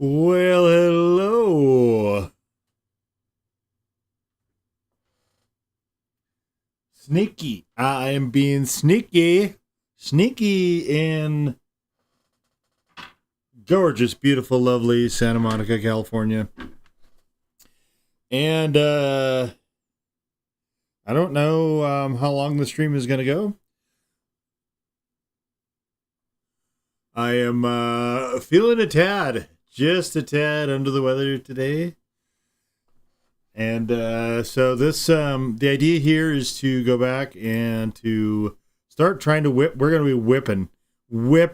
Well, hello. Sneaky. I am being sneaky. Sneaky in gorgeous, beautiful, lovely Santa Monica, California. And I don't know how long the stream is going to go. I am feeling just a tad under the weather today. And so this, the idea here is to go back and to start trying to whip. We're going to be whipping. We're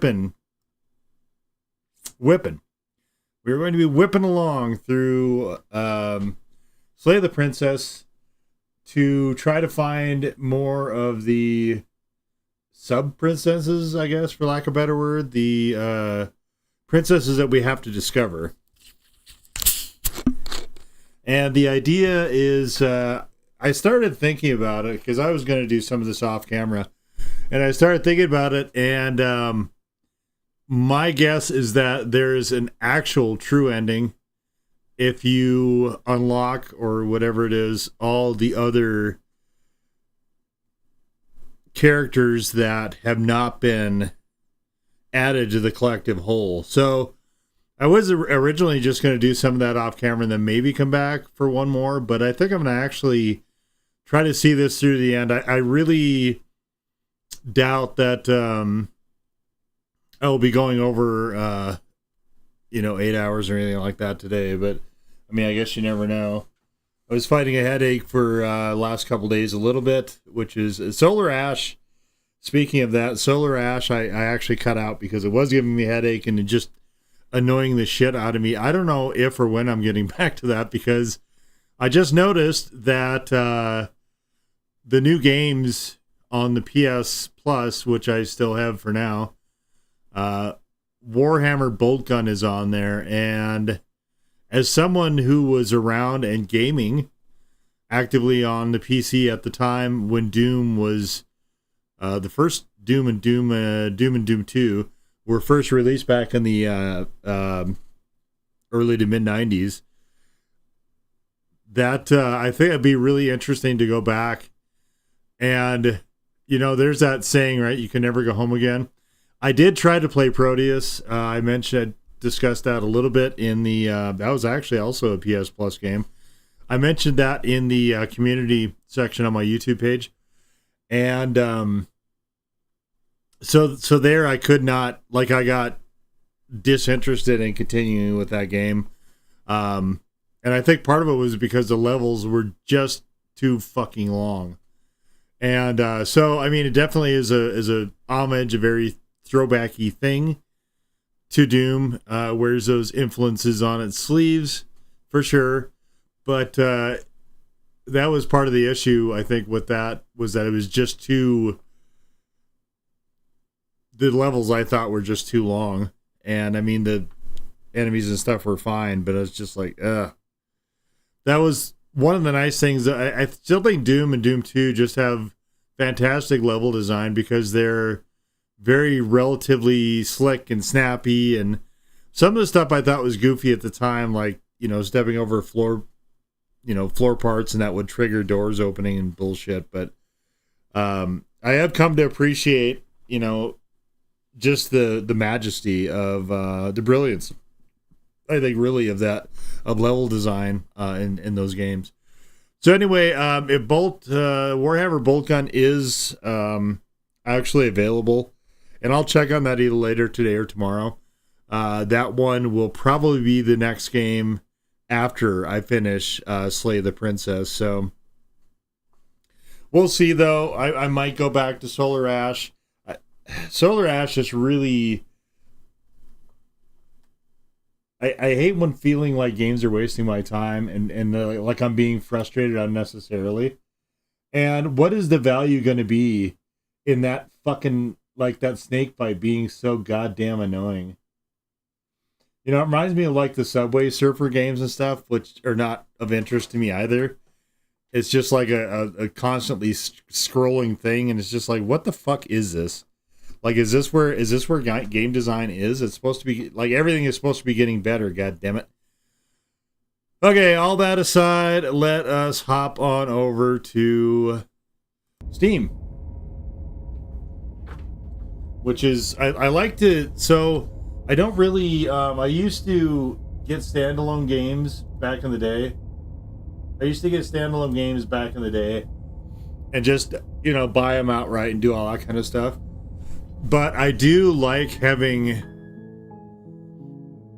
going to be whipping along through Slay the Princess to try to find more of the sub-princesses, I guess, for lack of a better word. The princesses that we have to discover. And the idea is, I started thinking about it because I was going to do some of this off camera. And I started thinking about it, and my guess is that there is an actual true ending if you unlock, or whatever it is, all the other characters that have not been added to the collective whole. So I was originally just going to do some of that off camera and then maybe come back for one more, but I think I'm going to actually try to see this through the end. I really doubt that I will be going over 8 hours or anything like that today, but I mean, I guess you never know. I was fighting a headache for last couple days a little bit, which is Solar Ash. Speaking of that, Solar Ash, I actually cut out because it was giving me a headache and it just annoying the shit out of me. I don't know if or when I'm getting back to that, because I just noticed that the new games on the PS Plus, which I still have for now, Warhammer Bolt Gun is on there, and as someone who was around and gaming actively on the PC at the time when Doom was the first Doom and Doom 2 were first released back in the early to mid 90s, that I think it'd be really interesting to go back and, there's that saying, right? You can never go home again. I did try to play Proteus. I discussed that a little bit in the, that was actually also a PS Plus game. I mentioned that in the community section on my YouTube page. And so there I could not, I got disinterested in continuing with that game. And I think part of it was because the levels were just too fucking long. And so, I mean, it definitely is a homage, a very throwbacky thing to Doom, wears those influences on its sleeves for sure. But that was part of the issue, I think, with that, was that it was just the levels I thought were just too long. And I mean, the enemies and stuff were fine, but it was just like, ugh. That was one of the nice things. I still think Doom and Doom 2 just have fantastic level design because they're very relatively slick and snappy, and some of the stuff I thought was goofy at the time, like, stepping over floor parts and that would trigger doors opening and bullshit. But I have come to appreciate, just the majesty of the brilliance, I think, really, of level design in those games. So anyway, Warhammer Bolt Gun is actually available. And I'll check on that either later today or tomorrow. That one will probably be the next game after I finish Slay the Princess. So we'll see, though. I might go back to Solar Ash. Solar Ash is really... I hate when feeling like games are wasting my time and like I'm being frustrated unnecessarily. And what is the value going to be in that fucking... that snake bite being so goddamn annoying? It reminds me of the Subway Surfer games and stuff, which are not of interest to me either. It's just like a constantly scrolling thing, and it's just like, what the fuck is this? Like, is this where game design is? It's supposed to be like everything is supposed to be getting better. God damn it. Okay, all that aside, let us hop on over to Steam, which is I like to. So I don't really. I used to get standalone games back in the day. And just, you know, buy them outright and do all that kind of stuff. But I do like having,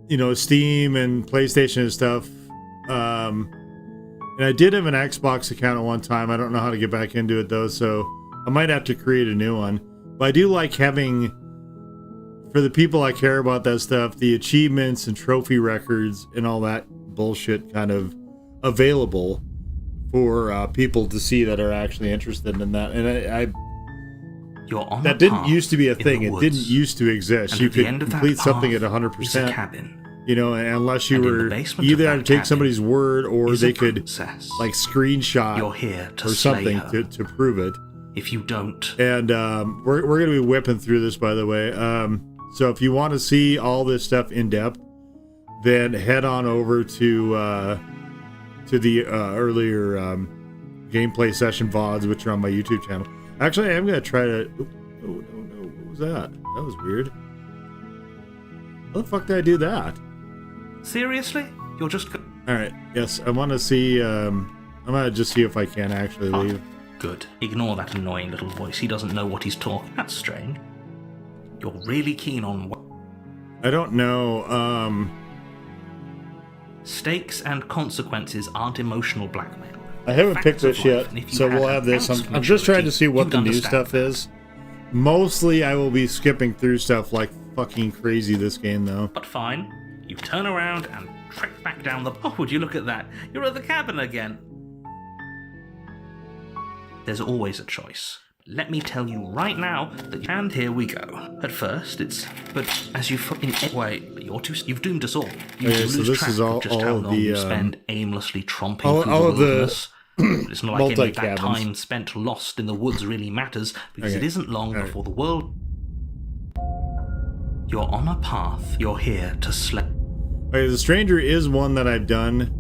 you know, Steam and PlayStation and stuff. And I did have an Xbox account at one time. I don't know how to get back into it though, so I might have to create a new one. But I do like having, for the people I care about that stuff, the achievements and trophy records and all that bullshit kind of available for people to see that are actually interested in that. And that didn't used to be a thing. It didn't used to exist. You could complete something at 100%. You know, unless you were either had to take somebody's word or they could like screenshot or something to prove it. If you don't, and we're going to be whipping through this, by the way. So if you want to see all this stuff in depth, then head on over to the earlier gameplay session VODs, which are on my YouTube channel. Actually, I'm going to try to... Oh, no. What was that? That was weird. How the fuck did I do that? Seriously? You're just... Alright, yes, I want to see... I'm going to just see if I can actually leave. Good. Ignore that annoying little voice. He doesn't know what he's talking. That's strange. You're really keen on what... I don't know, Stakes and consequences aren't emotional blackmail. I haven't picked this yet, so we'll have this. I'm just trying to see what the new stuff is. Mostly I will be skipping through stuff like fucking crazy this game, though. But fine. You turn around and trek back down the... Oh, would you look at that? You're at the cabin again. There's always a choice. Let me tell you right now that... And here we go. At first, it's... But as you... Wait, you're too... You've doomed us all. You okay, so this is all of the... You spend aimlessly tromping through the wilderness. It's not like any of that time spent lost in the woods really matters, because it isn't long before the world... You're on a path. You're here to slay... Okay, the Stranger is one that I've done,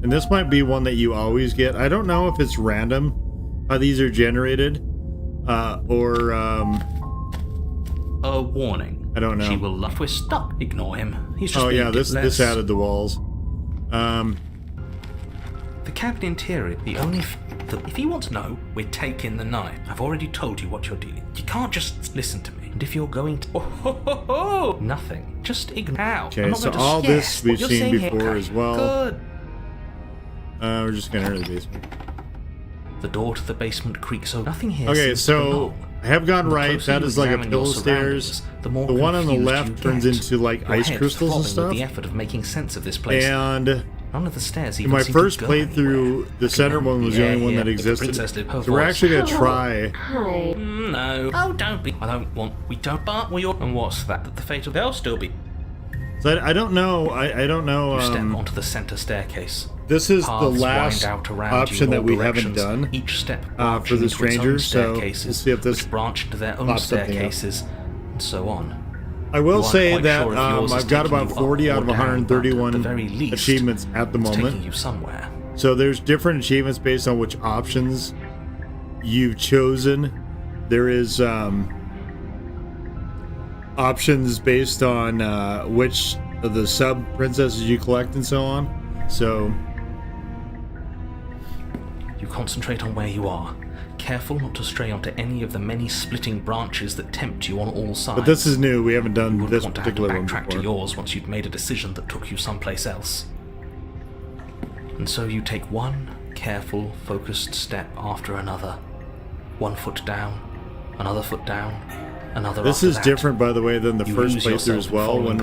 and this might be one that you always get. I don't know if it's random how these are generated, or a warning. I don't know. She will love twist. Stop. Ignore him. He's just... Oh yeah, this added the walls. The cabin interior, the only... If you want to know, we're taking the knife. I've already told you what you're doing. You can't just listen to me. And if you're going to... Nothing. Just ignore. Okay, so all this we've seen before as well. Good. We're just going to enter the basement. The door to the basement creaks open. Nothing here. Okay, so I have gone right. That is like a pillow stairs. The one on the left turns into like ice crystals and stuff. The effort of making sense of this place. And none of the stairs in my first playthrough, the center one was the only one that existed. So we're actually going to try. No. Oh, don't be. I don't want. We don't. But we all. And what's that? That the fate of they'll still be. So I don't know. I don't know. You step onto the center staircase. This is the last option that we haven't done. Each step for the Stranger. So we'll see if this branch into their own staircases, and so on. I will say that I've got about 40 out of 131 achievements at the moment. You somewhere. So there's different achievements based on which options you've chosen. There is options based on which of the sub princesses you collect and so on. So you concentrate on where you are. Careful not to stray onto any of the many splitting branches that tempt you on all sides. But this is new. We haven't done this particular one before. You wouldn't want to have to backtrack to yours once you'd made a decision that took you someplace else. And so you take one careful, focused step after another. 1 foot down, another foot down, another. This is different, by the way, than the first playthrough as well. When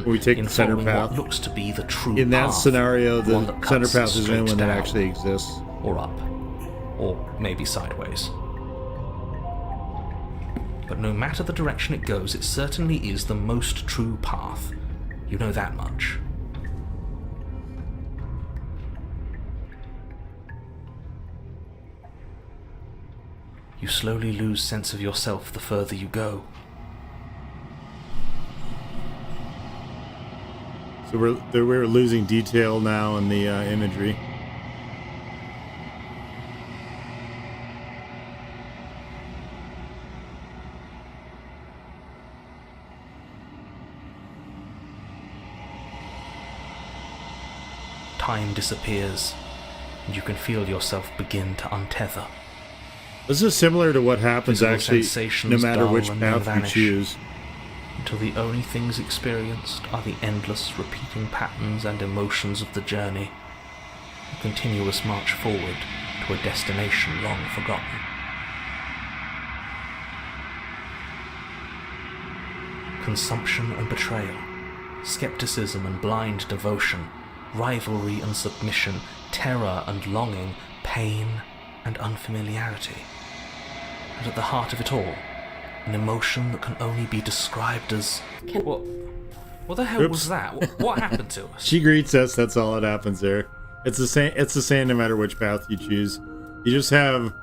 we take the center path, what looks to be the true in that path, scenario, the center path is the only one that actually exists. Or up. Or maybe sideways. But no matter the direction it goes, it certainly is the most true path. You know that much. You slowly lose sense of yourself the further you go. So we're losing detail now in the imagery. Time disappears, and you can feel yourself begin to untether. This is similar to what happens Physical actually, no sensations matter dull which and then path you vanish. choose. Until the only things experienced are the endless repeating patterns and emotions of the journey, a continuous march forward to a destination long forgotten. Consumption and betrayal, skepticism and blind devotion, rivalry and submission, terror and longing, pain and unfamiliarity. And at the heart of it all, an emotion that can only be described as... What the hell Oops. was that? What happened to us? She greets us, that's all that happens there. It's the same no matter which path you choose. You just have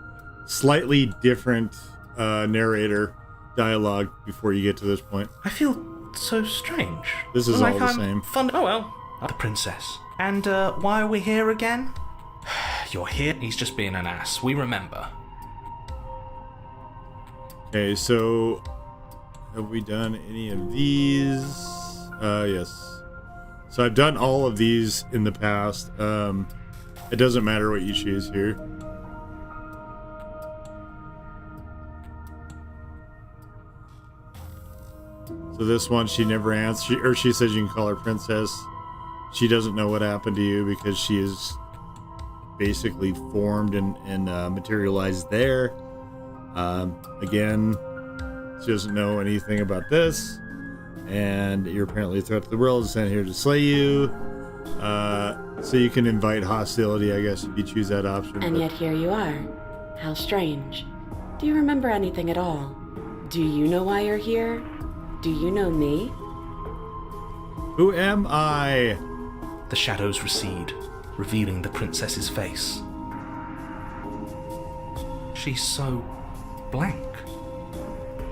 slightly different narrator dialogue before you get to this point. I feel so strange. This is like all the I'm same. Oh well. The princess. And why are we here again? You're here? He's just being an ass. We remember. Okay, so have we done any of these? Yes. So I've done all of these in the past. It doesn't matter what you choose here. So this one, she never answers, she says you can call her princess. She doesn't know what happened to you because she is basically formed and materialized there. Again, she doesn't know anything about this, and you're apparently a threat to the world, sent here to slay you. So you can invite hostility, I guess, if you choose that option. And yet here you are. How strange. Do you remember anything at all? Do you know why you're here? Do you know me? Who am I? The shadows recede, revealing the princess's face. She's so blank.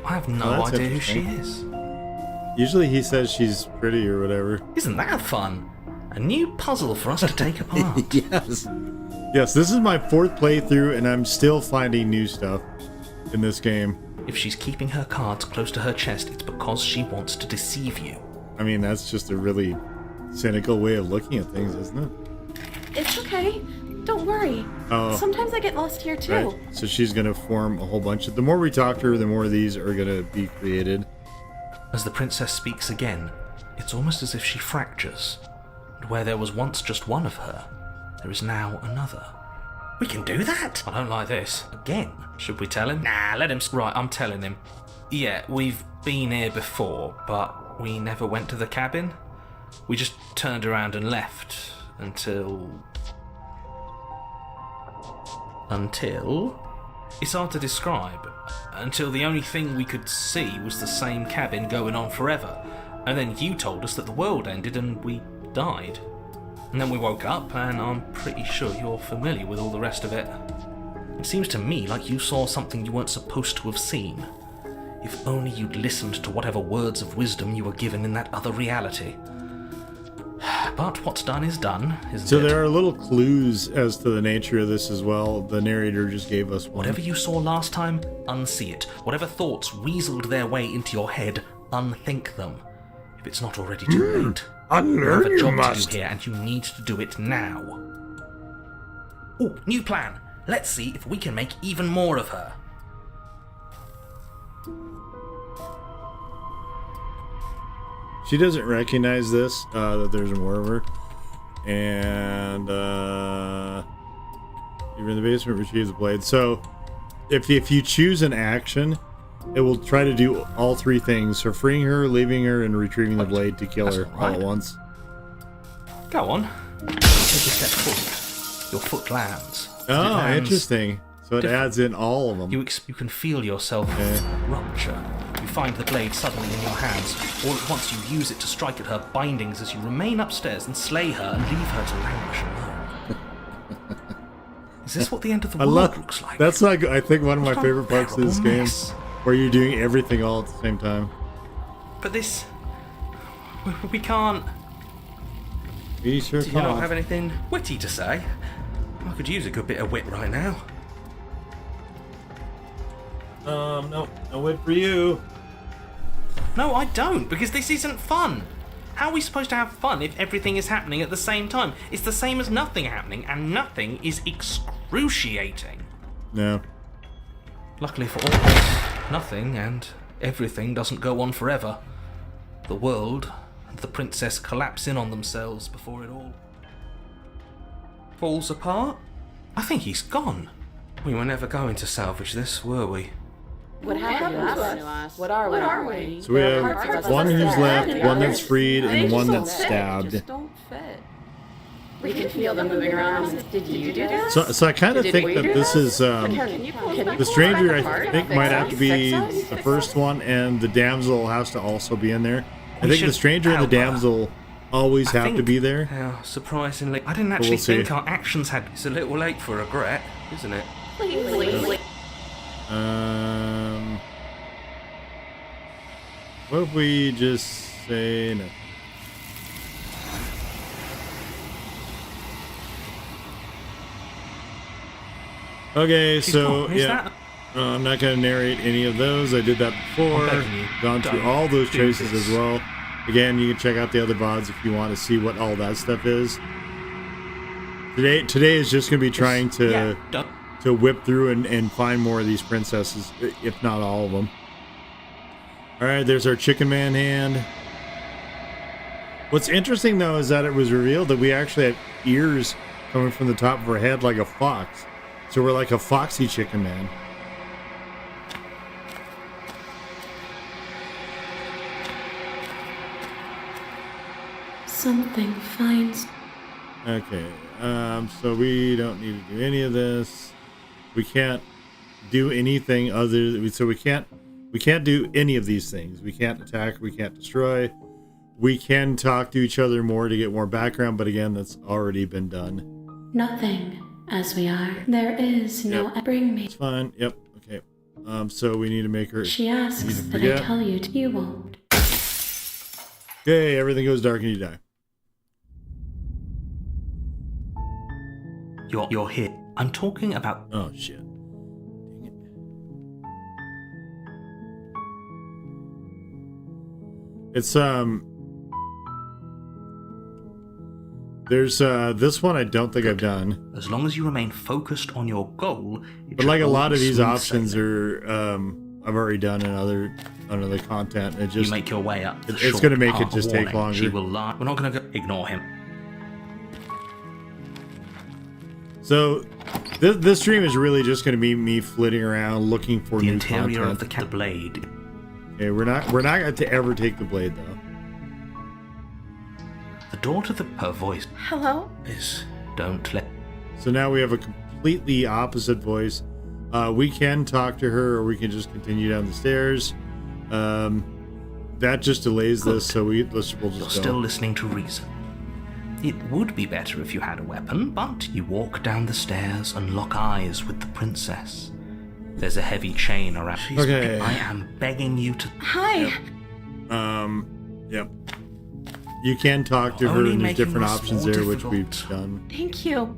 I have no Oh, that's idea who she interesting. is. Usually he says she's pretty or whatever. Isn't that fun? A new puzzle for us to take apart. Yes. Yes, this is my 4th playthrough, and I'm still finding new stuff in this game. If she's keeping her cards close to her chest, it's because she wants to deceive you. I mean, that's just a really cynical way of looking at things, isn't it? It's okay. Don't worry. Oh. Sometimes I get lost here too. Right. So she's going to form a whole bunch of... The more we talk to her, the more of these are going to be created. As the princess speaks again, it's almost as if she fractures. And where there was once just one of her, there is now another. We can do that? I don't like this. Again? Should we tell him? Nah, let him... Right, I'm telling him. Yeah, we've been here before, but we never went to the cabin. We just turned around and left until... It's hard to describe. Until the only thing we could see was the same cabin going on forever. And then you told us that the world ended and we died. And then we woke up, and I'm pretty sure you're familiar with all the rest of it. It seems to me like you saw something you weren't supposed to have seen. If only you'd listened to whatever words of wisdom you were given in that other reality. But what's done is done, isn't it? So there are little clues as to the nature of this as well. The narrator just gave us one. Whatever you saw last time, unsee it. Whatever thoughts weaseled their way into your head, unthink them. If it's not already too late. You have Unlearn a job you to must. do here, and you need to do it now. Oh, new plan. Let's see if we can make even more of her. She doesn't recognize this, that there's more of her. And you're in the basement, retrieve the blade. So if you choose an action, it will try to do all 3 things. So freeing her, leaving her, and retrieving the blade to kill That's her all right. all at once. Go on. Take a step forward. Your foot lands. As it Oh, lands, interesting. So it different. adds in all of them. You can feel yourself rupture. You find the blade suddenly in your hands. All at once you use it to strike at her bindings as you remain upstairs and slay her and leave her to languish alone. Is this what the end of the I world love. looks like? That's like I think one of my What a favorite parts of this terrible game, mess. where you're doing everything all at the same time. But this... We can't... Be sure Do you not have anything witty to say? I could use a good bit of wit right now. No wit for you. No, I don't, because this isn't fun. How are we supposed to have fun if everything is happening at the same time? It's the same as nothing happening, and nothing is excruciating. No. Luckily for all of us, nothing and everything doesn't go on forever. The world and the princess collapse in on themselves before it all falls apart. I think he's gone. We were never going to salvage this, were we? What happened to us? What are we? So we have one who's left, one that's freed, and one that's stabbed. Don't fit. We can feel them moving around. Did you do that? So I kind of think that this is the stranger. I think might have to be the first one, and the damsel has to also be in there. I think the stranger and the damsel always have to be there. Yeah, surprisingly, I didn't actually think our actions had. It's a little late for regret, isn't it? Please. What if we just say no? Okay, so yeah, I'm not going to narrate any of those. I did that before. Gone through all those choices as well. Again, you can check out the other VODs if you want to see what all that stuff is. Today is just going to be trying to whip through and find more of these princesses, if not all of them. All right, there's our chicken man hand. What's interesting though is that it was revealed that we actually have ears coming from the top of our head like a fox. So we're like a foxy chicken man. Something finds. Okay, so we don't need to do any of this. We can't do anything other. So we can't do any of these things. We can't attack. We can't destroy. We can talk to each other more to get more background, but again, that's already been done. Nothing. As we are, there is no. Bring me. It's fine. Yep. Okay. So we need to make her. She asks that I tell you you won't. Okay, everything goes dark and you die. You're here. I'm talking about. Oh shit. Dang it. It's There's this one I don't think I've done. As long as you remain focused on your goal. But like a lot of these options are I've already done in other content. It just you make your way up. It's going to make it just take longer. She will lie. We're not going to ignore him. So this stream is really just going to be me flitting around looking for new content. The interior of the blade. Okay, we're not going to ever take the blade though. The door to her voice. Hello? Is don't let. So now we have a completely opposite voice. We can talk to her, or we can just continue down the stairs. That just delays this, so we'll just You're go. still listening to reason. It would be better if you had a weapon, but you walk down the stairs and lock eyes with the princess. There's a heavy chain around. Okay. I am begging you to. Hi. Yep. You can talk to her, Only and there's making different this options more there, which difficult. we've done. Thank you.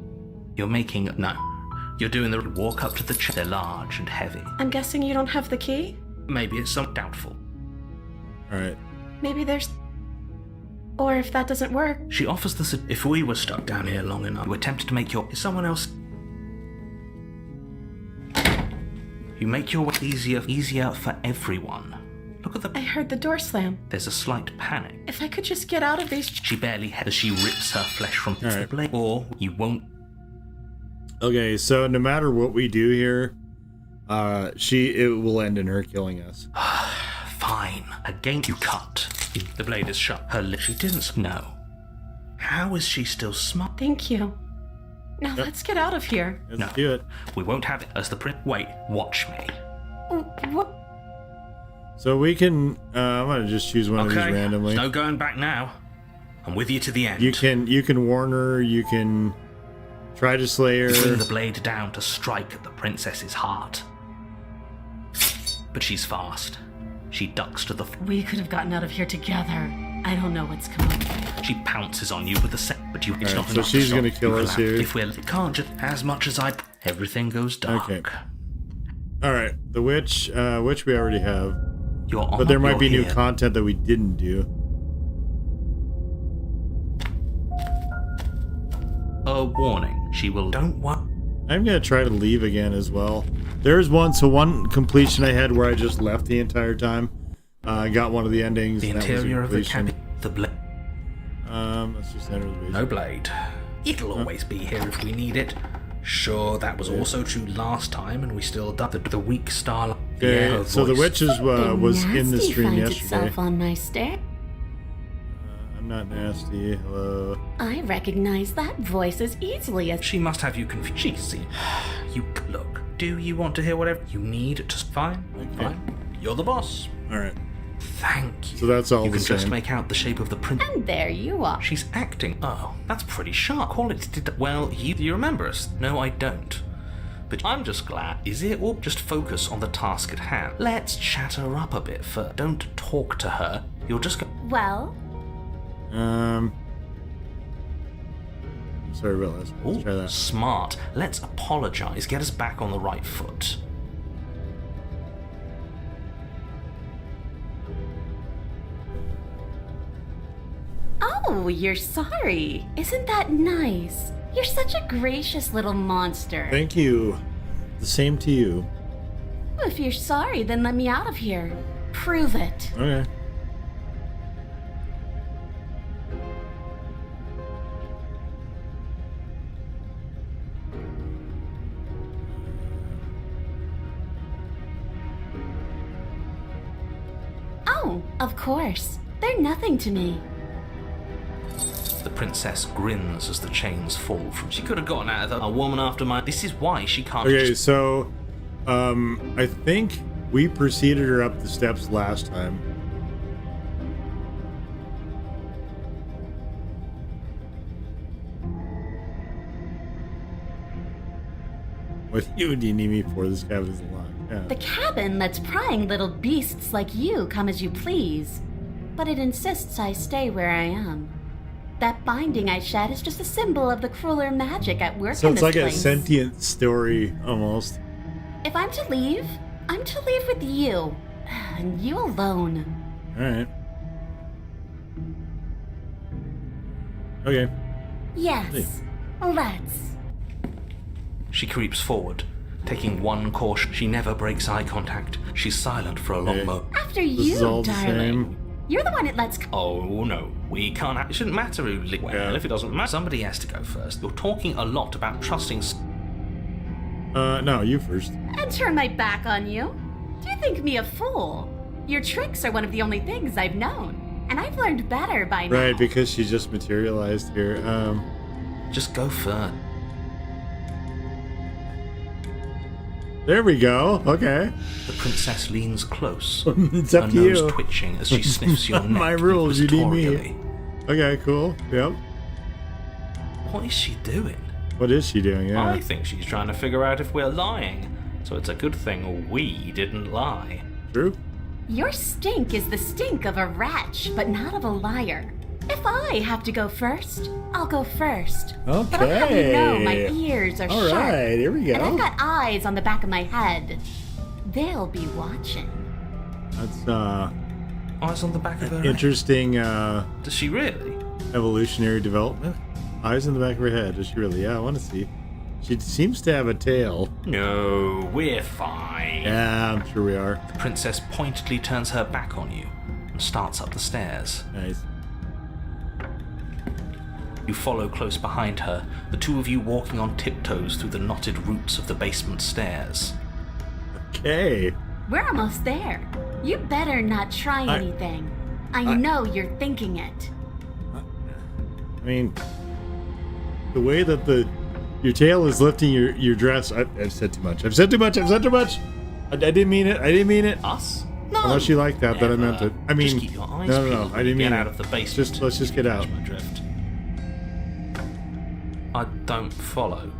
You're making no. You're doing the walk up to the chair. They're large and heavy. I'm guessing you don't have the key? Maybe it's some doubtful. All right. Maybe there's. Or if that doesn't work. She offers the. If we were stuck down here long enough, you attempt to make your. Is someone else. You make your way easier for everyone. Look at the. I heard the door slam. There's a slight panic. If I could just get out of these. She barely as she rips her flesh from the blade, or you won't. Okay, so no matter what we do here, it will end in her killing us. Fine. Again, you cut. The blade is shut. Her lip. She didn't know. How is she still smart? Thank you. Now let's get out of here. Let's do it. We won't have it as the print. Wait, watch me. What? So we can. I'm gonna just choose one of these randomly. No going back now. I'm with you to the end. You can warn her. You can try to slay her. Bring the blade down to strike at the princess's heart. But she's fast. She ducks to the. We could have gotten out of here together. I don't know what's come up. She pounces on you with a set, but you. It's Alright, not so enough. she's to gonna stop. kill You us collapse. here. If it can't just as much as I. Everything goes dark. Okay. All right, the witch we already have, You're on but there might you're be new here. content that we didn't do. A warning. She will. Don't want. I'm gonna try to leave again as well. There's one completion I had where I just left the entire time. I got one of the endings. The and that was a interior of the completion. cabin. The blade. Let's just enter the basement. No blade. It'll always be here if we need it. Sure, that was also true last time, and we still done the weak starlight. Okay, so the witch was in the Nasty stream finds yesterday. itself on my stair. I'm not nasty. Hello. I recognize that voice as easily as. She must have you confused. She see. You look. Do you want to hear whatever you need? Just fine. Okay. Fine. You're the boss. All right. Thank you. So that's all You the can just same. make out the shape of the print. And there you are. She's acting. Oh, that's pretty sharp. Quality. Well, do you remember us? No, I don't. But I'm just glad. Is it? Or just focus on the task at hand. Let's chat her up a bit first. Don't talk to her. You'll just go. Well, I'm sorry about this. Let's Ooh, try that. smart. Let's apologize. Get us back on the right foot. oh, you're sorry. Isn't that nice? You're such a gracious little monster. Thank you. The same to you. If you're sorry, then let me out of here. Prove it. Okay. Oh, of course. They're nothing to me. The princess grins as the chains fall from. She could have gotten out of a woman after my. This is why she can't. Okay, just- so I think we preceded her up the steps last time. What do you need me for? This cabin is locked. Yeah. The cabin lets prying little beasts like you come as you please, but it insists I stay where I am. That binding I shed is just a symbol of the crueler magic at work So in it's this like place. a sentient story almost. If I'm to leave, I'm to leave with you, and you alone. All right. Okay. Yes, let's. She creeps forward, taking one caution. She never breaks eye contact. She's silent for a long Okay. moment. After This you, is all the darling. same. You're the one it lets. Oh no, we can't. It shouldn't matter who. Well, Yeah. if it doesn't matter, somebody has to go first. You're talking a lot about trusting. No, you first. And turn my back on you? Do you think me a fool? Your tricks are one of the only things I've known, and I've learned better by now. Right, because she just materialized here. Just go first. There we go. Okay. The princess leans close. It's up her to nose you. twitching as she sniffs your neck. My rules, you need me. inquisitorially. Okay, cool. Yep. What is she doing? What is she doing? Yeah. I think she's trying to figure out if we're lying. So it's a good thing we didn't lie. True. Your stink is the stink of a wretch, but not of a liar. If I have to go first, I'll go first. But I'll have you know my ears are All sharp. right, here we And I've go. got eyes on the back of my head. They'll be watching. That's Eyes on the back of her head. interesting Does she really? evolutionary development. Eyes in the back of her head. Does she really? Yeah, I want to see. She seems to have a tail. No, we're fine. Yeah, I'm sure we are. The princess pointedly turns her back on you and starts up the stairs. Nice. You follow close behind her, the two of you walking on tiptoes through the knotted roots of the basement stairs. Okay. We're almost there. You better not try anything. I know you're thinking it. I mean, the way that your tail is lifting your dress. I've said too much. I've said too much. I've said too much. I didn't mean it. I didn't mean it. Us? No. Unless you like that, then I meant it. I mean, just keep your eyes no. peeled I when didn't you mean get it. out of the basement. Let's just get out. Catch my drift. I don't follow.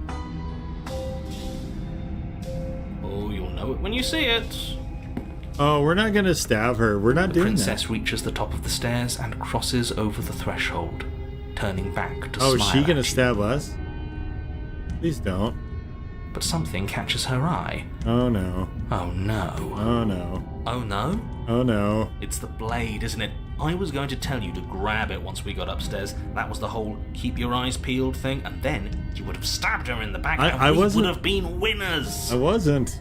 Oh, you'll know it when you see it. Oh, we're not gonna stab her. We're not The doing princess reaches the top of the stairs and crosses over the threshold. turning back to Oh, smile is she gonna at you. stab us? Please don't. But something catches her eye. Oh no. Oh no. Oh no. Oh no? Oh no. It's the blade, isn't it? I was going to tell you to grab it once we got upstairs. That was the whole keep your eyes peeled thing, and then you would have stabbed her in the back and we would have been winners. I wasn't.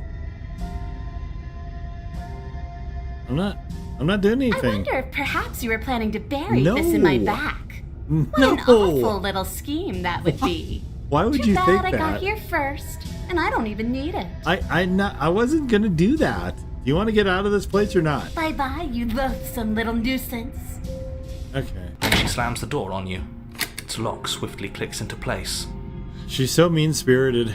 I'm not doing anything. I wonder if perhaps you were planning to bury No. this in my back. What No. an awful little scheme that would be. Why would Too you bad think I that? got here first, and I don't even need it. I wasn't gonna do that. Do you want to get out of this place or not? Bye-bye, you loathsome little nuisance. Okay. And she slams the door on you. Its lock swiftly clicks into place. She's so mean-spirited.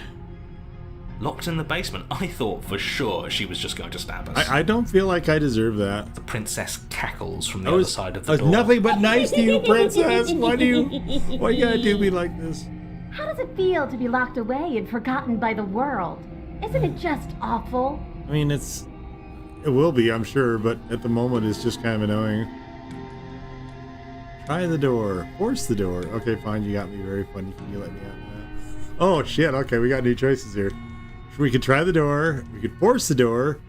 Locked in the basement, I thought for sure she was just going to stab us. I don't feel like I deserve that. The princess cackles from the other side of the I was door. nothing but nice to you, princess. Why you gotta do me like this? How does it feel to be locked away and forgotten by the world? Isn't it just awful? I mean, it will be, I'm sure, but at the moment it's just kind of annoying. Try the door. Force the door. Okay, fine. You got me very funny. Can you let me out now? Oh, shit. Okay, we got new choices here. We could try the door. We could force the door.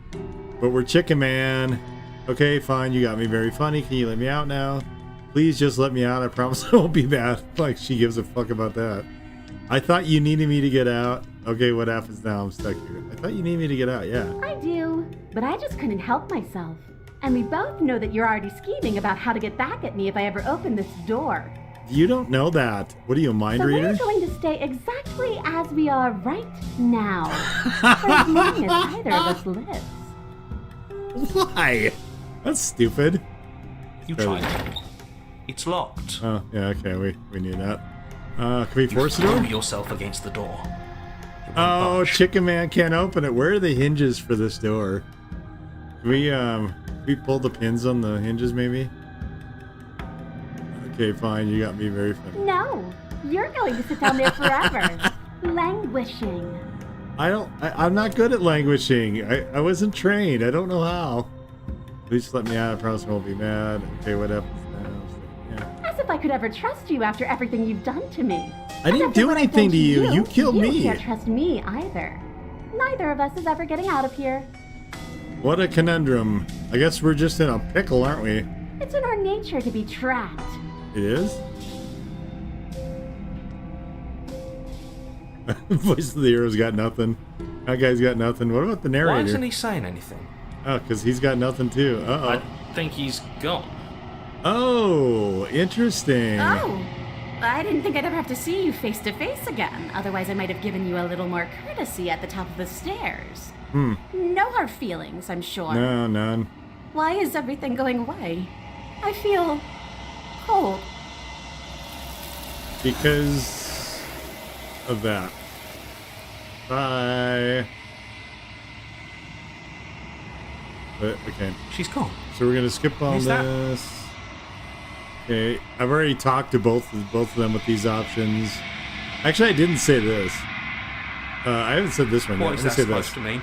But we're Chicken Man. Okay, fine. You got me very funny. Can you let me out now? Please just let me out. I promise I won't be bad. Like, she gives a fuck about that. I thought you needed me to get out. Okay, what happens now? I'm stuck here. I thought you needed me to get out, yeah. I do, but I just couldn't help myself. And we both know that you're already scheming about how to get back at me if I ever open this door. You don't know that. What are you, a mind So reader? we're going to stay exactly as we are right now. For as long as either of us lives. Why? That's stupid. You tried it. It's locked. Oh, yeah, okay, we knew that. Can we force the Throw door? yourself against the door. It won't Oh, budge. Chicken Man can't open it. Where are the hinges for this door? Can we pull the pins on the hinges, maybe? Okay, fine. You got me very funny. No, you're going to sit down there forever, languishing. I'm not good at languishing. I wasn't trained. I don't know how. Please let me out. I promise I won't be mad. Okay, what happens now? Yeah. As if I could ever trust you after everything you've done to me. I didn't do anything to you. You killed me. You can't trust me either. Neither of us is ever getting out of here. What a conundrum. I guess we're just in a pickle, aren't we? It's in our nature to be trapped. It is? Voice of the hero's got nothing. That guy's got nothing. What about the narrator? Why isn't he saying anything? Oh, because he's got nothing too. Uh-oh. I think he's gone. Oh, interesting. Oh, I didn't think I'd ever have to see you face to face again. Otherwise, I might have given you a little more courtesy at the top of the stairs. No hard feelings, I'm sure. No, none. Why is everything going away? I feel cold. Because of that. Bye. But, okay. She's gone. So we're going to skip all Who's that? this. Okay. I've already talked to both of them with these options. Actually, I didn't say this. I haven't said this one yet. What is I'm that gonna say supposed to mean?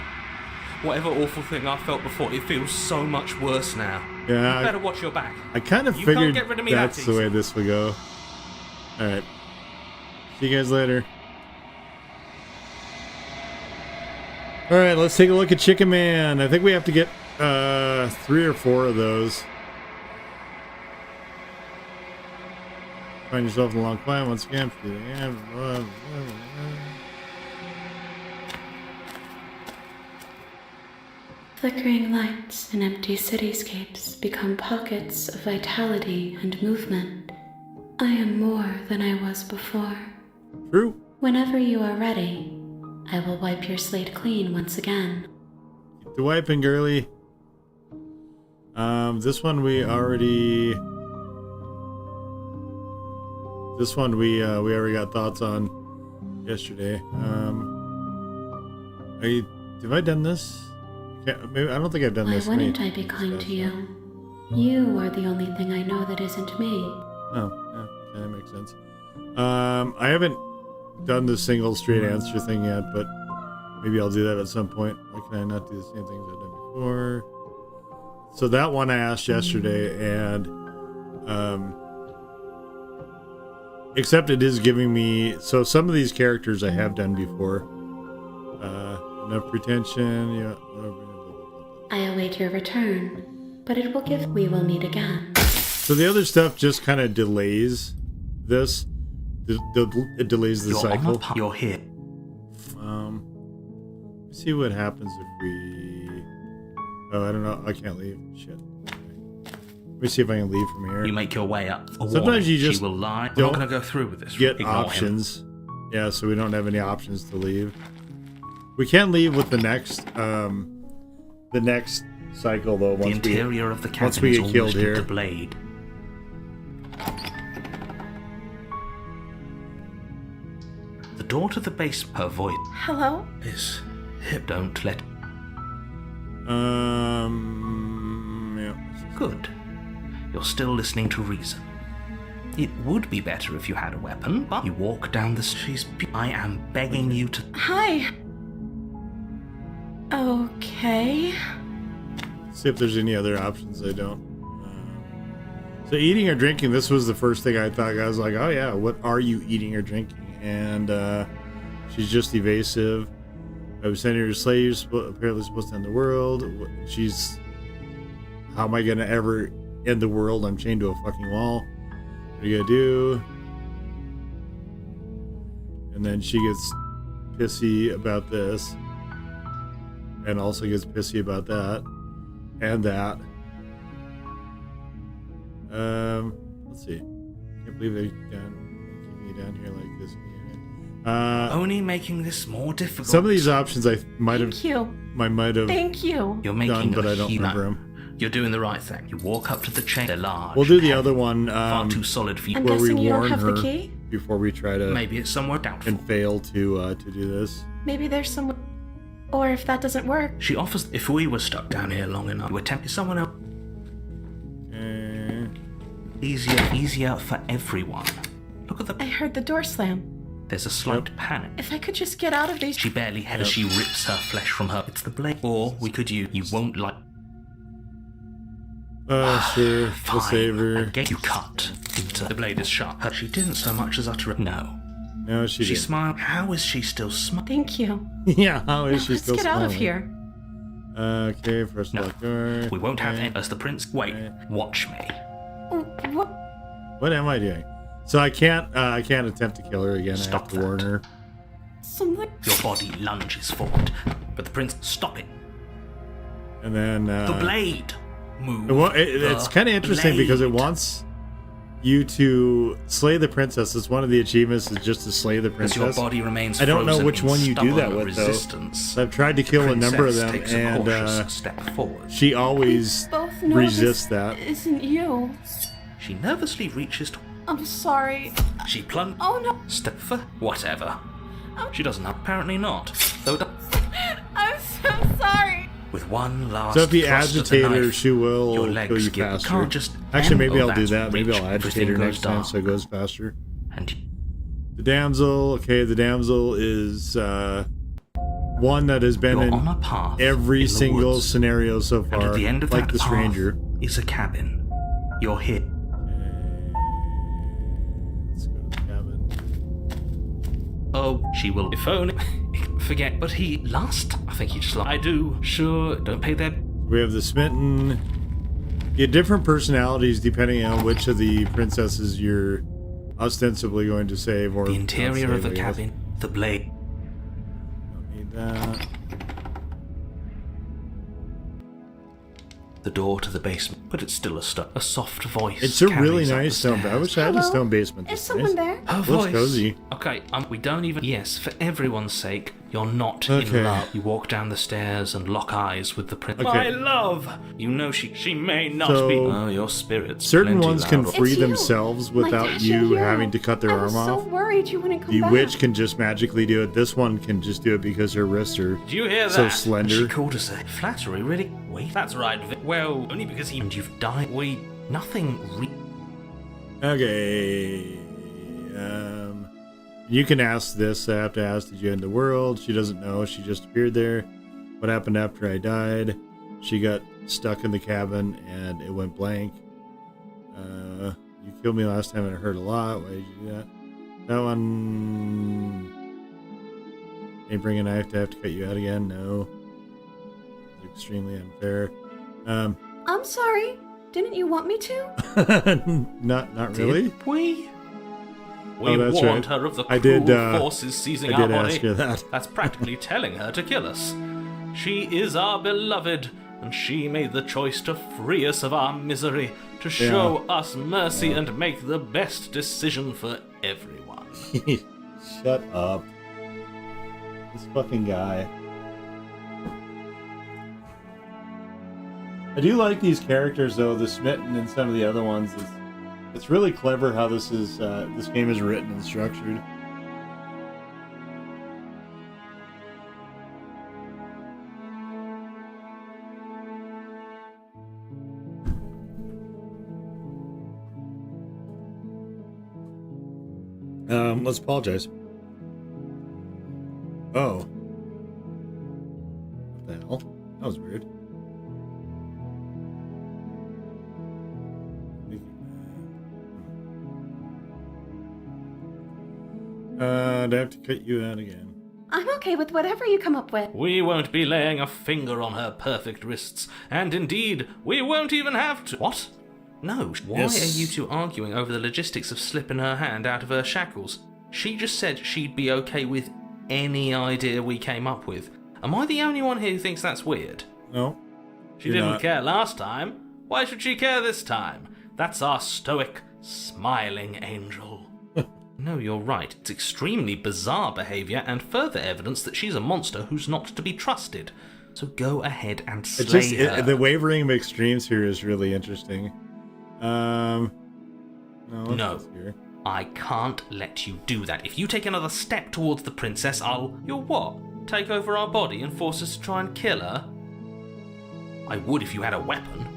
Whatever awful thing I felt before, it feels so much worse now. Yeah, You better watch your back. I kind of You can't figured get rid of me that that's the way easy. this would go. Alright. See you guys later. Alright, let's take a look at Chicken Man. I think we have to get 3 or 4 of those. Find yourself in a long climb once again. Flickering lights and empty cityscapes become pockets of vitality and movement. I am more than I was before. True. Whenever you are ready, I will wipe your slate clean once again. Keep the wiping, girly. This one we already. This one we already got thoughts on yesterday. Have I done this? Maybe, I don't think I've done Why this. wouldn't I be kind to you? You are the only thing I know that isn't me. Oh, yeah, that makes sense. I haven't done the single straight answer thing yet, but maybe I'll do that at some point. Why can I not do the same things I've done before? So that one I asked yesterday, and Except it is giving me... So some of these characters I have done before. Enough pretension. Yeah. I await your return, but it will give... We will meet again. So the other stuff just kind of delays this. It delays the cycle. You're here. Let's see what happens if we... Oh, I don't know. I can't leave. Shit. Let me see if I can leave from here. You make your way up. Sometimes you just she will lie. We're not going to go through with this. Get Ignore options. Yeah, so we don't have any options to leave. We can leave with the next cycle though. The interior of the cabin once we get killed here. The blade. The door to the base. Her voice. Hello? Is hip. Don't let. Yeah. Good. You're still listening to reason. It would be better if you had a weapon, but you walk down the street. I am begging you to. Hi. Okay. See if there's any other options. I don't. So eating or drinking, this was the first thing I thought. I was like, oh yeah, what are you eating or drinking? And she's just evasive. I was sending her to slay. You're apparently supposed to end the world. She's... How am I going to ever end the world? I'm chained to a fucking wall. What are you going to do? And then she gets pissy about this. And also gets pissy about that. And that. Let's see. Can't believe they keep me down here like this. Only making this more difficult. Some of these options I might have Thank you. Thank you. You're making done, but I don't remember them. You're doing the right thing. You walk up to the chain. They're large. We'll do the other one far too solid for you. I'm where we guessing you don't warn have her the key? before we try to Maybe it's somewhere doubtful. and fail to do this. Maybe there's some... Or if that doesn't work... She offers if we were stuck down here long enough, you attempt someone else. Easier for everyone. Look at the... I heard the door slam. There's a slight panic. If I could just get out of these... She barely had as she rips her flesh from her. It's the blade. Or we could use... You won't like... Sure. We'll save her. And get you cut. The blade is sharp. She didn't so much as utter a... No. No, she didn't. Smiled. How is she still smiling? Thank you. Yeah, how is she still Let's get smiling? out of here. Okay, first lock door. We won't have it as the prince... Wait. Watch me. What? What am I doing? So I can't attempt to kill her again. Stop I have to warn her. Something... Your body lunges forward. But the prince... Stop it. And then... the blade. Move. It's kind of interesting because it wants you to slay the princess. It's one of the achievements is just to slay the princess. As your body remains I don't know frozen which in one you do that stubborn with resistance. though. I've tried to kill a number of them, Takes a and cautious step forward. she always Both know resists this that. Isn't you? She nervously reaches to... I'm sorry. She plunged... Oh no. Step for whatever. She doesn't have... Apparently not. Though... I'm so sorry. With one last... So if you thrust of the agitate her, knife, she will your kill legs you give... faster. Can't just... Actually, maybe I'll do that's that. Maybe reach. I'll agitate Everything her goes next time dark. so it goes faster. And The damsel. Okay, the damsel is one that has been you're in on a path every in the single woods. scenario so And far, at the end of like that the path stranger. is a cabin. You're here. Let's go to the cabin. Oh, she will... If only... Forget... But he... Last? I think he just... I do. Sure, don't pay that... We have the smitten. You get different personalities depending on which of the princesses you're ostensibly going to save or The interior not of the save, I guess. cabin. The blade. Don't need that. The door to the basement. But it's still a soft voice. It's a really carries up nice the stone. I stairs. wish I had a Hello? stone basement. Is This someone nice. there? Her Looks voice. cozy. Okay, we don't even... Yes, for everyone's sake, you're not Okay. in love. You walk down the stairs and lock eyes with the prince. Okay. My love! You know she may not So, be... Oh, your spirit's Certain plenty ones can loud. free It's you, themselves my without dashing you hero. having to cut their I arm was off. so worried you wouldn't come The back. witch can just magically do it. This one can just do it because her wrists are Did you hear that? so slender. She called us a flattery, really? Wait, that's right. Well, only because he... And you've died. Nothing Okay. You can ask this. I have to ask, did you end the world? She doesn't know. She just appeared there. What happened after I died? She got stuck in the cabin and it went blank. You killed me last time and it hurt a lot. Why did you do that? That one. They bring a knife to have to cut you out again? No. It's extremely unfair. I'm sorry. Didn't you want me to? Not really. Did we? We Oh, that's warned right. her of the I cruel did, forces seizing I our did body. ask her that. That's practically telling her to kill us. She is our beloved, and she made the choice to free us of our misery, to show us mercy and make the best decision for everyone. Shut up. This fucking guy. I do like these characters though, the Smitten and some of the other ones. It's really clever how this game is written and structured. Let's apologize. Oh. What the hell? That was weird. I'd have to cut you out again. I'm okay with whatever you come up with. We won't be laying a finger on her perfect wrists, and indeed, we won't even have to. What? No, why Yes. are you two arguing over the logistics of slipping her hand out of her shackles? She just said she'd be okay with any idea we came up with. Am I the only one here who thinks that's weird? No. She You're didn't not. care last time. Why should she care this time? That's our stoic, smiling angel. No, you're right. It's extremely bizarre behaviour and further evidence that she's a monster who's not to be trusted. So go ahead and slay her. The wavering of extremes here is really interesting. No. No. Here. I can't let you do that. If you take another step towards the princess, You'll what? Take over our body and force us to try and kill her? I would if you had a weapon.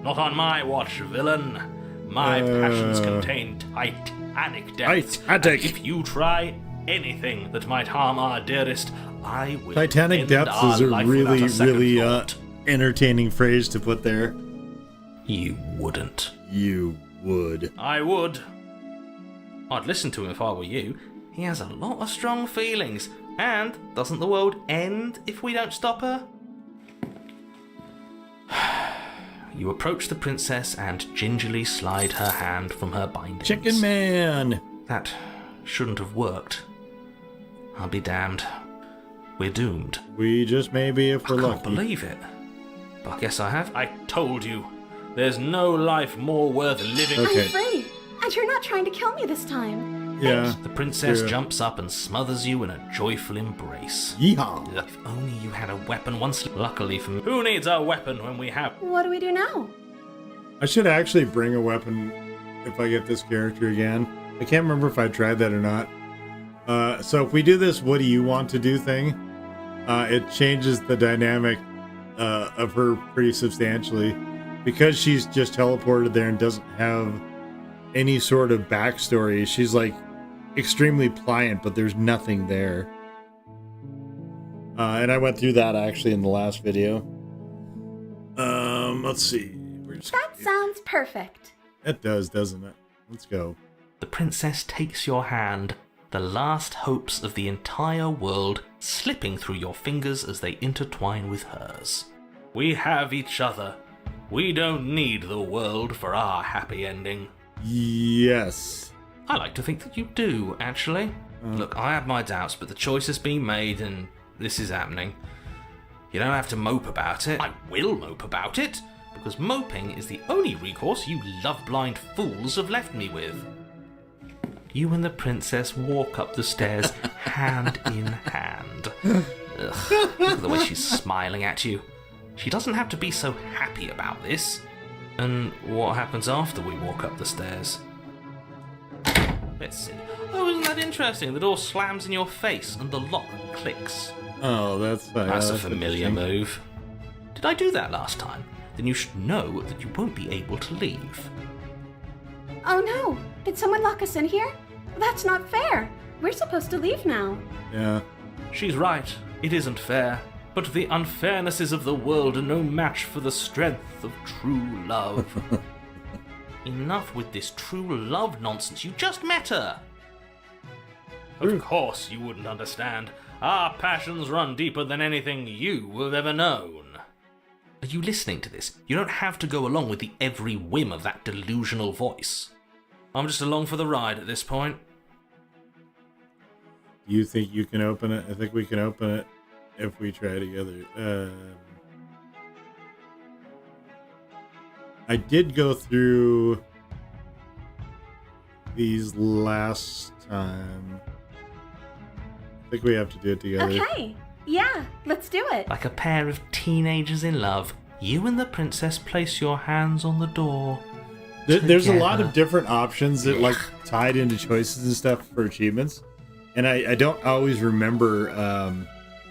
Not on my watch, villain. My passions contain titanic depths. Titanic. And if you try anything that might harm our dearest, I will Titanic end depths our is a life without a second really thought. entertaining phrase to put there. You wouldn't. You would. I would. I'd listen to him if I were you. He has a lot of strong feelings. And doesn't the world end if we don't stop her? You approach the princess and gingerly slide her hand from her bindings. Chicken Man! That shouldn't have worked. I'll be damned. We're doomed. We just may be if we're I can't lucky. believe it. But I guess I have. I told you. There's no life more worth living. Okay. I'm free. And you're not trying to kill me this time. Yeah. The princess Yeah. jumps up and smothers you in a joyful embrace. Yeehaw! If only you had a weapon once. Luckily for me. Who needs a weapon when we have... What do we do now? I should actually bring a weapon if I get this character again. I can't remember if I tried that or not. So if we do this what do you want to do thing, it changes the dynamic of her pretty substantially. Because she's just teleported there and doesn't have any sort of backstory, she's like extremely pliant, but there's nothing there. And I went through that actually in the last video. Let's see. That sounds perfect. It does, doesn't it? Let's go. The princess takes your hand, the last hopes of the entire world slipping through your fingers as they intertwine with hers. We have each other. We don't need the world for our happy ending. Yes. I like to think that you do, actually. Look, I have my doubts, but the choice has been made and this is happening. You don't have to mope about it. I will mope about it, because moping is the only recourse you love-blind fools have left me with. You and the princess walk up the stairs hand in hand. Ugh, look at the way she's smiling at you. She doesn't have to be so happy about this. And what happens after we walk up the stairs? Let's see. Oh, isn't that interesting? The door slams in your face and the lock clicks. Oh, that's That's a familiar interesting. move. Did I do that last time? Then you should know that you won't be able to leave. Oh no! Did someone lock us in here? That's not fair. We're supposed to leave now. Yeah. She's right. It isn't fair. But the unfairnesses of the world are no match for the strength of true love. enough with this true love nonsense. You just met her. Of course you wouldn't understand. Our passions run deeper than anything you have ever known. Are you listening to this? You don't have to go along with the every whim of that delusional voice. I'm just along for the ride at this point. You think you can open it? I think we can open it if we try together. I did go through these last time. I think we have to do it together. Okay, yeah, let's do it. Like a pair of teenagers in love, you and the princess place your hands on the door. There's a lot of different options that like tied into choices and stuff for achievements, and I don't always remember.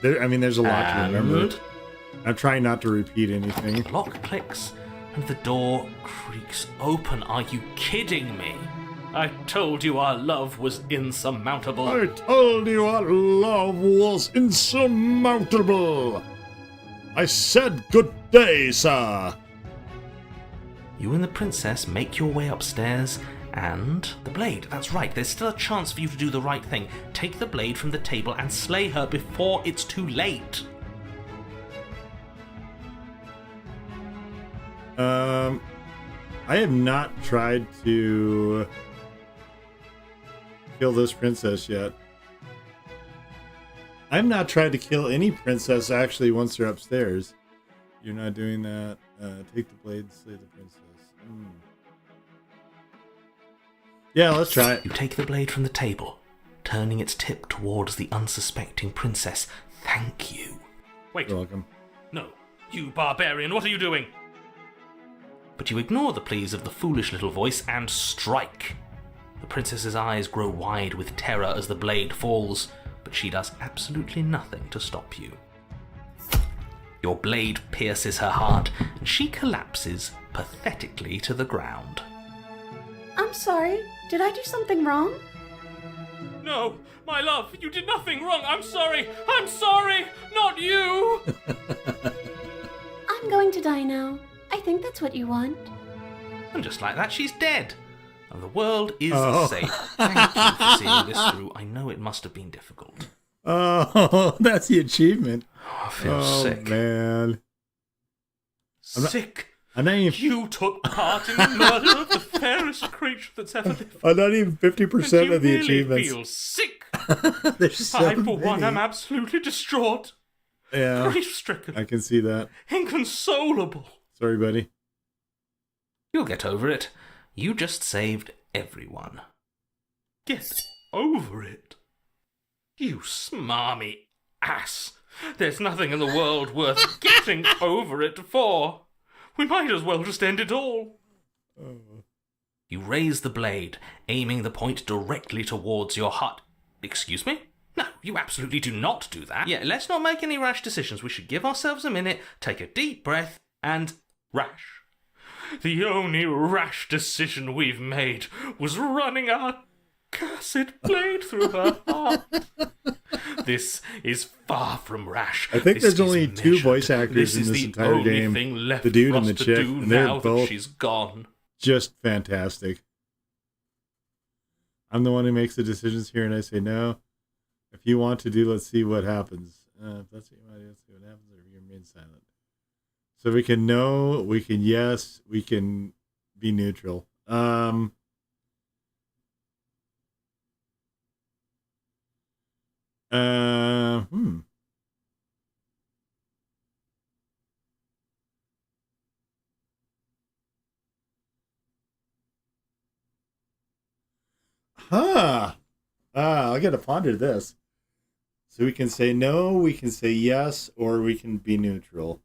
There's a lot to remember. I'm trying not to repeat anything. The lock clicks and the door creaks open. Are you kidding me? I told you our love was insurmountable. I told you our love was insurmountable. I said good day, sir. You and the princess make your way upstairs, and the blade. That's right, there's still a chance for you to do the right thing. Take the blade from the table and slay her before it's too late. I have not tried to kill this princess yet. I've not tried to kill any princess actually once they're upstairs. You're not doing that. Take the blade, slay the princess. Yeah, let's try it. You take the blade from the table, turning its tip towards the unsuspecting princess. Thank you. Wait. You're welcome. No. You barbarian, what are you doing? But you ignore the pleas of the foolish little voice and strike. The princess's eyes grow wide with terror as the blade falls, but she does absolutely nothing to stop you. Your blade pierces her heart, and she collapses pathetically to the ground. I'm sorry. Did I do something wrong? No, my love, you did nothing wrong. I'm sorry. I'm sorry. Not you. I'm going to die now. I think that's what you want. And just like that, she's dead. And the world is Oh. safe. Thank you for seeing this through. I know it must have been difficult. Oh, that's the achievement. I feel sick. Man. Sick. I'm not even, You took part in the murder of the fairest creature that's ever lived. I'm not even 50% And of the you really achievements. feel sick. There's so I, for one, many. am absolutely distraught. Yeah, Grief-stricken. I can see that. Inconsolable. Sorry, buddy. You'll get over it. You just saved everyone. Get over it. You smarmy ass. There's nothing in the world worth getting over it for. We might as well just end it all. You raise the blade, aiming the point directly towards your heart. Excuse me? No, you absolutely do not do that. Yeah, let's not make any rash decisions. We should give ourselves a minute, take a deep breath, and Rash. The only rash decision we've made was running our cursed blade through her heart. This is far from rash. I think This there's is only two measured. voice actors in is this the entire only game. thing left The dude for and the us to chick, do and they're now that both she's gone. just fantastic. I'm the one who makes the decisions here, and I say no. If you want to do, let's see what happens. If that's what you want to do, let's see what happens, or you remain silent. So we can no, we can yes, we can be neutral. I gotta ponder this. So we can say no, we can say yes, or we can be neutral.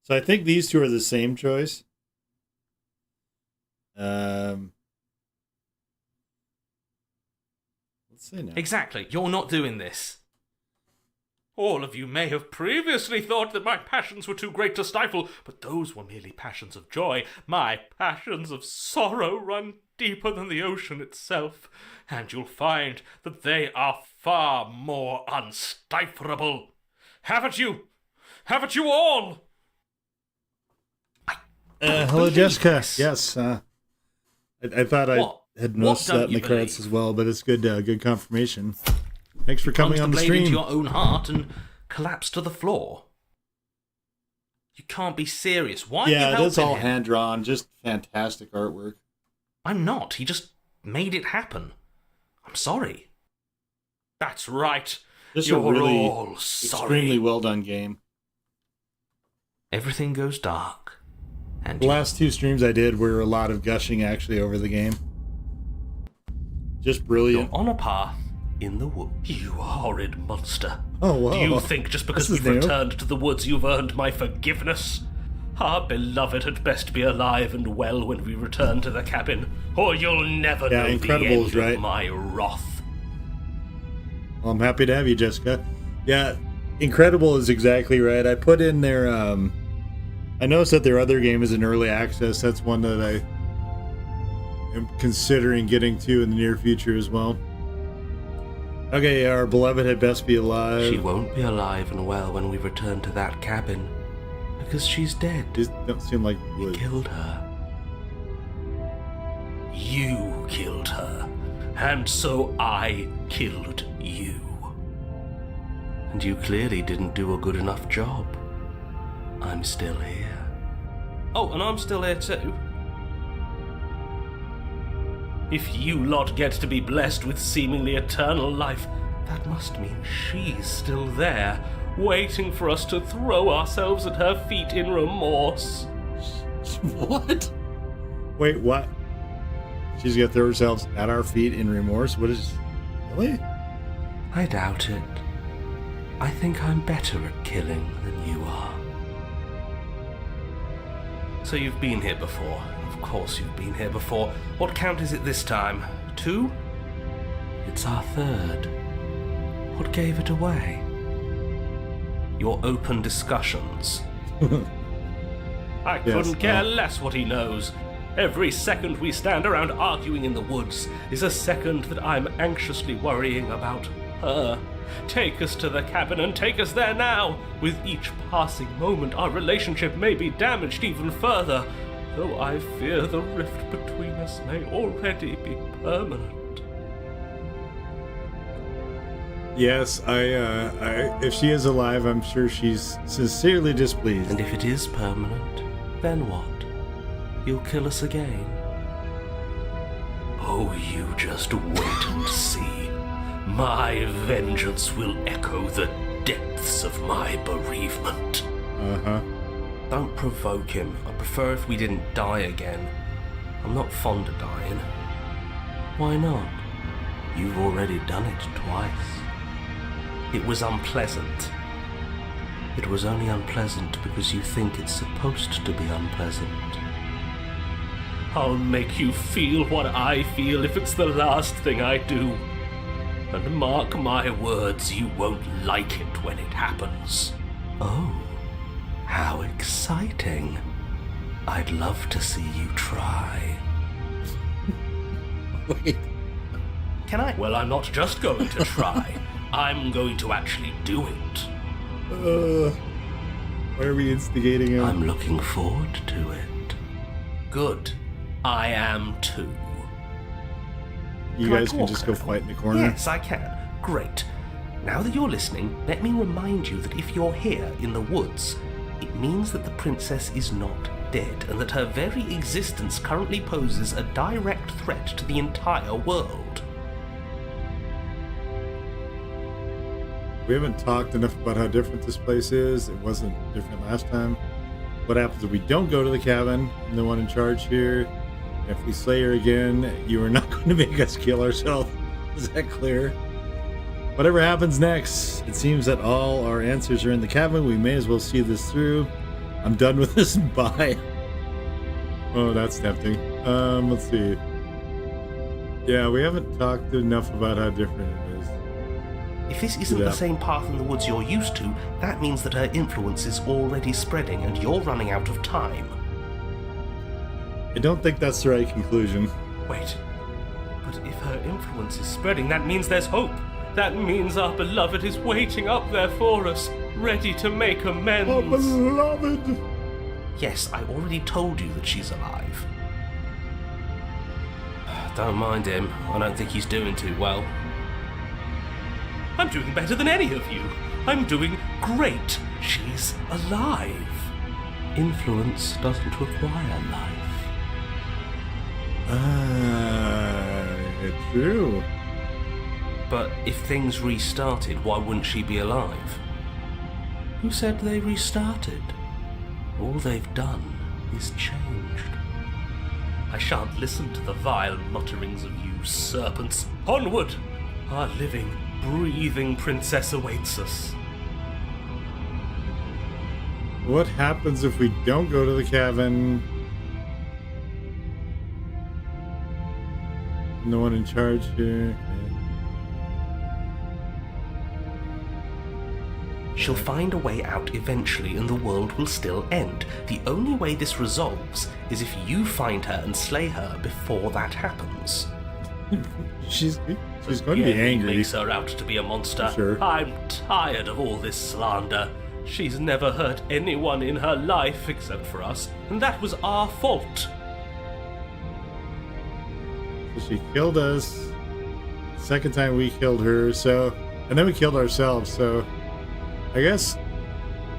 So I think these two are the same choice. Let's say no. exactly, you're not doing this. All of you may have previously thought that my passions were too great to stifle, but those were merely passions of joy. My passions of sorrow run deeper than the ocean itself, and you'll find that they are far more unstiflable. Have at you! Have at you all! Hello, Jessica. Yes, I thought What? I had What noticed don't that in you the credits believe? as well, but it's good confirmation. Thanks for coming Plunged on the blade stream. into your own heart and collapsed to the floor. You can't be serious. Why are you Yeah, helping that's all him? hand drawn. Just fantastic artwork. I'm not. He just made it happen. I'm sorry. That's right. Just You're a really all sorry. extremely well done game. Everything goes dark. And The last 2 streams I did were a lot of gushing actually over the game. Just you're brilliant. on a path in the wood. You horrid monster. Oh, wow. Do you think just because This is we've new. returned to the woods you've earned my forgiveness? Our beloved had best be alive and well when we return to the cabin, or you'll never Yeah, know the Incredible's end right. of my wrath. Well, I'm happy to have you, Jessica. Yeah, Incredible is exactly right. I put in there, I noticed that their other game is in early access. That's one that I am considering getting to in the near future as well. Okay, our beloved had best be alive. She won't be alive and well when we return to that cabin, because she's dead. Just don't seem like We would. killed her. You killed her, and so I killed you. And you clearly didn't do a good enough job. I'm still here. Oh, and I'm still here too. If you lot get to be blessed with seemingly eternal life, that must mean she's still there, waiting for us to throw ourselves at her feet in remorse. What? Wait, what? She's gonna throw herself at our feet in remorse? What is... Really? I doubt it. I think I'm better at killing than you are. So you've been here before. Of course you've been here before. What count is it this time? 2? It's our 3rd. What gave it away? Your open discussions. I couldn't care less what he knows. Every second we stand around arguing in the woods is a second that I'm anxiously worrying about her. Take us to the cabin and take us there now. With each passing moment, our relationship may be damaged even further, though I fear the rift between us may already be permanent. Yes, I if she is alive, I'm sure she's sincerely displeased. And if it is permanent, then what? You'll kill us again? Oh, you just wait and see. My vengeance will echo the depths of my bereavement. Uh-huh. Don't provoke him. I prefer if we didn't die again. I'm not fond of dying. Why not? You've already done it twice. It was unpleasant. It was only unpleasant because you think it's supposed to be unpleasant. I'll make you feel what I feel if it's the last thing I do. And mark my words, you won't like it when it happens. Oh, how exciting. I'd love to see you try. Wait. Can I? Well, I'm not just going to try. I'm going to actually do it. Why are we instigating him? I'm looking forward to it. Good. I am too. You Can I guys can talk just go now? fight in the corner. Yes, I can. Great. Now that you're listening, let me remind you that if you're here in the woods, it means that the princess is not dead, and that her very existence currently poses a direct threat to the entire world. We haven't talked enough about how different this place is. It wasn't different last time. What happens if we don't go to the cabin? I'm the one in charge here. If we slay her again, you are not going to make us kill ourselves. Is that clear? Whatever happens next, it seems that all our answers are in the cabin. We may as well see this through. I'm done with this. Bye. Oh, that's tempting. Let's see. Yeah, we haven't talked enough about how different it is. If this isn't Yeah. the same path in the woods you're used to, that means that her influence is already spreading and you're running out of time. I don't think that's the right conclusion. Wait. But if her influence is spreading, that means there's hope. That means our beloved is waiting up there for us, ready to make amends. Oh, beloved! Yes, I already told you that she's alive. Don't mind him. I don't think he's doing too well. I'm doing better than any of you. I'm doing great. She's alive. Influence doesn't require life. It's true. But if things restarted, why wouldn't she be alive? Who said they restarted? All they've done is changed. I shan't listen to the vile mutterings of you serpents. Onward! Our living, breathing princess awaits us. What happens if we don't go to the cabin? No one in charge here. She'll find a way out eventually and the world will still end. The only way this resolves is if you find her and slay her before that happens. She's going to be angry. Makes her out to be a monster. Sure. I'm tired of all this slander. She's never hurt anyone in her life except for us, and that was our fault. So she killed us. Second time we killed her, so... And then we killed ourselves, so... I guess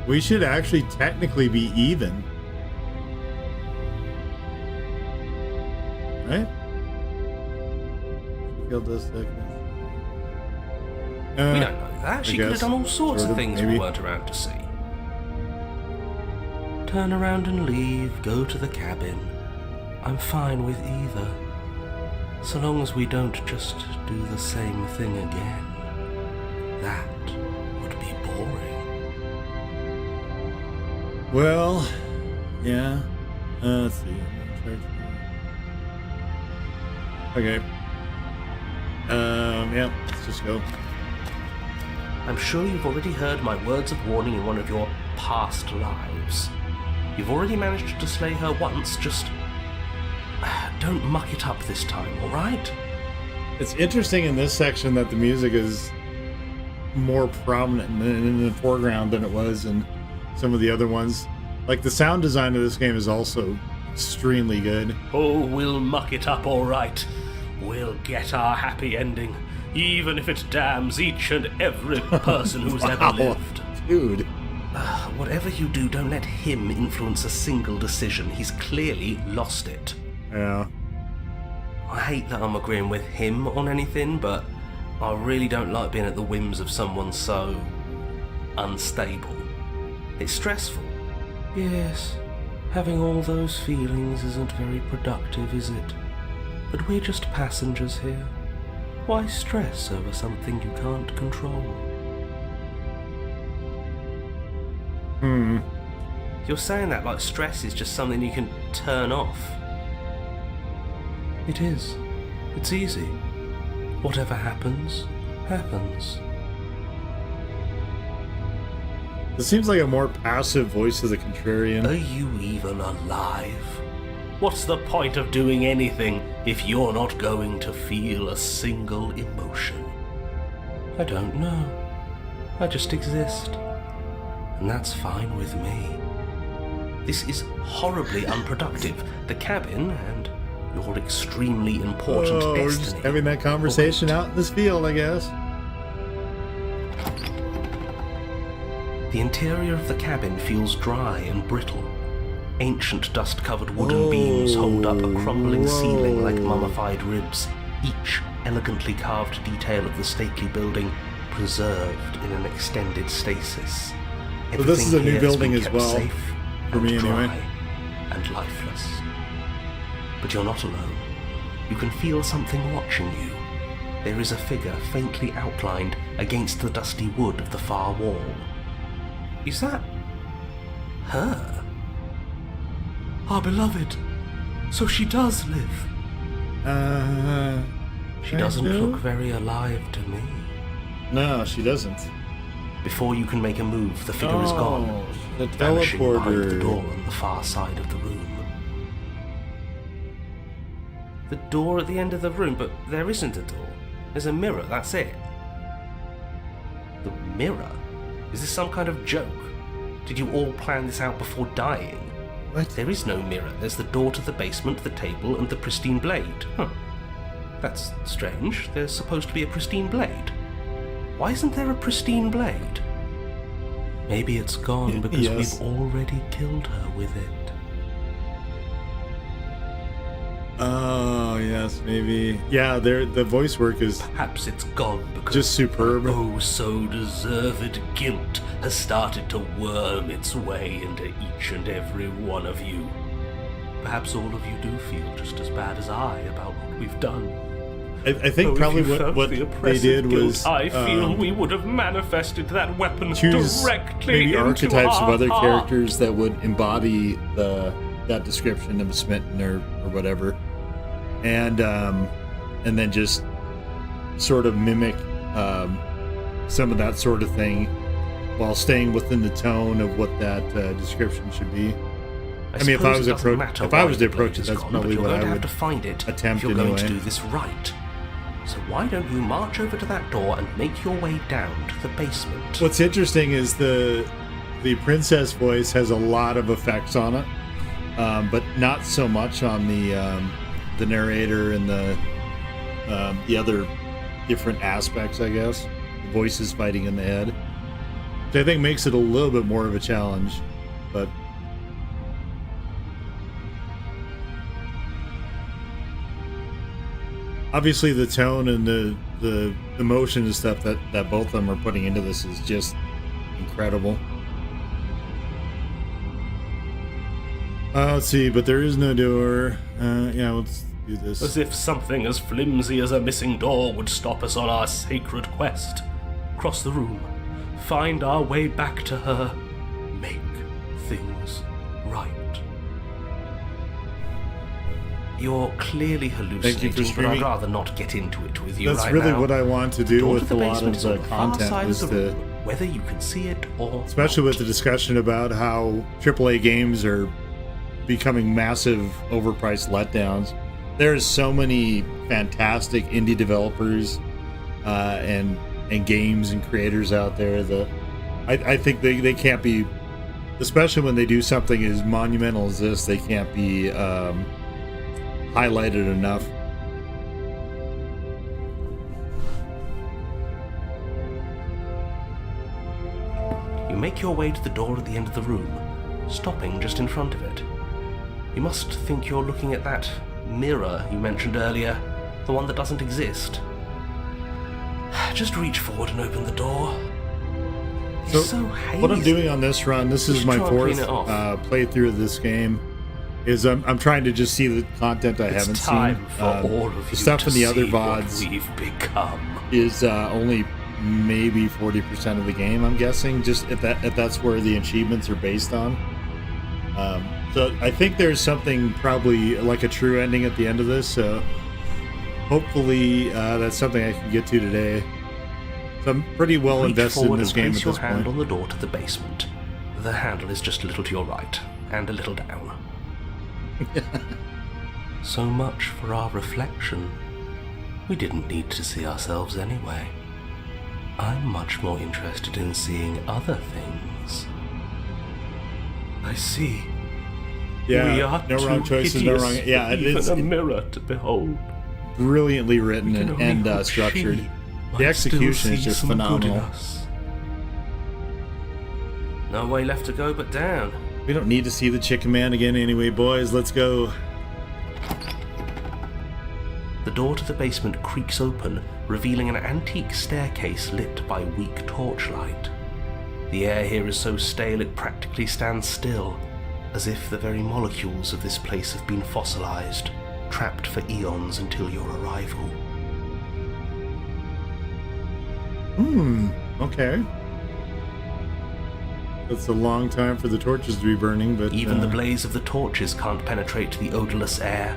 we should actually technically be even. Right? She killed us second. We don't know that. She could have done all sorts of things maybe. we weren't around to see. Turn around and leave, go to the cabin. I'm fine with either. So long as we don't just do the same thing again. That would be boring. Well, yeah. Let's see. Okay. Yeah, let's just go. I'm sure you've already heard my words of warning in one of your past lives. You've already managed to slay her once, just don't muck it up this time, alright? It's interesting in this section that the music is more prominent in the foreground than it was in some of the other ones. Like, the sound design of this game is also extremely good. Oh, we'll muck it up all right. We'll get our happy ending, even if it damns each and every person who's ever lived. Dude. Whatever you do, don't let him influence a single decision. He's clearly lost it. Yeah. I hate that I'm agreeing with him on anything, but I really don't like being at the whims of someone so unstable. It's stressful. Yes, having all those feelings isn't very productive, is it? But we're just passengers here. Why stress over something you can't control? You're saying that like stress is just something you can turn off. It is. It's easy. Whatever happens, happens. This seems like a more passive voice of the contrarian. Are you even alive? What's the point of doing anything if you're not going to feel a single emotion? I don't know. I just exist. And that's fine with me. This is horribly unproductive. The cabin and your extremely important We're destiny. just having that conversation out in this field, I guess. The interior of the cabin feels dry and brittle. Ancient dust-covered wooden beams hold up a crumbling ceiling like mummified ribs, each elegantly carved detail of the stately building preserved in an extended stasis. So this is a new Everything here has building been as kept well, safe for me and anyway. dry and lifeless. But you're not alone. You can feel something watching you. There is a figure faintly outlined against the dusty wood of the far wall. Is that her? Our beloved. So she does live. She doesn't look very alive to me. No, she doesn't. Before you can make a move, the figure is gone, The vanishing behind the teleporter. door on the far side of the room. The door at the end of the room, but there isn't a door. There's a mirror, that's it. mirror? Is this some kind of joke? Did you all plan this out before dying? What? There is no mirror. There's the door to the basement, the table, and the pristine blade. Huh. That's strange. There's supposed to be a pristine blade. Why isn't there a pristine blade? Maybe it's gone because Yes. we've already killed her with it. Oh, yes, maybe. Yeah, the voice work is Perhaps it's gone because just superb. oh so deserved guilt has started to worm its way into each and every one of you. Perhaps all of you do feel just as bad as I about what we've done. I think Though probably if you felt what the they oppressive did guilt, was I feel we would have manifested that weapon choose directly maybe into archetypes of our other heart. characters that would embody that description of smitten or whatever, and then just sort of mimic some of that sort of thing while staying within the tone of what that description should be. I mean, if I was to approach it, that's probably what I would have to find it attempt if you're going to anyway. do this right. So why don't you march over to that door and make your way down to the basement? What's interesting is the princess voice has a lot of effects on it, but not so much on the narrator and the other different aspects, I guess. The voices fighting in the head, which I think makes it a little bit more of a challenge, but. Obviously, the tone and the emotion and stuff that both of them are putting into this is just incredible. Let's see, but there is no door. Yeah, let's do this. As if something as flimsy as a missing door would stop us on our sacred quest. Cross the room, find our way back to her, make things right. You're clearly hallucinating, but I'd streaming. rather not get into it with you That's right really now. what I want to do Door to with the a lot basement of is on the the far content, side was of the to, room, whether you can see it or especially with the discussion about how AAA games are becoming massive, overpriced letdowns. There's so many fantastic indie developers and games and creators out there that I think they can't be, especially when they do something as monumental as this, they can't be highlighted enough. You make your way to the door at the end of the room, stopping just in front of it. You must think you're looking at that mirror you mentioned earlier, the one that doesn't exist. Just reach forward and open the door. So, So hazy. what I'm doing on this run, this is should my try and fourth clean it off. playthrough of this game, is I'm trying to just see the content I haven't It's time seen. for all of The you stuff to in the other see what VODs we've become. is only maybe 40% of the game, I'm guessing, just if that's where the achievements are based on. So I think there's something probably like a true ending at the end of this, so hopefully that's something I can get to today. So I'm pretty well Reach invested in forward this and game place at your this hand point. on the door to the basement. The handle is just a little to your right, and a little down. So much for our reflection. We didn't need to see ourselves anyway. I'm much more interested in seeing other things. I see. Yeah, we are no wrong too choices, no hideous wrong. Yeah, for it even is a mirror to behold. brilliantly written We can only and hope structured. she The might still execution is see just some good in phenomenal. us. No way left to go but down. We don't need to see the Chicken Man again anyway, boys. Let's go. The door to the basement creaks open, revealing an antique staircase lit by weak torchlight. The air here is so stale it practically stands still, as if the very molecules of this place have been fossilized, trapped for eons until your arrival. Okay. That's a long time for the torches to be burning, but Even the blaze of the torches can't penetrate the odorless air,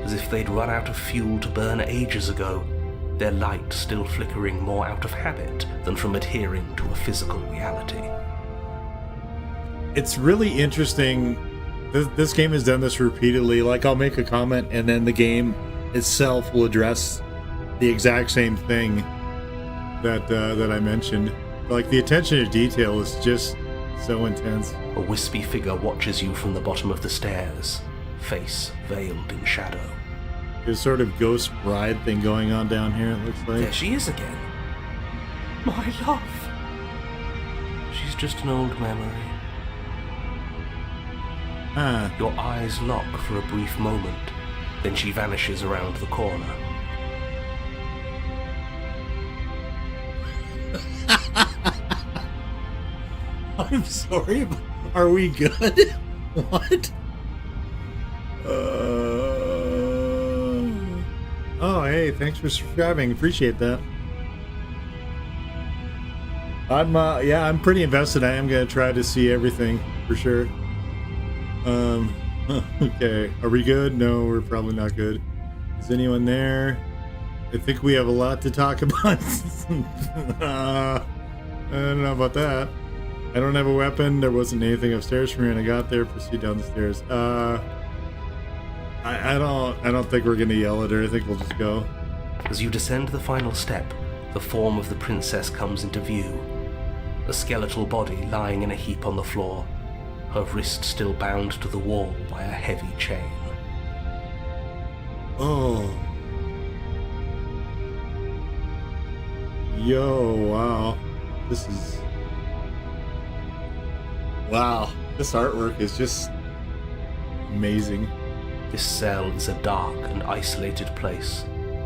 as if they'd run out of fuel to burn ages ago, their light still flickering more out of habit than from adhering to a physical reality. it's really interesting. This game has done this repeatedly. Like, I'll make a comment, and then the game itself will address the exact same thing that I mentioned. Like, the attention to detail is just so intense. A wispy figure watches you from the bottom of the stairs, face veiled in shadow. There's sort of ghost bride thing going on down here, it looks like. There she is again. My love. She's just an old memory. Ah, Your eyes lock for a brief moment, then she vanishes around the corner. I'm sorry, but are we good? What? Oh, hey, thanks for subscribing. Appreciate that. I'm pretty invested. I am gonna try to see everything for sure. Okay, are we good? No, we're probably not good. Is anyone there? I think we have a lot to talk about. I don't know about that. I don't have a weapon. There wasn't anything upstairs for me when I got there. Proceed down the stairs. I don't think we're gonna yell at her. I think we'll just go. As you descend the final step, the form of the princess comes into view. A skeletal body lying in a heap on the floor, her wrist still bound to the wall by a heavy chain. Oh. Yo, wow. This is... Wow. This artwork is just amazing. This cell is a dark and isolated place,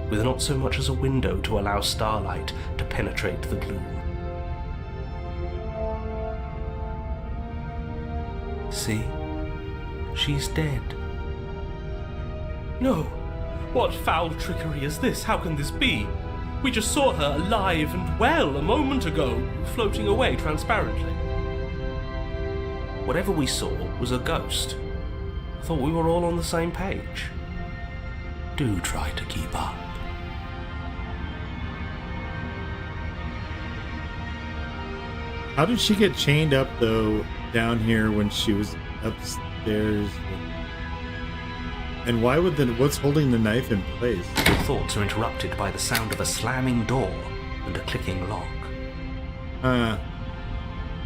with not so much as a window to allow starlight to penetrate the gloom. See? She's dead. No! What foul trickery is this? How can this be? We just saw her alive and well a moment ago, floating away transparently. Whatever we saw was a ghost. I thought we were all on the same page. Do try to keep up. How did she get chained up, though, down here when she was upstairs? And why would what's holding the knife in place? Your thoughts are interrupted by the sound of a slamming door and a clicking lock.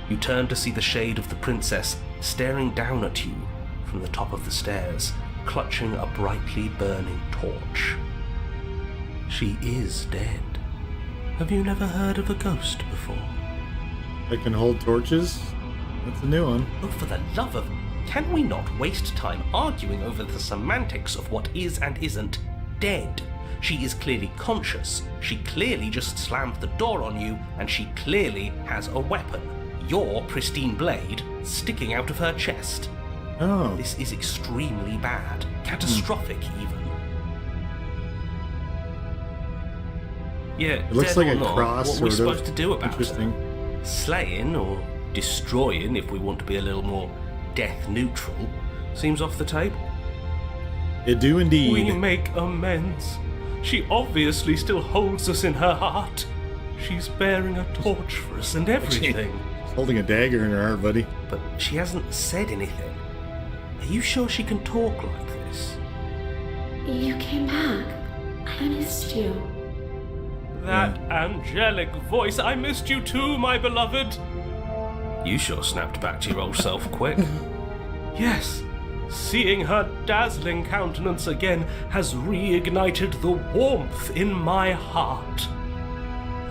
You turn to see the shade of the princess staring down at you from the top of the stairs, clutching a brightly burning torch. She is dead. Have you never heard of a ghost before? That can hold torches? That's a new one. Oh, for the love of... Can we not waste time arguing over the semantics of what is and isn't dead? She is clearly conscious. She clearly just slammed the door on you, and she clearly has a weapon. Your pristine blade sticking out of her chest. Oh. This is extremely bad. Catastrophic, even. Yeah, It looks dead like or a not, cross, what we're sort of. supposed to do about Interesting. her? Slaying or destroying, if we want to be a little more death neutral, seems off the table. It do indeed. We make amends. She obviously still holds us in her heart. She's bearing a torch for us and everything. She's holding a dagger in her heart, buddy. But she hasn't said anything. Are you sure she can talk like this? You came back. I missed you. That angelic voice. I missed you too, my beloved. You sure snapped back to your old self quick. Yes, seeing her dazzling countenance again has reignited the warmth in my heart.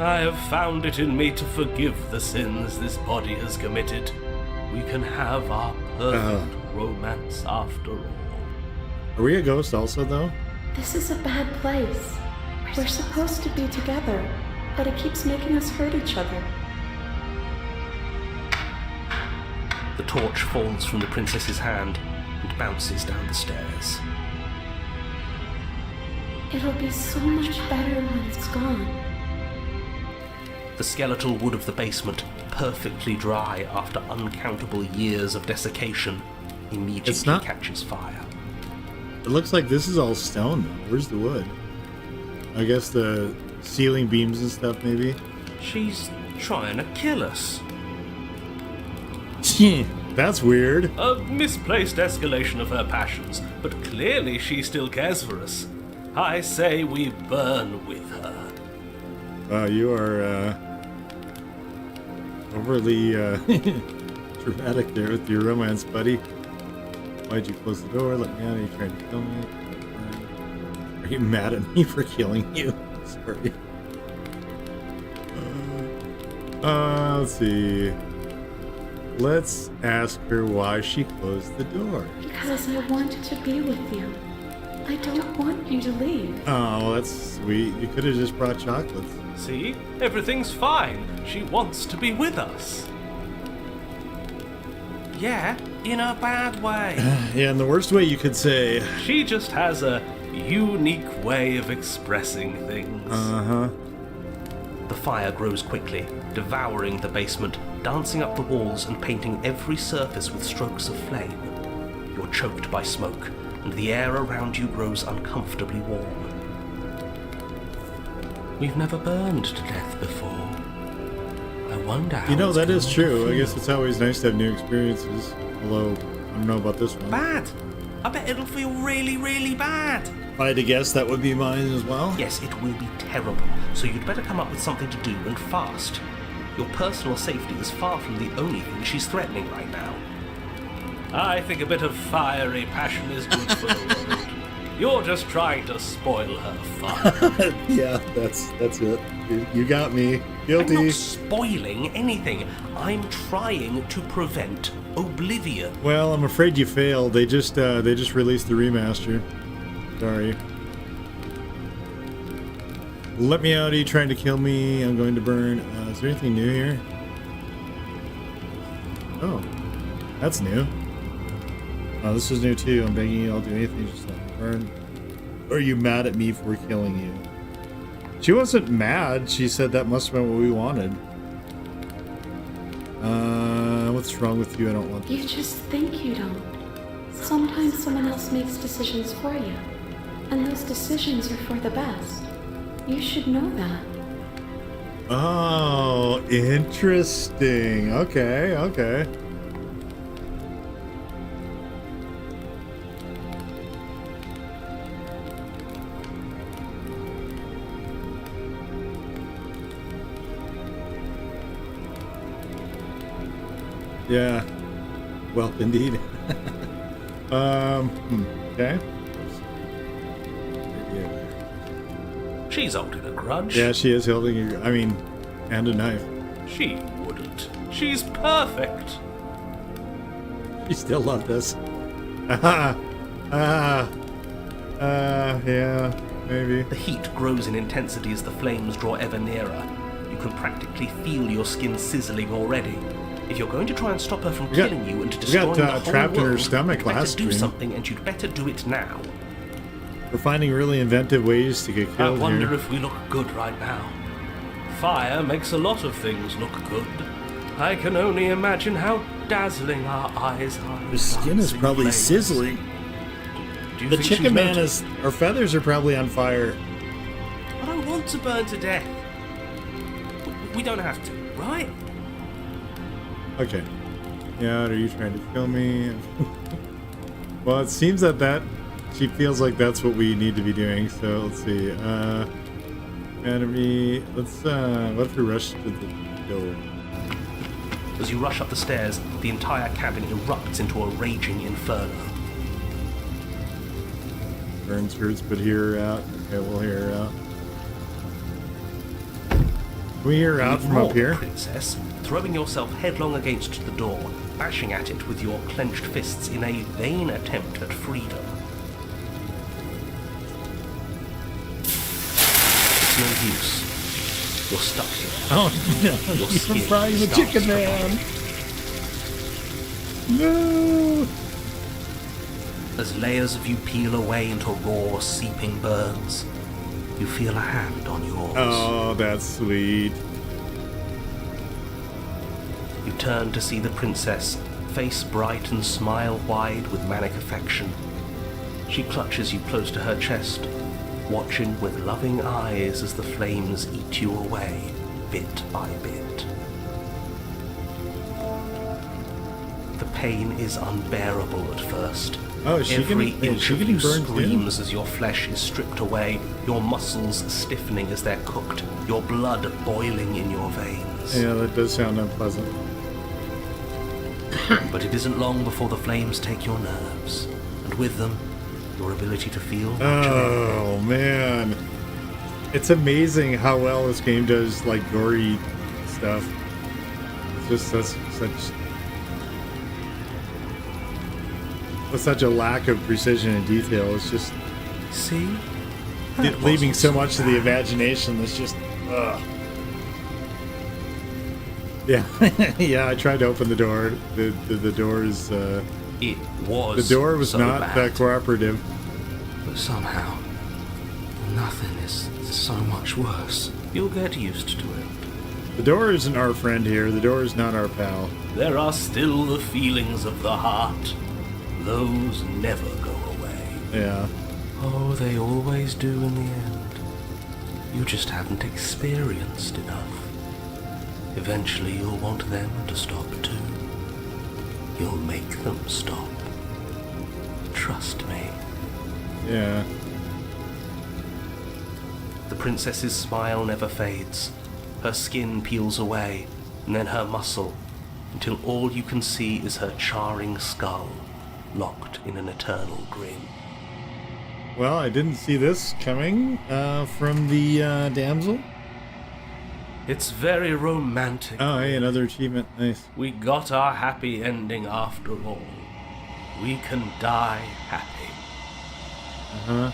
I have found it in me to forgive the sins this body has committed. We can have our perfect romance after all. Are we a ghost also, though? This is a bad place. We're supposed to be together, but it keeps making us hurt each other. The torch falls from the princess's hand and bounces down the stairs. It'll be so much better when it's gone. The skeletal wood of the basement, perfectly dry after uncountable years of desiccation, immediately catches fire. It looks like this is all stone, though. Where's the wood? I guess the ceiling beams and stuff, maybe? She's trying to kill us. That's weird. A misplaced escalation of her passions, but clearly she still cares for us. I say we burn with her. Wow, you are, overly dramatic there with your romance, buddy. Why'd you close the door? Let me out. Are you trying to kill me? Are you mad at me for killing you? Sorry. Let's see. Let's ask her why she closed the door. Because I wanted to be with you. I don't want you to leave. Oh, that's sweet. You could have just brought chocolates. See? Everything's fine. She wants to be with us. Yeah, in a bad way. Yeah, in the worst way you could say. She just has a unique way of expressing things. Uh-huh. The fire grows quickly, devouring the basement, dancing up the walls and painting every surface with strokes of flame. You're choked by smoke, and the air around you grows uncomfortably warm. We've never burned to death before. I wonder how You know, it's that going is to true. I feel. guess it's always nice to have new experiences. Although, I don't know about this one. Bad! I bet it'll feel really, really bad. If I had to guess, that would be mine as well. Yes, it will be terrible, so you'd better come up with something to do and fast. Your personal safety is far from the only thing she's threatening right now. I think a bit of fiery passion is good for the world. You're just trying to spoil her fun. Yeah, that's it. You got me. I'm Guilty. not spoiling anything. I'm trying to prevent oblivion. Well, I'm afraid you failed. They just released the remaster. Sorry. Let me out. Are you trying to kill me? I'm going to burn. Is there anything new here? Oh, that's new. Oh, this is new too. I'm begging you. I'll do anything just let me burn. Or are you mad at me for killing you? She wasn't mad. She said that must have been what we wanted. What's wrong with you? I don't want You this. just think you don't. Sometimes someone else makes decisions for you. And those decisions are for the best. You should know that. Oh, interesting. Okay, okay. Yeah. Well, indeed. Okay. She's holding a grudge. Yeah, she is holding a, I mean, and a knife. She wouldn't. She's perfect. She still loved us. Yeah, maybe. The heat grows in intensity as the flames draw ever nearer. You can practically feel your skin sizzling already. If you're going to try and stop her from killing you and destroying the whole trapped in her world, stomach you'd better last do stream. something, and you'd better do it now. We're finding really inventive ways to get I killed wonder here. if we look good right now. Fire makes a lot of things look good. I can only imagine how dazzling our eyes are. Her skin is probably sizzling. Do you The think chicken she's man noticed? is... Her feathers are probably on fire. I don't want to burn to death. We don't have to, right? Okay. Yeah, are you trying to kill me? Well, it seems that she feels like that's what we need to be doing, so let's see. Enemy, let's, what if we rush to the door? As you rush up the stairs, the entire cabin erupts into a raging inferno. Burns hurts, but hear her out. Okay, we'll hear her out. Can we hear her out from Roar, up here? Princess, throwing yourself headlong against the door, bashing at it with your clenched fists in a vain attempt at freedom. It's no use. You're stuck here. Oh, no. Your skin You're frying the starts chicken to man. No. As layers of you peel away into raw, seeping burns, you feel a hand on yours. Oh, that's sweet. You turn to see the princess, face bright and smile wide with manic affection. She clutches you close to her chest, watching with loving eyes as the flames eat you away, bit by bit. The pain is unbearable at first. Oh, is she Every getting- inch she of getting you burned too? screams as your flesh is stripped away, your muscles stiffening as they're cooked, your blood boiling in your veins. stairs. Yeah, that does sound unpleasant. But it isn't long before the flames take your nerves, and with them, your ability to feel. Oh, man. It's amazing how well this game does, like, gory stuff. It's just such a lack of precision and detail. It's just See? leaving so much to the imagination. That's just, ugh. Yeah, yeah. I tried to open the door. The door is. It was. The door was so not bad, that cooperative. but somehow, nothing is so much worse. You'll get used to it. The door isn't our friend here. The door is not our pal. There are still the feelings of the heart. Those never go away. Yeah. Oh, they always do in the end. You just haven't experienced enough. Eventually you'll want them to stop too. You'll make them stop. Trust me. Yeah. The princess's smile never fades. Her skin peels away, and then her muscle, until all you can see is her charring skull, locked in an eternal grin. Well, I didn't see this coming from the damsel. It's very romantic. Oh, hey, another achievement. Nice. We got our happy ending after all. We can die happy. Uh-huh.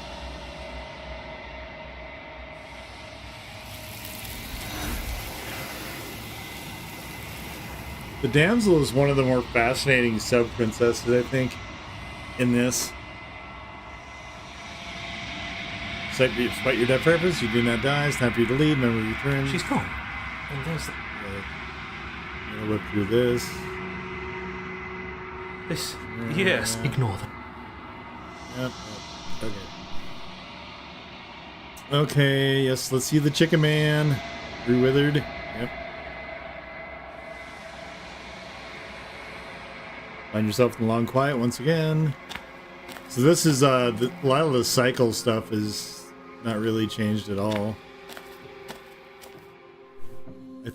The damsel is one of the more fascinating sub-princesses, I think, in this. Despite your death purpose, you do not die. It's time for you to leave. Memory returns. She's gone. And there's I'm gonna whip through this. this. Yes, ignore them. Yep. Okay. Okay. Yes. Let's see the chicken man. Rewithered. Yep. Find yourself in the long quiet once again. So this is a lot of the cycle stuff is not really changed at all.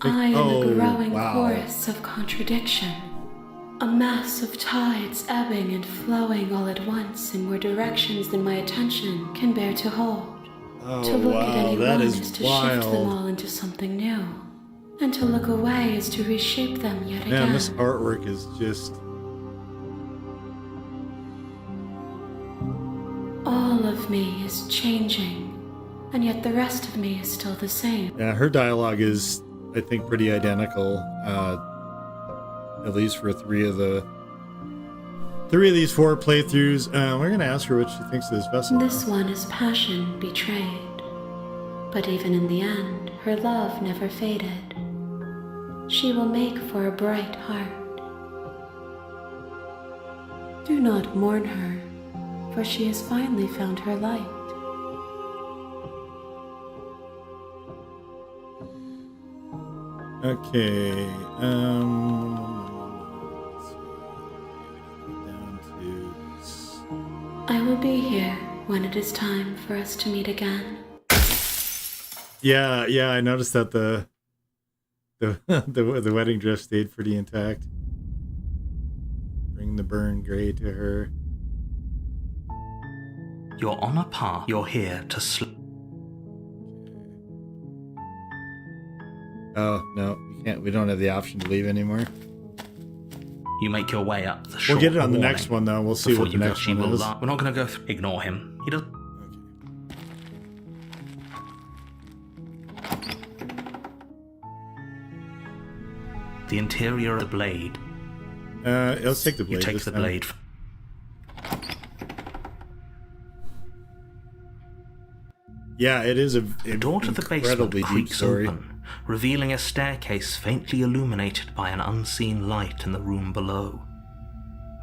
I am a growing chorus of contradiction, a mass of tides ebbing and flowing all at once in more directions than my attention can bear to hold. Oh, To look wow, at any that one is is to wild. shift them all into something new, and to look away is to reshape them yet again. Man, this artwork is just... All of me is changing, and yet the rest of me is still the same. Yeah, her dialogue is, I think, pretty identical. At least for three of these 4 playthroughs. We're gonna ask her what she thinks of this vessel. This one is passion betrayed, but even in the end, her love never faded. She will make for a bright heart. Do not mourn her, for she has finally found her light. Okay, let's see. Down to... I will be here when it is time for us to meet again. Yeah, I noticed that the wedding dress stayed pretty intact. Bring the burn gray to her. You're on a path. You're here to sleep. Oh, no, we can't. We don't have the option to leave anymore. You make your way up the shore. We'll get it on the next one, though. We'll see what the next one is. We're not going to go through. Ignore him. He does. The interior of the blade. Let's take the blade. You take this the time. blade. Yeah, it is The door to the basement incredibly deep creaks story. open, revealing a staircase faintly illuminated by an unseen light in the room below.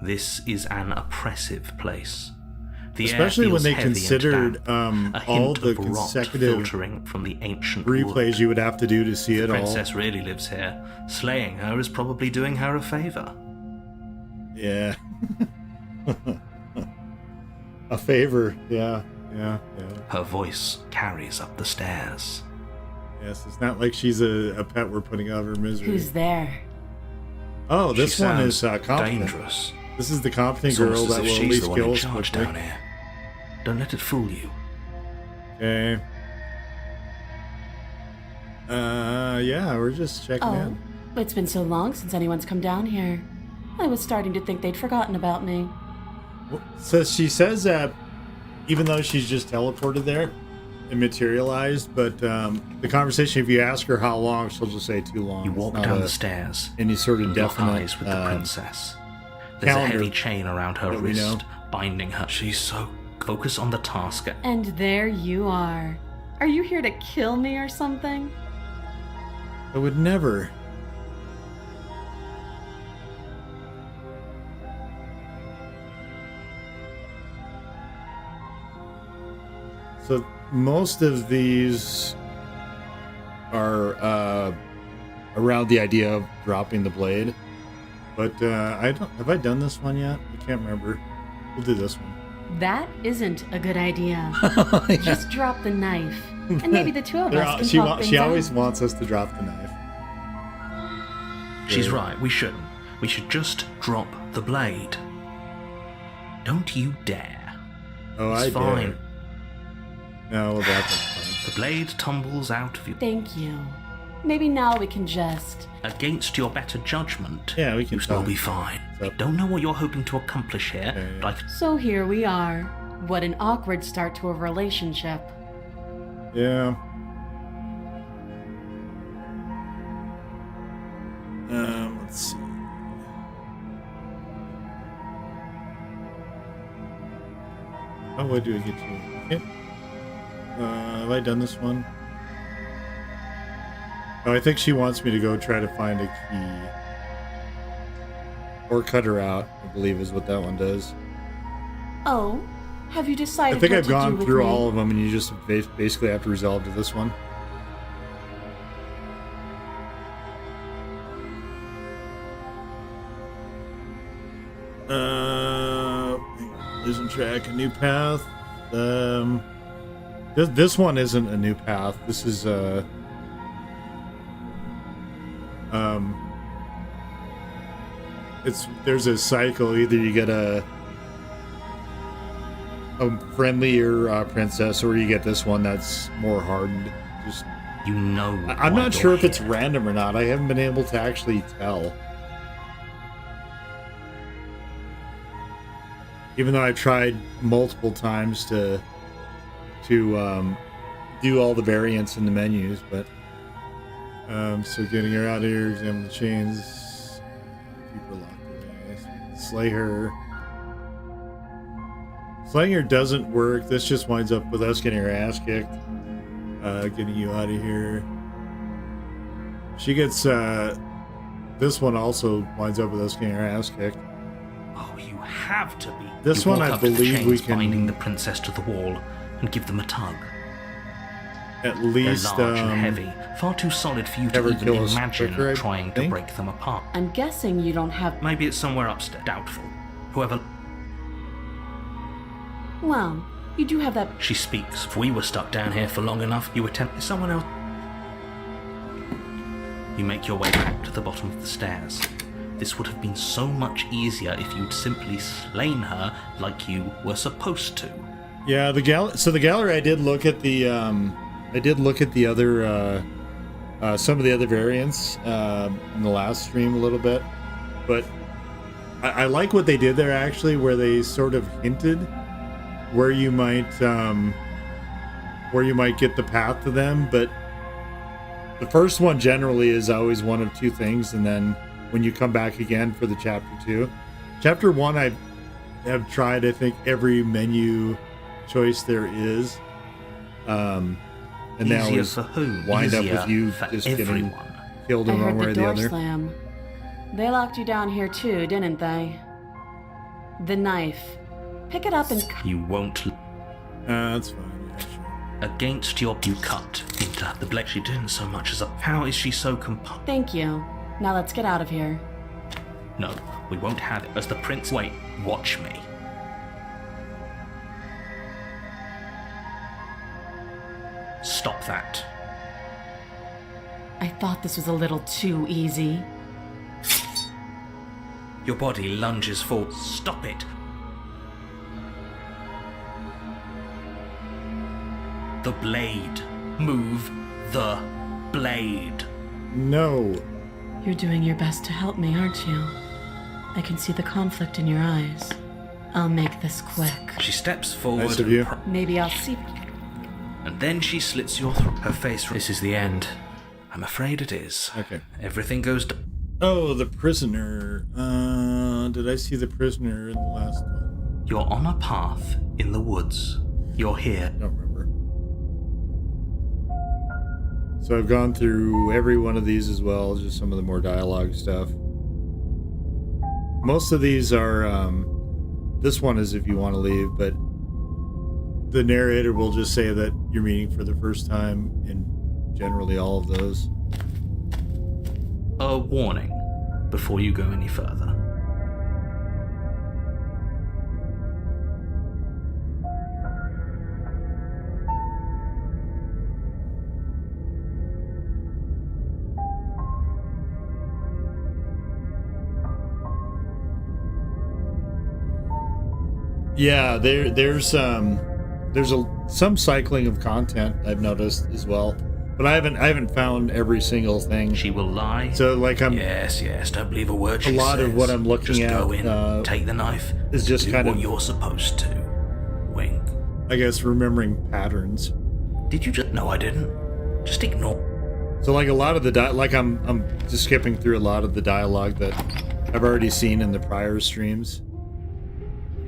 This is an oppressive place. The Especially air when feels they heavy and considered damp, a all hint the of rot consecutive filtering from the ancient replays wood. you would have to do to see The it all. princess really lives here. Slaying her is probably doing her a favor. Yeah. A favor. Yeah. Her voice carries up the stairs. Yes, it's not like she's a pet we're putting out of her misery. Who's there? Oh, this She one is sounds competent. dangerous. This is the competent It's girl almost that as if will at she's least the one kill in us charge quickly. down here. Don't let it fool you. Okay. Yeah, we're just checking Oh, in. it's been so long since anyone's come down here. I was starting to think they'd forgotten about me. So she says that even though she's just teleported there and materialized, but the conversation, if you ask her how long, she'll just say too long. You walk down the stairs. Any sort of and lock definite eyes with the princess. There's a calendar heavy chain around her that we know. wrist, binding her. She's so focus on the task. And there you are. Are you here to kill me or something? I would never. So most of these are around the idea of dropping the blade, but I don't. Have I done this one yet? I can't remember. We'll do this one. That isn't a good idea. Yeah. Just drop the knife, and maybe the two of us can talk things She out. always wants us to drop the knife. She's Yeah. right, we shouldn't. We should just drop the blade. Don't you dare. Oh, It's I fine. dare. No, well, that's fine. The blade tumbles out of you Thank you. Maybe now we can just... against your better judgment. Yeah, we can You still talk. be fine. So- I don't know what you're hoping to accomplish here, Yeah. but I So here we are. What an awkward start to a relationship. Yeah. Let's see. Oh, what do I get to? Okay. Have I done this one? Oh, I think she wants me to go try to find a key. Or cut her out, I believe is what that one does. Oh, have you I decided think what I've to do gone with through me? all of them, and you just basically have to resolve to this one. Losing track. A new path. This one isn't a new path. This is there's a cycle. Either you get a friendlier princess, or you get this one that's more hardened. Just you know. I'm why not you're sure if it's here. random or not. I haven't been able to actually tell. Even though I've tried multiple times to do all the variants in the menus, but so getting her out of here, examine the chains, keep her locked away, slay her. Slaying her doesn't work. This just winds up with us getting her ass kicked. Getting you out of here. She gets this one also winds up with us getting her ass kicked. Oh, you have to be. This You one, walk I up to the believe we chains can- binding the princess to the wall and give them a tug. At They're least large and heavy, far too solid for you to ever even kill us imagine quicker, I trying to think. break them apart. I'm guessing you don't have... Maybe it's somewhere upstairs. Doubtful. Whoever Well, you do have that... she speaks. If we were stuck down here for long enough, you attempt someone else. You make your way back to the bottom of the stairs. This would have been so much easier if you'd simply slain her like you were supposed to. Yeah, so the gallery, I did look at the other some of the other variants in the last stream a little bit, but I like what they did there actually, where they sort of hinted where you might get the path to them. But the first one generally is always one of two things, and then when you come back again for the chapter 1, I have tried, I think, every menu choice there is, and now Easier is for whom? wind up Easier with you for just everyone. getting killed I in one heard way the or the door other. slam. They locked you down here too, didn't they? The knife. Pick it up and... You won't. That's fine. Yeah, sure. Against your, you cut into the blade. She didn't so much as a. How is she so composed? Thank you. Now let's get out of here. No, we won't have it. As the prince. Wait, watch me. Stop that. I thought this was a little too easy. Your body lunges forward. Stop it! The blade. Move the blade. No. You're doing your best to help me, aren't you? I can see the conflict in your eyes. I'll make this quick. She steps forward. Nice of you. Maybe I'll see. And then she slits your throat. Her face. This is the end. I'm afraid it is. Okay. Everything goes. Oh, the prisoner. Did I see the prisoner in the last one? You're on a path in the woods. You're here. Don't remember. So I've gone through every one of these as well, just some of the more dialogue stuff. Most of these are, this one is if you want to leave, but the narrator will just say that you're meeting for the first time in generally all of those. A warning before you go any further. Yeah, there's some cycling of content I've noticed as well, but I haven't found every single thing. She will lie. So like Yes, don't believe a word she says. A lot of what I'm looking just at go in, take the knife, is just do kind what of, you're supposed to. Wink. I guess, remembering patterns. Did you just? No, I didn't. Just ignore. So like a lot of the I'm just skipping through a lot of the dialogue that I've already seen in the prior streams.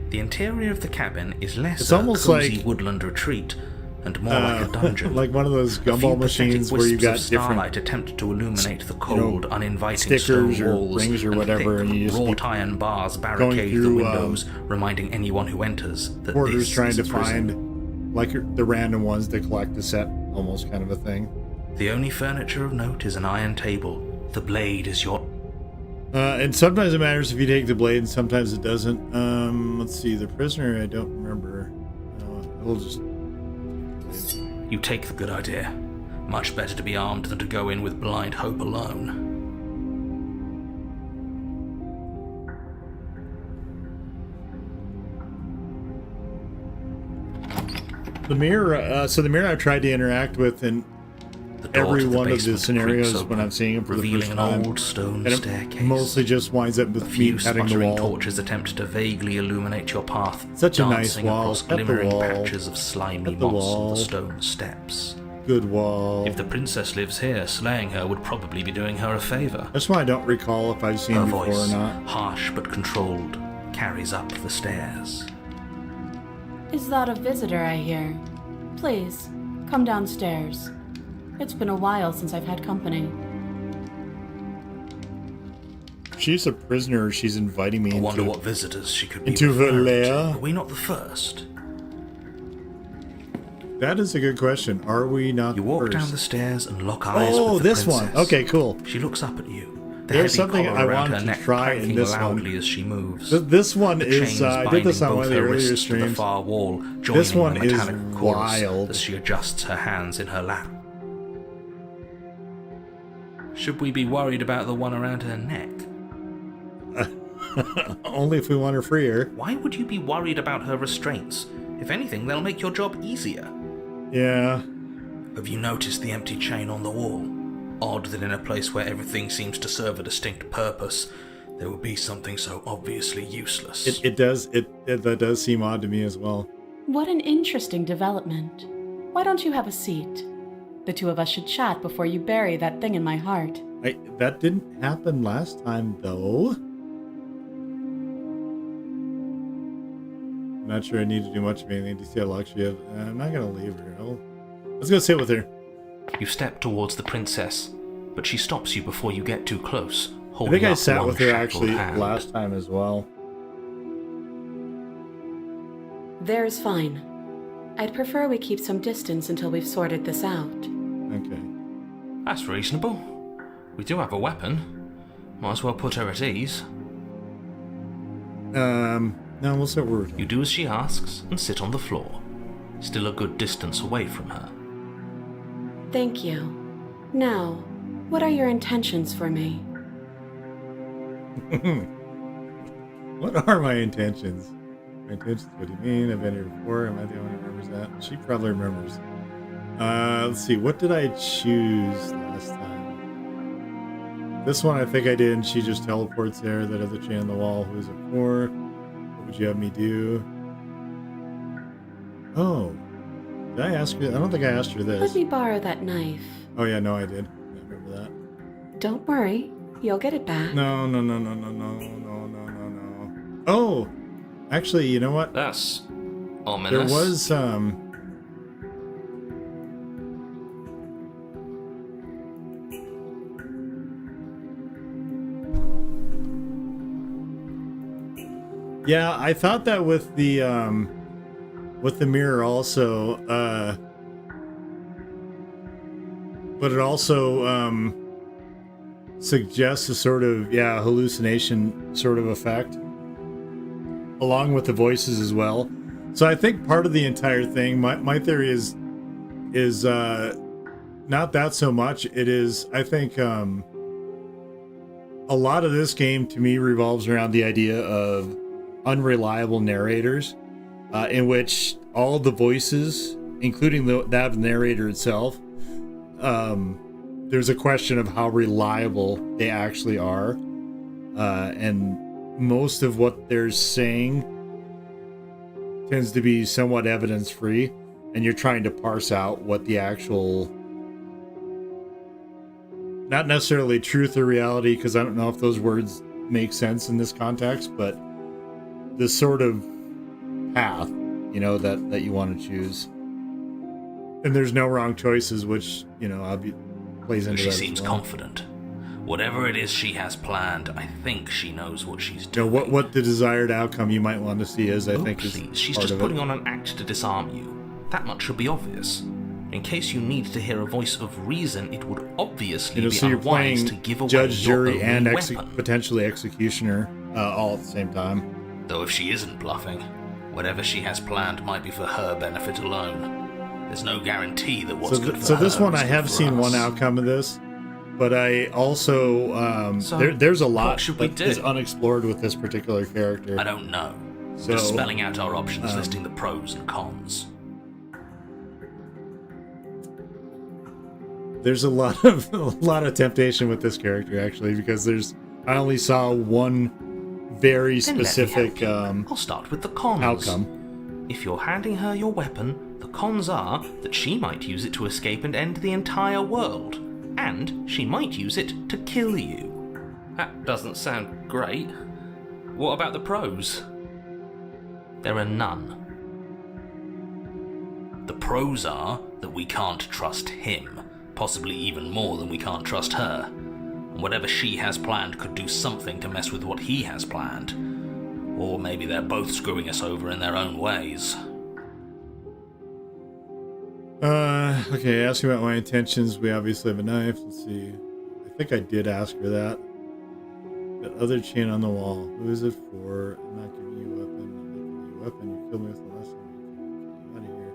The interior of the cabin is less It's almost cozy like woodland retreat and more like a dungeon. like one of those gumball machines where you got starlight different attempt to illuminate the cold, uninviting stickers stone or walls rings or and whatever, thick, and you just wrought keep iron bars going barricade the through, windows, reminding anyone who enters that porters this trying is to a prison. find like the random ones to collect a set, almost kind of a thing. The only furniture of note is an iron table. The blade is your... And sometimes it matters if you take the blade, and sometimes it doesn't. Let's see, the prisoner, I don't remember. We'll just... You take the good idea. Much better to be armed than to go in with blind hope alone. The mirror, so the mirror I tried to interact with in every one of the scenarios when I'm seeing him for the first revealing time, an old stone and it staircase. mostly just winds up with me Few cutting the sputtering wall. torches attempt to vaguely illuminate your path, Such a nice dancing wall. across Cut the glimmering wall. patches of slimy Cut the moss on wall. the stone steps. Good wall. If the princess lives here, slaying her would probably be doing her a favor. That's why I don't recall if I've seen Her him before voice, or not. harsh but controlled, carries up the stairs. Is that a visitor I hear? Please, come downstairs. It's been a while since I've had company. She's a prisoner. She's inviting me I wonder into what visitors she could be into her referring to. lair. Are we not the first? That is a good question. Are we not You walk first? down the stairs and lock eyes Oh, with the this princess. one. Okay, cool. She looks up at you. The There's heavy something collar I around wanted her to neck try in clanking this loudly one. as she moves. This one The is, chains I did binding this on one both of the her earlier wrists to the streams. far wall, joining This one the is metallic chorus wild. as she adjusts her hands in her lap. Should we be worried about the one around her neck? Only if we want her freer. Why would you be worried about her restraints? If anything, they'll make your job easier. Yeah. Have you noticed the empty chain on the wall? Odd that in a place where everything seems to serve a distinct purpose, there would be something so obviously useless. That does seem odd to me as well. What an interesting development. Why don't you have a seat? The two of us should chat before you bury that thing in my heart. That didn't happen last time, though. I'm not sure I need to do much of anything to see how lucky she is. I'm not going to leave her. Let's go sit with her. You step towards the princess, but she stops you before you get too close, I holding think I up sat one with her shackled actually hand. last time as well. There's fine. I'd prefer we keep some distance until we've sorted this out. Okay. That's reasonable. We do have a weapon. Might as well put her at ease. No, we'll sit where we're You do as she asks and sit on the floor, still a good distance away from her. Thank you. Now, What are your intentions for me? What are my intentions? My intentions, what do you mean? I've been here before. Am I the only one who remembers that? She probably remembers. Let's see. What did I choose last time? This one I think I did, and she just teleports there. That other chain on the wall. Who is it for? What would you have me do? Oh. Did I ask her? I don't think I asked her this. Let me borrow that knife. Oh, yeah, no, I did. I remember that. Don't worry. You'll get it back. No. Oh! Actually, you know what? That's ominous. There was, yeah, I thought that with the mirror also, but it also, suggests a sort of, hallucination sort of effect, along with the voices as well. So I think part of the entire thing, my theory is not that so much. It is, I think, a lot of this game to me revolves around the idea of unreliable narrators, in which all the voices, including that of the narrator itself, there's a question of how reliable they actually are, and most of what they're saying tends to be somewhat evidence-free, and you're trying to parse out what the actual, not necessarily truth or reality, because I don't know if those words make sense in this context, but the sort of path, that you want to choose. And there's no wrong choices, which, plays into that. She seems confident. Whatever it is she has planned, I think she knows what she's You know, doing. what the desired outcome you might want to see is, I think, is She's part just of putting it. on an act to disarm you. That much should be obvious. In case you need to hear a voice of reason, it would obviously be So you're unwise playing to give away judge, your jury, only and weapon. potentially executioner all at the same time. Though if she isn't bluffing, whatever she has planned might be for her benefit alone. There's no guarantee that what's good for her this one, is I good have for seen us. one outcome of this, but I also So, there's a what lot should we that do? is unexplored with this particular character. I don't know. So, Just spelling out our options, listing the pros and cons. there's a lot of temptation with this character, actually, because I only saw one very Then let me specific help you. I'll start with the cons. outcome. If you're handing her your weapon, the cons are that she might use it to escape and end the entire world, and she might use it to kill you. That doesn't sound great. What about the pros? There are none. The pros are that we can't trust him, possibly even more than we can't trust her. And whatever she has planned could do something to mess with what he has planned. Or maybe they're both screwing us over in their own ways. Okay, asking about my intentions. We obviously have a knife. Let's see. I think I did ask her that. That other chain on the wall. Who is it for? I'm not giving you a weapon. I'm not giving you a weapon. You killed me with the last one. Get out of here.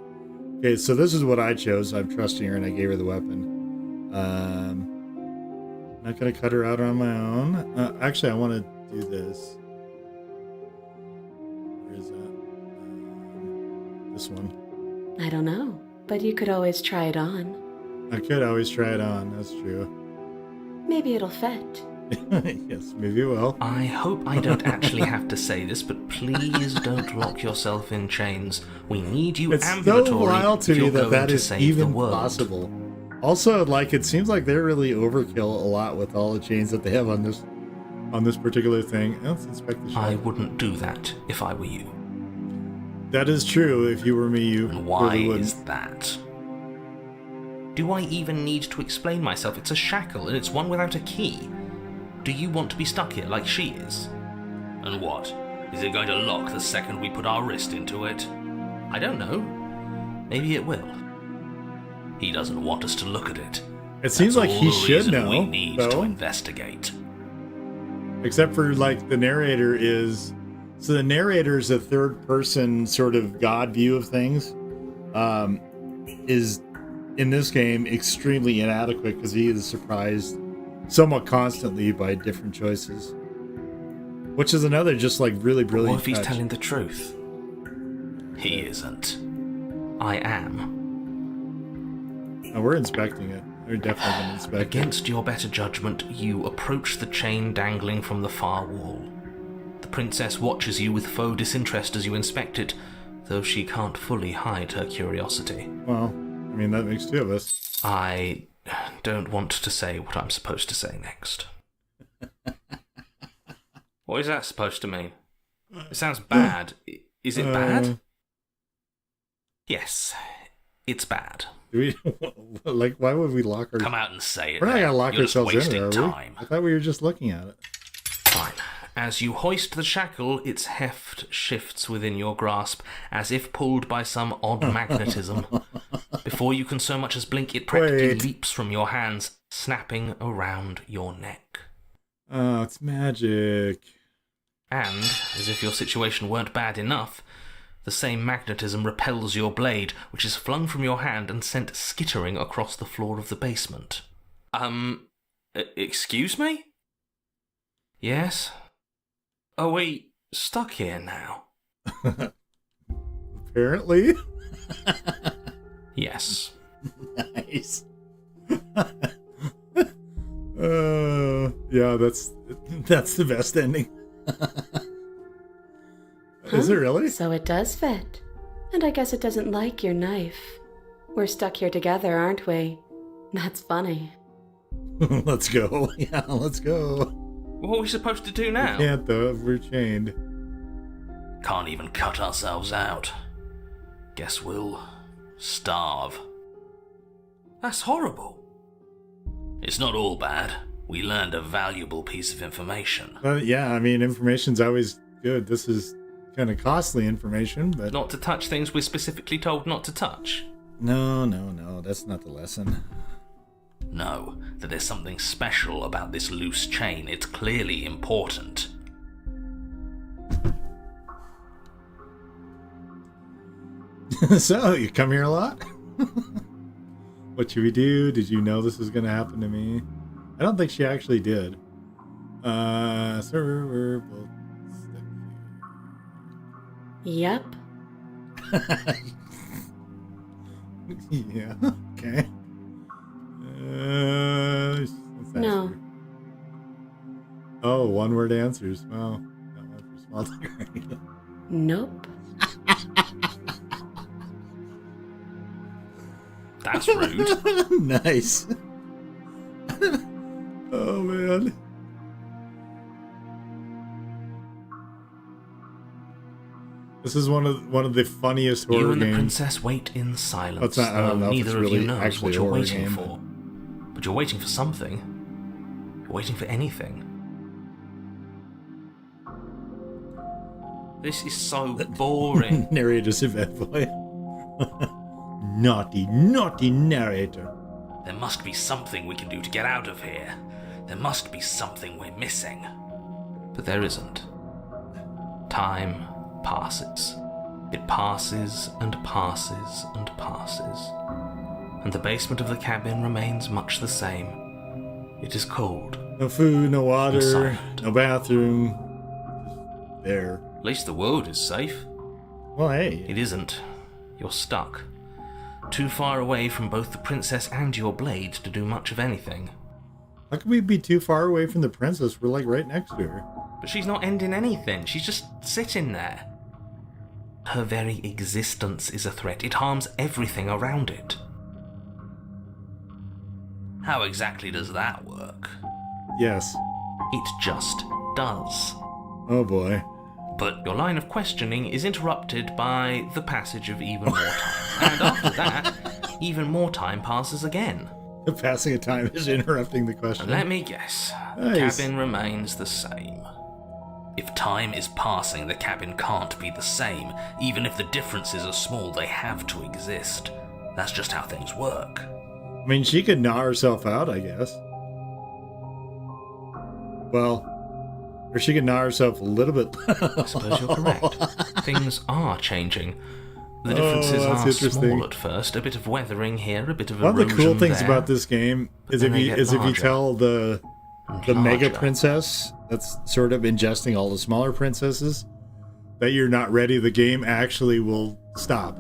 Okay, so this is what I chose. I'm trusting her, and I gave her the weapon. Not gonna cut her out on my own. Actually, I want to do this. Where is that? This one. I don't know, but you could always try it on. I could always try it on. That's true. Maybe it'll fit. Yes, maybe it will. I hope I don't actually have to say this, but please don't lock yourself in chains. We need you It's ambulatory so wild to if me you're that going that to is save even the world. possible. Also, it seems like they're really overkill a lot with all the chains that they have on this particular thing. Let's inspect the shop. I wouldn't do that if I were you. That is true. If you were me, you And why really wouldn't. is that? Do I even need to explain myself? It's a shackle, and it's one without a key. Do you want to be stuck here like she is? And what? Is it going to lock the second we put our wrist into it? I don't know. Maybe it will. He doesn't want us to look at it. It seems That's like all he the should reason know, we need to though. investigate. Except for the narrator is. So the narrator is a third person sort of god view of things. Is in this game extremely inadequate because he is surprised somewhat constantly by different choices. Which is another just like really brilliant What if he's touch. telling the truth? He isn't. I am. Oh, we're inspecting it. We're definitely going to inspect Against your better judgment, you approach the chain dangling from the far wall. The princess watches you with faux disinterest as you inspect it, though she can't fully hide her curiosity. it. Well, I mean, that makes two of us. I don't want to say what I'm supposed to say next. What is that supposed to mean? It sounds bad. Is it bad? Yes, it's bad. Do we, like, why would we lock our... Come out and say it. We're not going to lock You're just ourselves in wasting there, are time. we? I thought we were just looking at it. Fine. As you hoist the shackle, its heft shifts within your grasp, as if pulled by some odd magnetism. Before you can so much as blink, it practically leaps from your hands, snapping around your neck. Oh, it's magic. And, as if your situation weren't bad enough, the same magnetism repels your blade, which is flung from your hand and sent skittering across the floor of the basement. Excuse me? Yes? Are we stuck here now? Apparently. Yes. Nice. Yeah, that's the best ending. Is it really? So it does fit. And I guess it doesn't like your knife. We're stuck here together, aren't we? That's funny. Let's go. Yeah, let's go. What are we supposed to do now? We can't though, we're chained. Can't even cut ourselves out. Guess we'll starve. That's horrible. It's not all bad. We learned a valuable piece of information. Yeah, I mean, information's always good. This is kind of costly information, but... Not to touch things we're specifically told not to touch. No, that's not the lesson. No, that there's something special about this loose chain. It's clearly important. So, you come here a lot? What should we do? Did you know this was going to happen to me? I don't think she actually did. So we're both stuck Yep. here. Yeah, okay. Let's ask No. her. Oh, one-word answers. Well, that one for small talk. Nope. That's rude. Nice. Oh man. This is one of the funniest horror You and the games. princess wait in silence. I don't know if Neither it's of really you knows actually what a you're horror waiting game. for. But you're waiting for something. You're waiting for anything. This is so boring. Narrator's a bad boy. Naughty narrator. There must be something we can do to get out of here. There must be something we're missing. But there isn't. Time passes. It passes and passes and passes. And the basement of the cabin remains much the same. It is cold. No food, no water, silent. no bathroom. Just there. At least the world is safe. Well, hey. It isn't. You're stuck. Too far away from both the princess and your blade to do much of anything. How could we be too far away from the princess? We're like right next to her. But she's not ending anything. She's just sitting there. Her very existence is a threat. It harms everything around it. How exactly does that work? Yes. It just does. Oh boy. But your line of questioning is interrupted by the passage of even more time. And after that, even more time passes again. The passing of time is interrupting the question. Let me guess. Nice. The cabin remains the same. If time is passing, the cabin can't be the same. Even if the differences are small, they have to exist. That's just how things work. I mean, she could gnaw herself out, I guess. Well, or she could gnaw herself a little bit. I suppose you're correct. Things are changing. The differences that's are interesting. small at first. A bit of weathering here, a bit of One of erosion the cool things there. about this game is then they get if you larger. tell the and the mega larger. princess that's sort of ingesting all the smaller princesses, that you're not ready, the game actually will stop.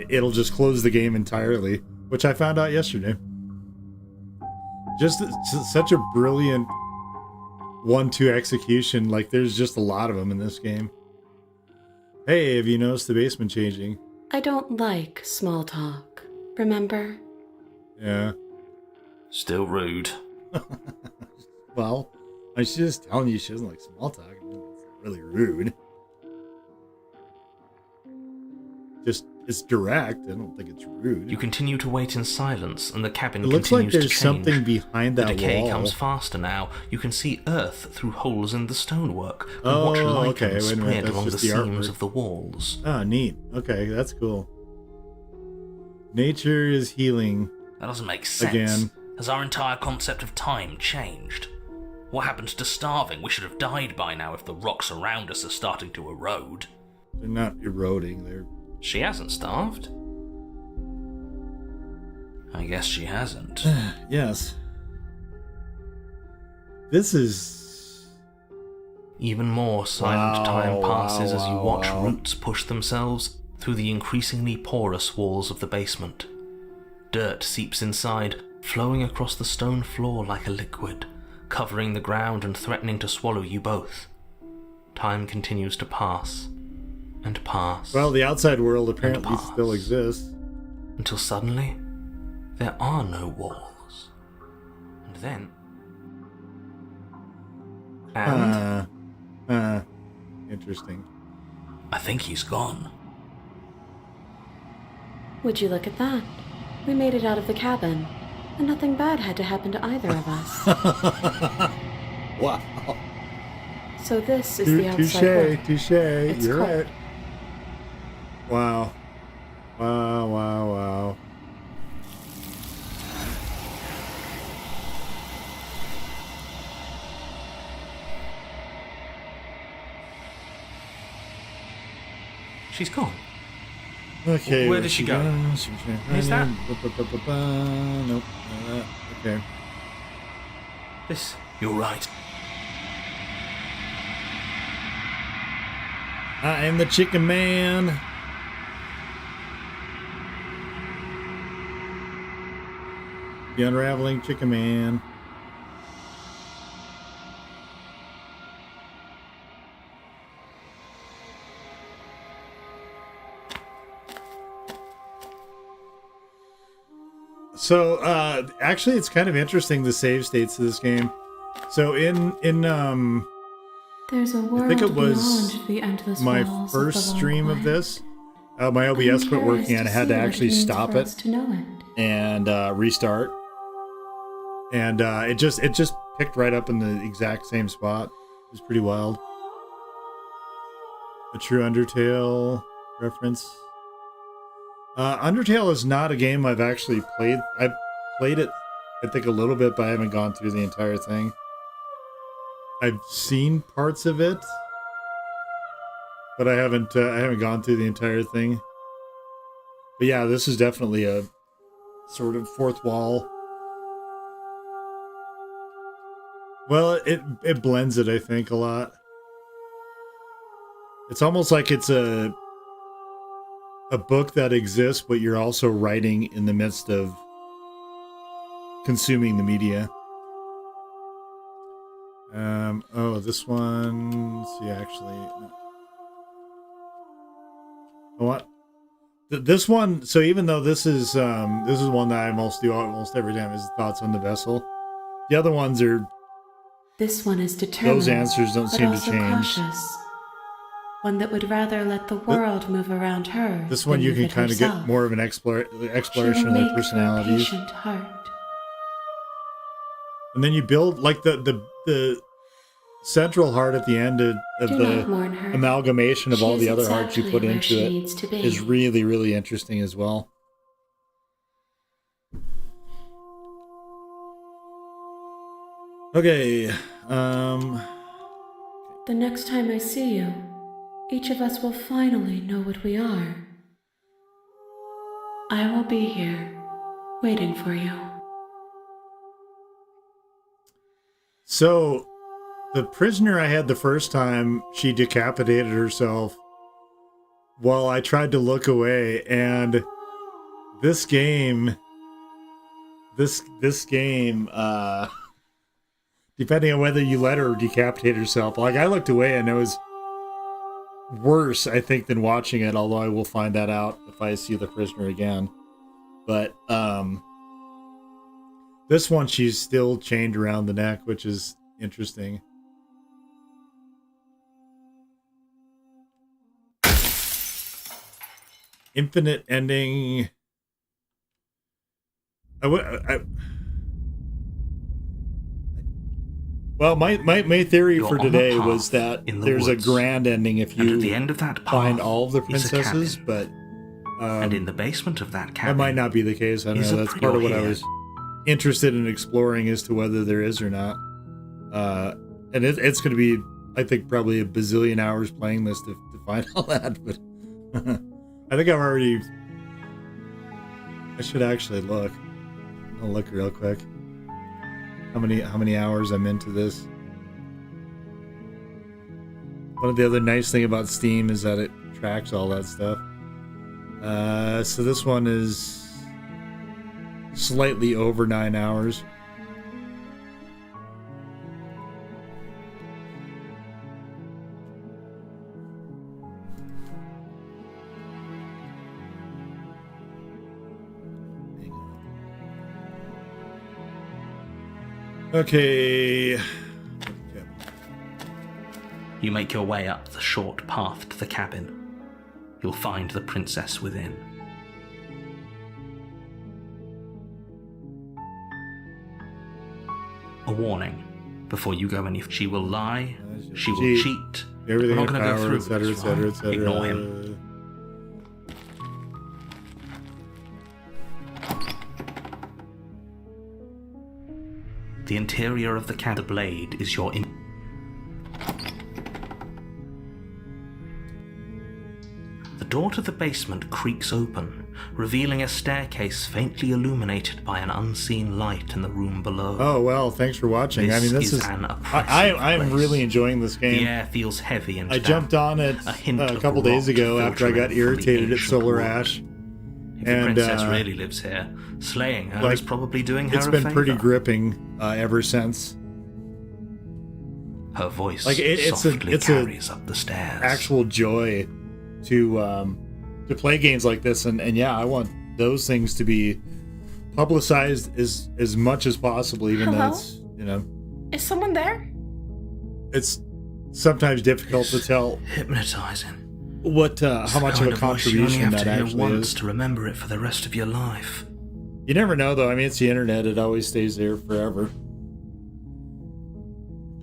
It'll just close the game entirely, which I found out yesterday. Just such a brilliant 1-2 execution. Like, there's just a lot of them in this game. Hey, have you noticed the basement changing? I don't like small talk, remember? Yeah. Still rude. Well, she's just telling you she doesn't like small talk. It's really rude. Just, it's direct. I don't think it's rude. You continue to wait in silence, and the cabin It looks like continues to there's change. something behind that The decay wall. comes faster now. You can see earth through holes in the stonework, and Oh, watch lichens okay. Wait a minute, spread that's along the just the seams artwork. of the walls. Oh, neat. Okay, that's cool. Nature is healing. That doesn't make sense. Again. Has our entire concept of time changed? What happened to starving? We should have died by now if the rocks around us are starting to erode. They're not eroding. They're... She hasn't starved. I guess she hasn't. Yes. This is... Even more silent time passes as you watch wow. roots push themselves through the increasingly porous walls of the basement. Dirt seeps inside, flowing across the stone floor like a liquid, covering the ground and threatening to swallow you both. Time continues to pass and pass. Well, the outside world apparently pass. still exists. Until suddenly, there are no walls. And then... Interesting. I think he's gone. Would you look at that? We made it out of the cabin, and nothing bad had to happen to either of us. Wow. So this is the outside world. Touche. It's You're cold. right. Wow. Wow. She's gone. Okay. Where did she go? Is that- Nope. Okay. This... You're right. I am the chicken man. The unraveling chicken man. So, actually, it's kind of interesting, the save states of this game. So There's a world think it was beyond the endless my walls first of the long stream of quiet. this, my OBS I'm quit curious working and I to had to see what actually means stop for it us to know it. and restart. And it just picked right up in the exact same spot. It was pretty wild. A true Undertale reference. Undertale is not a game I've actually played. I've played it, I think, a little bit, but I haven't gone through the entire thing. I've seen parts of it, but I haven't gone through the entire thing. But yeah, this is definitely a sort of fourth wall. Well, it blends it, I think, a lot. It's almost like it's a book that exists, but you're also writing in the midst of consuming the media. Oh, this one. Let's see, actually, no. What? This one. So even though this is one that I do almost every time, is thoughts on the vessel. The other ones are. This one is determined. Those answers don't but seem to also change. Cautious. One that would rather let the world move around her. This one than you move can it kind of herself. get more of an She exploration will of their make for a personalities. patient heart. And then you build like the central heart at the end of Do the not mourn her. amalgamation of She all is the other hearts you exactly put where into she it needs to be. is really, really interesting as well. Okay, The next time I see you, each of us will finally know what we are. I will be here, waiting for you. So, the prisoner I had the first time, she decapitated herself while I tried to look away, and this game, depending on whether you let her decapitate herself, like I looked away and it was worse, I think, than watching it, although I will find that out if I see the prisoner again. But this one, she's still chained around the neck, which is interesting. Infinite ending. Well, my theory for today was that there's a grand ending if you at the end of that find all of the princesses, but and in the basement of that cabin, that might not be the case. I don't know. That's part of what I was interested in exploring as to whether there is or not. And it's going to be, I think, probably a bazillion hours playing this to find all that. But I think I should actually look. I'll look real quick. How many hours I'm into this. One of the other nice thing about Steam is that it tracks all that stuff. So this one is slightly over 9 hours. Okay. You make your way up the short path to the cabin. You'll find the princess within. A warning before you go any. She will lie. She will cheat. Everything. We're not going to go through etc., this, etc., right? etc. Ignore him. The interior of the cabin. The blade is your. The door to the basement creaks open, revealing a staircase faintly illuminated by an unseen light in the room below. Oh well, thanks for watching. This I mean, this is an I'm really enjoying this game. The air feels heavy and I jumped on it a couple days ago after I got irritated at Solar Ash. If the princess really lives here, slaying her is probably doing her a favor. It's been pretty gripping ever since. Her voice it's carries up the stairs. Actual joy to play games like this, and yeah, I want those things to be publicized as much as possible, even though it's, Is someone there? It's sometimes difficult to tell hypnotizing what how much of a contribution that actually is. To remember it for the rest of your life. You never know, though. I mean, it's the internet; it always stays there forever.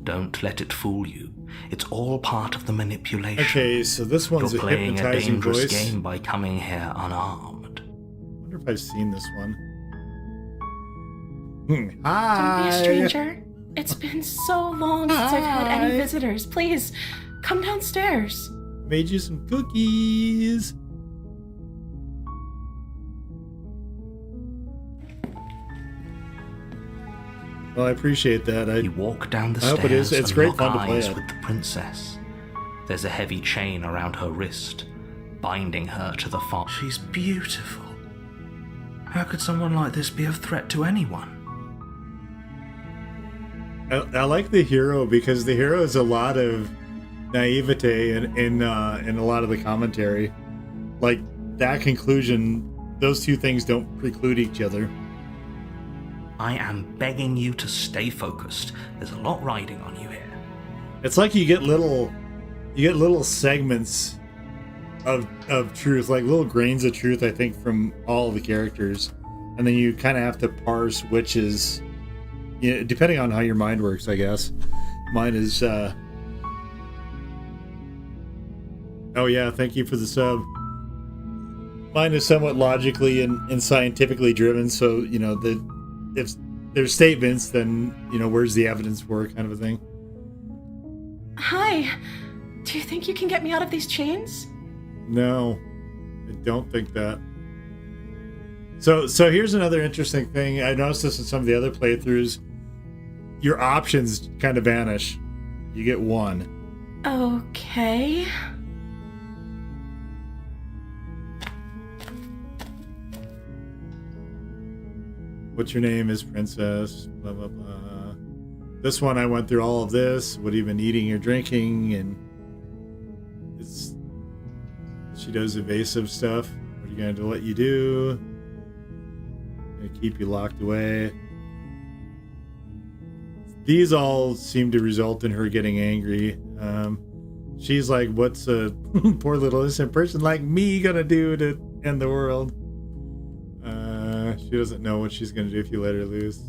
Don't let it fool you. It's all part of the manipulation. Okay, so this one's You're a playing hypnotizing a dangerous voice. game by coming here unarmed. I wonder if I've seen this one. Hi. Don't be a stranger. It's been so long since I've had any visitors. Please, come downstairs. Made you some cookies. Well, I appreciate that. You walk down the I hope it is. stairs It's and great lock fun to play eyes it. with the princess. There's a heavy chain around her wrist, binding her to the farm. She's beautiful. How could someone like this be a threat to anyone? I like the hero because the hero has a lot of naivete in a lot of the commentary. Like that conclusion, those two things don't preclude each other. I am begging you to stay focused. There's a lot riding on you here. It's like you get little segments of truth, like little grains of truth, I think, from all of the characters, and then you kind of have to parse which is, depending on how your mind works, I guess. Mine is oh yeah, thank you for the sub. Mine is somewhat logically and scientifically driven, so if there's statements, then where's the evidence for it, kind of a thing. Hi. Do you think you can get me out of these chains? No, I don't think that. So here's another interesting thing. I noticed this in some of the other playthroughs. your options kind of vanish. You get one. Okay. What's your name is Princess, blah, blah, blah. This one, I went through all of this. What have you been eating or drinking? And she does evasive stuff. What are you going to let you do? Going to keep you locked away. These all seem to result in her getting angry. She's like, what's a poor little innocent person like me gonna do to end the world? She doesn't know what she's gonna do if you let her loose.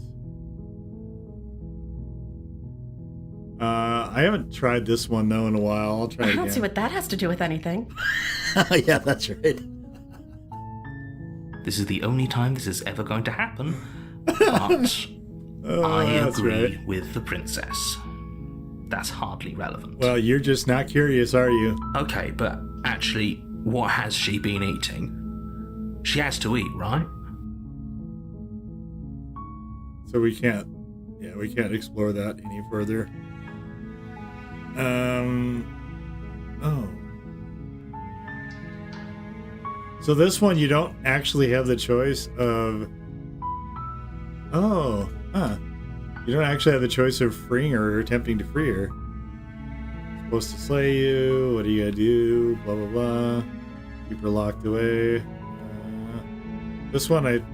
I haven't tried this one though in a while. I'll try it I again. don't see what that has to do with anything. Yeah, that's right. This is the only time this is ever going to happen, but I that's agree right. with the princess. That's hardly relevant. Well, you're just not curious, are you? Okay, but actually, what has she been eating? She has to eat, right? So we can't explore that any further. Oh. So this one, you don't actually have the choice of... Oh, huh. You don't actually have the choice of freeing her or attempting to free her. Supposed to slay you. What are you gonna do? Blah, blah, blah. Keep her locked away. This one,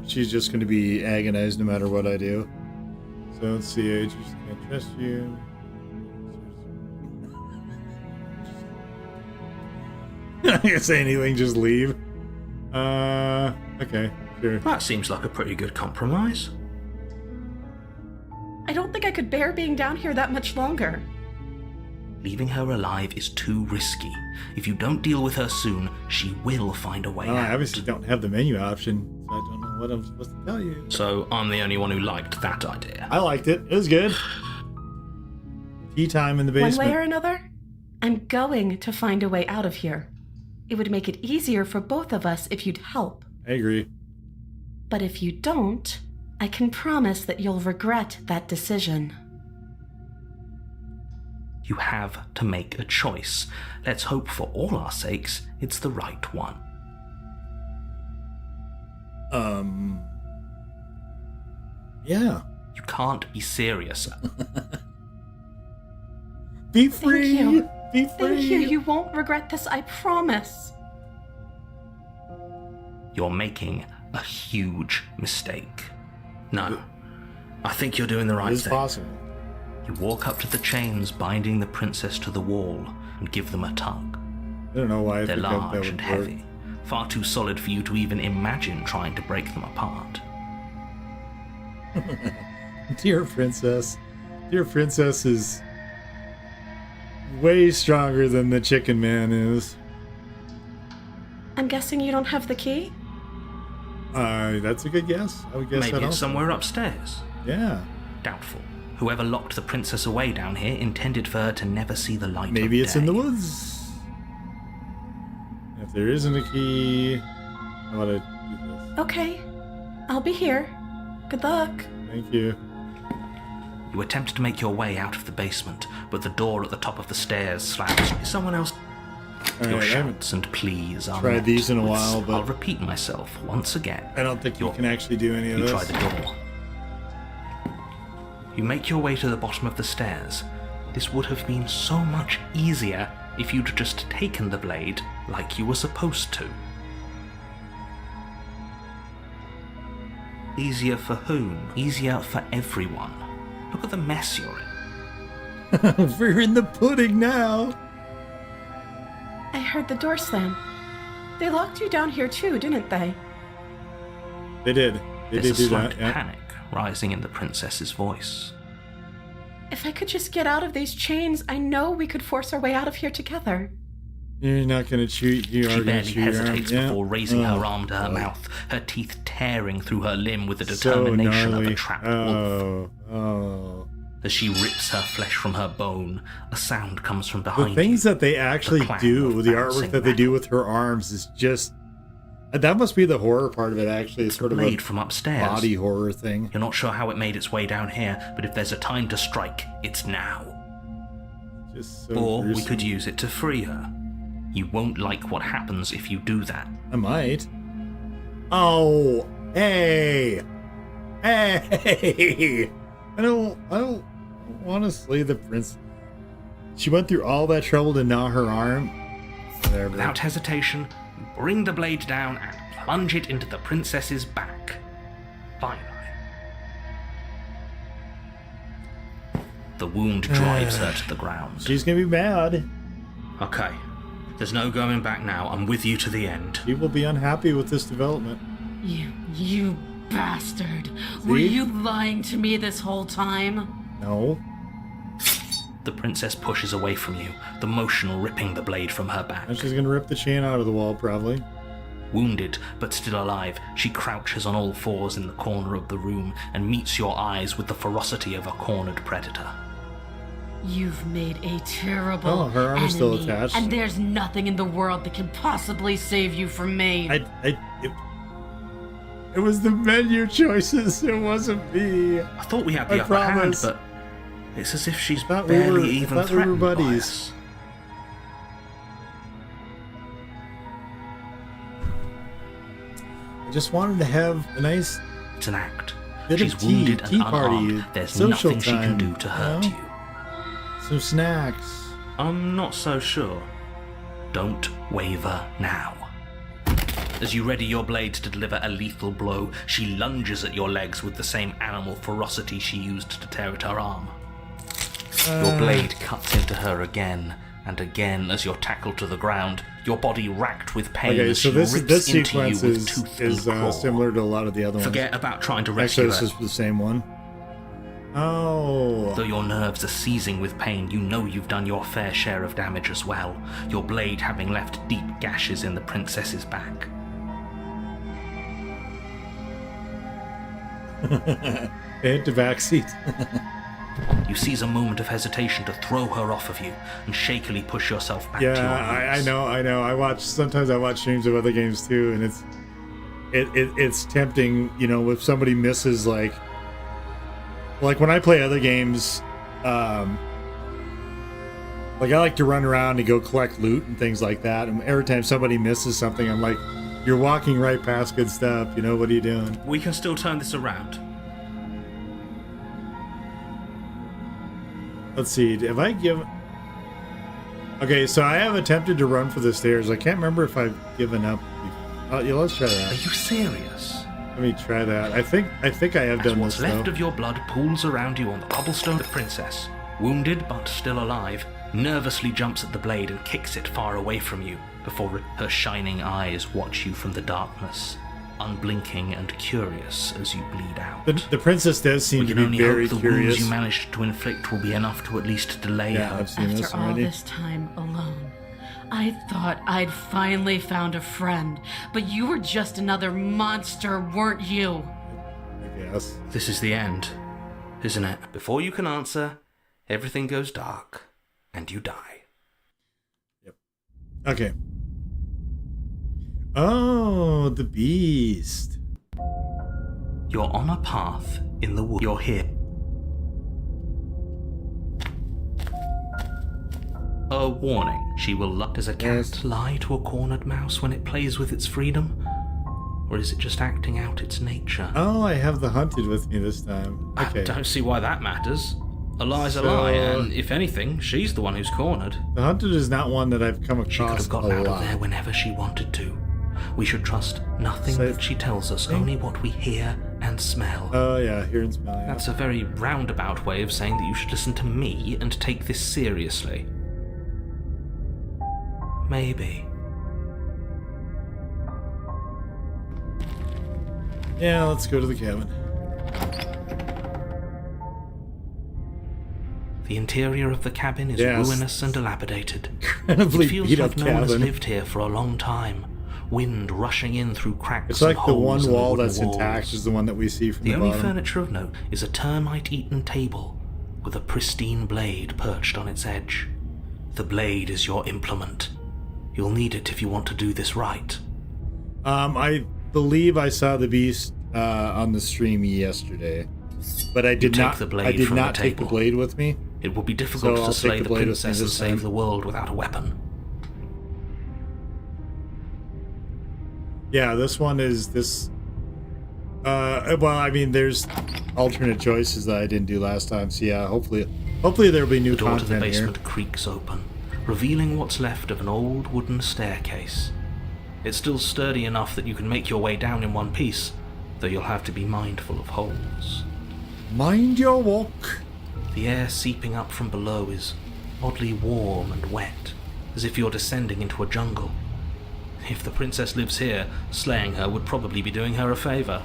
she's just gonna be agonized no matter what I do. So let's see. I just can't trust you. I'm not gonna say anything, just leave. Okay, sure. That seems like a pretty good compromise. I don't think I could bear being down here that much longer. Leaving her alive is too risky. If you don't deal with her soon, she will find a way out. I obviously don't have the menu option, so I don't know what I'm supposed to tell you. So I'm the only one who liked that idea. I liked it. It was good. Tea time in the basement. One way or another, I'm going to find a way out of here. It would make it easier for both of us if you'd help. I agree. But if you don't, I can promise that you'll regret that decision. You have to make a choice. Let's hope for all our sakes it's the right one. Yeah. You can't be serious. Be free. Thank you. Be free. Thank you. You won't regret this, I promise. You're making a huge mistake. No, I think you're doing the right It is thing. possible. You walk up to the chains binding the princess to the wall and give them a tug. I don't know why I They're think that large would and work. heavy, far too solid for you to even imagine trying to break them apart. Dear princess. Dear princess is way stronger than the chicken man is. I'm guessing you don't have the key? That's a good guess. I would guess Maybe that it's also. somewhere upstairs. Yeah. Doubtful. Whoever locked the princess away down here intended for her to never see the light Maybe of it's in the day. woods. If there isn't a key, I want to do this. Okay. I'll be here. Good luck. Thank you. You attempt to make your way out of the basement, but the door at the top of the stairs slams. Someone else. All Your right, I haven't shouts and pleas are tried met these in a with- while, but- I'll repeat myself once again. I don't think you You're- can actually do any of You this. try the door. You make your way to the bottom of the stairs. This would have been so much easier if you'd just taken the blade like you were supposed to. Easier for whom? Easier for everyone. Look at the mess you're in. We're in the pudding now. I heard the door slam. They locked you down here too, didn't they? They did. They There's did a do slight that. Yeah. panic rising in the princess's voice. If I could just get out of these chains, I know we could force our way out of here together. You're not going to cheat. You She are going to barely cheat. your arm. hesitates Yeah. before raising her arm to her boy. mouth, her teeth tearing through her limb with the So determination of gnarly. a trapped wolf. Oh. As she rips her flesh from her bone, a sound comes from The behind things you. that they actually clang do, of the bouncing artwork that they do metal. with her arms is just That must be the horror part of it, actually. It's The sort of blade a from upstairs. body horror thing. You're not sure how it made its way down here, but if there's a time to strike, it's now. Just so Or we gruesome. could use it to free her. You won't like what happens if you do that. I might. Oh, hey, hey! I don't want to slay the prince. She went through all that trouble to gnaw her arm. Whatever. Without hesitation, you bring the blade down and plunge it into the princess's back. Finally. The wound drives her to the ground. She's gonna be mad. Okay. There's no going back now. I'm with you to the end. She will be unhappy with this development. You bastard. Were you lying to me this whole time? No. The princess pushes away from you, the motion ripping the blade from her back. And she's gonna rip the chain out of the wall, probably. Wounded, but still alive, she crouches on all fours in the corner of the room and meets your eyes with the ferocity of a cornered predator. You've made a terrible Oh, her arm is still enemy, attached. and there's nothing in the world that can possibly save you from me. It was the menu choices. It wasn't me. I thought we had the I upper hand, promise. but it's as if she's Thought we barely were- even thought we were threatened by buddies. us. I just wanted to have a nice It's an act. bit She's of tea, wounded and tea party, unarmed. There's social nothing she can time, do to hurt you you. know? Some snacks. I'm not so sure. Don't waver now. As you ready your blade to deliver a lethal blow, she lunges at your legs with the same animal ferocity she used to tear at her arm. Your blade cuts into her again and again as you're tackled to the ground, your body racked with pain Okay, as so she this rips into you sequence with is tooth and claw. similar to a lot of the other Forget about trying to ones. rescue Actually, her. this is the same one. Oh. Though your nerves are seizing with pain, you know you've done your fair share of damage as well, your blade having left deep gashes in the princess's back. Hit the back seat. You seize a moment of hesitation to throw her off of you and shakily push yourself back to your Yeah, knees. I know. Sometimes I watch streams of other games too, and it's tempting, you know, if somebody misses like when I play other games, like I like to run around and go collect loot and things like that. And every time somebody misses something, I'm like, you're walking right past good stuff, you know, what are you doing? We can still turn this around. Let's see, have I given... Okay, so I have attempted to run for the stairs. I can't remember if I've given up. Yeah, let's try Are that. you serious? Let me try that. I think I have As done what's this, left though. of your blood pools around you on the cobblestone, the princess, wounded but still alive, nervously jumps at the blade and kicks it far away from you before her shining eyes watch you from the darkness, unblinking and curious as you bleed out. The princess does seem We to can be only very hope the curious. wounds you managed to inflict will be enough to at least delay Yeah, her. I've seen this After all already. this time alone, I thought I'd finally found a friend, but you were just another monster, weren't you? I guess. This is the end, isn't it? Before you can answer, everything goes dark, and you die. Okay. Oh, the beast. You're on a path in the woods. You're here. A warning. She will lie. Does a cat Yes. lie to a cornered mouse when it plays with its freedom? Or is it just acting out its nature? Oh, I have the hunted with me this time. Okay. I don't see why that matters. A lie's a So- lie, and if anything, she's the one who's cornered. The hunted is not one that I've come She could across have gotten a out of lot. there whenever she wanted to. We should trust nothing So- that she tells us, only what we hear and smell. Oh yeah, here in smell. Yeah. That's a very roundabout way of saying that you should listen to me and take this seriously. Maybe. Yeah, let's go to the cabin. The interior of the cabin is Yes. ruinous and dilapidated. Incredibly It feels beat like up no one has cabin. lived here for a long time. Wind rushing in through cracks It's and like the holes one in the wall wooden that's walls. intact is the one that we see from The the only bottom. furniture of note is a termite-eaten table with a pristine blade perched on its edge. The blade is your implement. You'll need it if you want to do this right. I believe I saw the beast on the stream yesterday, but I did not. I did not take the blade with me. It will be difficult to slay the princess and save the world without a weapon. Yeah, this one is this. Well, I mean, there's alternate choices that I didn't do last time. So yeah, hopefully there'll be new content here. The door to the basement creaks open, revealing what's left of an old wooden staircase. It's still sturdy enough that you can make your way down in one piece, though you'll have to be mindful of holes. Mind your walk. The air seeping up from below is oddly warm and wet, as if you're descending into a jungle. If the princess lives here, slaying her would probably be doing her a favor.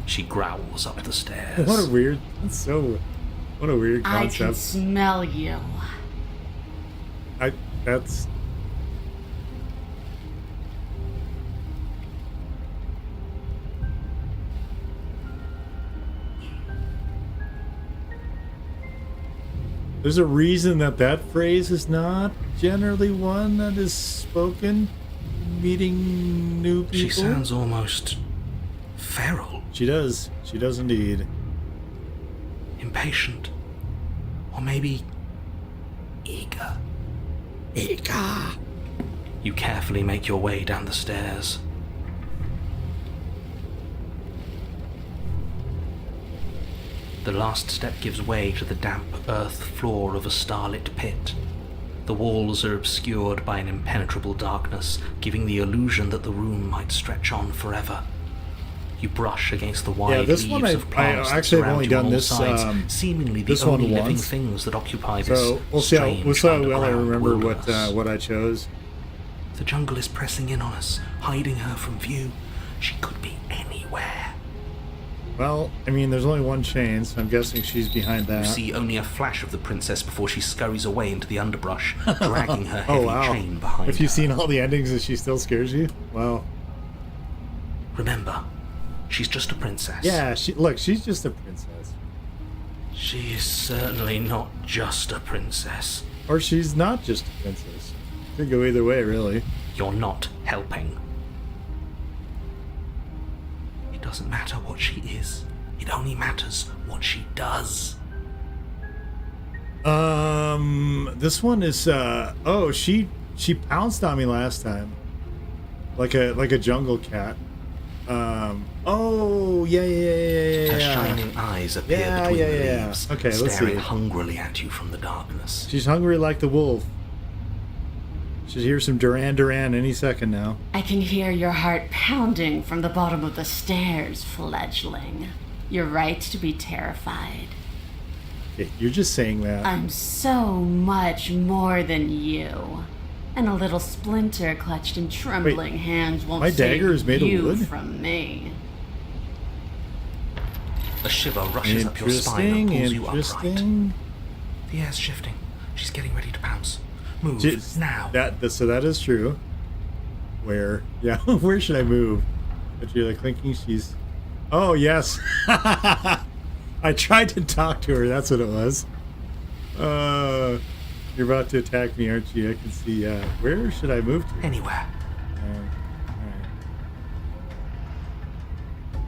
She growls up the stairs. What a weird concept. I can smell you. That's... There's a reason that phrase is not generally one that is spoken meeting new people. She sounds almost feral. She does indeed. Impatient. Or maybe eager. You carefully make your way down the stairs. The last step gives way to the damp earth floor of a starlit pit. The walls are obscured by an impenetrable darkness, giving the illusion that the room might stretch on forever. You brush against the wide leaves of plants that surround you on all sides, seemingly the only living things that occupy this strange we'll see how well I underground remember wilderness. what I chose. The jungle is pressing in on us, hiding her from view. She could be anywhere. Well, I mean, there's only one chain, so I'm guessing she's behind that. You see only a flash of the princess before she scurries away into the underbrush, dragging her heavy chain behind her. If you've seen all the endings and she still scares you? Wow. Remember, she's just a princess. Yeah, she's just a princess. She is certainly not just a princess. Or she's not just a princess. Could go either way, really. You're not helping. It doesn't matter what she is. It only matters what she does. This one is she pounced on me last time. Like a jungle cat. Her shining eyes appear between the leaves, okay, let's staring see. hungrily at you from the darkness. She's hungry like the wolf. Should hear some Duran Duran any second now. I can hear your heart pounding from the bottom of the stairs, fledgling. You're right to be terrified. Okay, you're just saying that. I'm so much more than you. And a little splinter clutched in trembling hands won't my save dagger is made of you wood? from me. A shiver rushes up your spine and pulls you upright. The air's shifting. She's getting ready to pounce. Move now. So that is true. Where? Yeah, where should I move? But you're like thinking she's... Oh, yes. I tried to talk to her. That's what it was. You're about to attack me, aren't you? I can see. Where should I move to? Anywhere. All right.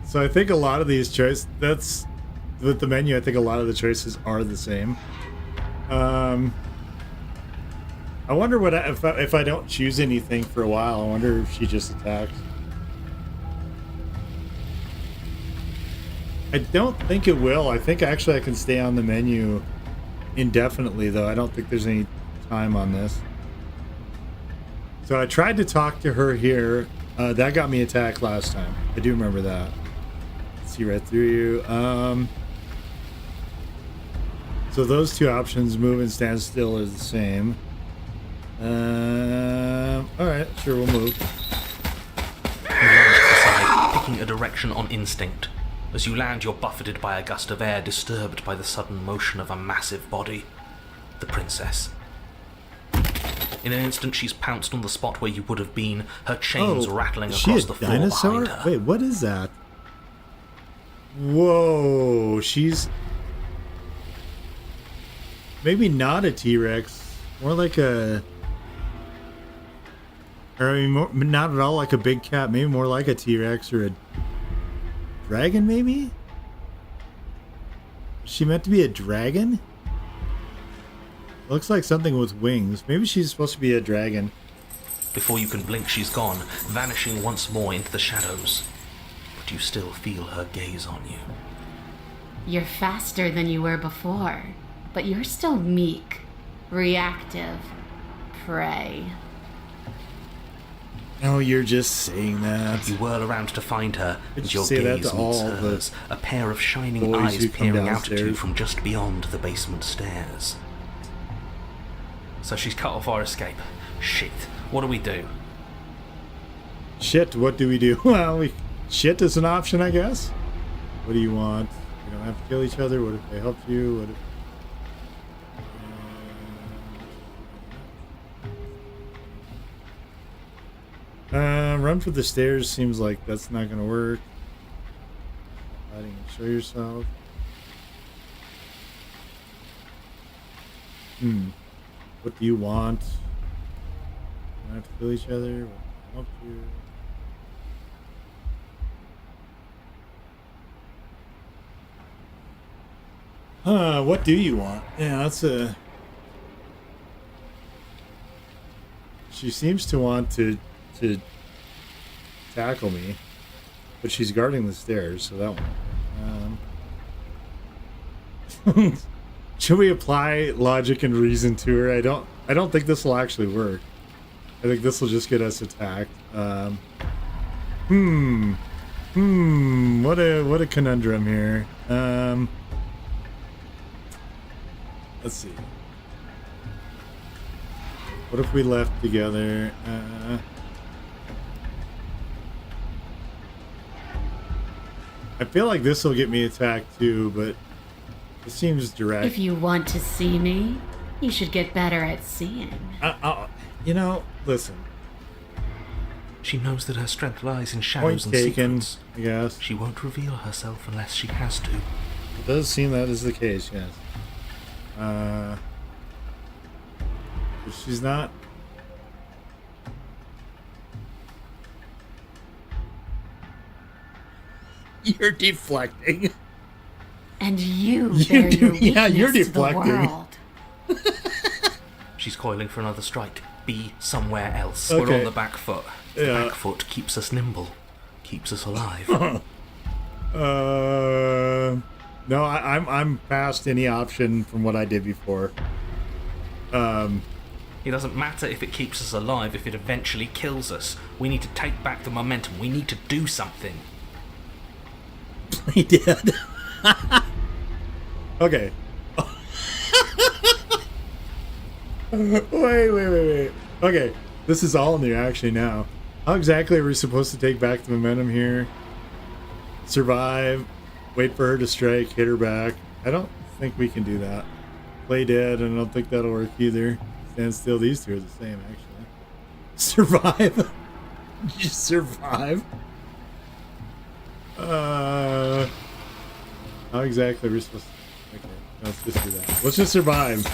So I think a lot of these choices... That's... With the menu, I think a lot of the choices are the same. I wonder what if I don't choose anything for a while. I wonder if she just attacks. I don't think it will. I think actually I can stay on the menu indefinitely, though. I don't think there's any time on this. So I tried to talk to her here. That got me attacked last time. I do remember that. See right through you. So those two options, move and stand still, are the same. Alright, sure, we'll move. You lunge to the side, picking a direction on instinct. As you land, you're buffeted by a gust of air, disturbed by the sudden motion of a massive body. The princess. In an instant, she's pounced on the spot where you would have been, her chains rattling across the floor behind her. Wait, what is that? Whoa, she's... Maybe not a T-Rex. More like a Or I mean, not at all like a big cat. Maybe more like a T-Rex or a dragon, maybe? Is she meant to be a dragon? Looks like something with wings. Maybe she's supposed to be a dragon. Before you can blink, she's gone, vanishing once more into the shadows. But you still feel her gaze on you. You're faster than you were before, but you're still meek, reactive, prey. Oh, you're just saying that. You whirl around to find her, Could and you your say that gaze to meets all hers, a pair of shining boys eyes who come peering out at you downstairs? from just beyond the basement stairs. So she's cut off our escape. Shit. What do we do? Shit, what do we do? Well, shit is an option, I guess. What do you want? We don't have to kill each other. What if they help you? What if... run for the stairs seems like that's not gonna work. Hiding and show yourself. What do you want? We don't have to kill each other. What can help you? What do you want? Yeah, that's a... She seems to want to tackle me, but she's guarding the stairs, so that one. Should we apply logic and reason to her? I don't think this will actually work. I think this will just get us attacked. What a conundrum here. Let's see. What if we left together? I feel like this will get me attacked too, but it seems direct. If you want to see me, you should get better at seeing. You know, listen. She knows that her strength lies in shadows Point and taken, secrets. I guess. She won't reveal herself unless she has to. It does seem that is the case, yes. But she's not. You're deflecting. And you bear your weakness yeah, you're to the deflecting. world. She's coiling for another strike. Be somewhere else. Okay. We're on the back foot. The Yeah. back foot keeps us nimble. Keeps us alive. No, I'm past any option from what I did before. It doesn't matter if it keeps us alive, if it eventually kills us. We need to take back the momentum. We need to do something. He did. Okay. Wait. Okay, this is all new actually now. How exactly are we supposed to take back the momentum here? Survive, wait for her to strike, hit her back. I don't think we can do that. Play dead, and I don't think that'll work either. Stand still, these two are the same actually. Survive. Just survive. How exactly are we supposed to... Okay, let's just do that. Let's just survive.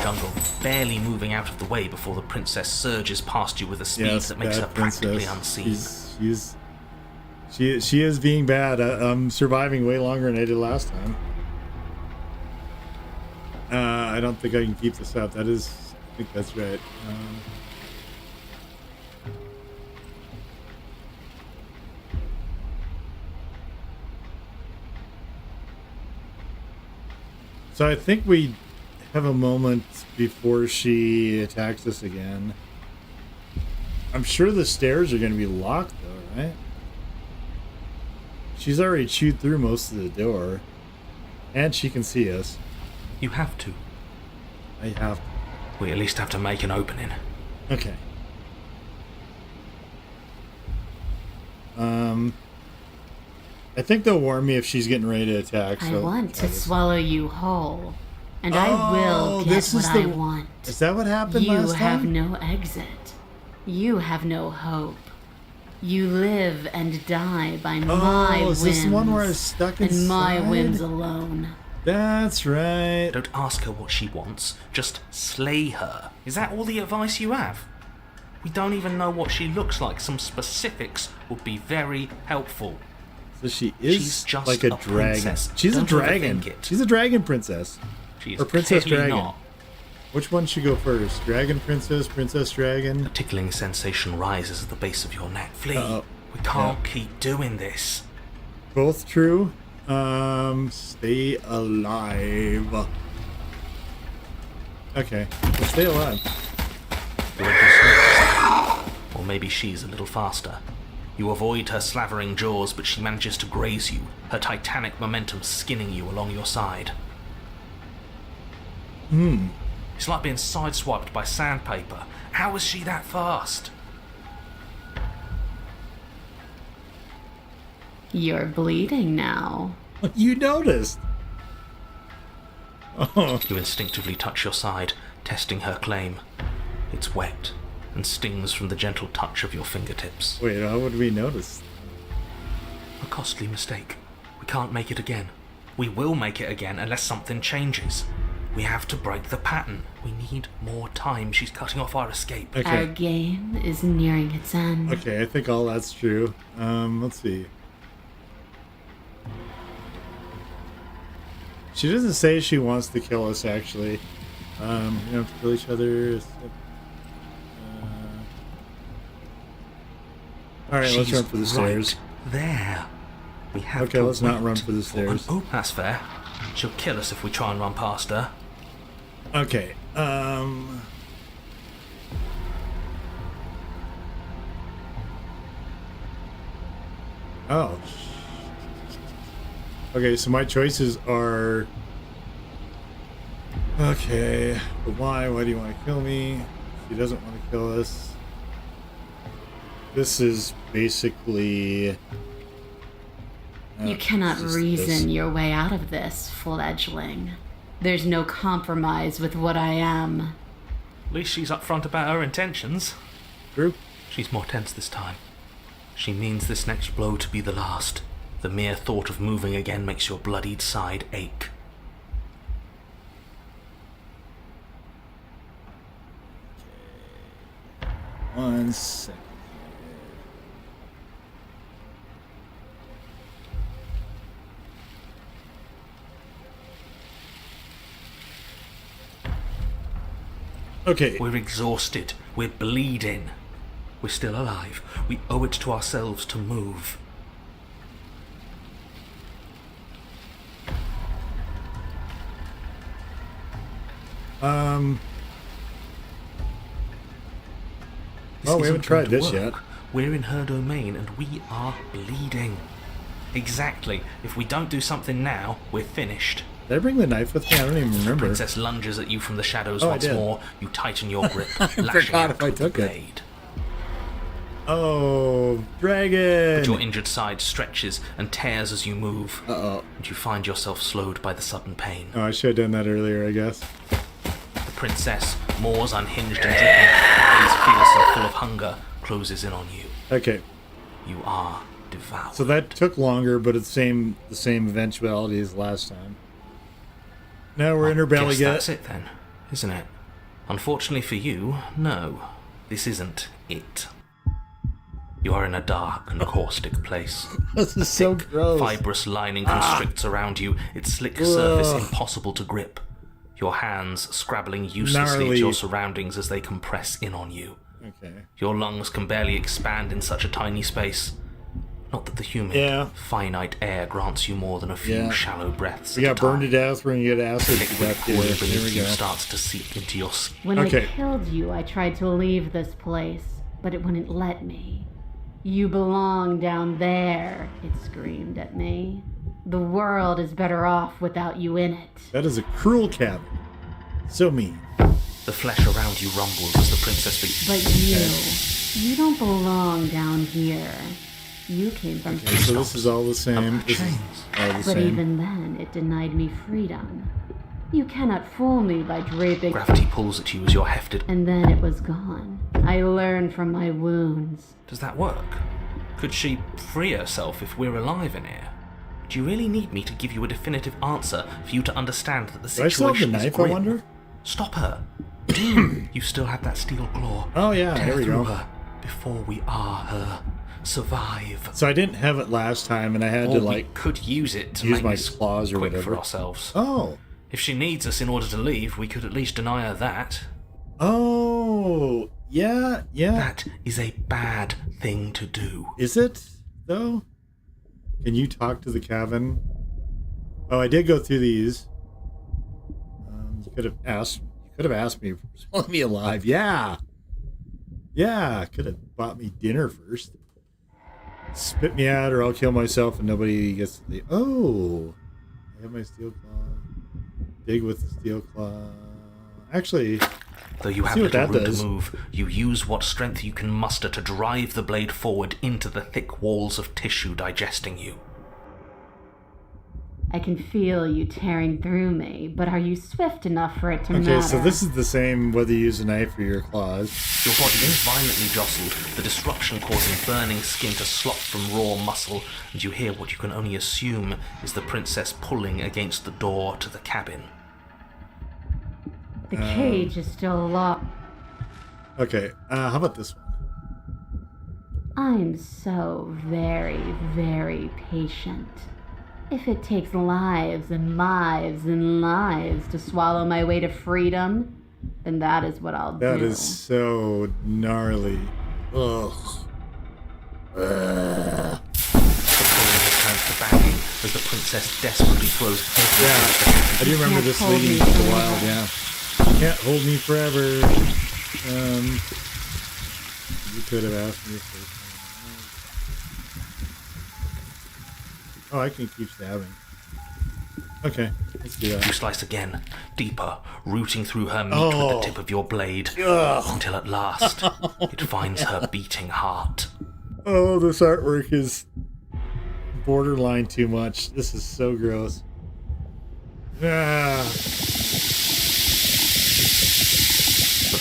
Jungle, barely moving out of the way before the princess surges past you with a speed that makes her princess. practically unseen. She is being bad. I'm surviving way longer than I did last time. I don't think I can keep this up. I think that's right. So I think we have a moment before she attacks us again. I'm sure the stairs are going to be locked though, right? She's already chewed through most of the door. And she can see us. You have to. I have to. We at least have to make an opening. Okay. I think they'll warn me if she's getting ready to attack. I So want to swallow you whole, and I will get this what is I want. Is that what happened You last have time? no exit. You have no hope. You live and die by my is whims. this the one where I was stuck and my inside? whims alone. That's right. Don't ask her what she wants. Just slay her. Is that all the advice you have? We don't even know what she looks like. Some specifics would be very helpful. So she is She's just like a dragon. princess. She's Don't a dragon. overthink it. She's a dragon princess. She's Or princess clearly dragon. not. Which one should go first? Dragon princess, princess dragon? A tickling sensation rises at the base of your neck. Flee. Uh-oh. We can't keep doing this. Both true. Stay alive. Okay, well, stay alive. You're a bit slow. Or maybe she's a little faster. You avoid her slavering jaws, but she manages to graze you, her titanic momentum skinning you along your side. It's like being sideswiped by sandpaper. How is she that fast? You're bleeding now. You noticed. Oh, You instinctively touch your side, testing her claim. It's wet and stings from the gentle touch of your fingertips. wait, how would we notice? A costly mistake. We can't make it again. We will make it again unless something changes. We have to break the pattern. We need more time. She's cutting off our escape. Our Okay, game is nearing its end. okay, I think all that's true. Let's see. She doesn't say she wants to kill us, actually. We don't have to kill each other. Alright, let's She's run for the stairs. right there. We have Okay, to let's not wait run for the stairs. Oh, that's fair. She'll kill us if we try and run past her. Okay, oh. Okay, so my choices are... Okay, but why? Why do you want to kill me? She doesn't want to kill us. This is basically... You cannot this is reason this. your way out of this, fledgling. There's no compromise with what I am. At least she's upfront about her intentions. True. She's more tense this time. She means this next blow to be the last. The mere thought of moving again makes your bloodied side ache. One second. Okay. We're exhausted. We're bleeding. We're still alive. We owe it to ourselves to move. This Oh, we isn't haven't tried going to this work. yet. We're in her domain and we are bleeding. Exactly. If we don't do something now, we're finished. Did I bring the knife with me? I don't even remember. Princess lunges at you from the shadows Oh, I once did. more. You tighten your grip, lashing forgot out if I with the took it. blade. Oh, dragon! But your injured side stretches and tears as you move, Uh-oh. and you find yourself slowed by the sudden pain. Oh, I should have done that earlier, I guess. The princess, Moore's unhinged and dripping, eyes fierce and full of hunger, closes in on you. Okay, You are devoured. so that took longer, but it's the same eventuality as last time. Now we're in her belly Guess gut. that's it then, isn't it? Unfortunately for you, no. This isn't it. You are in a dark and caustic place. This is so gross. Fibrous lining constricts around you, its slick surface impossible to grip. Your hands scrabbling uselessly Gnarly. at your surroundings as they compress in on you. Okay. Your lungs can barely expand in such a tiny space. Not that the humid, finite air grants you more than a few shallow breaths. We at got a burned to time. death. We're gonna get acid to death here. Liquid Here beneath we you go. starts to seep into your skin. When Okay. I killed you, I tried to leave this place, but it wouldn't let me. You belong down there, it screamed at me. The world is better off without you in it. That is a cruel cabin. So mean. The flesh around you rumbles as the princess begins. But you don't belong down here. You came from Okay, so this is all the same. This is all the But same. even then, it denied me freedom. You cannot fool me by draping... Gravity pulls at you as you're hefted. And then it was gone. I learned from my wounds. Does that work? Could she free herself if we're alive in here? Do you really need me to give you a definitive answer for you to understand that the Do I still have the situation is knife, I grim? wonder? Stop her. Doom, you still have that steel claw. Oh, yeah, Tear there we through go. her before we are her. Survive. So I didn't have it last time, and I had to, We like, could use it to use make my this claws or quick whatever. for ourselves. Oh. If she needs us in order to leave, we could at least deny her that. Oh. Yeah. That is a bad thing to do. Is it, though? Can you talk to the cabin? Oh, I did go through these. You could have asked me if you wanted me alive. Yeah. Could have bought me dinner first. Spit me out or I'll kill myself and nobody gets the... Oh. I have my steel claw. Dig with the steel claw. Actually... Though you have little room to move, you use what strength you can muster to drive the blade forward into the thick walls of tissue digesting you. I can feel you tearing through me, but are you swift enough for it to matter? Okay, so this is the same whether you use a knife or your claws. Your body is violently jostled, the disruption causing burning skin to slop from raw muscle, and you hear what you can only assume is the princess pulling against the door to the cabin. The cage is still locked. Okay, how about this one? I'm so very, very patient. If it takes lives and lives and lives to swallow my way to freedom, then that is what I'll do. That is so gnarly. Ugh. The pulling returns to banging as the princess desperately throws everything. I do remember this leading to the wild, yeah. Can't hold me forever. You could have asked me if Oh, I can keep stabbing. Okay, let's do that. You slice again, deeper, rooting through her meat with the tip of your blade, until at last it finds her beating heart. Oh, this artwork is borderline too much. This is so gross. But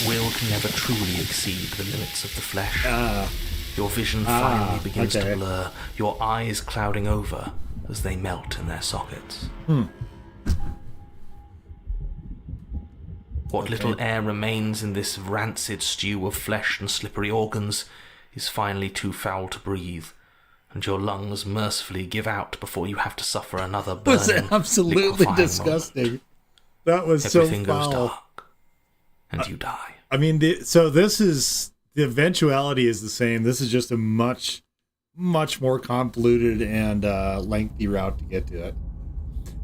will can never truly exceed the limits of the flesh. Your vision finally begins to blur, your eyes clouding over as they melt in their sockets. What little air remains in this rancid stew of flesh and slippery organs is finally too foul to breathe, and your lungs mercifully give out before you have to suffer another burning, was absolutely liquefying disgusting. moment. That was Everything so foul. goes dark, and you die. I mean, so this is... The eventuality is the same. This is just a much more convoluted and lengthy route to get to it.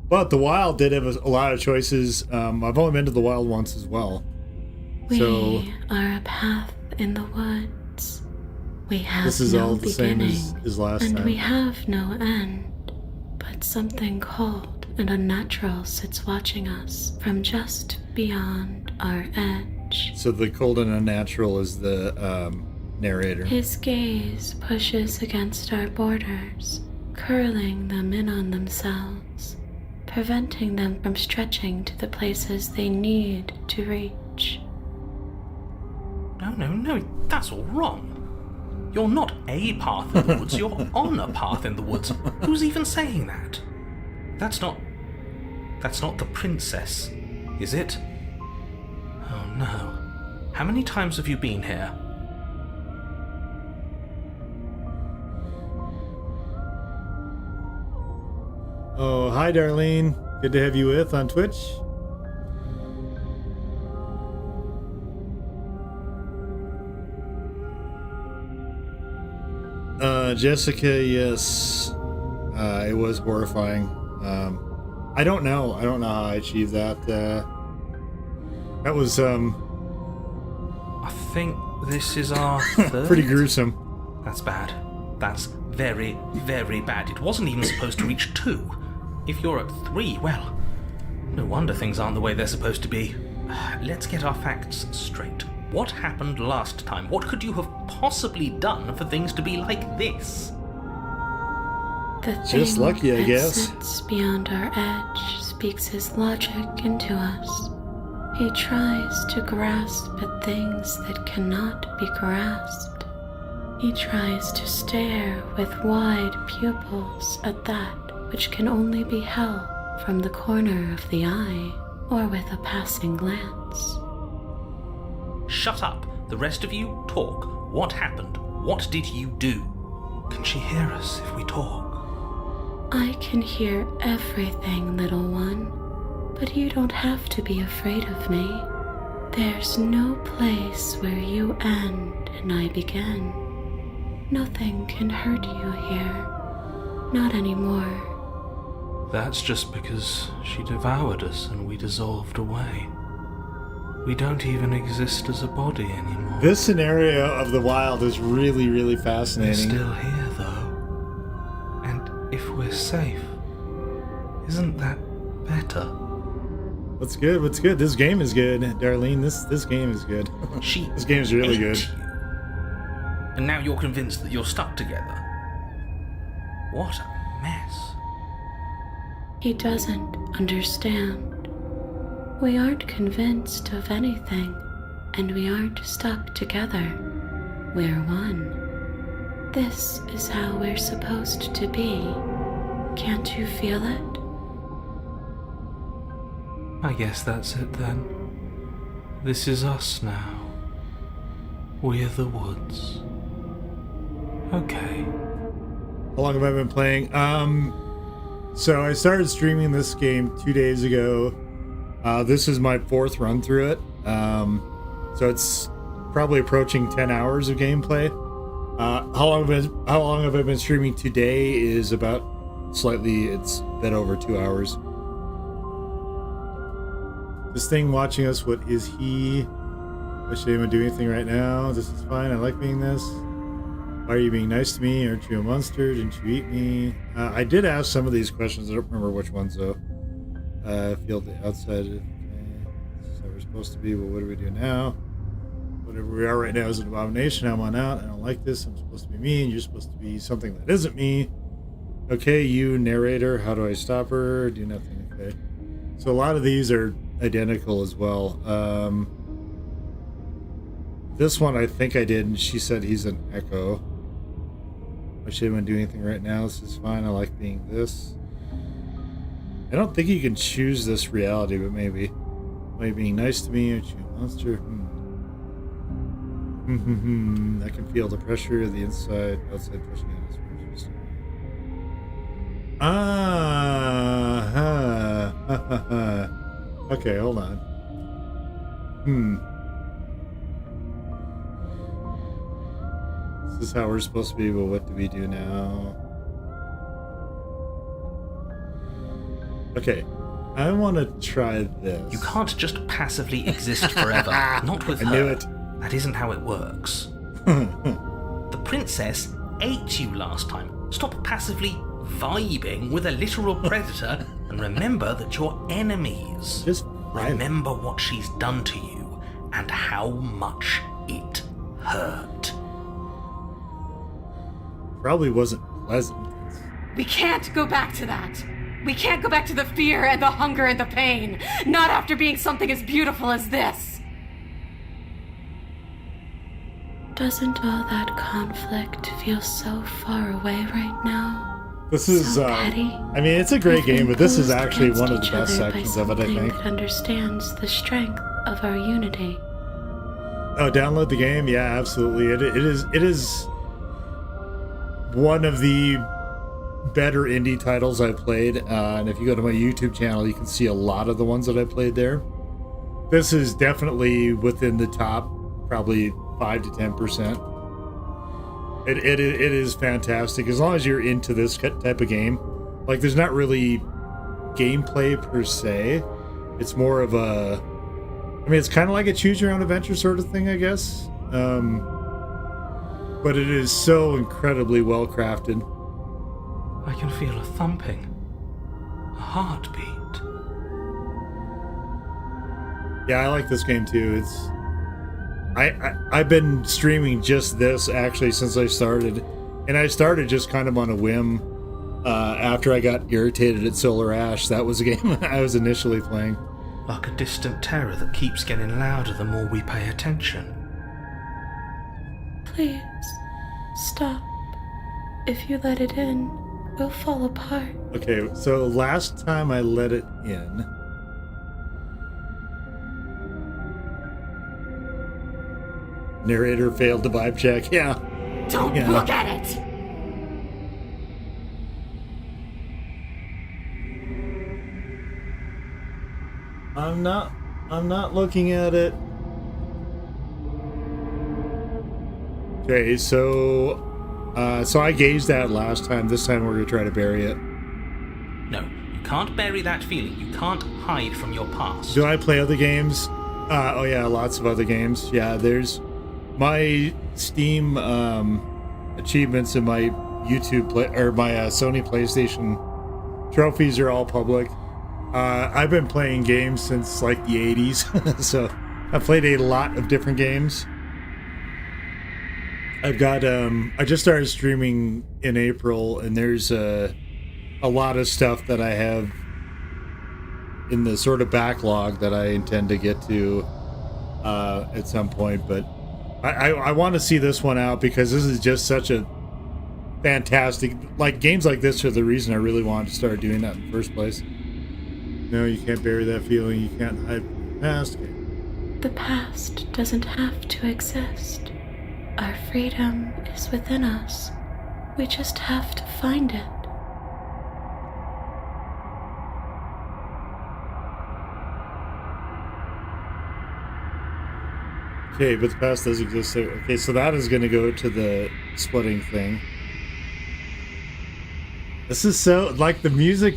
But the Wild did have a lot of choices. I've only been to the Wild once as well. We are a path in the woods. We have this is no all the same beginning, as last and time. we have no end. But something cold and unnatural sits watching us from just beyond our edge. So the cold and unnatural is the narrator. His gaze pushes against our borders, curling them in on themselves, preventing them from stretching to the places they need to reach. No, that's all wrong. You're not a path in the woods, you're on a path in the woods. Who's even saying that? That's not the princess, is it? Oh no. How many times have you been here? Oh, hi, Darlene. Good to have you with on Twitch. Jessica, yes. It was horrifying. I don't know how I achieved that. That was I think this is our third. pretty gruesome. That's bad. That's very, very bad. It wasn't even supposed to reach 2. If you're at 3, well, no wonder things aren't the way they're supposed to be. Let's get our facts straight. What happened last time? What could you have possibly done for things to be like this? The Just thing lucky, I that guess. sits beyond our edge speaks his logic into us. He tries to grasp at things that cannot be grasped. He tries to stare with wide pupils at that which can only be held from the corner of the eye, or with a passing glance. Shut up. The rest of you, talk. What happened? What did you do? Can she hear us if we talk? I can hear everything, little one, but you don't have to be afraid of me. There's no place where you end and I begin. Nothing can hurt you here. Not anymore. That's just because she devoured us and we dissolved away. We don't even exist as a body anymore. This scenario of the wild is really, really We're fascinating. still here, though. And if we're safe, isn't that better? What's good? What's good? This game is good, Darlene. This game is good. She This game is really ate good. you. And now you're convinced that you're stuck together. What a mess. He doesn't understand. We aren't convinced of anything, and we aren't stuck together. We're one. This is how we're supposed to be. Can't you feel it? I guess that's it then. This is us now. We're the woods. Okay. How long have I been playing? So I started streaming this game 2 days ago. This is my 4th run through it. So it's probably approaching 10 hours of gameplay. How long have I been streaming today is about it's a bit over 2 hours. This thing watching us, what is he? I shouldn't even do anything right now. This is fine. I like being this. Why are you being nice to me? Aren't you a monster? Didn't you eat me? I did ask some of these questions. I don't remember which ones though. Feel the outside. Okay. This is how we're supposed to be. Well, what do we do now? Whatever we are right now is an abomination. I'm on out. I don't like this. I'm supposed to be me, and you're supposed to be something that isn't me. Okay, you narrator. How do I stop her? Do nothing. Okay. So a lot of these are identical as well. This one I think I did, and she said he's an echo. I shouldn't do anything right now. This is fine. I like being this. I don't think you can choose this reality, but maybe. Why are you being nice to me? Aren't you a monster? I can feel the pressure of the inside, outside pushing in. Okay, hold on. This is how we're supposed to be, but what do we do now? Okay, I want to try this. You can't just passively exist forever. Not with her. I knew it. That isn't how it works. The princess ate you last time. Stop passively vibing with a literal predator and remember that you're enemies. Just remember what she's done to you and how much it hurt. Probably wasn't pleasant. We can't go back to that. We can't go back to the fear and the hunger and the pain. Not after being something as beautiful as this. Doesn't all that conflict feel so far away right now? This is, So petty. I mean, it's a great We've game, been but this is posed actually against one of the each best other by sections of it, I something think. that understands the strength of our unity. Oh, download the game? Yeah, absolutely. It is one of the better indie titles I've played, and if you go to my YouTube channel, you can see a lot of the ones that I played there. This is definitely within the top, probably 5 to 10%. It is fantastic as long as you're into this type of game. Like, there's not really gameplay per se. It's more of a, I mean, it's kind of like a choose your own adventure sort of thing, I guess. But it is so incredibly well crafted. I can feel a thumping. A heartbeat. Yeah, I like this game too. It's I've been streaming just this actually since I started, and I started just kind of on a whim. After I got irritated at Solar Ash, that was a game I was initially playing. Like a distant terror that keeps getting louder the more we pay attention. Please, stop. If you let it in, we'll fall apart. Okay, so last time I let it in, Narrator failed the vibe check. Yeah. Don't look at it! I'm not looking at it. Okay, so I gauged that last time. This time we're gonna try to bury it. No, you can't bury that feeling. You can't hide from your past. Do I play other games? Oh yeah, lots of other games. Yeah, there's my Steam achievements and my YouTube my Sony PlayStation trophies are all public. I've been playing games since like the 80s, so I've played a lot of different games. I've got I just started streaming in April, and there's a lot of stuff that I have in the sort of backlog that I intend to get to at some point. But I want to see this one out because this is just such a fantastic, like, games like this are the reason I really wanted to start doing that in the first place. No, you can't bury that feeling. You can't hide from the past. The past doesn't have to exist. Our freedom is within us. We just have to find it. Okay, but the past does exist. Okay, so that is going to go to the splitting thing. This is so, like, the music,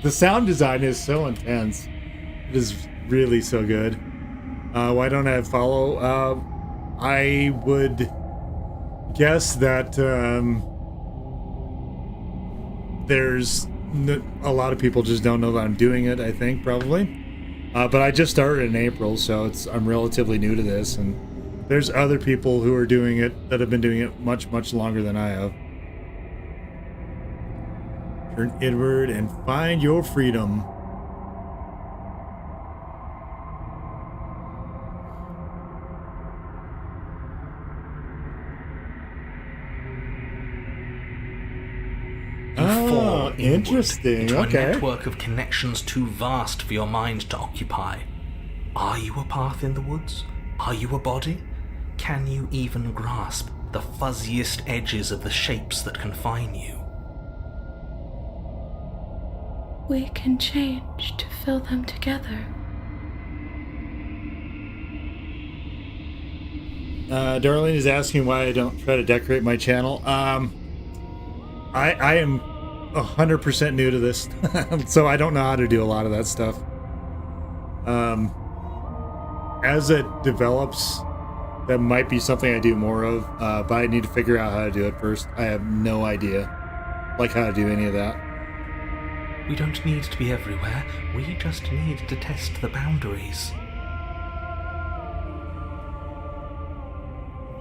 the sound design is so intense. It is really so good. Why don't I have follow? I would guess that there's a lot of people just don't know that I'm doing it, I think, probably. But I just started in April, so I'm relatively new to this, and there's other people who are doing it that have been doing it much, much longer than I have. Turn inward and find your freedom. Oh, interesting. Into Okay. a network of connections too vast for your mind to occupy. Are you a path in the woods? Are you a body? Can you even grasp the fuzziest edges of the shapes that confine you? We can change to fill them together. Darlene is asking why I don't try to decorate my channel. I am 100% new to this, so I don't know how to do a lot of that stuff. As it develops, that might be something I do more of, but I need to figure out how to do it first. I have no idea, like, how to do any of that. We don't need to be everywhere. We just need to test the boundaries.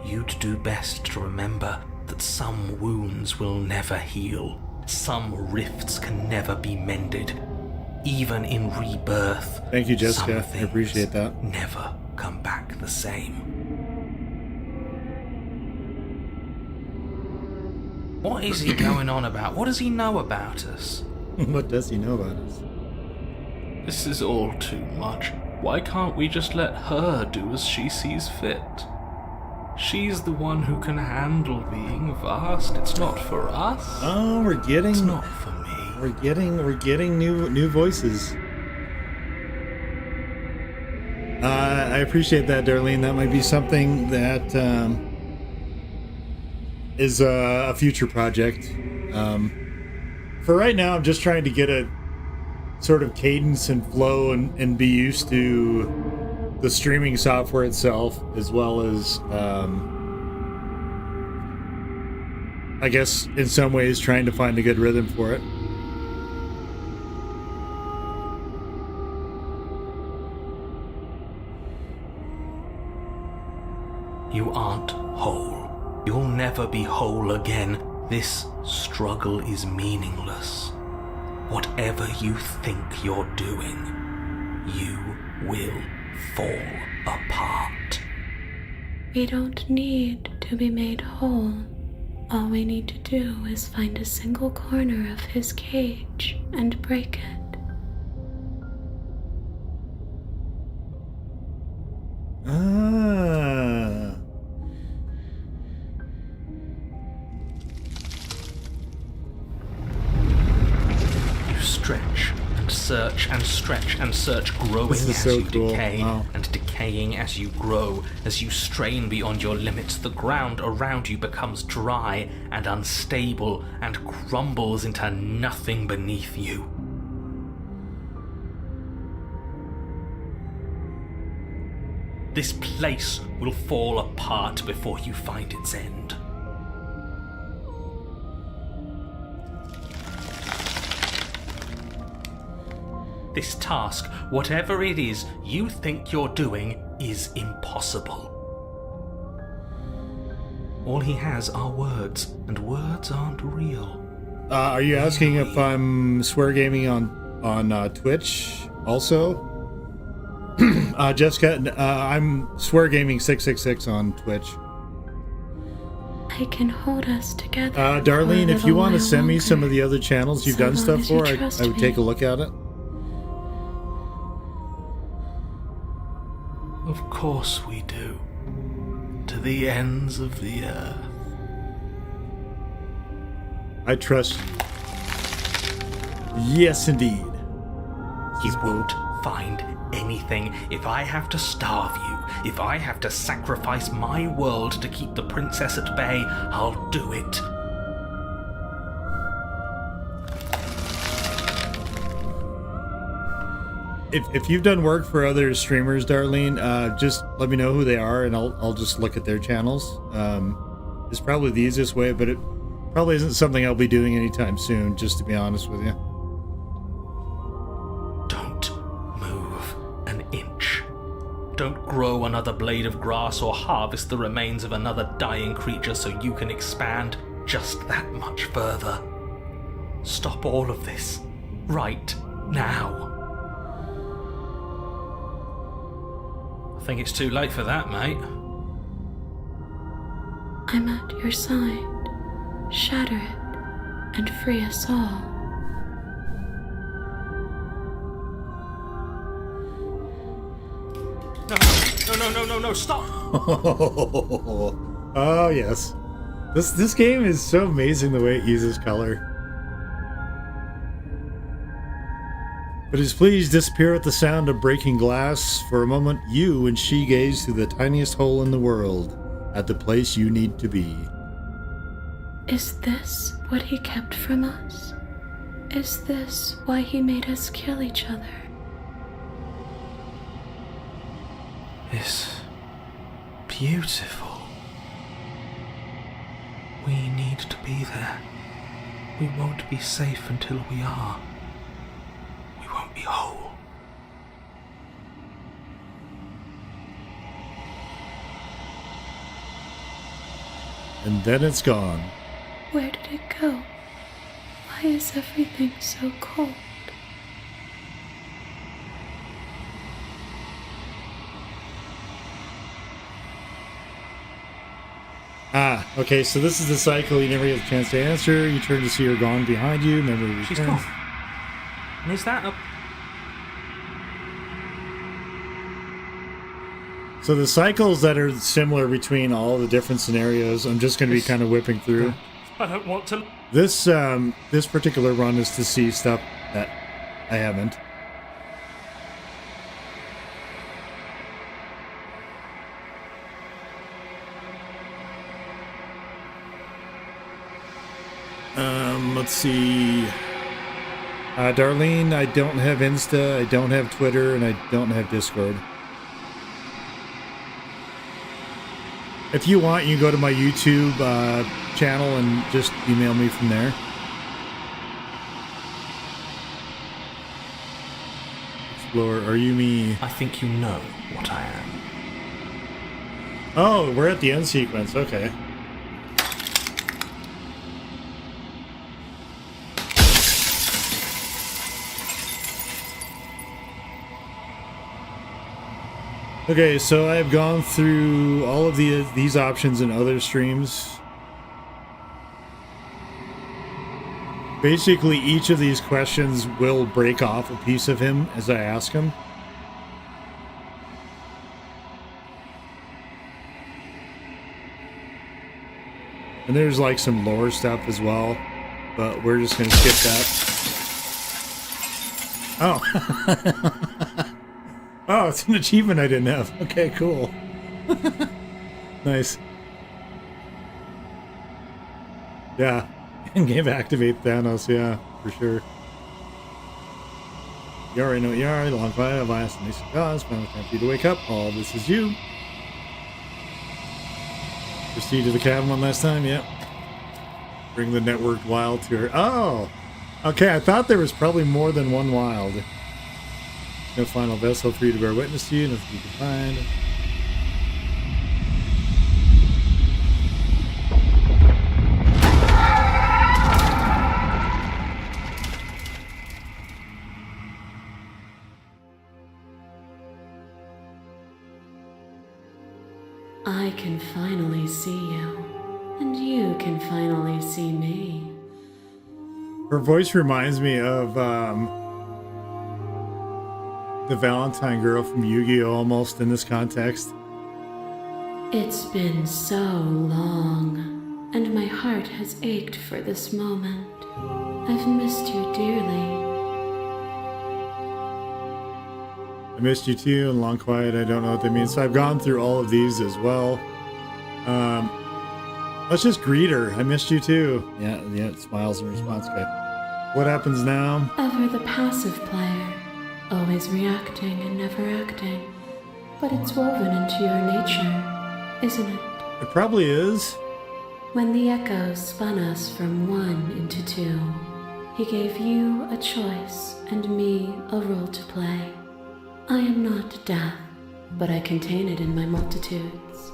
You'd do best to remember that some wounds will never heal. Some rifts can never be mended. Even in rebirth, Thank you, Jessica. some I things appreciate that. never come back the same. What is he going on about? What does he know about us? What does he know about us? This is all too much. Why can't we just let her do as she sees fit? She's the one who can handle being vast. It's not for us. Oh, we're getting. It's not for me. We're getting new voices. I appreciate that, Darlene. That might be something that is a future project. For right now, I'm just trying to get a sort of cadence and flow and be used to the streaming software itself, as well as, I guess, in some ways, trying to find a good rhythm for it. You aren't whole. You'll never be whole again. This struggle is meaningless. Whatever you think you're doing, you will fall apart. We don't need to be made whole. All we need to do is find a single corner of his cage and break it. search and stretch and search, growing This is as so you cool. decay Wow. and decaying as you grow. As you strain beyond your limits, the ground around you becomes dry and unstable and crumbles into nothing beneath you. This place will fall apart before you find its end. This task, whatever it is you think you're doing, is impossible. All he has are words, and words aren't real. Are you asking if I'm swear gaming on Twitch also? Jessica, I'm swear gaming 666 on Twitch. I can hold us together. Darlene, if you want to send me some of the other other channels you've done stuff for, I would take a look at it. Of course we do. To the ends of the earth. I trust you. Yes, indeed. You won't find anything. If I have to starve you, if I have to sacrifice my world to keep the princess at bay, I'll do it. If you've done work for other streamers, Darlene, just let me know who they are, and I'll just look at their channels. It's probably the easiest way, but it probably isn't something I'll be doing anytime soon, just to be honest with you. Don't move an inch. Don't grow another blade of grass or harvest the remains of another dying creature so you can expand just that much further. Stop all of this. Right now. I think it's too late for that, mate. I'm at your side. Shatter it and free us all. No, stop! Oh yes, this game is so amazing the way it uses color. But as please disappear at the sound of breaking glass. For a moment, you and she gaze through the tiniest hole in the world at the place you need to be. Is this what he kept from us? Is this why he made us kill each other? It's beautiful. We need to be there. We won't be safe until we are. We won't be whole. And then it's gone. Where did it go? Why is everything so cold? Okay, so this is the cycle you never get a chance to answer. You turn to see her gone behind you. Memory She's returns. gone. And is that a... So the cycles that are similar between all the different scenarios, I'm just going to be kind of whipping through. I don't want to... This this particular run is to see stuff that I haven't. Let's see. Darlene, I don't have Insta, I don't have Twitter, and I don't have Discord. If you want, you can go to my YouTube channel and just email me from there. Explorer, are you me? I think you know what I am. Oh, we're at the end sequence, okay. Okay, so I've gone through all of these options in other streams. Basically, each of these questions will break off a piece of him as I ask him. And there's like some lore stuff as well, but we're just going to skip that. Oh. Oh, it's an achievement I didn't have. Okay, cool. Nice. Yeah. In-game activate Thanos, yeah, for sure. You already know what you are. Long quiet, Elias, and Mason Cause. Finally time for you to wake up. All this is you. Proceed to the cabin one last time, yep. Bring the networked wild to her. Oh! Okay, I thought there was probably more than one wild. No final vessel for you to bear witness to you. Nothing you can find. I can finally see you, and you can finally see me. Her voice reminds me of the Valentine girl from Yu-Gi-Oh! Almost in this context. It's been so long, and my heart has ached for this moment. I've missed you dearly. I missed you too, and long quiet, I don't know what that means. So I've gone through all of these as well. Let's just greet her. I missed you too. Yeah, it smiles in response. Okay. What happens now? Ever the passive player, always reacting and never acting. But it's woven into your nature, isn't it? It probably is. When the echo spun us from one into two, he gave you a choice and me a role to play. I am not death, but I contain it in my multitudes.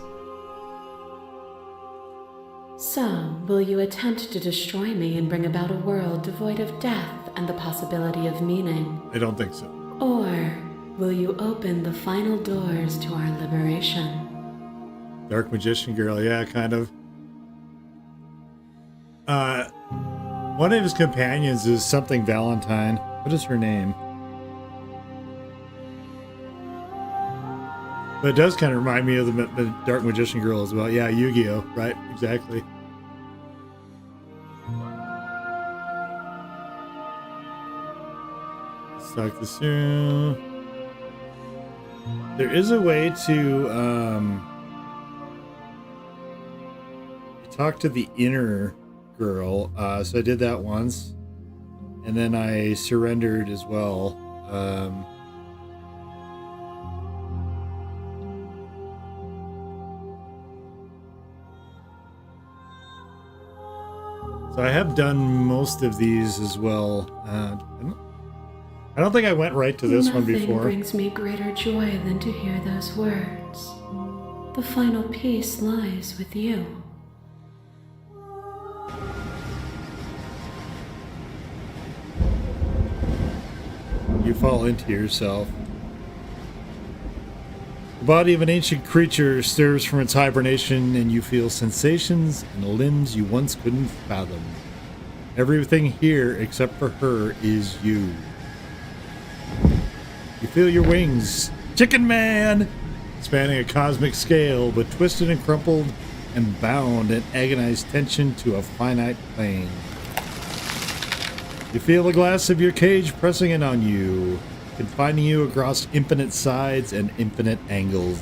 So, will you attempt to destroy me and bring about a world devoid of death and the possibility of meaning? I don't think so. Or will you open the final doors to our liberation? Dark Magician Girl, yeah, kind of. One of his companions is something Valentine. What is her name? But it does kind of remind me of the Dark Magician Girl as well. Yeah, Yu-Gi-Oh! Right, exactly. Let's talk this through. There is a way to talk to the inner girl. So I did that once. And then I surrendered as well. So I have done most of these as well. I don't think I went right to this one before. Nothing brings me greater joy than to hear those words. The final peace lies with you. You fall into yourself. The body of an ancient creature stirs from its hibernation, and you feel sensations and limbs you once couldn't fathom. Everything here, except for her, is you. You feel your wings, Chicken Man, spanning a cosmic scale, but twisted and crumpled and bound in agonized tension to a finite plane. You feel the glass of your cage pressing in on you, confining you across infinite sides and infinite angles.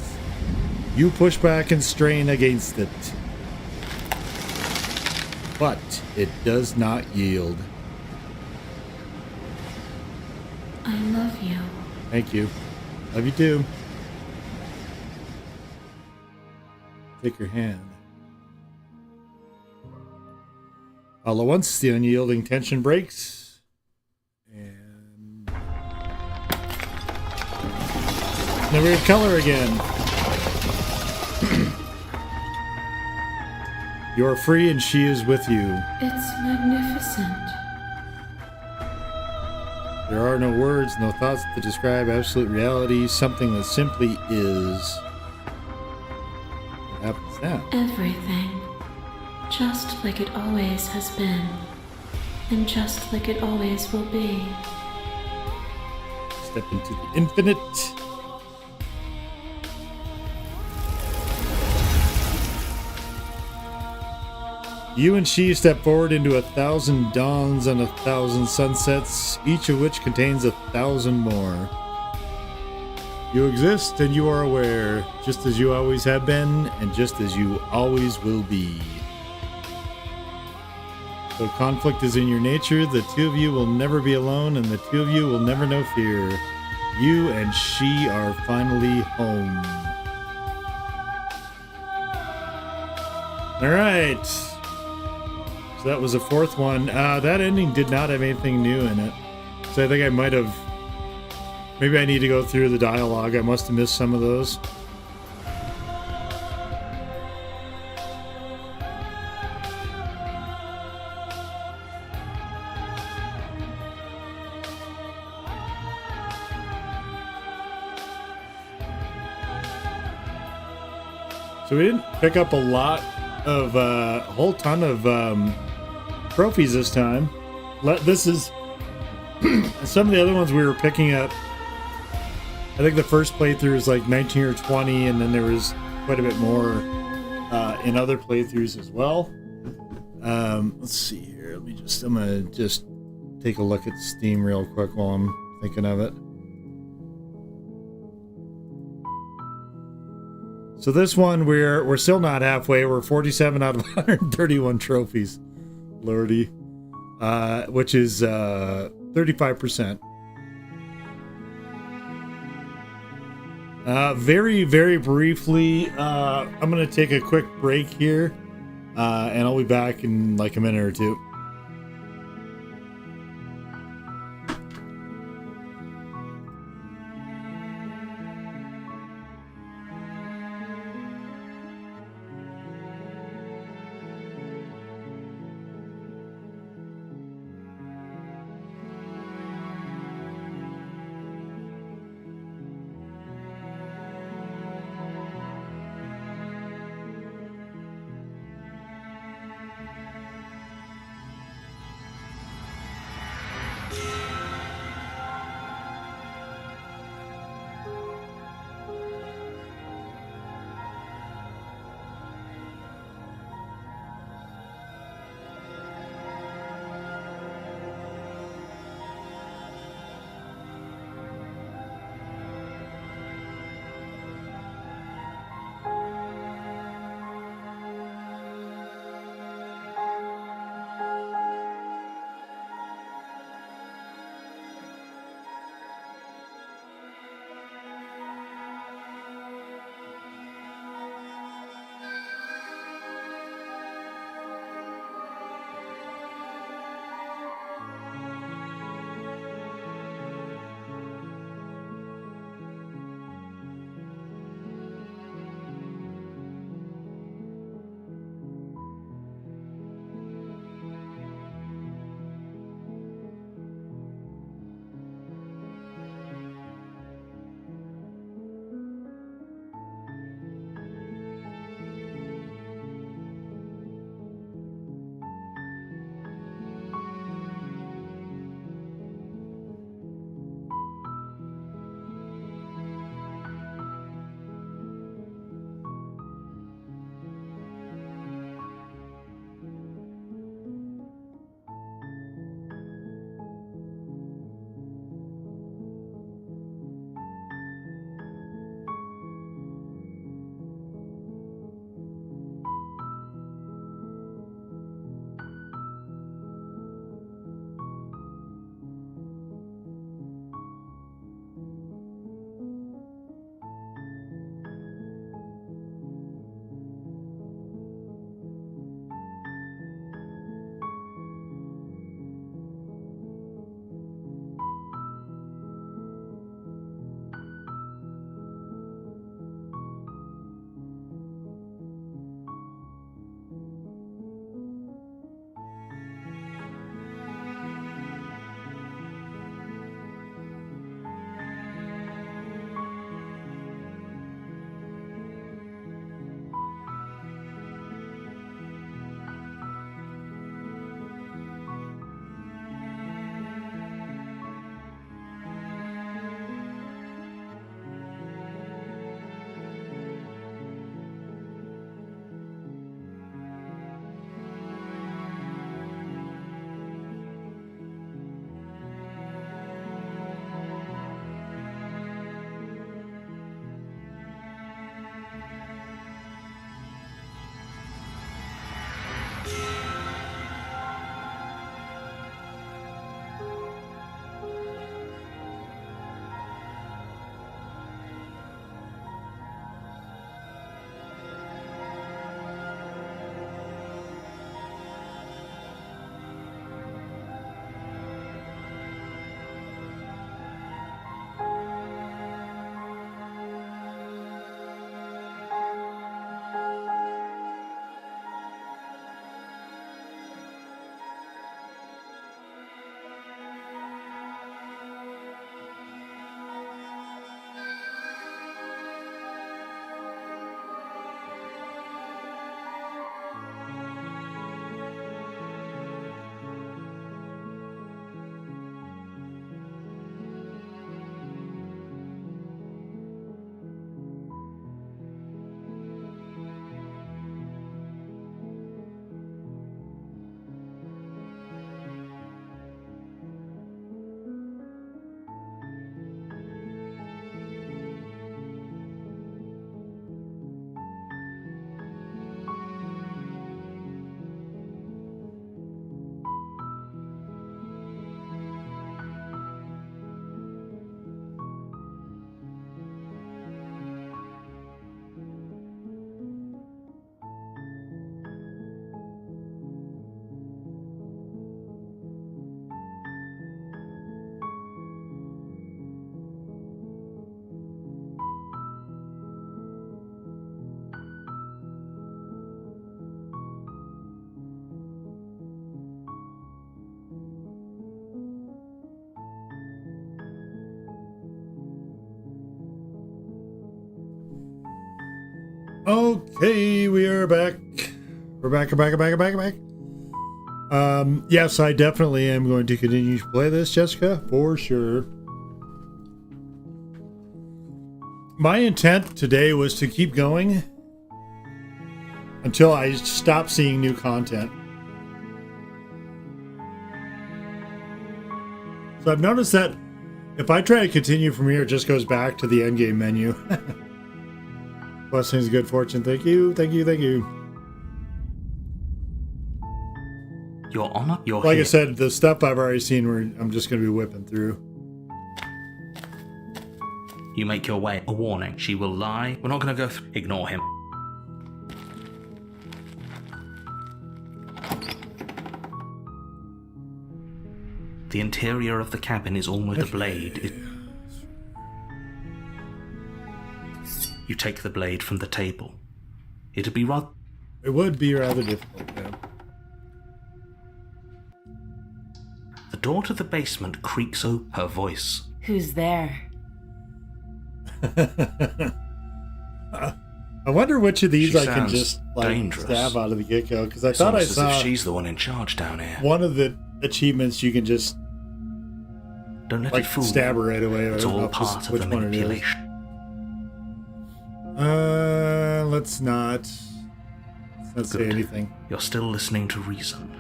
You push back and strain against it. But it does not yield. I love you. Thank you. Love you too. Take your hand. All at once, the unyielding tension breaks. And now we're in color again. You are free and she is with you. It's magnificent. There are no words, no thoughts to describe absolute reality, something that simply is. What happens now? Everything. Just like it always has been. And just like it always will be. Step into the infinite. You and she step forward into 1,000 dawns and 1,000 sunsets, each of which contains 1,000 more. You exist and you are aware, just as you always have been, and just as you always will be. So conflict is in your nature, the two of you will never be alone, and the two of you will never know fear. You and she are finally home. Alright. So that was the fourth one. That ending did not have anything new in it. So I think I might have... Maybe I need to go through the dialogue. I must have missed some of those. So we didn't pick up a whole ton of trophies this time. This is some of the other ones we were picking up. I think the first playthrough was like 19 or 20, and then there was quite a bit more in other playthroughs as well. Let's see here. I'm gonna just take a look at Steam real quick while I'm thinking of it. So this one, we're still not halfway. We're 47 out of 131 trophies, lordy, which is 35%. Very, very briefly, I'm going to take a quick break here, and I'll be back in like a minute or two. Okay, we are back. We're back. Yes, I definitely am going to continue to play this, Jessica, for sure. My intent today was to keep going until I stop seeing new content. So I've noticed that if I try to continue from here, it just goes back to the endgame menu. Blessings, good fortune. Thank you. Your Honor, you're Like here. I said, the stuff I've already seen, I'm just going to be whipping through. You make your way. A warning. She will lie. We're not going to go through. Ignore him. The interior of the cabin is almost a blade. You take the blade from the table. It'd be rather... It would be rather difficult, yeah. The door to the basement creaks open. Her voice. Who's there? I wonder which of these She I can sounds just dangerous. stab out of the get-go, because I It's thought I almost saw as if she's the one in charge down here. one of the achievements you can just Don't let like it fool stab her you. right away. I It's don't know all if part of which the one it is. manipulation. Let's not say Good. anything. You're still listening to reason.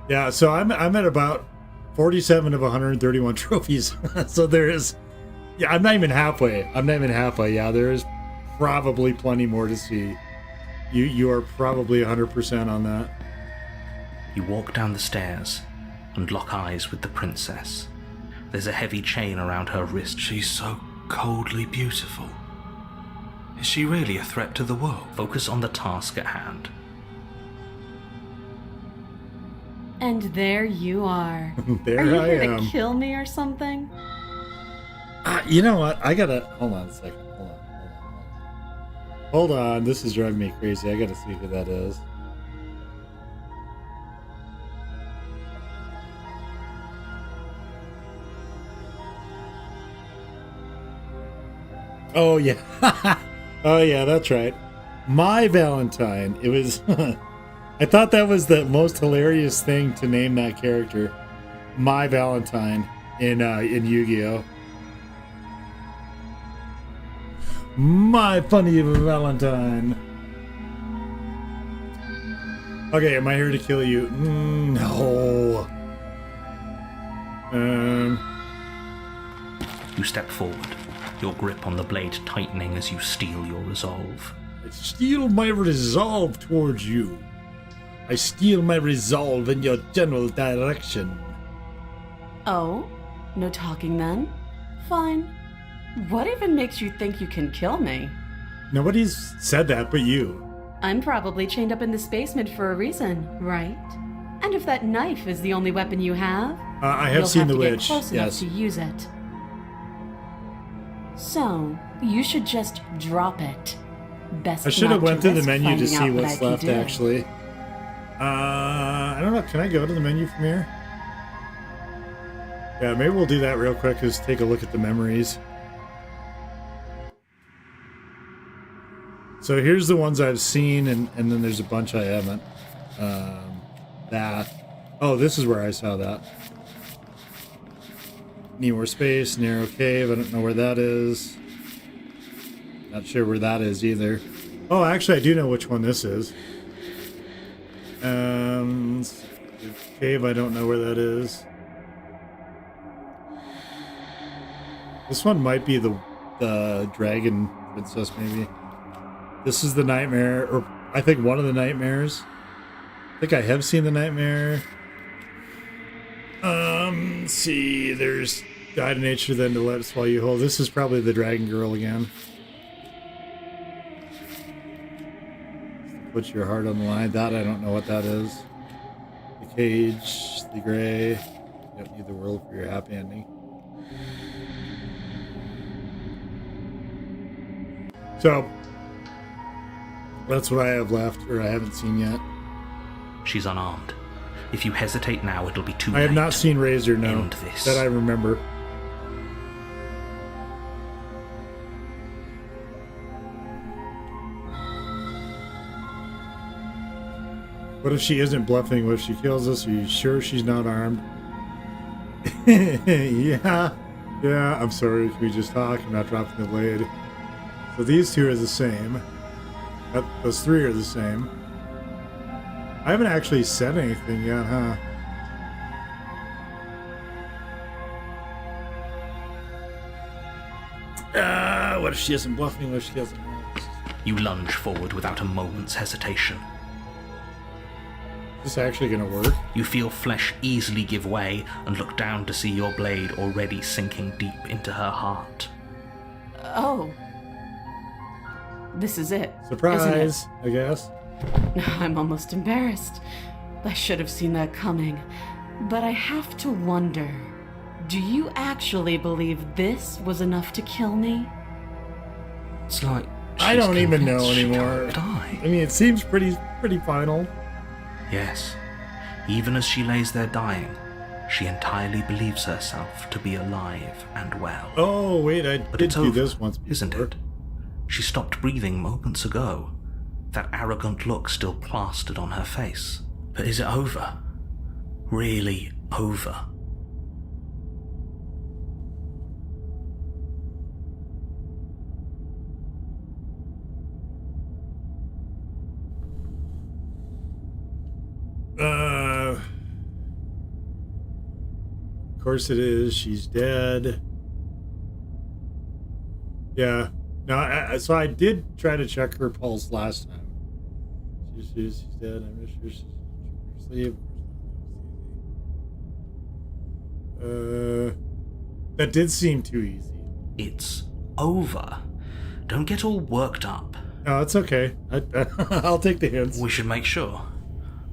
Yeah, so I'm at about 47 of 131 trophies. So there is, yeah, I'm not even halfway. Yeah, there is probably plenty more to see. You are probably 100% on that. You walk down the stairs and lock eyes with the princess. There's a heavy chain around her wrist. She's so coldly beautiful. Is she really a threat to the world? Focus on the task at hand. And there you are. There Are you I here am. to kill me or something? You know what? I gotta hold on a second. Hold on. This is driving me crazy. I gotta see who that is. Oh yeah. Oh yeah, that's right. My Valentine. It was I thought that was the most hilarious thing to name that character. My Valentine in Yu-Gi-Oh! My funny Valentine. Okay, am I here to kill you? No. You step forward, your grip on the blade tightening as you steel your resolve. I steal my resolve towards you. I steal my resolve in your general direction. Oh? No talking then? Fine. What even makes you think you can kill me? Nobody's said that but you. I'm probably chained up in this basement for a reason, right? And if that knife is the only weapon you have, I have you'll seen have the to get witch. close enough Yes. to use it. So, you should just drop it. Best I should have not went through the risk menu to finding see out what what's I can left do. actually. I don't know. Can I go to the menu from here? Yeah, maybe we'll do that real quick. Just take a look at the memories. So here's the ones I've seen, and then there's a bunch I haven't. Oh, this is where I saw that. Need more space, narrow cave. I don't know where that is. Not sure where that is either. Oh, actually, I do know which one this is. Cave, I don't know where that is. This one might be the dragon princess, maybe. This is the nightmare, or I think one of the nightmares. I think I have seen the nightmare. Let's see, there's die to nature, then to let swallow you whole. This is probably the dragon girl again. Put your heart on the line. That I don't know what that is. The cage, the gray. You don't need the world for your happy ending. So that's what I have left, or I haven't seen yet. She's unarmed. If you hesitate now, it'll be too late. I have not seen Razor, no. End this. That I remember. What if she isn't bluffing? What if she kills us? Are you sure she's not armed? Yeah. Yeah, I'm sorry. Can we just talk? I'm not dropping the blade. So these two are the same. Those three are the same. I haven't actually said anything yet, huh? What if she isn't bluffing? What if she doesn't? You lunge forward without a moment's hesitation. Is this actually going to work? You feel flesh easily give way and look down to see your blade already sinking deep into her heart. Oh. This is it. Surprise, I guess. I'm almost embarrassed. I should have seen that coming. But I have to wonder, do you actually believe this was enough to kill me? It's like I don't even know she anymore. can't die. I mean, it seems pretty final. Yes. Even as she lays there dying, she entirely believes herself to be alive and well. Oh, wait, I But did it's do over, this once before. isn't it? She stopped breathing moments ago. That arrogant look still plastered on her face. But is it over? Really over? Of course it is. She's dead. Yeah. No, so I did try to check her pulse last time. She's dead. I'm not sure she's asleep. That did seem too easy. It's over. Don't get all worked up. No, it's okay. I'll take the hints. We should make sure.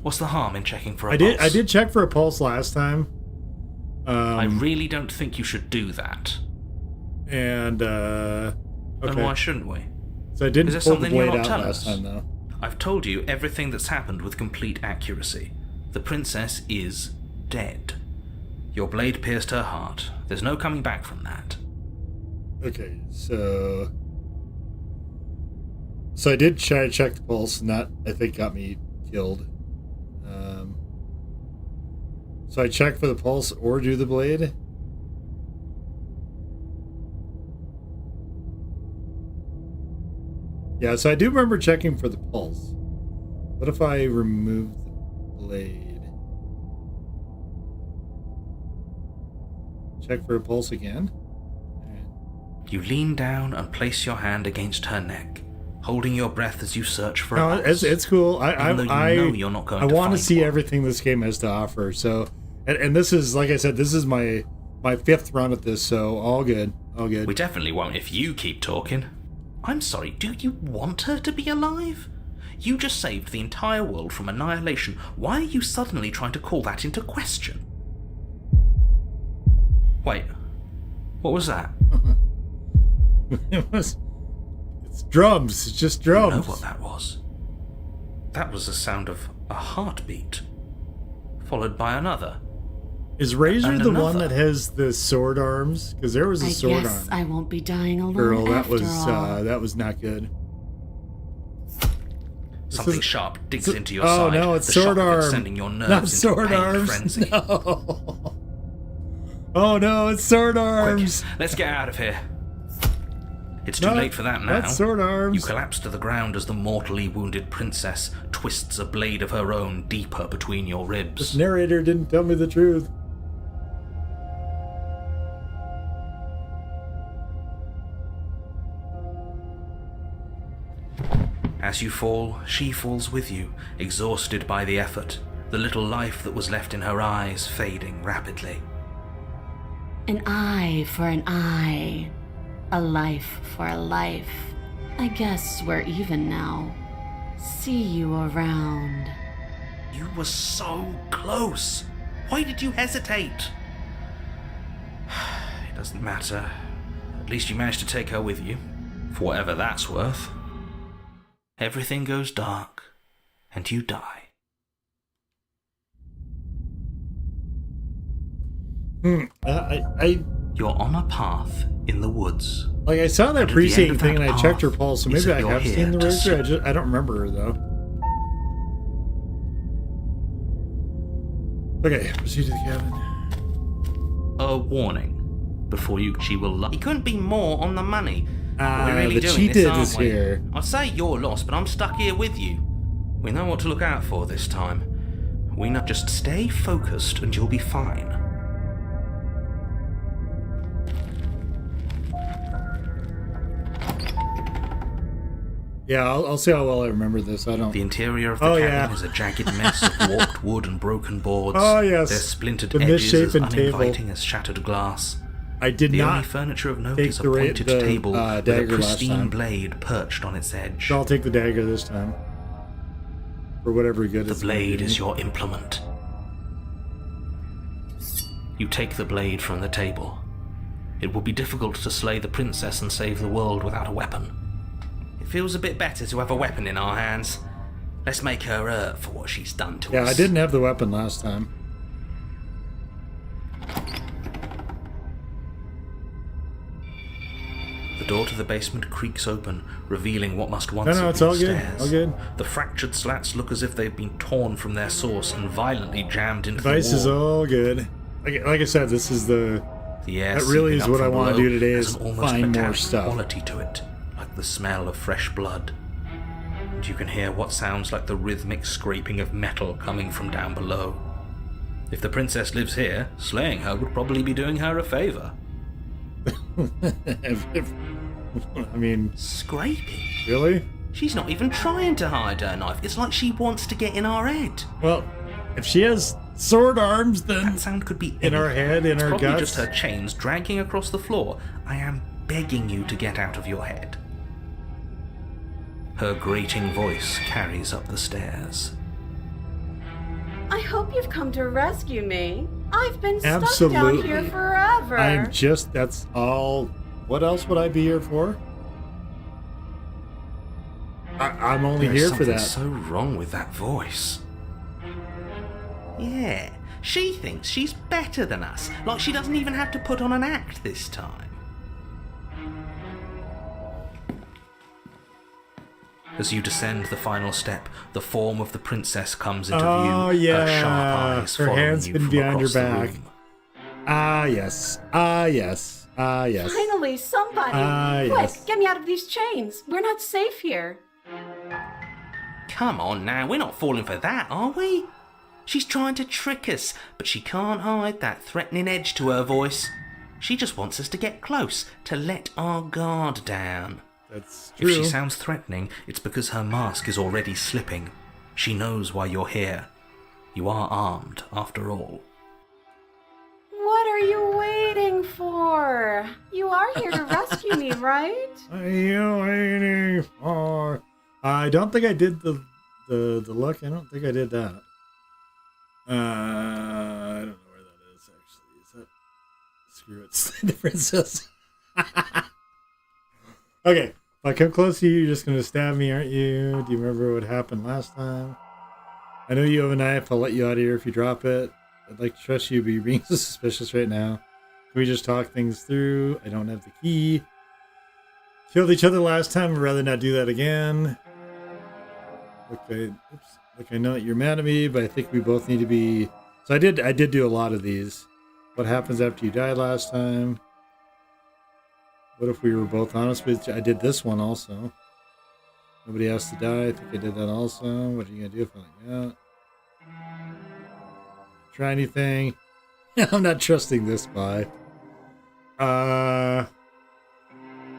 What's the harm in checking for a I pulse? did check for a pulse last time. I really don't think you should do that. And okay. Then why shouldn't we? So I didn't Is there pull the something you're blade not out telling last us? time though. I've told you everything that's happened with complete accuracy. The princess is dead. Your blade pierced her heart. There's no coming back from that. Okay, so I did try to check the pulse, and that I think got me killed. So I check for the pulse or do the blade. Yeah, so I do remember checking for the pulse. What if I remove the blade? Check for a pulse again. You lean down and place your hand against her neck, holding your breath as you search for a No, pulse. it's cool. Even though you know you're not going I to want to find see one. everything this game has to offer. So, and this is, like I said, this is my fifth run at this. So all good, all good. We definitely won't if you keep talking. I'm sorry, do you want her to be alive? You just saved the entire world from annihilation. Why are you suddenly trying to call that into question? Wait, what was that? It's drums. It's just drums. You know what that was? That was the sound of a heartbeat, followed by another. Is Razor And the one another. that has the sword arms? Because there was a I sword guess arm I won't be dying alone girl. That after all. was not good. Something is- sharp digs it's- into your oh, side. no, it's the sword shock of it arm. sending your nerves Not into sword pain arms. frenzy. No. Oh no, it's sword arms. Quick, let's get out of here. It's too Not- late for that now. Not sword arms. You collapse to the ground as the mortally wounded princess twists a blade of her own deeper between your This ribs. narrator didn't tell me the truth. As you fall, she falls with you, exhausted by the effort, the little life that was left in her eyes fading rapidly. An eye for an eye. A life for a life. I guess we're even now. See you around. You were so close. Why did you hesitate? It doesn't matter. At least you managed to take her with you, for whatever that's worth. Everything goes dark, and you die. You're on a path in the woods. Like I saw that And at the end precinct of thing that and I checked her path, pulse, so is maybe that I you're have here seen the to Razor. see. I don't remember her though. Okay, proceed to the cabin. A warning. Before she will he couldn't be more on the money. We're really the doing cheetah this, aren't is we? here. I'd say you're lost, but I'm stuck here with you. We know what to look out for this time. We know just stay focused and you'll be fine. Yeah, I'll see how well I remember this. I don't. The interior of the cabin is a jagged mess of warped wood and broken boards. Oh yes. Their splintered the edges as misshapen uninviting table. as shattered glass. I did The not only furniture of note take is a the pointed table with a dagger last pristine time. blade perched on its edge. So I'll take the dagger this time. For whatever good The it's gonna blade do. is your implement. You take the blade from the table. It will be difficult to slay the princess and save the world without a weapon. It feels a bit better to have a weapon in our hands. Let's make her hurt for what she's done to us. Yeah, I didn't have the weapon last time. The door to the basement creaks open, revealing what must once No, have it's been all good. stairs. All good. The fractured slats look as if they've been torn from their source and violently jammed into Device the is wall. all good. Like I said, this is the. The air That really seeping is up what I from wanna below do today has is an almost find more metallic stuff. quality to it, like the smell of fresh blood. And you can hear what sounds like the rhythmic scraping of metal coming from down below. If the princess lives here, slaying her would probably be doing her a favor. I mean, Scraping? really? She's not even trying to hide her knife. It's like she wants to get in our head. Well, if she has sword arms, then That sound could be in her anything. head, in It's her probably guts. just her chains dragging across the floor. I am begging you to get out of your head. Her grating voice carries up the stairs. I hope you've come to rescue me. I've been stuck down Absolutely. here forever. I'm just. That's all. What else would I be here for? I'm only There's here for something that. so wrong with that voice. Yeah, she thinks she's better than us, like she doesn't even have to put on an act this time. As you descend the final step, the form of the princess comes into Oh, view, yeah. her sharp eyes Her following hands you hidden from behind her across the back. room. Ah, yes. Ah, yes. Ah, yes. Finally, somebody! Quick, yes. get me out of these chains. We're not safe here. Come on now, we're not falling for that, are we? She's trying to trick us, but she can't hide that threatening edge to her voice. She just wants us to get close, to let our guard down. That's true. If she sounds threatening, it's because her mask is already slipping. She knows why you're here. You are armed, after all. What are you waiting for? You are here to rescue me, right? Are you waiting for? I don't think I did the look. I don't think I did that. I don't know where that is actually. Is that? Screw it. Slay the princess. Okay. If I come close to you, you're just gonna stab me, aren't you? Do you remember what happened last time? I know you have a knife. I'll let you out of here if you drop it. I'd like to trust you, but you're being so suspicious right now. Can we just talk things through? I don't have the key. Killed each other last time. I'd rather not do that again. Okay. Oops. Look, I know you're mad at me, but I think we both need to be. So I did do a lot of these. What happens after you died last time? What if we were both honest with you? I did this one also. Nobody has to die. I think I did that also. What are you gonna do if I let you out? Try anything? I'm not trusting this guy.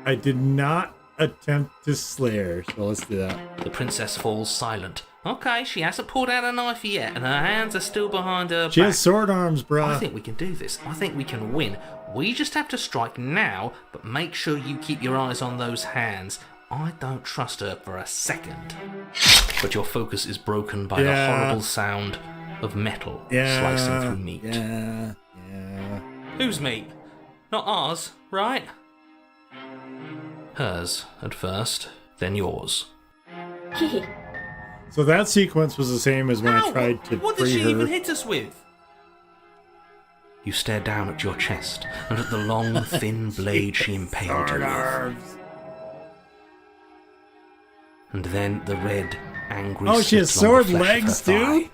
I did not attempt to slay her, so let's do that. The princess falls silent. Okay, she hasn't pulled out a knife yet, and her hands are still behind her She back. has sword arms, bruh. I think we can do this. I think we can win. We just have to strike now, but make sure you keep your eyes on those hands. I don't trust her for a second. But your focus is broken by the horrible sound of metal slicing through meat. Yeah. Whose meat? Not ours, right? Hers, at first, then yours. So that sequence was the same as when I tried to What did free she her. even hit us with? You stare down at your chest and at the long, thin blade she impaled you with. And then the red, angry Oh, she has slit along the sword flesh of legs, her thigh, too?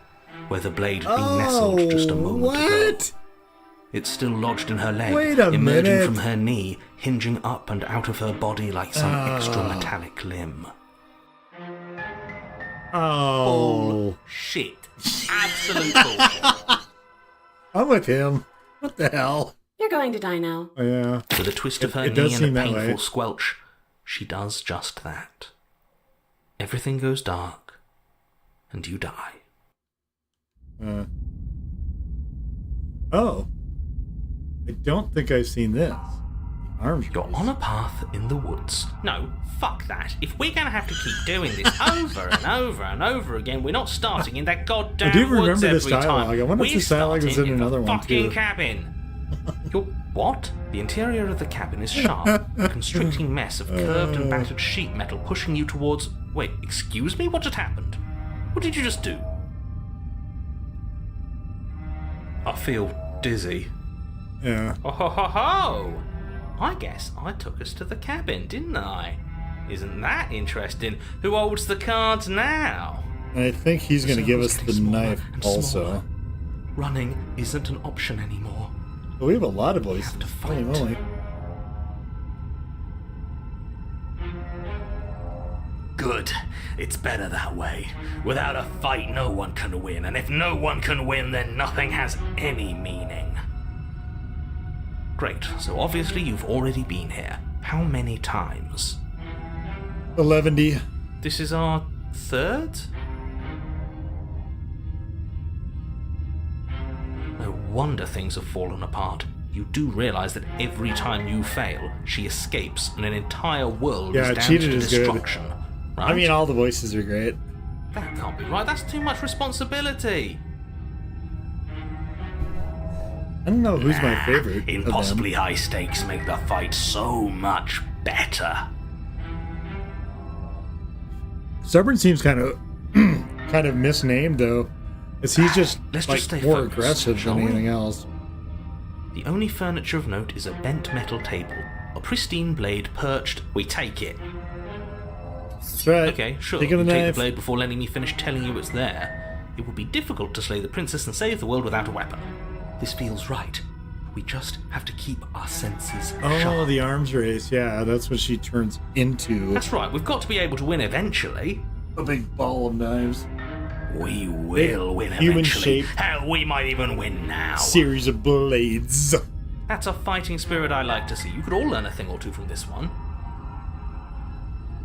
where the blade had been nestled just a moment ago. It's still lodged in her leg, emerging from her knee, hinging up and out of her body like some extra metallic limb. Bullshit. Absolute bullshit. I'm with him. What the hell? You're going to die now. Oh, yeah. With a twist of her knee and a painful squelch, she does just that. Everything goes dark, and you die. I don't think I've seen this. Arms. You're on a path in the woods. No, fuck that. If we're going to have to keep doing this over and over and over again, we're not starting in that goddamn I do woods remember every this dialogue. time. I wonder if this dialogue was in another one, fucking too. cabin. Your what? The interior of the cabin is sharp, a constricting mess of curved and battered sheet metal pushing you towards... Wait, excuse me? What just happened? What did you just do? I feel dizzy. Yeah. Oh ho ho ho! I guess I took us to the cabin, didn't I? Isn't that interesting? Who holds the cards now? And I think he's going to give us the knife also. Smaller. Running isn't an option anymore. But we have a lot of voices. To fight. Holy moly. Good. It's better that way. Without a fight, no one can win. And if no one can win, then nothing has any meaning. Great, so obviously you've already been here. How many times? 11. This is our third? No wonder things have fallen apart. You do realize that every time you fail, she escapes and an entire world is damned to destruction. Right? I mean, all the voices are great. That can't be right. That's too much responsibility. I don't know who's my favorite. Impossibly high stakes make the fight so much better. Stubborn seems kind of misnamed though, as he's just Let's like just stay more focused, aggressive shall than we? anything else. The only furniture of note is a bent metal table, a pristine blade perched. We take it. That's right. Okay, sure. Taking You the take knife. the blade before letting me finish telling you it's there. It would be difficult to slay the princess and save the world without a weapon. This feels right. We just have to keep our senses Oh, sharp. the arms race. Yeah, that's what she turns into. That's right. We've got to be able to win eventually. A big ball of knives. We will win human eventually. shape. Hell, we might even win now. Series of blades. That's a fighting spirit I like to see. You could all learn a thing or two from this one.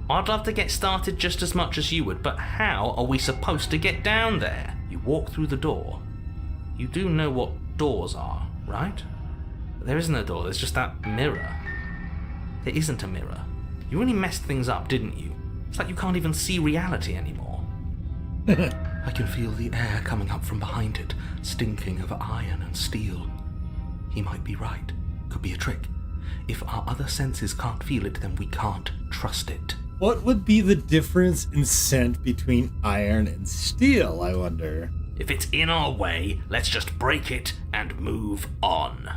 I'd love to get started just as much as you would, but how are we supposed to get down there? You walk through the door. You do know what doors are, right? There isn't a door, there's just that mirror. There isn't a mirror. You really messed things up, didn't you? It's like you can't even see reality anymore. I can feel the air coming up from behind it, stinking of iron and steel. He might be right. Could be a trick. If our other senses can't feel it, then we can't trust it. What would be the difference in scent between iron and steel, I wonder? If it's in our way, let's just break it and move on.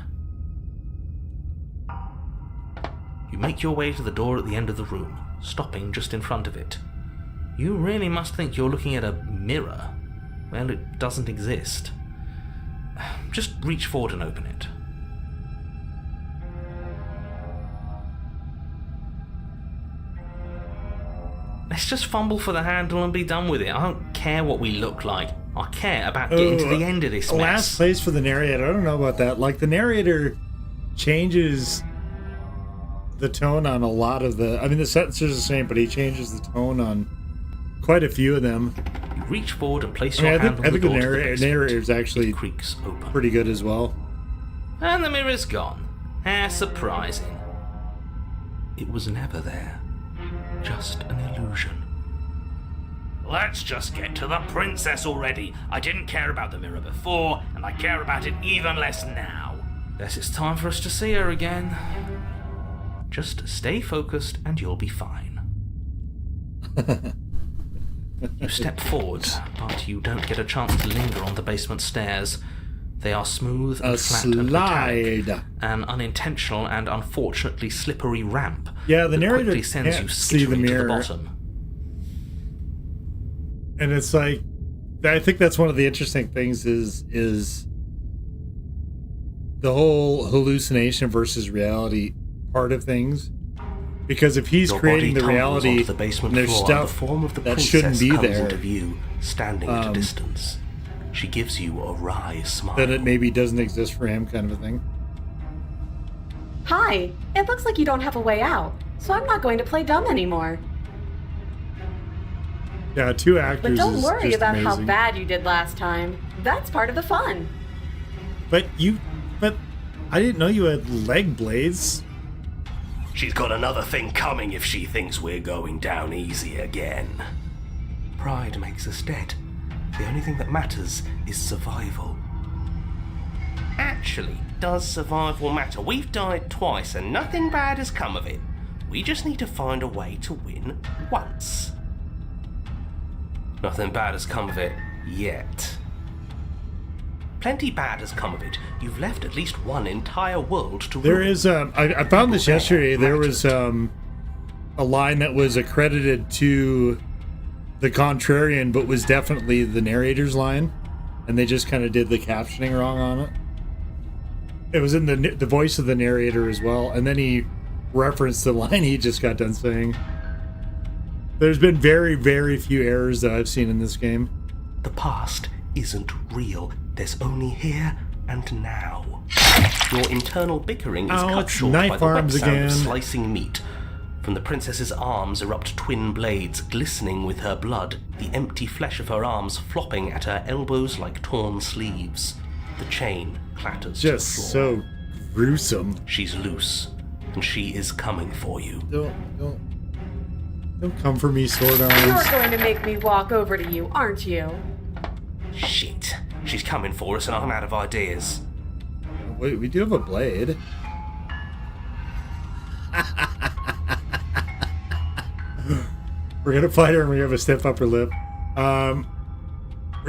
You make your way to the door at the end of the room, stopping just in front of it. You really must think you're looking at a mirror. Well, it doesn't exist. Just reach forward and open it. Let's just fumble for the handle and be done with it. I don't care what we look like. I care about getting to the end of this mess. Last place for the narrator. I don't know about that. Like, the narrator changes the tone on a lot of the... I mean, the sentences are the same, but he changes the tone on quite a few of them. You reach forward and place your hand on the I think the door to the basement. narrator is actually It creaks open. pretty good as well. And the mirror's gone. How surprising. It was never there. Just an illusion. Let's just get to the princess already. I didn't care about the mirror before, and I care about it even less now. Guess it's time for us to see her again. Just stay focused and you'll be fine. You step forward, but you don't get a chance to linger on the basement stairs. They are smooth and flat and metallic. Slide. An unintentional and unfortunately slippery ramp. Yeah, the that narrator quickly sends can't you see the skittering to the mirror. bottom. And it's like, I think that's one of the interesting things is the whole hallucination versus reality part of things. Because if he's creating the reality, the basement and there's floor, stuff and the form of the that shouldn't be comes there, into view, standing at a distance. She gives you a wry smile. then it maybe doesn't exist for him, kind of a thing. Hi, it looks like you don't have a way out, so I'm not going to play dumb anymore. Yeah, 2 actors. But don't worry just about amazing. how bad you did last time. That's part of the fun. But I didn't know you had leg blades. She's got another thing coming if she thinks we're going down easy again. Pride makes us dead. The only thing that matters is survival. Actually, does survival matter? We've died twice and nothing bad has come of it. We just need to find a way to win once. Nothing bad has come of it yet. Plenty bad has come of it. You've left at least one entire world to There ruin. is I found this yesterday. There was a line that was accredited to the Contrarian, but was definitely the narrator's line, and they just kind of did the captioning wrong on it. It was in the voice of the narrator as well, and then he referenced the line he just got done saying. There's been very, very few errors that I've seen in this game. The past isn't real. There's only here and now. Your internal bickering is cut it's short by knife the wet arms sound of again. slicing meat. From the princess's arms erupt twin blades, glistening with her blood, the empty flesh of her arms flopping at her elbows like torn sleeves. The chain clatters Just to the floor. so gruesome. She's loose, and she is coming for you. Don't come for me, sword You're arms. going to make me walk over to you, aren't you? Shit. She's coming for us and I'm out of ideas. Wait, we do have a blade. We're gonna fight her and we have a stiff upper lip. We're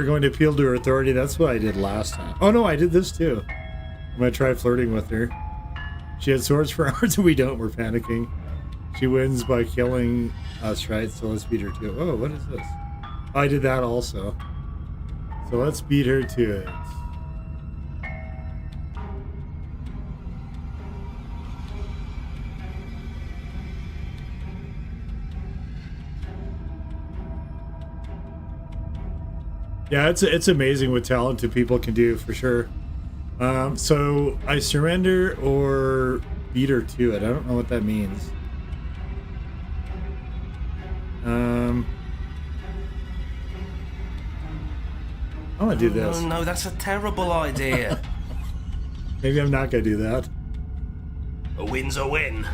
going to appeal to her authority. That's what I did last time. Oh no, I did this too. I'm gonna try flirting with her. She had swords for arms and we don't. We're panicking. She wins by killing us, right? So let's beat her to it. Oh, what is this? I did that also. So let's beat her to it. Yeah, it's amazing what talented people can do, for sure. So I surrender or beat her to it. I don't know what that means. I'm gonna do this. Oh, no, that's a terrible idea. Maybe I'm not gonna do that. A win's a win.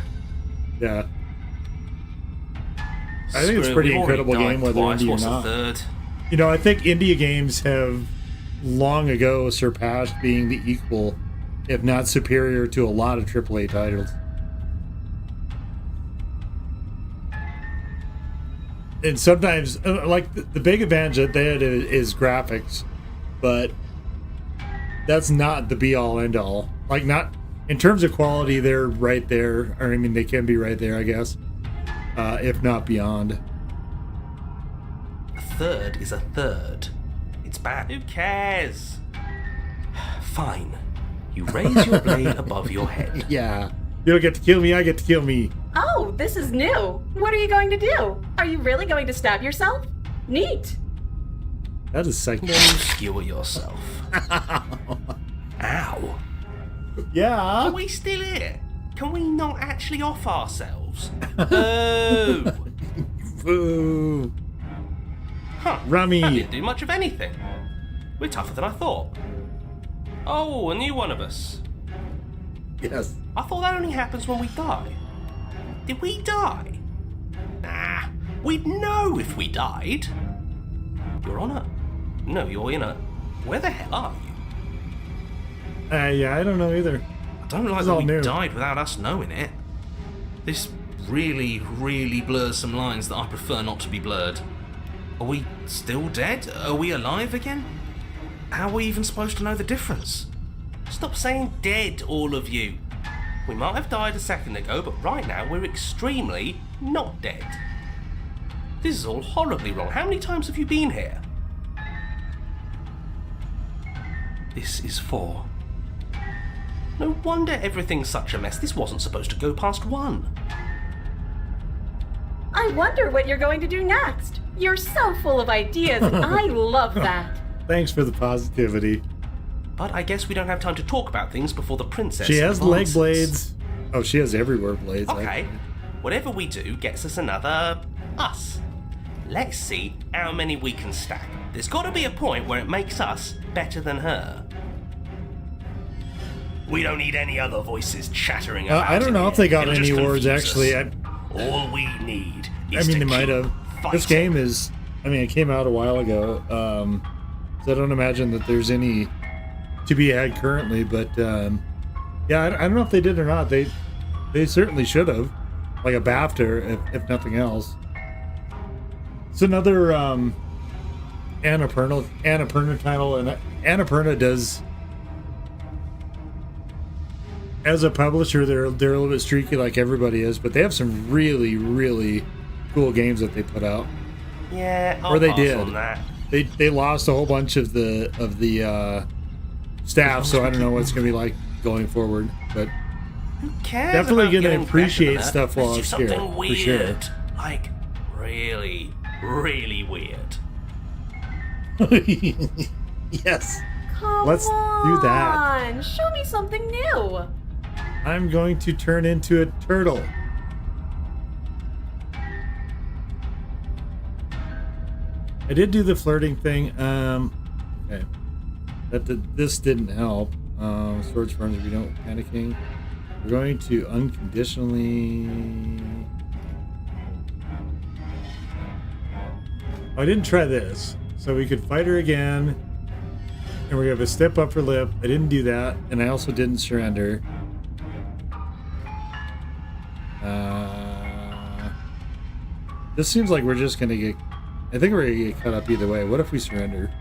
Yeah. I think it's a pretty incredible game, whether indie or What's not. the third? You know, I think indie games have long ago surpassed being the equal, if not superior, to a lot of AAA titles. And sometimes, like, the big advantage that they had is graphics, but that's not the be-all, end-all. Like, not in terms of quality, they're right there. Or, I mean, they can be right there, I guess, if not beyond. A third is a third. It's bad. Who cares? Fine. You raise your blade above your head. Yeah. You don't get to kill me, I get to kill me. Oh, this is new. What are you going to do? Are you really going to stab yourself? Neat. That is psycho. Then you skewer yourself. Ow. Yeah. Are we still here? Can we not actually off ourselves? Oh. Boo. Huh. Rummy. That didn't do much of anything. We're tougher than I thought. Oh, a new one of us. Yes. I thought that only happens when we die. Did we die? Nah, we'd know if we died. You're on it. No, you're in it. Where the hell are you? Yeah, I don't know either. I don't like This is that all we new. died without us knowing it. This really, really blurs some lines that I prefer not to be blurred. Are we still dead? Are we alive again? How are we even supposed to know the difference? Stop saying dead, all of you. We might have died a second ago, but right now we're extremely not dead. This is all horribly wrong. How many times have you been here? this is for. No wonder everything's such a mess. This wasn't supposed to go past 1. I wonder what you're going to do next. You're so full of ideas. I love that. Thanks for the positivity. But I guess we don't have time to talk about things before the princess She has leg advances. blades. Oh, she has everywhere blades. Okay, whatever we do gets us another us. Let's see how many we can stack. There's got to be a point where it makes us better than her. We don't need any other voices chattering about I don't know if they got It'll any just awards, confuse actually. us. All we need I is mean, to they might keep have. fighting. This game is, I mean, it came out a while ago, so I don't imagine that there's any to be had currently, but yeah, I don't know if they did or not. They certainly should have, like a BAFTA, if nothing else. It's another Annapurna title, and Annapurna does, as a publisher, they're a little bit streaky like everybody is, but they have some really, really cool games that they put out. Yeah, I'll Or they pass did. on that. They lost a whole bunch of the staff, so I don't know what it's gonna be like going forward. But Who cares definitely about gonna getting appreciate better? stuff while Let's it's do here, something for weird. sure. Like, really, really weird. Yes, Come let's do that. on, show me something new. I'm going to turn into a turtle. I did do the flirting thing. Okay, this didn't help. Swords farms if you don't panicking. We're going to unconditionally. I didn't try this, so we could fight her again, and we're gonna have a step up for lip. I didn't do that, and I also didn't surrender. This seems like we're just gonna get. I think we're gonna get cut up either way. What if we surrender?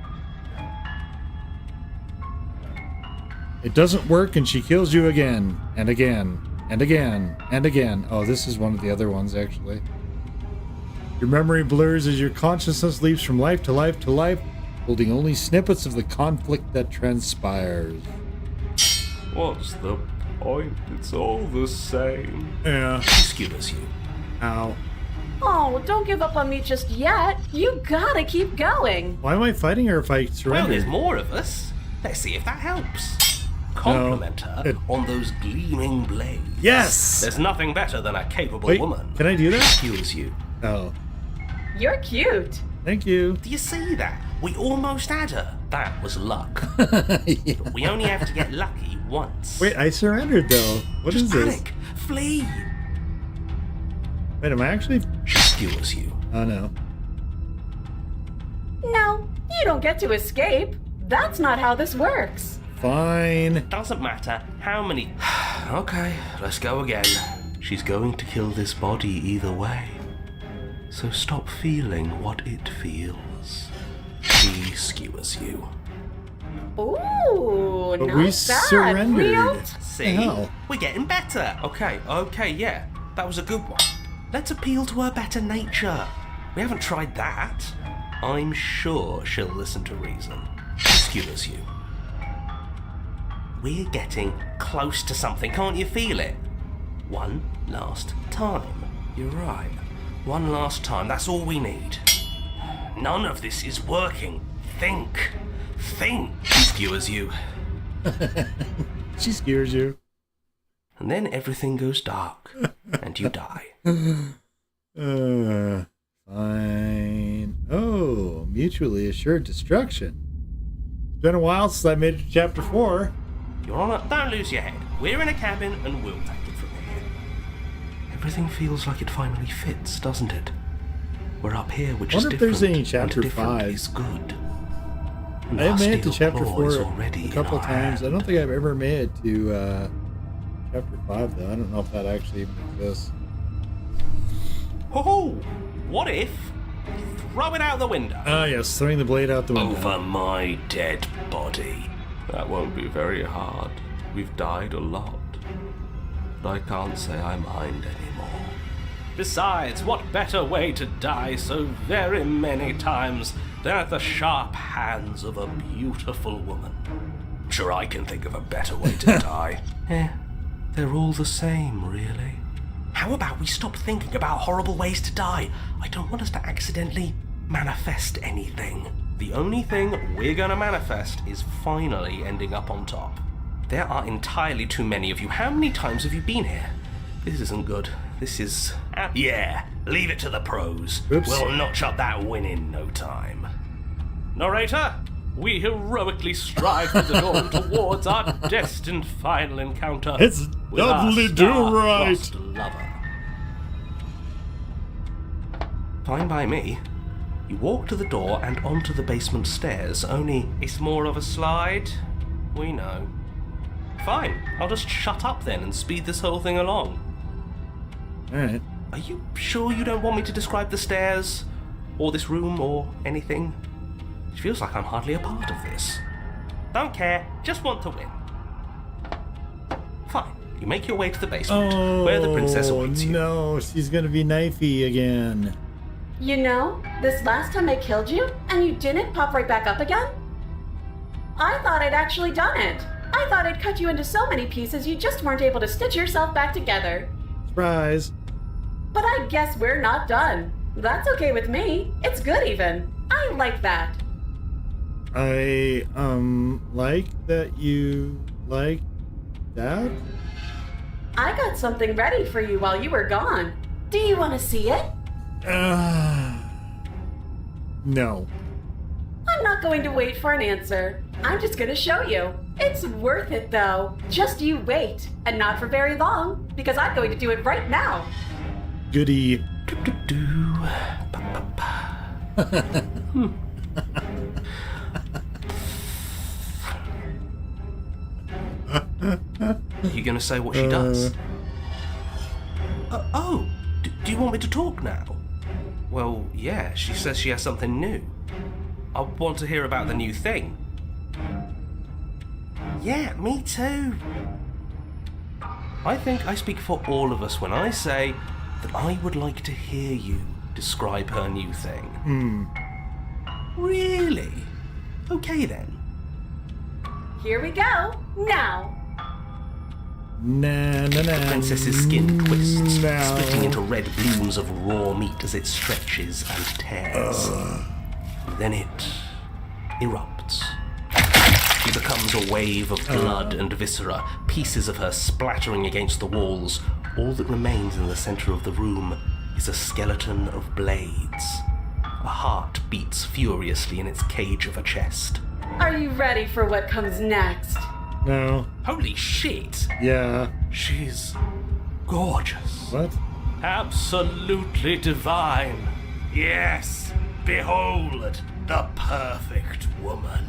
It doesn't work, and she kills you again, and again, and again, and again. Oh, this is one of the other ones, actually. Your memory blurs as your consciousness leaps from life to life to life, holding only snippets of the conflict that transpires. What's the point? It's all the same. Yeah. She skewers you. Ow. Oh, don't give up on me just yet. You gotta keep going. Why am I fighting her if I Well, surrender? there's more of us. Let's see if that helps. Compliment her on those gleaming blades. Yes! There's nothing better than a capable Wait, woman. can I do that? Skewers you. Oh, You're cute. thank you. Do you see that? We almost had her. That was luck. Yeah. We only have to get lucky once. Wait, I surrendered though. What Just is this? panic. Flee. Wait, am I actually? She skewers you. Oh no. No, you don't get to escape. That's not how this works. Fine. Doesn't matter how many. Okay, let's go again. She's going to kill this body either way. So stop feeling what it feels. She skewers you. Ooh, But not we bad. surrendered. Real? See? hell? We're getting better. Okay, yeah. That was a good one. Let's appeal to her better nature. We haven't tried that. I'm sure she'll listen to reason. She skewers you. We're getting close to something, can't you feel it? One last time. You're right. One last time, that's all we need. None of this is working. Think. She skewers you. She scares you. And then everything goes dark, and you die. Fine. Oh, mutually assured destruction. It's been a while since I made it to chapter 4. Your Honor, don't lose your head. We're in a cabin, and we'll take it from here. Everything feels like it finally fits, doesn't it? We're up here, which is Wonder if different. there's any and chapter different 5. is good. And I have our made it to steel chapter claw 4 is already a couple in our times. I hand. don't think I've ever made it to chapter 5, though. I don't know if that actually even exists. Oh, what if? Throw it out the window. Ah, yes, throwing the blade out the window. Over my dead body. That won't be very hard. We've died a lot. But I can't say I mind anymore. Besides, what better way to die so very many times than at the sharp hands of a beautiful woman? sure I can think of a better way to die. They're all the same, really. How about we stop thinking about horrible ways to die? I don't want us to accidentally manifest anything. The only thing we're gonna manifest is finally ending up on top. There are entirely too many of you. How many times have you been here? This isn't good. This is... Yeah, leave it to the pros. Oops. We'll notch up that win in no time. Narrator, we heroically stride through the door towards our destined final encounter. It's with our doubly do star-crossed right. lover. Fine by me. You walk to the door and onto the basement stairs, only it's more of a slide. We know. Fine, I'll just shut up then and speed this whole thing along. Alright. Are you sure you don't want me to describe the stairs, or this room, or anything? It feels like I'm hardly a part of this. Don't care, just want to win. Fine, you make your way to the basement, where the princess awaits you. No, she's gonna be knifey again. You know, this last time I killed you, and you didn't pop right back up again? I thought I'd actually done it. I thought I'd cut you into so many pieces you just weren't able to stitch yourself back together. Surprise. But I guess we're not done. That's okay with me. It's good even. I like that. I, like that you like that? I got something ready for you while you were gone. Do you want to see it? No. I'm not going to wait for an answer. I'm just going to show you. It's worth it though. Just you wait. And not for very long, because I'm going to do it right now. Goody. You gonna say what she does? Do you want me to talk now? Well, yeah, she says she has something new. I want to hear about the new thing. Yeah, me too. I think I speak for all of us when I say that I would like to hear you describe her new thing. Really? Okay then. Here we go. Now. Nah. The princess's skin twists, No. splitting into red blooms of raw meat as it stretches and tears. Then it erupts. She becomes a wave of blood and viscera, pieces of her splattering against the walls. All that remains in the center of the room is a skeleton of blades. A heart beats furiously in its cage of a chest. Are you ready for what comes next? No. Holy shit! Yeah. She's gorgeous. What? Absolutely divine. Yes, behold, the perfect woman.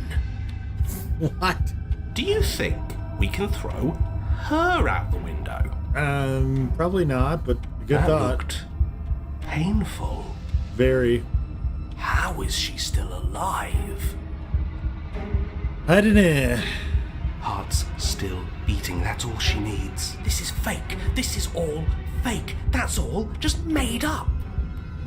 What? Do you think we can throw her out the window? Probably not, but good That thought. looked painful. Very. How is she still alive? I don't know. Heart's still beating, that's all she needs. This is fake. This is all fake. That's all just made up.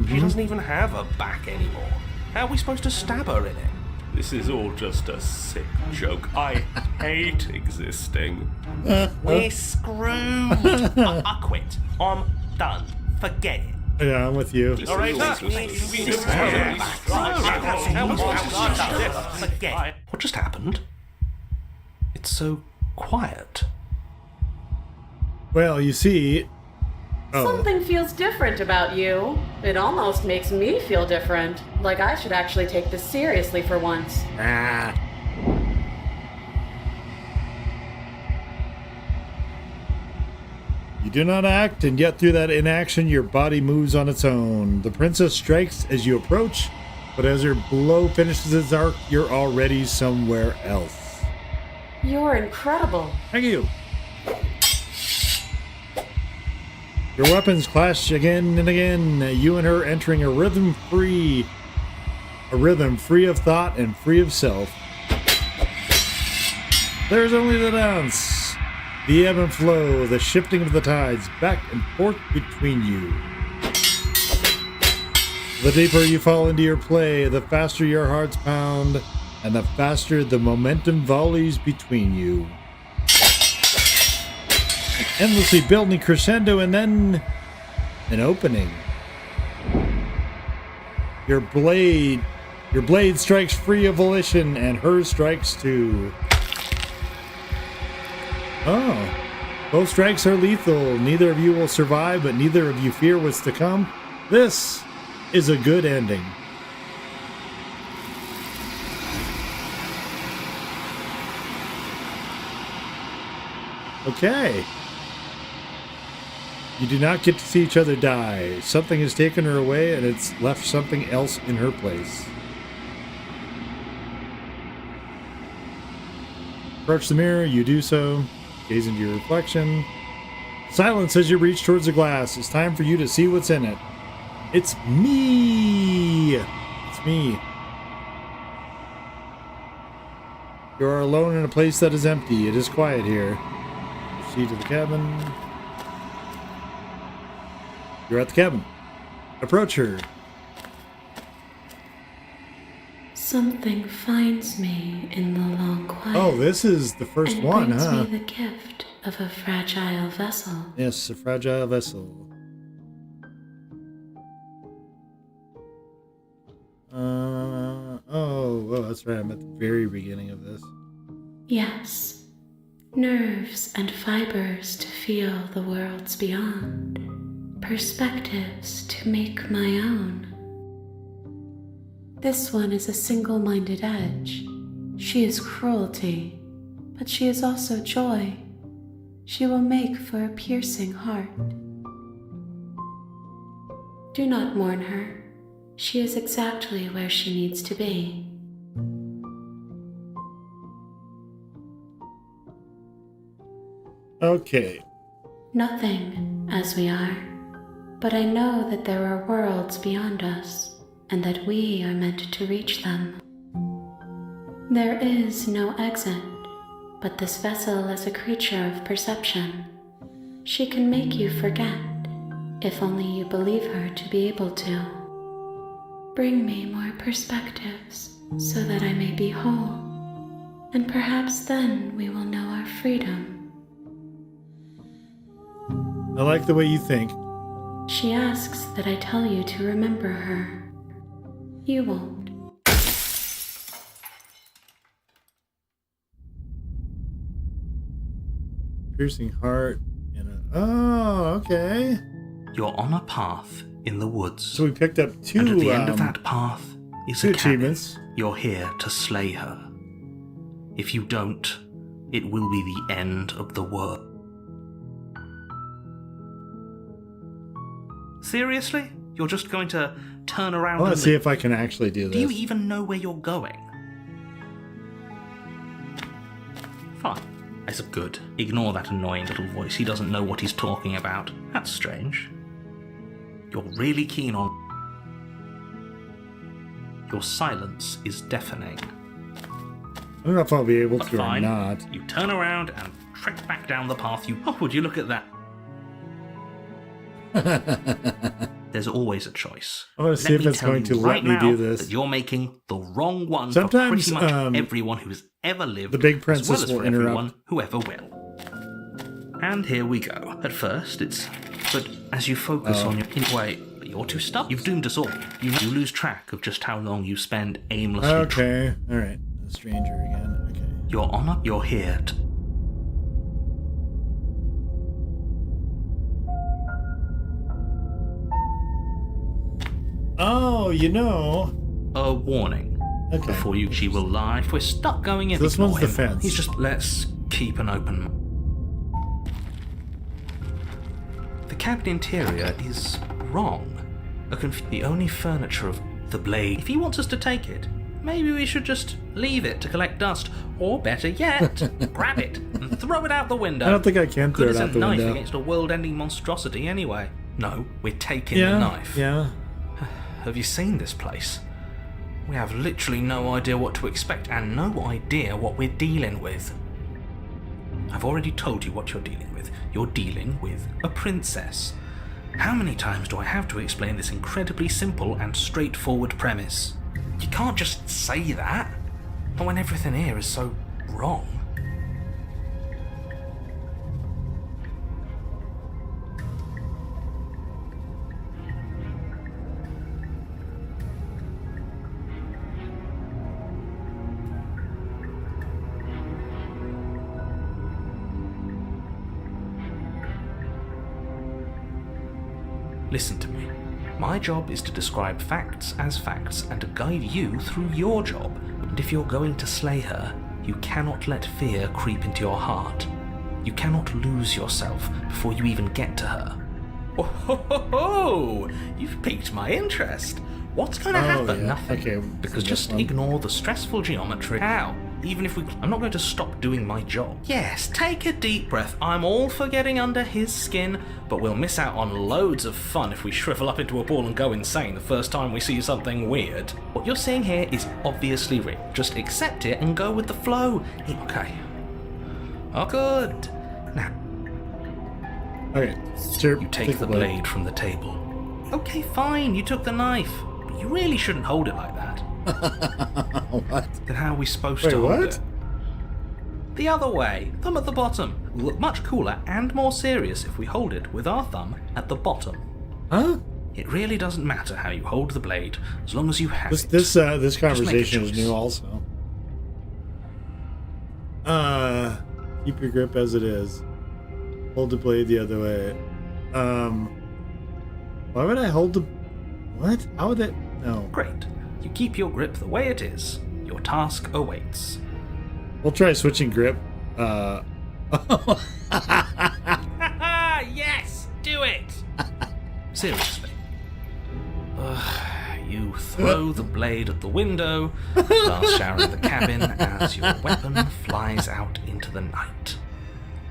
She doesn't even have a back anymore. How are we supposed to stab her in it? This is all just a sick joke. I hate existing. We're screwed. I quit. I'm done. Forget it. Yeah, I'm with you. What just happened? It's so quiet. Well, you see. Oh. Something feels different about you. It almost makes me feel different. Like I should actually take this seriously for once. Ah. You do not act, and yet through that inaction, your body moves on its own. The princess strikes as you approach, but as her blow finishes its arc, you're already somewhere else. You're incredible. Thank you. Your weapons clash again and again, you and her entering a rhythm free of thought and free of self. There's only the dance, the ebb and flow, the shifting of the tides back and forth between you. The deeper you fall into your play, the faster your hearts pound, and the faster the momentum volleys between you. Endlessly building crescendo and then an opening. Your blade strikes free of volition, and hers strikes too. Oh. Both strikes are lethal. Neither of you will survive, but neither of you fear what's to come. This is a good ending. Okay. You do not get to see each other die. Something has taken her away, and it's left something else in her place. Approach the mirror. You do so. Gaze into your reflection. Silence as you reach towards the glass. It's time for you to see what's in it. It's me. It's me. You are alone in a place that is empty. It is quiet here. Proceed to the cabin. You're at the cabin. Approach her. Something finds me in the long quiet. Oh, this is the first and one, brings huh? me the gift of a fragile vessel. Yes, a fragile vessel. Oh, that's right. I'm at the very beginning of this. Yes, nerves and fibers to feel the worlds beyond, perspectives to make my own. This one is a single-minded edge. She is cruelty, but she is also joy. She will make for a piercing heart. Do not mourn her. She is exactly where she needs to be. Okay. Nothing, as we are, but I know that there are worlds beyond us, and that we are meant to reach them. There is no exit, but this vessel is a creature of perception. She can make you forget, if only you believe her to be able to. Bring me more perspectives, so that I may be whole, and perhaps then we will know our freedom. I like the way you think. She asks that I tell you to remember her. You won't. Piercing heart and a... Oh, okay. You're on a path in the woods. So we picked up two, and at the end of that path is two a cabin. achievements. You're here to slay her. If you don't, it will be the end of the world. Seriously? You're just going to turn around I want and to see if I can actually do this. Do you even know where you're going? Fine. I said good. Ignore that annoying little voice. He doesn't know what he's talking about. That's strange. You're really keen on... Your silence is deafening. I don't know if I'll be able But to fine. or not. You turn around and trek back down the path you... Oh, would you look at that? There's always a choice. I want to see if it's going to let me do this. That you're making the wrong one Sometimes, for pretty much everyone who's ever lived, the big as princess well as will for interrupt. everyone who ever will. And here we go. At first, it's... But as you focus on your... Wait, you're too stuck. You've doomed us all. You lose track of just how long you spend aimlessly... Okay, alright. A stranger again. Okay. You're here to... Oh, you know. A warning. Okay. Before she will lie. If we're stuck going in, This ignore one's the him. fence. He's just... Let's keep an open... The cabin interior is wrong. The only furniture of the blade. If he wants us to take it, maybe we should just leave it to collect dust. Or better yet, grab it and throw it out the window. I don't think I can throw Good it as out a the knife window. against a world-ending monstrosity anyway. No, we're taking Yeah, the knife. yeah. Have you seen this place? We have literally no idea what to expect and no idea what we're dealing with. I've already told you what you're dealing with. You're dealing with a princess. How many times do I have to explain this incredibly simple and straightforward premise? You can't just say that. And when everything here is so wrong. Listen to me. My job is to describe facts as facts and to guide you through your job. And if you're going to slay her, you cannot let fear creep into your heart. You cannot lose yourself before you even get to her. Oh, ho, ho, ho. You've piqued my interest. What's going to happen? Yeah. Nothing. Okay. Because just ignore the stressful geometry. How? Even if I'm not going to stop doing my job. Yes, take a deep breath. I'm all for getting under his skin, but we'll miss out on loads of fun if we shrivel up into a ball and go insane the first time we see something weird. What you're seeing here is obviously real. Just accept it and go with the flow. Okay. Oh, good. Now, Okay, sure. you take the blade from the table. Okay, fine, you took the knife. But you really shouldn't hold it like that. What? Then how are we supposed Wait, to hold what? it? The other way, thumb at the bottom. Will look much cooler and more serious if we hold it with our thumb at the bottom. Huh? It really doesn't matter how you hold the blade, as long as you have it. This conversation is choice. new also. Keep your grip as it is. Hold the blade the other way. Why would I hold the... What? How would that... No. Great. You keep your grip the way it is. Your task awaits. We'll try switching grip. Yes! Do it! Seriously. You throw the blade at the window, start showering the cabin as your weapon flies out into the night.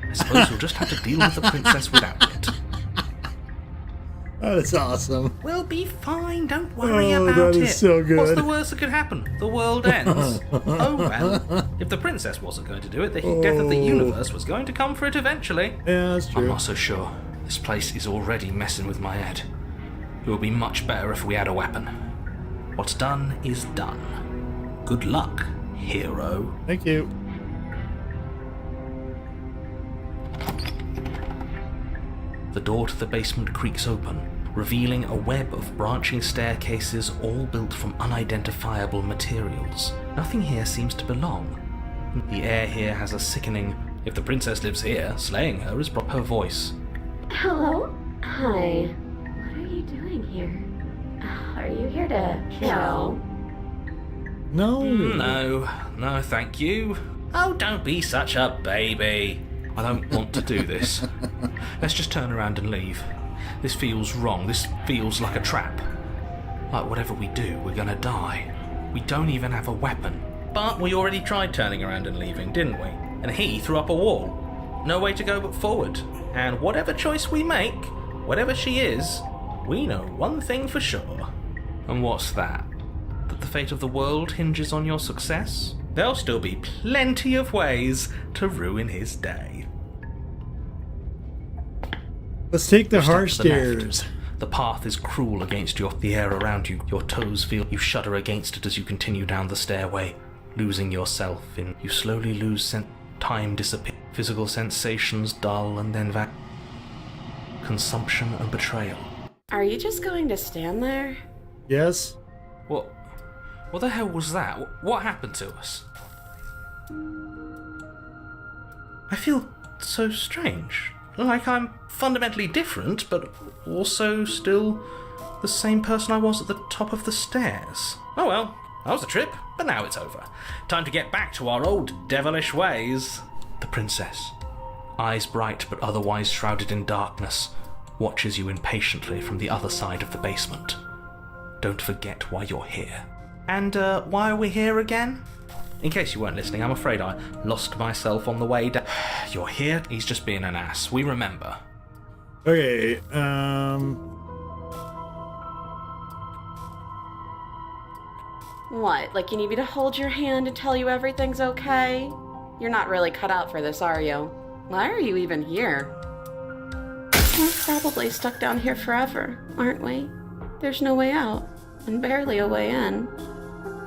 I suppose you'll just have to deal with the princess without it. Oh, that's awesome. We'll be fine, don't worry Oh, about that it. is so good. What's the worst that could happen? The world ends. Oh well. If the princess wasn't going to do it, the death of the universe was going to come for it eventually. Yeah, that's I'm true. not so sure. This place is already messing with my head. It would be much better if we had a weapon. What's done is done. Good luck, hero. Thank you. The door to the basement creaks open, revealing a web of branching staircases all built from unidentifiable materials. Nothing here seems to belong. The air here has a sickening, if the princess lives here, slaying her is her voice. Hello? Hi. What are you doing here? Are you here to kill? No. No, thank you. Oh, don't be such a baby. I don't want to do this. Let's just turn around and leave. This feels wrong. This feels like a trap. Like whatever we do, we're gonna die. We don't even have a weapon. But we already tried turning around and leaving, didn't we? And he threw up a wall. No way to go but forward. And whatever choice we make, whatever she is, we know one thing for sure. And what's that? That the fate of the world hinges on your success? There'll still be plenty of ways to ruin his day. Let's take the You step harsh to the stairs. left. The path is cruel against the air around you. Your toes feel you shudder against it as you continue down the stairway, losing yourself in. You slowly lose time disappears. Physical sensations dull and then consumption and betrayal. Are you just going to stand there? Yes. What the hell was that? What happened to us? I feel so strange. Like I'm fundamentally different, but also still the same person I was at the top of the stairs. Oh well, that was a trip, but now it's over. Time to get back to our old devilish ways. The princess, eyes bright but otherwise shrouded in darkness, watches you impatiently from the other side of the basement. Don't forget why you're here. And why are we here again? In case you weren't listening, I'm afraid I lost myself on the way down. You're here, he's just being an ass. We remember. Okay, What, like you need me to hold your hand and tell you everything's okay? You're not really cut out for this, are you? Why are you even here? We're probably stuck down here forever, aren't we? There's no way out, and barely a way in.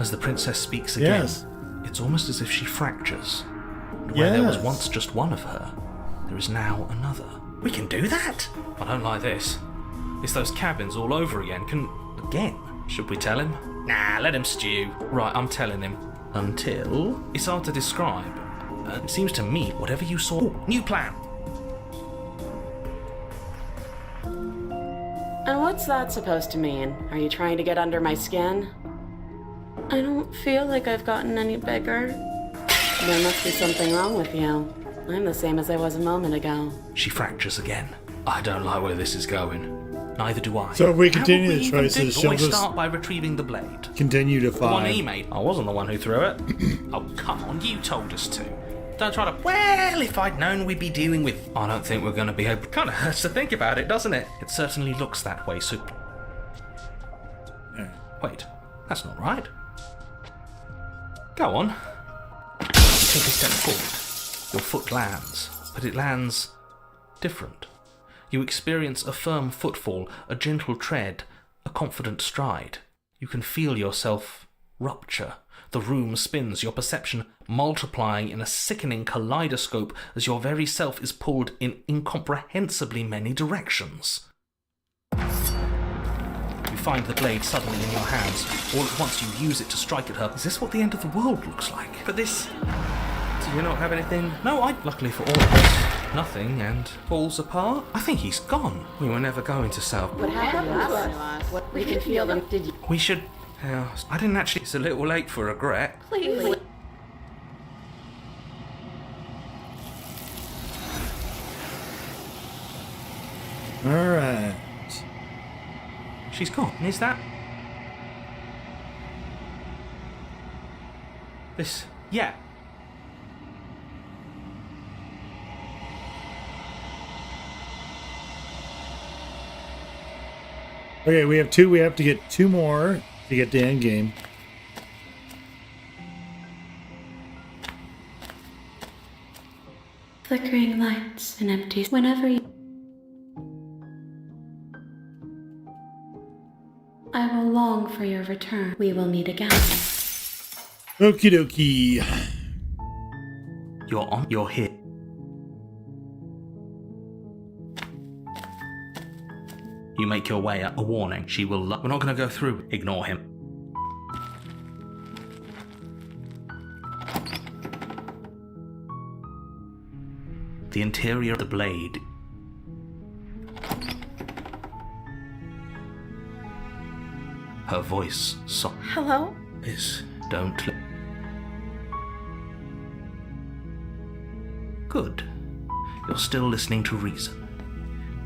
As the princess speaks again, yes. It's almost as if she fractures. And where there was once just one of her, there is now another. We can do that? I don't like this. It's those cabins all over again. Again? Should we tell him? Nah, let him stew. Right, I'm telling him. Until... It's hard to describe. It seems to me, whatever you saw... Ooh, new plan! And what's that supposed to mean? Are you trying to get under my skin? I don't feel like I've gotten any bigger. There must be something wrong with you. I'm the same as I was a moment ago. She fractures again. I don't like where this is going. Neither do I. So if we continue the choices, she'll Always just start by retrieving the blade. continue to The one he find. made. I wasn't the one who threw it. Oh, come on, you told us to. Don't try to... Well, if I'd known we'd be dealing with... I don't think we're going to be able... Kind of hurts to think about it, doesn't it? It certainly looks that way, so... Wait, that's not right. Go on. You take a step forward. Your foot lands, but it lands different. You experience a firm footfall, a gentle tread, a confident stride. You can feel yourself rupture. The room spins, your perception multiplying in a sickening kaleidoscope as your very self is pulled in incomprehensibly many directions. You find the blade suddenly in your hands. All at once you use it to strike at her. Is this what the end of the world looks like? But this... Do you not have anything? No, luckily for all of us, nothing, and falls apart. I think he's gone. We were never going to solve. What happened to us? What we can feel them. Did you? We should... I didn't actually... It's a little late for regret. Please. Alright. She's gone. Is that... This... Yeah. Okay, we have two. We have to get two more to get to end game. Flickering lights and empty. Whenever you... I will long for your return. We will meet again. Okie dokie. You're on. You're here. You make your way up. A warning. She will... We're not going to go through. Ignore him. The interior of the blade. Her voice soft. Hello? Don't. Good. You're still listening to reason.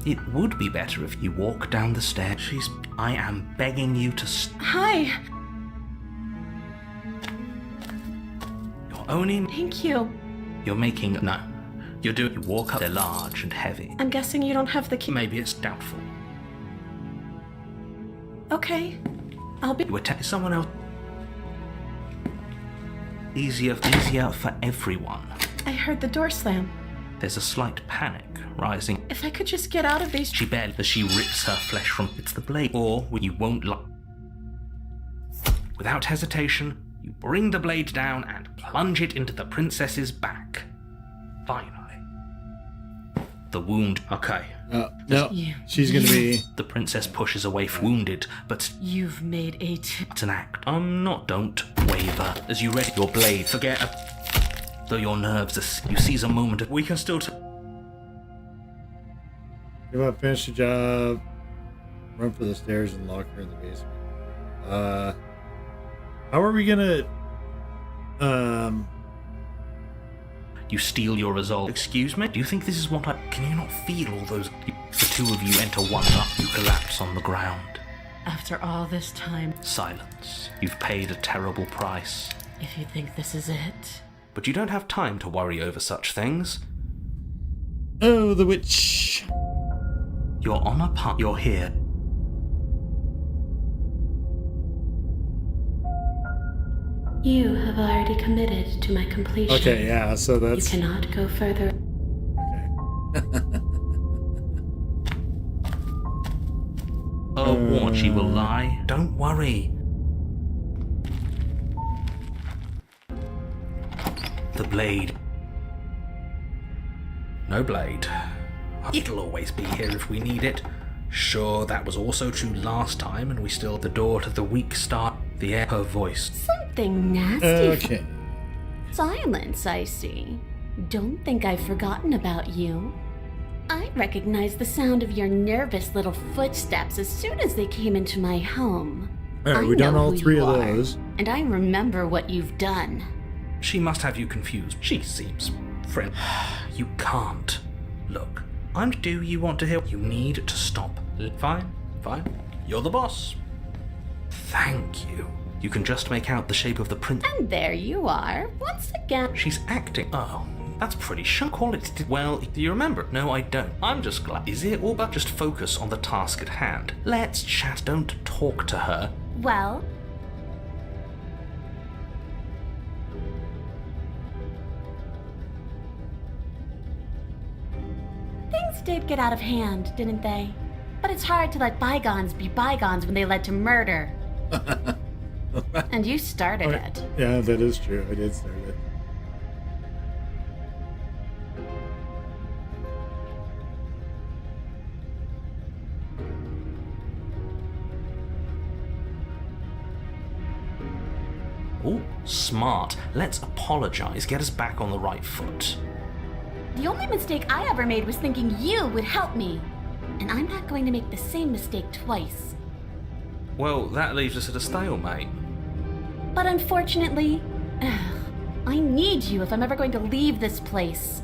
It would be better if you walk down the stairs. I am begging you to Hi. You're only... Thank you. You're making... No. You're doing... You walk up. They're large and heavy. I'm guessing you don't have the key. Maybe it's doubtful. Okay. I'll be... You attack someone else. Easier for everyone. I heard the door slam. There's a slight panic rising. If I could just get out of these... She barely... As she rips her flesh from... It's the blade. Or you won't Without hesitation, you bring the blade down and plunge it into the princess's back. Finally. The wound... Okay. No, she's gonna be... The princess pushes away wounded, but... You've made It's an act. Don't waver. As you ready your blade, forget... Though your nerves are... You seize a moment of... We can still... Give up, finish the job. Run for the stairs and lock her in the basement. How are we gonna... You steal your resolve. Excuse me? Do you think this is what I... Can you not feel all those... The two of you enter one up. You collapse on the ground. After all this time, Silence. You've paid a terrible price. if you think this is it... But you don't have time to worry over such things. Oh, the witch. You're on a path. You're here. You have already committed to my completion. Okay, yeah, so You that's... cannot go further. Oh, what? She will lie. Don't worry. The blade. No blade. It'll always be here if we need it. Sure, that was also true last time, and we still the door to the weak start. The air, her voice. Something nasty. Okay. Silence, I see. Don't think I've forgotten about you. I recognized the sound of your nervous little footsteps as soon as they came into my home. Alright, we've done all 3 of those. And I remember what you've done. She must have you confused. She seems friend. You can't. Look, do you want to hear? You need to stop. Fine. You're the boss. Thank you. You can just make out the shape of the print. And there you are, once again. She's acting. Oh, that's pretty sharp. Call it. Well, do you remember? No, I don't. I'm just glad. Is it all but just focus on the task at hand? Let's chat. Don't talk to her. Well, things did get out of hand, didn't they? But it's hard to let bygones be bygones when they led to murder. And you started it. Yeah, that is true. I did start it. Oh, smart. Let's apologize. Get us back on the right foot. The only mistake I ever made was thinking you would help me. And I'm not going to make the same mistake twice. Well, that leaves us at a stalemate. But unfortunately, I need you if I'm ever going to leave this place.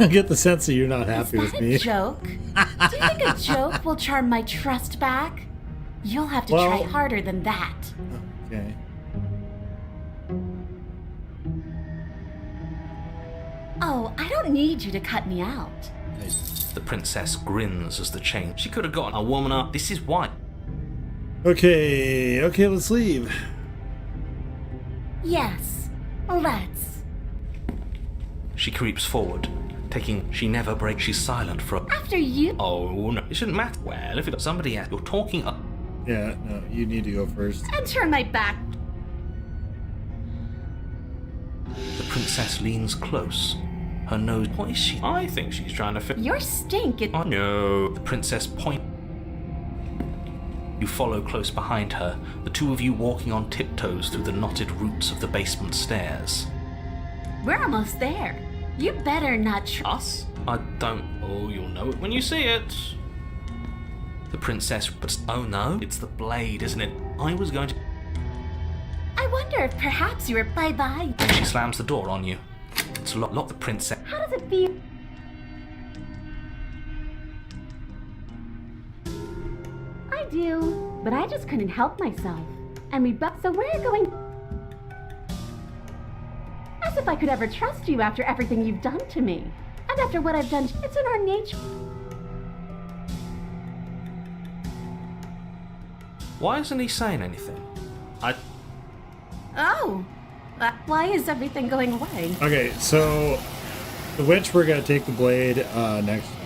I get the sense that you're not happy Is with that me. a joke? Do you think a joke will charm my trust back? You'll have to try harder than that. Okay. Oh, I don't need you to cut me out. The princess grins as the chain. She could have gotten a woman up. This is why. Okay, let's leave. Yes, let's. She creeps forward, taking. She never breaks. She's silent for. After you. Oh no! It shouldn't matter. Well, if it's somebody else, you're talking up. Yeah, no, you need to go first. And turn my back. The princess leans close. Her nose. What is she? I think she's trying to fit. Your stink. Oh no! The princess point. You follow close behind her, the two of you walking on tiptoes through the knotted roots of the basement stairs. We're almost there. You better not Us? I don't. Oh, you'll know it when you see it. The princess. But oh no, it's the blade, isn't it? I was going to. I wonder if perhaps you were bye-bye. She slams the door on you. It's locked. The princess. How does it feel? I do, but I just couldn't help myself. And we both. So we're going. As if I could ever trust you after everything you've done to me. And after what I've done, it's in our nature. Why isn't he saying anything? Oh, why is everything going away? Okay, so the witch, we're gonna take the blade next time.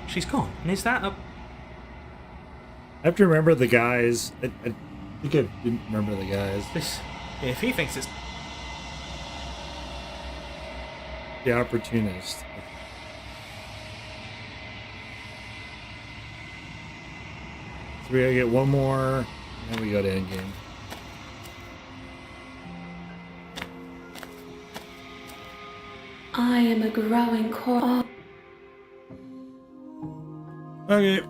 She's gone. And is that a... I have to remember the guys. I think I didn't remember the guys. This... If he thinks it's... The opportunist. So we gotta get one more, and then we go to endgame. I am a growing core. Okay.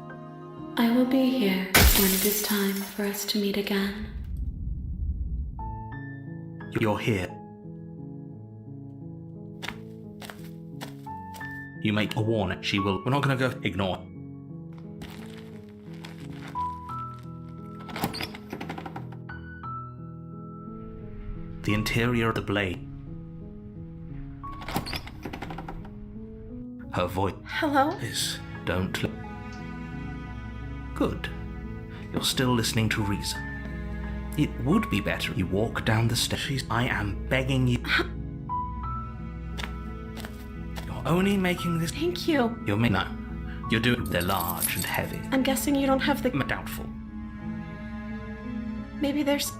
I will be here when it is time for us to meet again. You're here. You make a warning. She will... We're not gonna go... Ignore. The interior of the blade. Her voice Hello? is... Don't... Good. You're still listening to reason. It would be better you walk down the stairs. I am begging you. You're only making this. Thank you. No. You're doing. They're large and heavy. I'm guessing you don't have the... Doubtful. Maybe there's...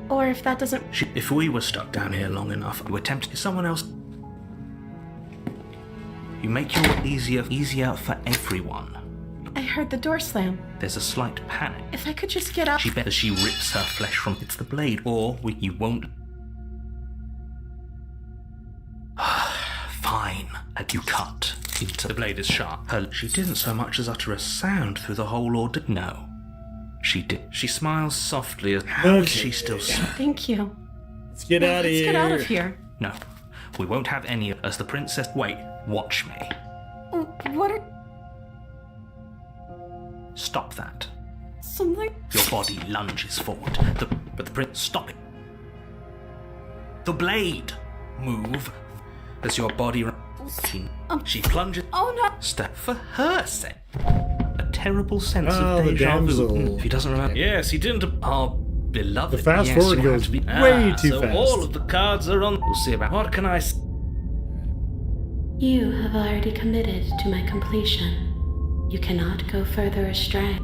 Or if that doesn't... If we were stuck down here long enough, we were tempted to someone else. You make your easier for everyone. I heard the door slam. There's a slight panic. If I could just get up... She better she rips her flesh from it's the blade, or you won't. Fine. You cut into the blade is sharp. She didn't so much as utter a sound through the whole order. No, she did. She smiles softly. How is she still? Thank you. Let's get out of here. Let's get out of here. No, we won't have any. As the princess. Wait, watch me. What are... Stop that. Something... Your body lunges forward. But the prince, stop it. The blade. Move. As your body... She plunges... Oh no! Step for her sake. A terrible sense of deja vu. If he doesn't remember... Yes, he didn't... Our beloved... The fast forward goes way too fast. So all of the cards are on... We'll see about... What can I... You have already committed to my completion. You cannot go further astray.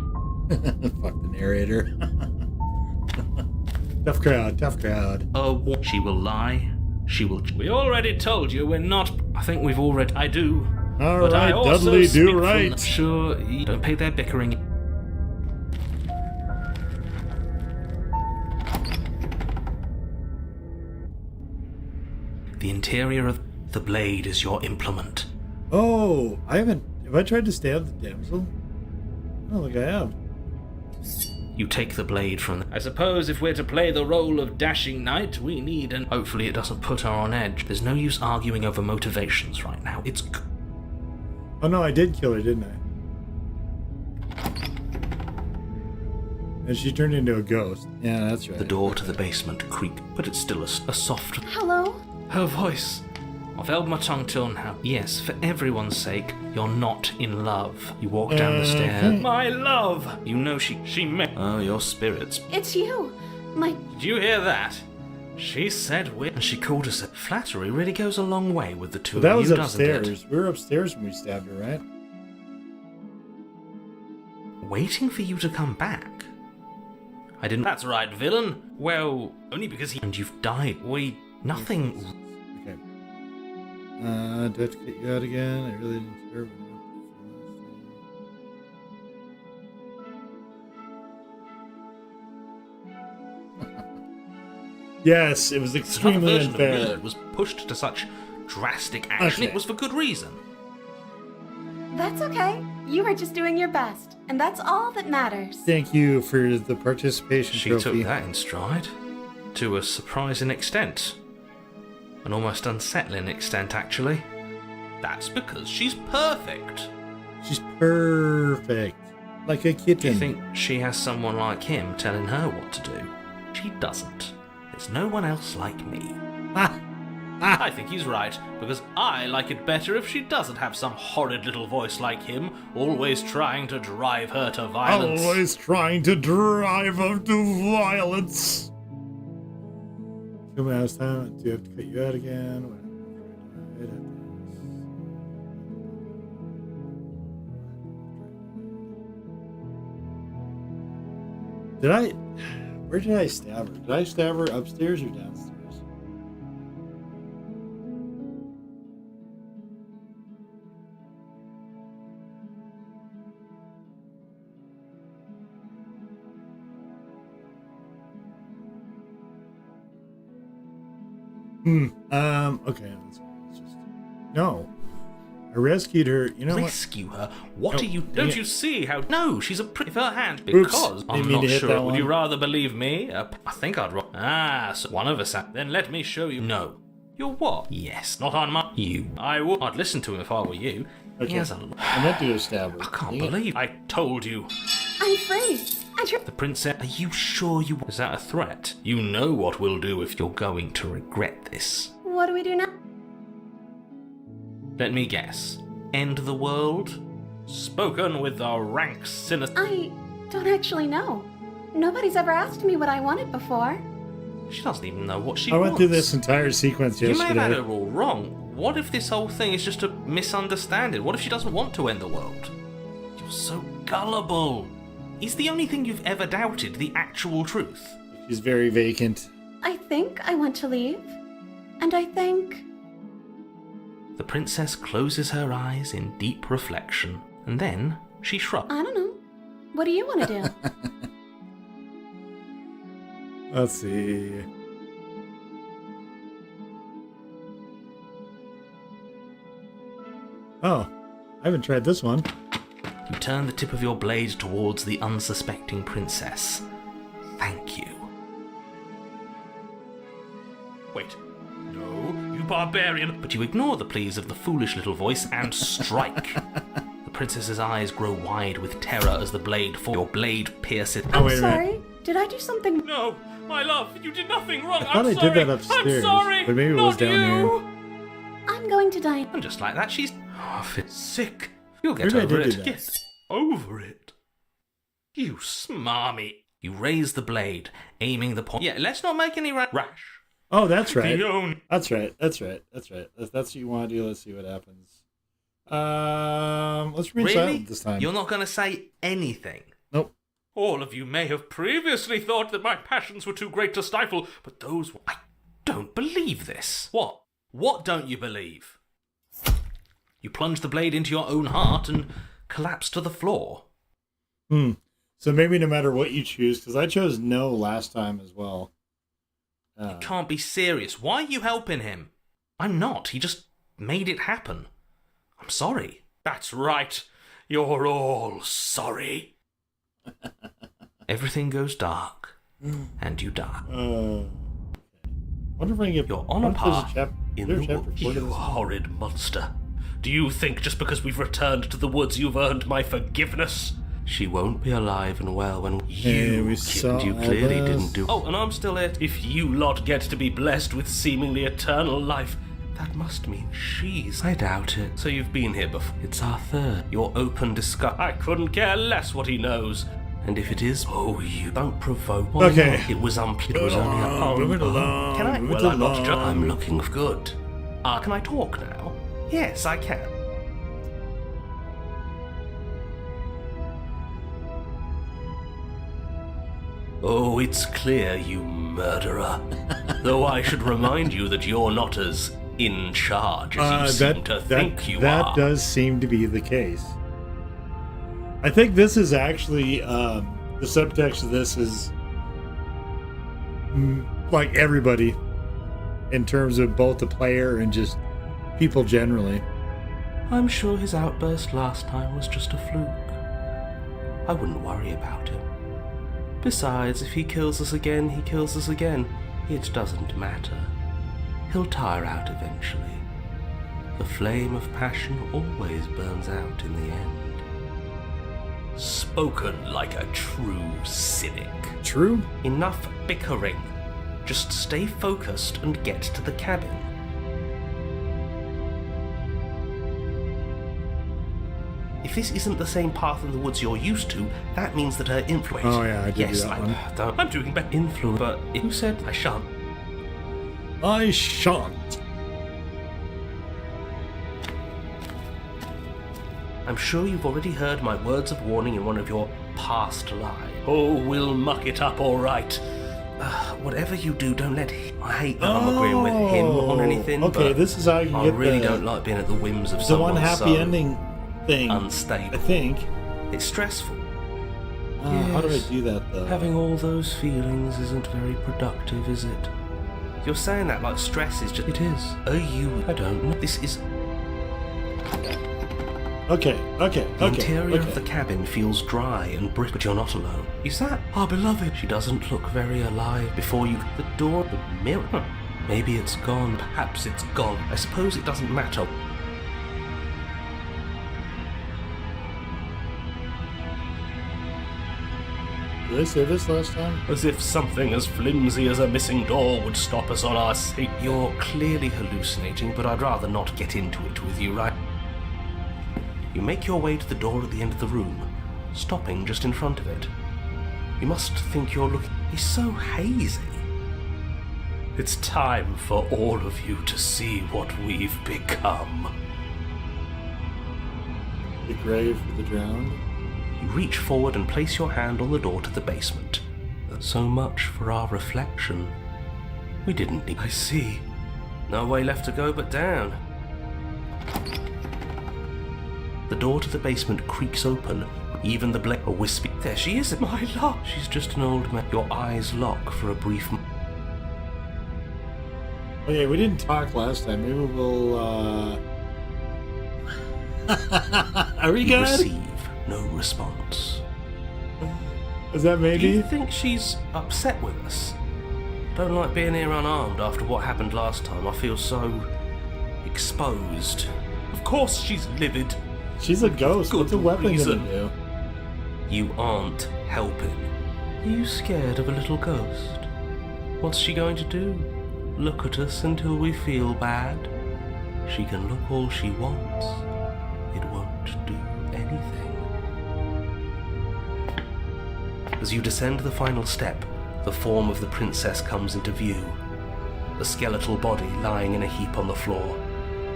Fuck the narrator. Tough crowd. She will lie. We already told you we're not... I think we've already... I do. All but right, I also Dudley, do right. Sure, you don't pay their bickering. The interior of the blade is your implement. Oh, I haven't... Have I tried to stab the damsel? I don't think I have. You take the blade from... I suppose if we're to play the role of dashing knight, we need an... Hopefully it doesn't put her on edge. There's no use arguing over motivations right now. It's... Oh no, I did kill her, didn't I? And she turned into a ghost. Yeah, that's right. The door to the basement creaked, but it's still a soft... Hello? Her voice. I've held my tongue till now. Yes, for everyone's sake, you're not in love. You walk down the stairs. My love! You know she met... Oh, your spirits. It's you! Did you hear that? She said we... And she called us... Flattery really goes a long way with the two of you, that was doesn't it? upstairs. We were upstairs when we stabbed her, right? Waiting for you to come back. I didn't... That's right, villain. Well, only because he... And you've died. Nothing... Okay. Do I have to get you out again? I really didn't care. Yes, it was extremely unfair. It was pushed to such drastic action. Okay. It was for good reason. That's okay. You were just doing your best, and that's all that matters. Thank you for the participation She trophy. took that in stride. To a surprising extent. An almost unsettling extent, actually. That's because she's perfect. She's perfect. Like a kitten. Do you think she has someone like him telling her what to do? She doesn't. There's no one else like me. I think he's right, because I like it better if she doesn't have some horrid little voice like him, always trying to drive her to violence. Always trying to drive her to violence. Too many time. Do you have to cut you out again? Where did I stab her? Did I stab her upstairs or downstairs? Okay. Let's just... No. I rescued her. You know Rescue her? What Oh, are you... Don't you see how... No, she's a pretty... Her hand... Oops. Because... I'm Didn't mean not to hit sure. that Would one. you rather believe me? I think I'd... so one of us... Then let me show you... No. You're what? Yes. Not on my... You. I would... I'd listen to him if I were you. Okay. He has a... I meant to stab her. I can't believe... I told you. I'm free. The princess... Are you sure you... Is that a threat? You know what we'll do if you're going to regret this. What do we do now? Let me guess. End the world? Spoken with the rank sinister... I don't actually know. Nobody's ever asked me what I wanted before. She doesn't even know what she I wants. went through this entire sequence You may yesterday. have had her all wrong. What if this whole thing is just a misunderstanding? What if she doesn't want to end the world? You're so gullible. Is the only thing you've ever doubted the actual truth? She's very vacant. I think I want to leave. And I think... The princess closes her eyes in deep reflection, and then she shrugs. I don't know. What do you want to do? Let's see. Oh, I haven't tried this one. You turn the tip of your blade towards the unsuspecting princess. Thank you. Wait. No, you barbarian. But you ignore the pleas of the foolish little voice and strike. The princess's eyes grow wide with terror as the blade falls. Your blade pierces. Oh, I'm wait a sorry. minute. Did I do something? No, my love, you did nothing wrong. I thought I'm I sorry. did that upstairs, I'm sorry. but maybe it was Not down you. I'm going to die. And just like that, she's Sick. You'll get Maybe I over did it. do that. Get over it. You smarmy. You raise the blade, aiming the point. Yeah, let's not make any rash. Oh, that's right. The own. That's right. That's what you want to do. Let's see what happens. Let's remain Really? silent this time. You're not going to say anything. Nope. All of you may have previously thought that my passions were too great to stifle, but those were... I don't believe this. What? What don't you believe? You plunge the blade into your own heart and collapse to the floor. So maybe no matter what you choose, because I chose no last time as well. You can't be serious. Why are you helping him? I'm not. He just made it happen. I'm sorry. That's right. You're all sorry. Everything goes dark, and you die. Wonder if I can get. You're on a path in the chapter woods. 4 to You this? horrid monster. Do you think just because we've returned to the woods you've earned my forgiveness? She won't be alive and well when Hey, we you saw you clearly this. didn't do. Oh, and I'm still here. If you lot get to be blessed with seemingly eternal life, that must mean she's... I doubt it. So you've been here before. It's our third. Your open discussion. I couldn't care less what he knows. And if it is, Oh, you... don't provoke. Okay. It was only a... Move it along. Can I? move it Well, I'm not along. just... I'm looking for Good. Can I talk now? Yes, I can. Oh, it's clear, you murderer. Though I should remind you that you're not as in charge as you seem to think you that are. does seem to be the case. I think this is actually the subtext of this is like everybody in terms of both the player and just people generally. I'm sure his outburst last time was just a fluke. I wouldn't worry about him. Besides, if he kills us again, he kills us again. It doesn't matter. He'll tire out eventually. The flame of passion always burns out in the end. Spoken like a true cynic. True. Enough bickering. Just stay focused and get to the cabin. If this isn't the same path in the woods you're used to, that means that her influence... Oh, yeah, I did yes, do that one. Don't... I'm doing better. Influence, but who said I shan't? I shan't. I'm sure you've already heard my words of warning in one of your past lives. Oh, we'll muck it up all right. Whatever you do, don't let him... I hate that I'm agreeing with him on anything, Okay, but this is how you I get really the, don't like being at the whims of the someone one happy so ending thing. unstable. I think. It's stressful. How do I Yes. do that though? Having all those feelings isn't very productive, is it? You're saying that like stress is just... It is. Are you... I don't know. This is... Okay. The interior of the cabin feels dry and brick, but you're not alone. Is that our beloved? She doesn't look very alive before you... The door, the mirror. Maybe it's gone. Perhaps it's gone. I suppose it doesn't matter. Did I say this last time? As if something as flimsy as a missing door would stop us on our seat. You're clearly hallucinating, but I'd rather not get into it with you, right? You make your way to the door at the end of the room, stopping just in front of it. You must think you're looking... It's so hazy. It's time for all of you to see what we've become. The grave for the drowned. You reach forward and place your hand on the door to the basement. So much for our reflection. We didn't need... I see. No way left to go but down. The door to the basement creaks open. Even the blade... A wispy... There she is, my love. She's just an old man. Your eyes lock for a brief... Okay, we didn't talk last time. Maybe we'll, Are we You good? receive no response. Is that Do maybe? you think she's upset with us? Don't like being here unarmed after what happened last time. I feel so exposed. Of course she's livid. She's a ghost. Good What's a weapon reason. gonna do? You aren't helping. Are you scared of a little ghost? What's she going to do? Look at us until we feel bad? She can look all she wants. It won't do anything. As you descend the final step, the form of the princess comes into view. A skeletal body lying in a heap on the floor,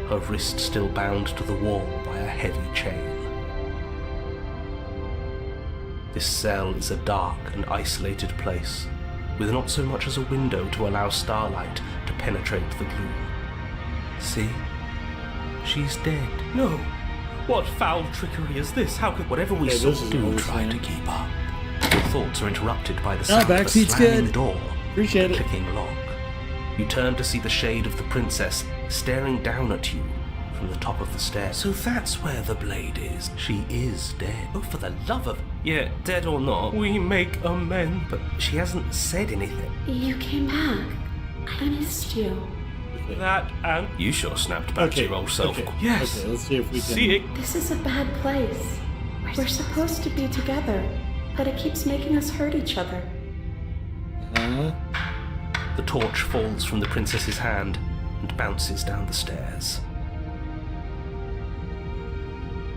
her wrist still bound to the wall by a heavy chain. This cell is a dark and isolated place, with not so much as a window to allow starlight to penetrate the gloom. See? She's dead. No. What foul trickery is this? How could... Whatever we Okay, saw, this is do always try to fine. keep up. Your thoughts are interrupted by the sound of a backseat's slamming good. door, Appreciate a it. clicking lock. You turn to see the shade of the princess staring down at you from the top of the stairs. So that's where the blade is. She is dead. Oh, for the love of... Yeah, dead or not, we make amends? but she hasn't said anything. You came back. I missed you. That and... You sure snapped back to your old self. Okay. Yes. Okay, let's see if we can. See it. This is a bad place. We're supposed to be together, but it keeps making us hurt each other. The torch falls from the princess's hand and bounces down the stairs.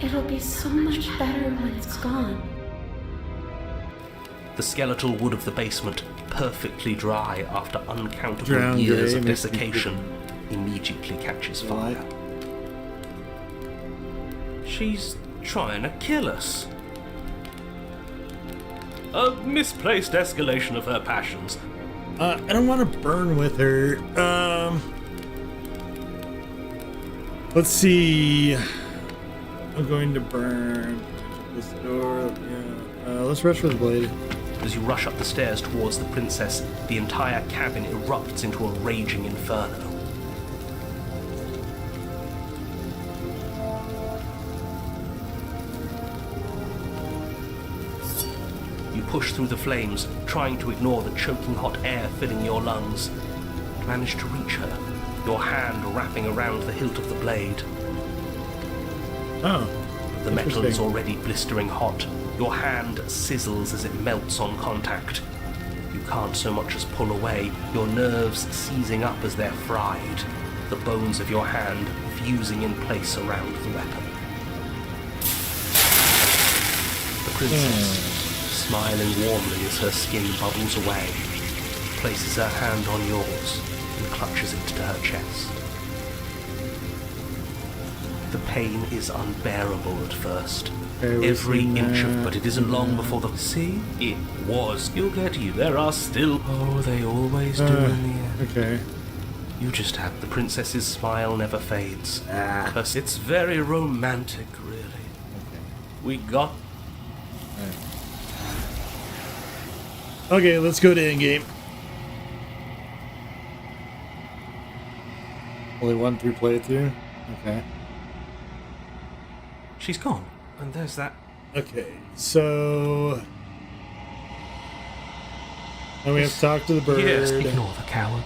It'll be so much better when it's gone. The skeletal wood of the basement, perfectly dry after uncountable Drowned years grey of makes me desiccation, immediately catches fire. She's trying to kill us. A misplaced escalation of her passions. I don't want to burn with her. Let's see. I'm going to burn this door. Yeah. Let's rush for the blade. As you rush up the stairs towards the princess, the entire cabin erupts into a raging inferno. You push through the flames, trying to ignore the choking hot air filling your lungs. You manage to reach her, your hand wrapping around the hilt of the blade. Oh. The metal is Interesting. already blistering hot. Your hand sizzles as it melts on contact. You can't so much as pull away, your nerves seizing up as they're fried, the bones of your hand fusing in place around the weapon. The princess, smiling warmly as her skin bubbles away, places her hand on yours and clutches it to her chest. The pain is unbearable at first. Okay, we've Every seen inch of, that. but it isn't long before the... See? It was. You'll get you. There are still... Oh, they always do in the end. Okay. You just have... The princess's smile never fades. It's very romantic, really. We got... Okay, let's go to endgame. Only one through playthrough? Okay. She's gone. And there's that... Okay, so... Now we have to talk to the bird. Yes, Ignore the coward.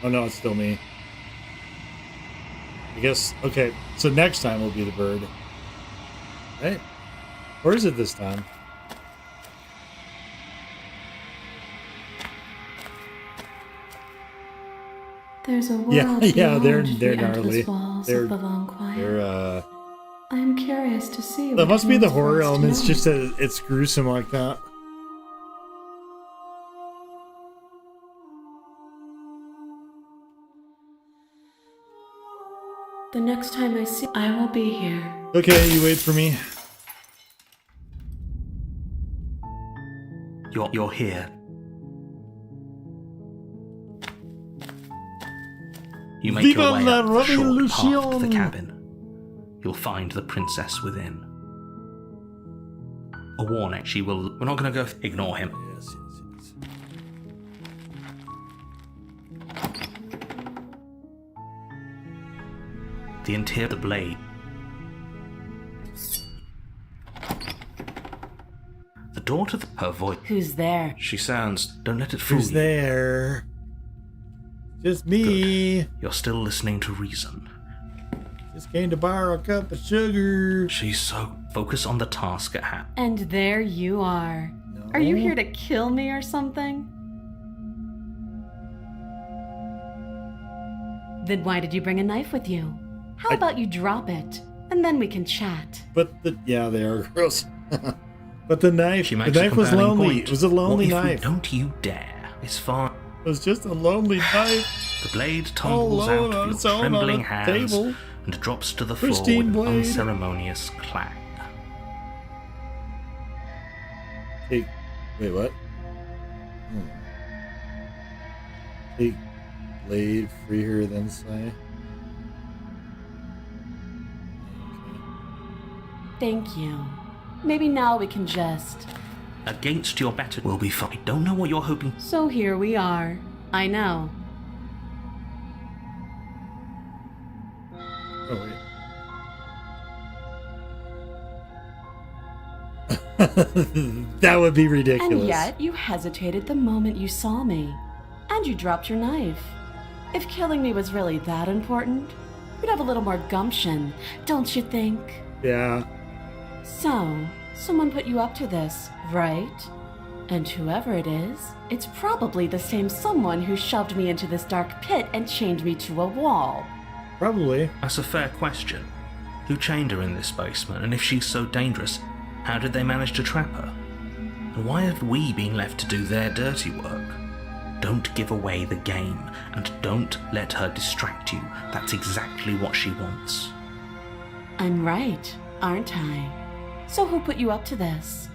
Oh no, it's still me. I guess, okay, so next time will be the bird. Right? Or is it this time? There's a world Yeah, beyond they're the gnarly. endless walls They're- of the long quiet. They're, I'm curious to see that what must be it the means for horror us to elements, know. just that it's gruesome like that. The next time I see, I will be here. Okay, you wait for me. You're here. You make Viva your way la up the short path to the revolution! cabin. You'll find the princess within. A warning, she will... We're not going to go... Ignore him. Yes, yes, The interior of the blade. The door to her voice. Who's there? She sounds... Don't let it fool Who's you. there? Just me. Good. You're still listening to reason. Just came to borrow a cup of sugar. She's so... Focus on the task at hand. And there you are. No. Are you here to kill me or something? Then why did you bring a knife with you? How about you drop it, and then we can chat. But yeah, they are gross. But the knife, She the makes a knife was compelling lonely. point. It was a lonely What if we- knife. Don't you dare. It's fine. It was just a lonely knife. The blade tumbles alone out on of its your own on trembling a hands table. and drops to the floor Pristine with an blade. unceremonious clang. Take, wait, what? Take blade, free her, then slay. Thank you. Maybe now we can just... Against your better will be fine. I don't know what you're hoping. So here we are. I know. Oh, wait. That would be ridiculous. And yet, you hesitated the moment you saw me. And you dropped your knife. If killing me was really that important, we'd have a little more gumption, don't you think? Yeah. So, someone put you up to this, right? And whoever it is, it's probably the same someone who shoved me into this dark pit and chained me to a wall. Probably. That's a fair question. Who chained her in this basement? And if she's so dangerous, how did they manage to trap her? And why have we been left to do their dirty work? Don't give away the game, and don't let her distract you. That's exactly what she wants. I'm right, aren't I? So who put you up to this?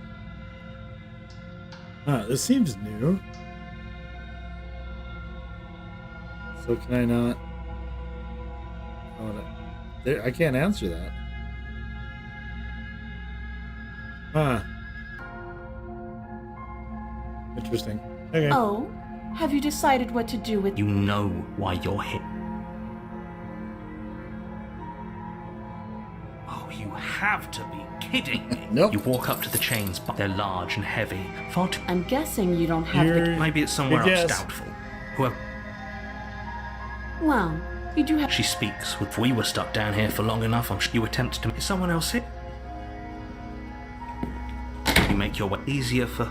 Huh, this seems new. So can I not? I can't answer that. Huh. Interesting. Okay. Oh, have you decided what to do with... You know why you're here. Oh, you have to be kidding me. Nope. You walk up to the chains, but they're large and heavy. Far too... I'm guessing you don't have the... You're- Maybe it's somewhere Good else guess. doubtful. Whoever... Well, you do have... She speaks. If we were stuck down here for long enough, I'm sure you attempt to... Is someone else here? You make your way easier for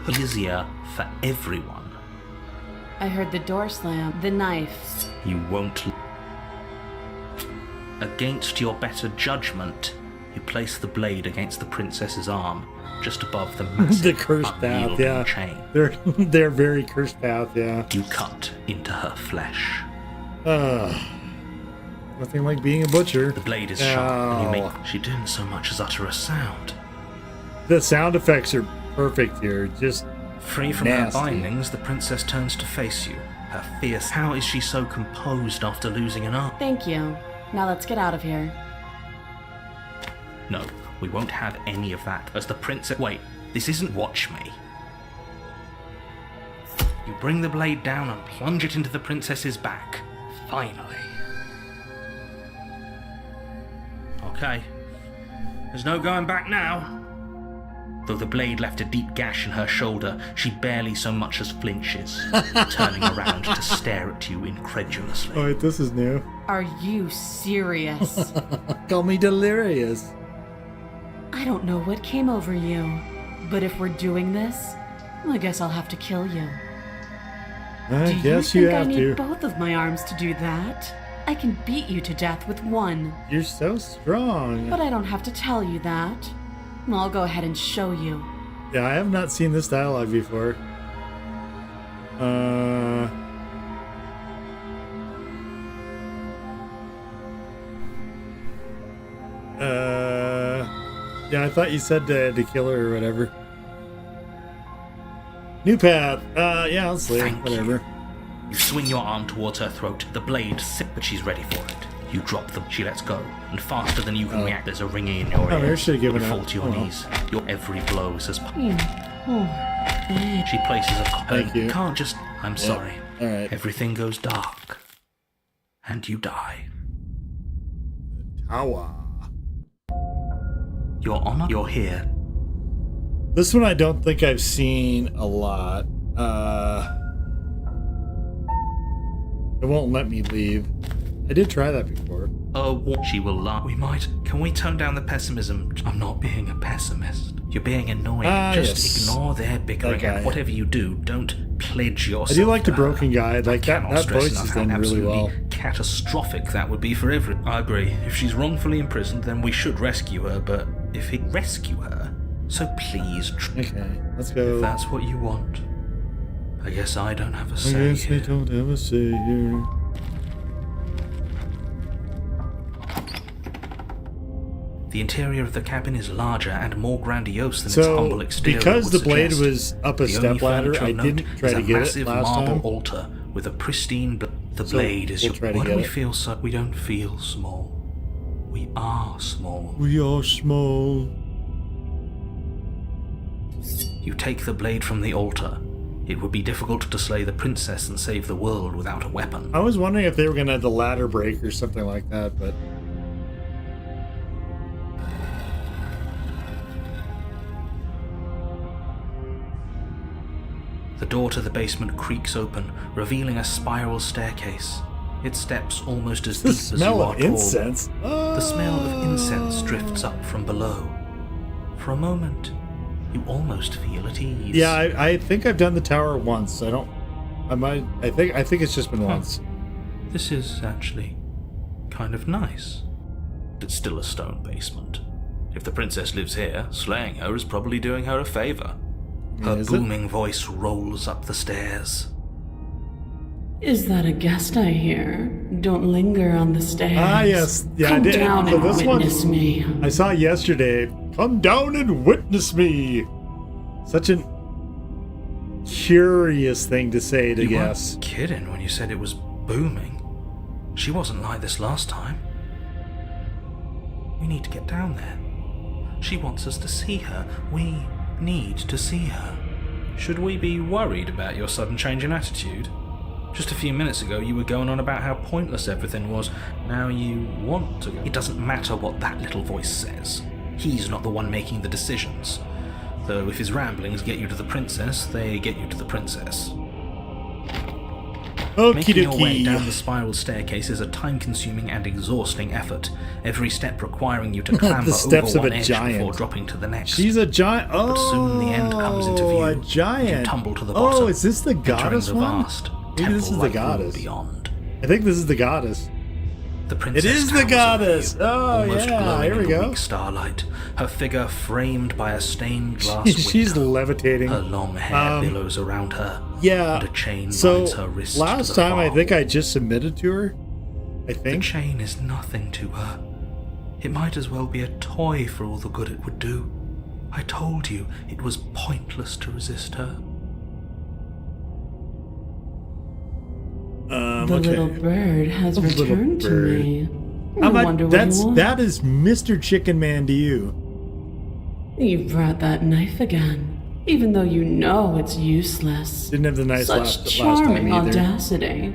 everyone. I heard the door slam, the knife. You won't... Against your better judgment, you place the blade against the princess's arm, just above the massive, The cursed path, unyielding yeah. chain. They're very cursed path, yeah. You cut into her flesh. Nothing like being a butcher. The blade is sharp, and you Ow. make... She didn't so much as utter a sound. The sound effects are perfect here. Just Free from Nasty. her bindings, the princess turns to face you. Her fierce... How is she so composed after losing an arm? Thank you. Now let's get out of here. No, we won't have any of that, as the princess... Wait, this isn't Watch Me. You bring the blade down and plunge it into the princess's back. Finally. Okay. There's no going back now. Though the blade left a deep gash in her shoulder, she barely so much as flinches, turning around to stare at you incredulously. oh wait, this is new. Are you serious? Call me delirious. I don't know what came over you, but if we're doing this, I guess I'll have to kill you. I Do guess you you think I have need to. both of my arms to do that? I can beat you to death with one, You're so strong. but I don't have to tell you that. I'll go ahead and show you. Yeah, I have not seen this dialogue before. Yeah, I thought you said to kill her or whatever. New path. Yeah, I'll sleep. Thank Whatever. You swing your arm towards her throat, the blade sip, but she's ready for it. You drop them, she lets go, and faster than you can react, there's a ringing in your maybe I ears. should have given You up. fall to your knees. Your every blow is as... Poor thing. She places a... Thank you. Can't just... I'm sorry. All right. Everything goes dark. And you die. Tower. Your honor, you're here. This one I don't think I've seen a lot. It won't let me leave. I did try that before. She will lie. We might... Can we tone down the pessimism? I'm not being a pessimist. You're being annoying. Just ignore their bickering, and whatever you do, don't pledge yourself. I do like the to her. broken guy. Like that voice is done really well. Catastrophic that would be for every... I agree. If she's wrongfully imprisoned, then we should rescue her, but if he rescue her... So please... Okay, let's go. If that's what you want, I guess I don't have a I say guess I here. don't have a say here. The interior of the cabin is larger and more grandiose than its humble So, exterior because would the blade suggest. was up a The only step ladder, furniture I of note didn't try is to a get it massive last marble time. altar with a pristine... The So, blade is we'll try to Why do get we it. feel so... We don't feel small. We are small. We are small. You take the blade from the altar. It would be difficult to slay the princess and save the world without a weapon. I was wondering if they were going to have the ladder break or something like that, but... The door to the basement creaks open, revealing a spiral staircase. Its steps almost as The deep as you smell are of tall. incense. The smell of incense drifts up from below. For a moment, you almost feel at ease. Yeah, I think I've done the tower once. I think it's just been once. This is actually kind of nice. It's still a stone basement. If the princess lives here, slaying her is probably doing her a favor. Her Is it? booming voice rolls up the stairs. Is that a guest I hear? Don't linger on the stairs. Ah, yes. Yeah, Come I did. down So and this one- witness me. I saw it yesterday. Come down and witness me. Such an curious thing to say to You guess. weren't kidding when you said it was booming. She wasn't like this last time. We need to get down there. She wants us to see her. We need to see her. Should we be worried about your sudden change in attitude? Just a few minutes ago you were going on about how pointless everything was. Now you want to go. It doesn't matter what that little voice says. He's not the one making the decisions. Though if his ramblings get you to the princess, they get you to the princess. Okie Making your way down dokie. the spiral staircase is a time-consuming and exhausting effort, every step requiring you to clamber The steps over of one a edge giant. before dropping to the next. She's a giant. Oh, But soon the end comes into view. a giant. You tumble to the bottom. Oh, is this the entering goddess the one? vast, Maybe this is the temple-like room goddess. beyond. I think this is the goddess. The princess It is the towers over goddess. you, Oh, almost yeah, glowing here we in the go. weak starlight. Her figure framed by a stained glass She's window. levitating. Her long hair billows around her. Yeah. And a chain So binds her wrist last to the time I far think I wall. just submitted to her. I The think. chain is nothing to her. It might as well be a toy for all the good it would do. I told you it was pointless to resist her. The Okay. little bird has The little returned to bird. me. How I much- wonder what that's you want. that is Mr. Chicken Man to you. You brought that knife again, even though you know it's useless. Didn't have the nice Such last charming time either. audacity.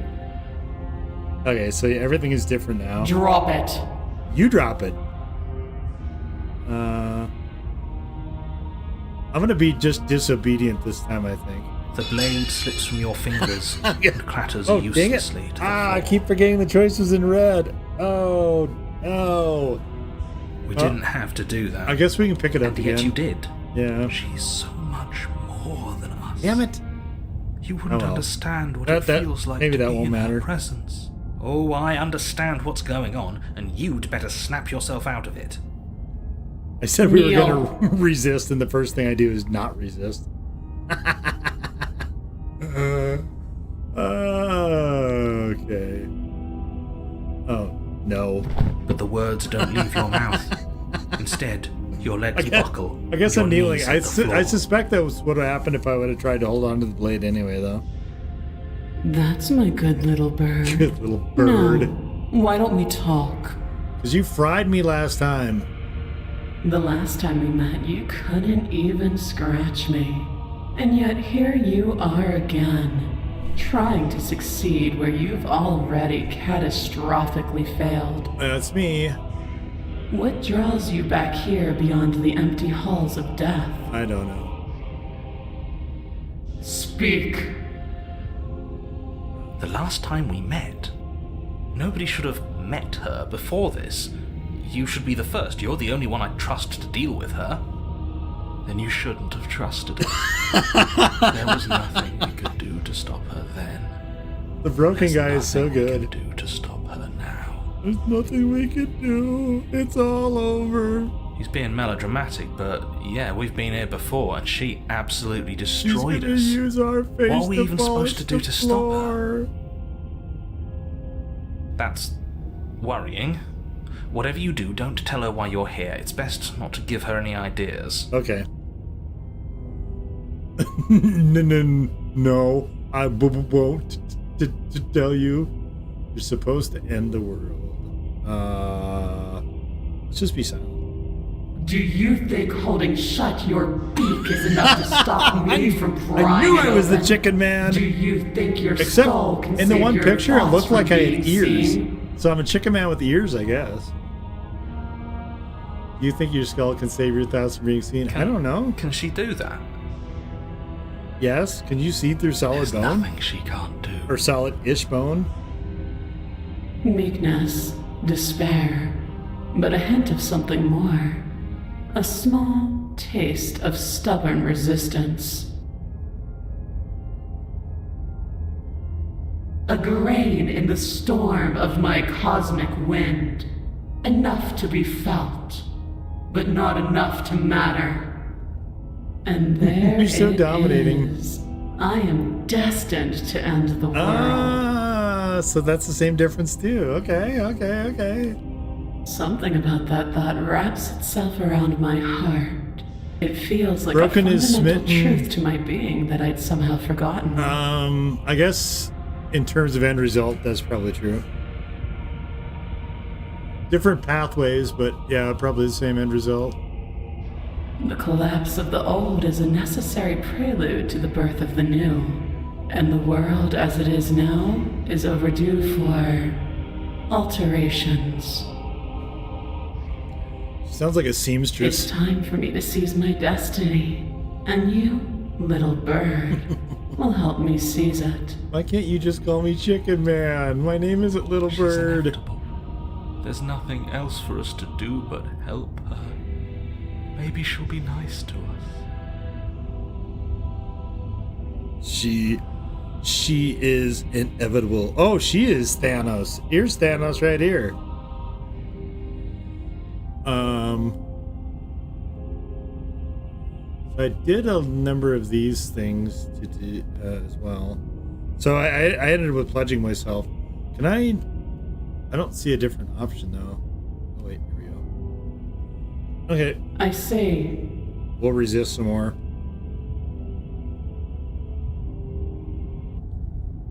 Okay, so everything is different now. Drop it. You drop it. I'm gonna be just disobedient this time, I think. The blade slips from your fingers and clatters Oh, dang it. uselessly to the I floor. keep forgetting the choices in red. Oh, no. We didn't have to do that. I guess we can pick it up and yet again. you did. Yeah. She's so much more than us. Damn it. You wouldn't Oh, well. understand what That- it that- feels like maybe to that be won't in matter. her presence. Oh, I understand what's going on, and you'd better snap yourself out of it. I said we were Neil. going to resist, and the first thing I do is not resist. Okay. Oh, no. But the words don't leave your mouth. Instead, your legs buckle. I guess your I'm kneeling. knees I hit the floor. suspect that was what would happen if I would have tried to hold on to the blade anyway, though. That's my good little bird. Good little bird. No. Why don't we talk? Because you fried me last time. The last time we met, you couldn't even scratch me. And yet here you are again, trying to succeed where you've already catastrophically failed. That's me. What draws you back here beyond the empty halls of death? I don't know. Speak. The last time we met, nobody should have met her before this. You should be the first. You're the only one I'd trust to deal with her. Then you shouldn't have trusted her. There was nothing we could do to stop her then. The broken There's guy is so nothing we good. can do to stop her now. There's nothing we can do. It's all over. He's being melodramatic, but yeah, we've been here before, and she absolutely destroyed She's gonna us. use our face What are we to even supposed to do polish to the stop her? floor. That's worrying. Whatever you do, don't tell her why you're here. It's best not to give her any ideas. Okay. No, I won't tell you. You're supposed to end the world. Let's just be silent. Do you think holding shut your beak is enough to stop me from prying I knew I was the open? chicken man. Do you think your Except skull can in the save one your picture, it thoughts looked from like I being had ears. seen? So I'm a chicken man with ears, I guess. You think your skull can save your thoughts from being seen? I don't know. Can she do that? Yes. Can you see through solid There's bone? nothing she can't do. Or solid-ish bone? Meekness, despair, but a hint of something more. A small taste of stubborn resistance. A grain in the storm of my cosmic wind. Enough to be felt, but not enough to matter. And there You're so it dominating. is. I am destined to end the world. Ah, so that's the same difference too. Okay. Something about that thought wraps itself around my heart. It feels like Broken a is fundamental smitten. truth to my being that I'd somehow forgotten. I guess in terms of end result, that's probably true. Different pathways, but yeah, probably the same end result. The collapse of the old is a necessary prelude to the birth of the new. And the world as it is now is overdue for alterations. Sounds like a It's seamstress. time for me to seize my destiny. And you, little bird, will help me seize it. Why can't you just call me Chicken Man? My name isn't Little She's Bird. inevitable. There's nothing else for us to do but help her. Maybe she'll be nice to us. She is inevitable. Oh, she is Thanos. Here's Thanos right here. So I did a number of these things to do as well. So I ended up with pledging myself. Can I don't see a different option though. Oh wait, here we go. Okay, I say, we'll resist some more.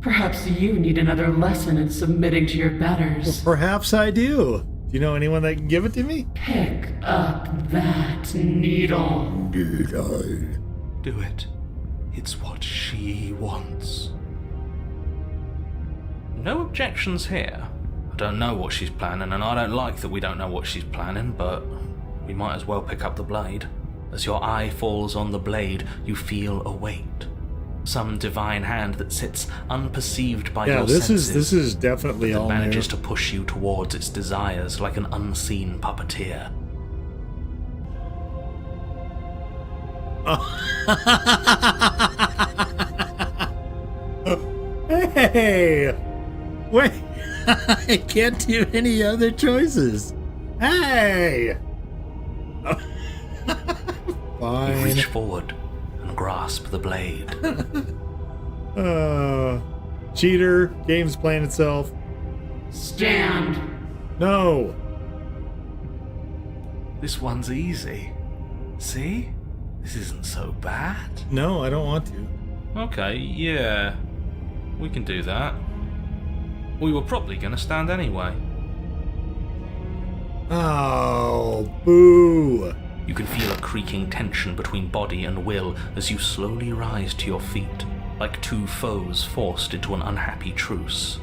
perhaps you need another lesson in submitting to your betters. Perhaps I do. Do you know anyone that can give it to me? Pick up that needle. Do it. It's what she wants. No objections here. I don't know what she's planning, and I don't like that we don't know what she's planning, but we might as well pick up the blade. As your eye falls on the blade, you feel a weight. Some divine hand that sits unperceived by Yeah, your this senses. is definitely that all new. manages to push you towards its desires like an unseen puppeteer. Hey! Wait! I can't do any other choices. Hey! You Fine. reach forward and grasp the blade. Cheater. Game's playing itself. Stand. No. This one's easy. See? This isn't so bad. No, I don't want to. Okay, yeah. We can do that. We were probably going to stand anyway. Oh, boo. You can feel a creaking tension between body and will as you slowly rise to your feet, like two foes forced into an unhappy truce.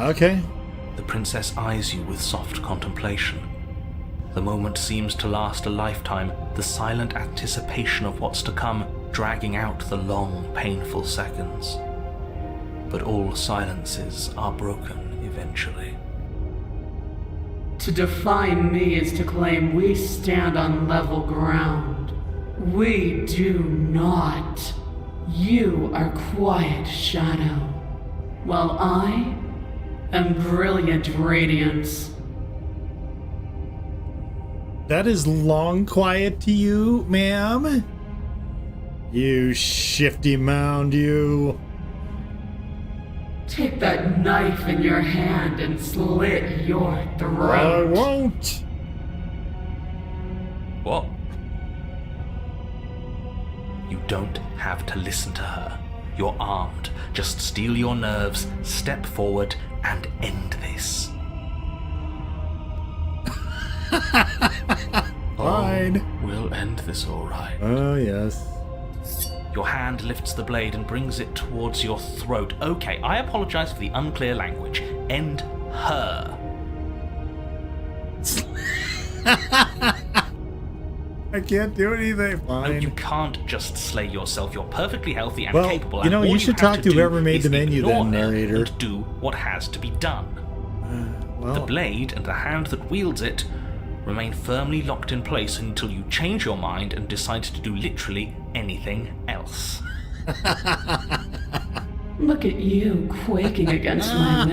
Okay. The princess eyes you with soft contemplation. The moment seems to last a lifetime, the silent anticipation of what's to come dragging out the long, painful seconds. But all silences are broken eventually. To define me is to claim we stand on level ground. We do not. You are quiet shadow, while I am brilliant radiance. That is long quiet to you, ma'am? You shifty mound, you. Take that knife in your hand and slit your throat. I won't. What? You don't have to listen to her. You're armed. Just steel your nerves, step forward, and end this. Fine. Oh, we'll end this all right. Oh, yes. Your hand lifts the blade and brings it towards your throat. Okay, I apologize for the unclear language. End her. I can't do anything. No, Fine. you can't just slay yourself. You're perfectly healthy and capable. Well, you know, and all you should have talk to do whoever made is the menu ignore then, her narrator. and do what has to be done. Well, The blade and the hand that wields it remain firmly locked in place until you change your mind and decide to do literally anything else. Look at you quaking against my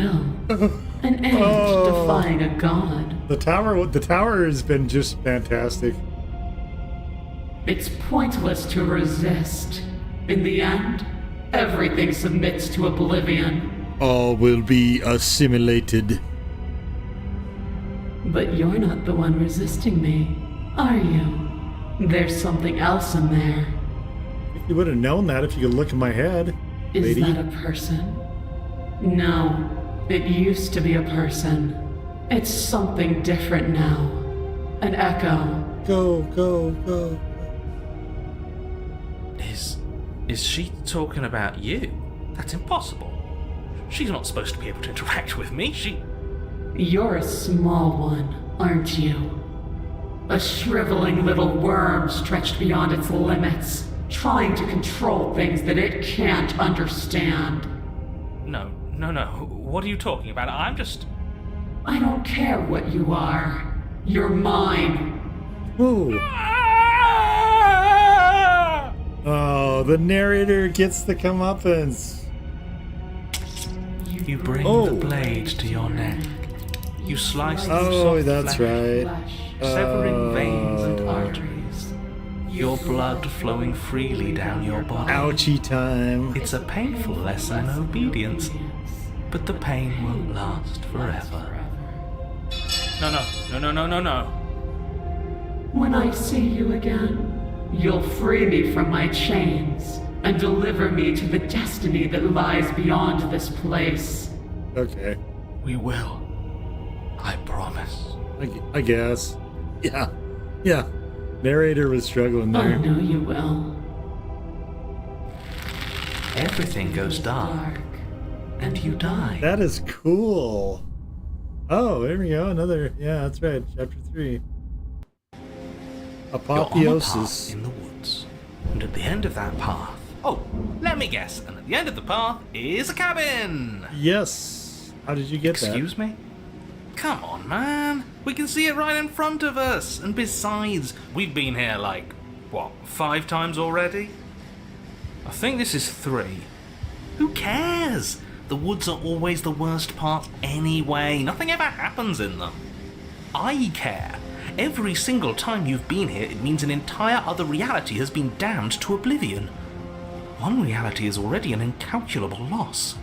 will. An ant defying a god. the tower has been just fantastic. It's pointless to resist. In the end, everything submits to oblivion. All will be assimilated. But you're not the one resisting me, are you? There's something else in there. You would have known that if you could look in my head, Is lady. that a person? No, it used to be a person. It's something different now. An echo. Go, go, go. Is she talking about you? That's impossible. She's not supposed to be able to interact with me. You're a small one, aren't you? A shriveling little worm stretched beyond its limits, trying to control things that it can't understand. No. What are you talking about? I don't care what you are. You're mine. Ooh. Oh, the narrator gets the comeuppance. You bring the blade to your neck. You slice the Oh, soft that's flesh, right. severing veins and arteries. Your blood flowing freely down your body. Ouchie time. It's a painful lesson in obedience, but the pain won't last forever. No. When I see you again, you'll free me from my chains and deliver me to the destiny that lies beyond this place. Okay. We will. I promise. I guess. Yeah. Narrator was struggling I there. know you will. Everything goes dark, and you die. That is cool. Oh, there we go. Another. Yeah, that's right. Chapter 3. You're on a path Apotheosis. in the woods, and at the end of that path, let me guess, and at the end of the path is a cabin. Yes. How did you get Excuse me? Come on, man. We can see it right in front of us. And besides, we've been here 5 times already? I think this is 3. Who cares? The woods are always the worst part anyway. Nothing ever happens in them. I care. Every single time you've been here, it means an entire other reality has been damned to oblivion. One reality is already an incalculable loss.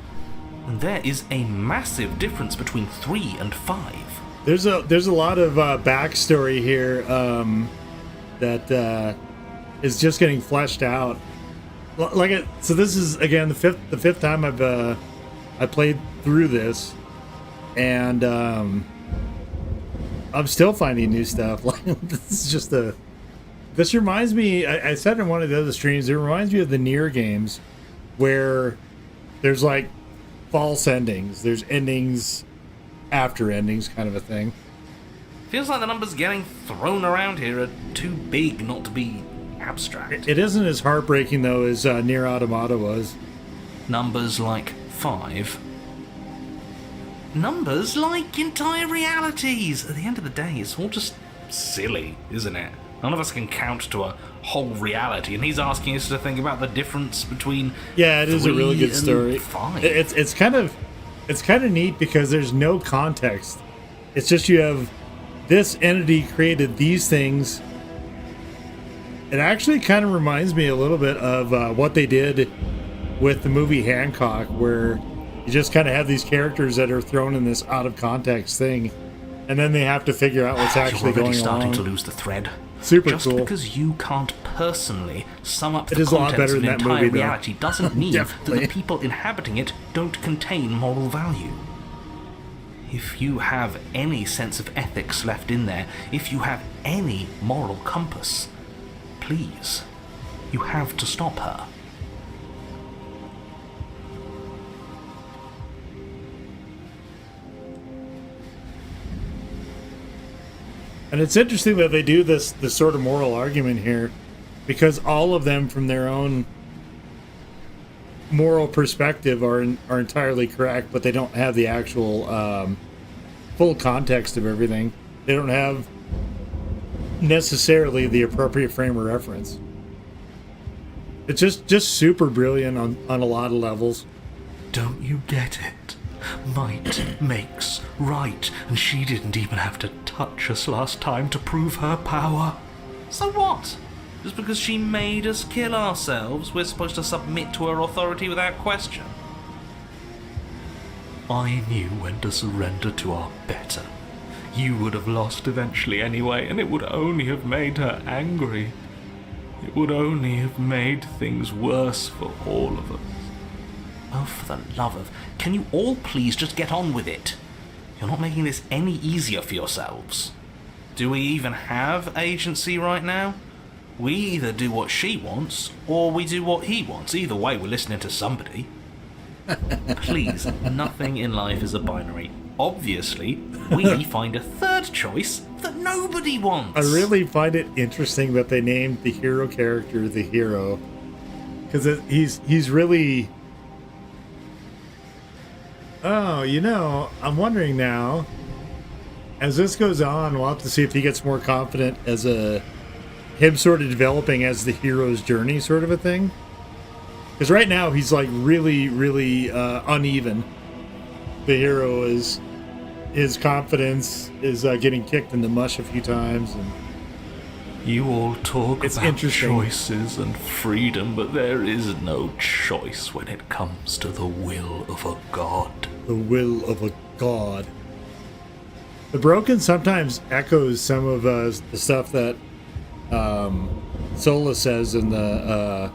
And there is a massive difference between 3 and 5. There's a lot of backstory here that is just getting fleshed out. So this is again the fifth time I played through this, and I'm still finding new stuff. Like this reminds me. I said in one of the other streams, it reminds me of the Nier games, where there's like false endings. There's endings after endings, kind of a thing. Feels like the numbers getting thrown around here are too big not to be abstract. It isn't as heartbreaking though as Nier Automata was. Numbers like 5. Numbers like entire realities. At the end of the day, it's all just silly, isn't it? None of us can count to a whole reality, and he's asking us to think about the difference between. Yeah, it is a really good story. 5. It's kind of neat because there's no context. It's just you have this entity created these things. It actually kind of reminds me a little bit of what they did with the movie Hancock, where you just kind of have these characters that are thrown in this out of context thing, and then they have to figure out what's actually going on. You're already starting to lose the thread. Super just cool. Just because you can't personally sum up it the is contents a lot better of than an that entire movie, reality doesn't mean that Definitely. the people inhabiting it don't contain moral value. If you have any sense of ethics left in there, if you have any moral compass, please, you have to stop her. And it's interesting that they do this sort of moral argument here, because all of them, from their own moral perspective, are entirely correct, but they don't have the actual full context of everything. They don't have necessarily the appropriate frame of reference. It's just super brilliant on a lot of levels. Don't you get it? Might makes right, and she didn't even have to touch us last time to prove her power. So what? Just because she made us kill ourselves, we're supposed to submit to her authority without question? I knew when to surrender to our better. You would have lost eventually anyway, and it would only have made her angry. It would only have made things worse for all of us. Oh, for the love of... Can you all please just get on with it? You're not making this any easier for yourselves. Do we even have agency right now? We either do what she wants, or we do what he wants. Either way, we're listening to somebody. Please, nothing in life is a binary. Obviously, we find a third choice that nobody wants. I really find it interesting that they named the hero character the hero, because he's really... Oh, I'm wondering now, as this goes on, we'll have to see if he gets more confident as him sort of developing as the hero's journey sort of a thing. Because right now he's like really, really uneven. The hero is, his confidence is getting kicked in the mush a few times. And you all talk it's about interesting. Choices and freedom, but there is no choice when it comes to the will of a god. The will of a god. The Broken sometimes echoes some of the stuff that Sola says in the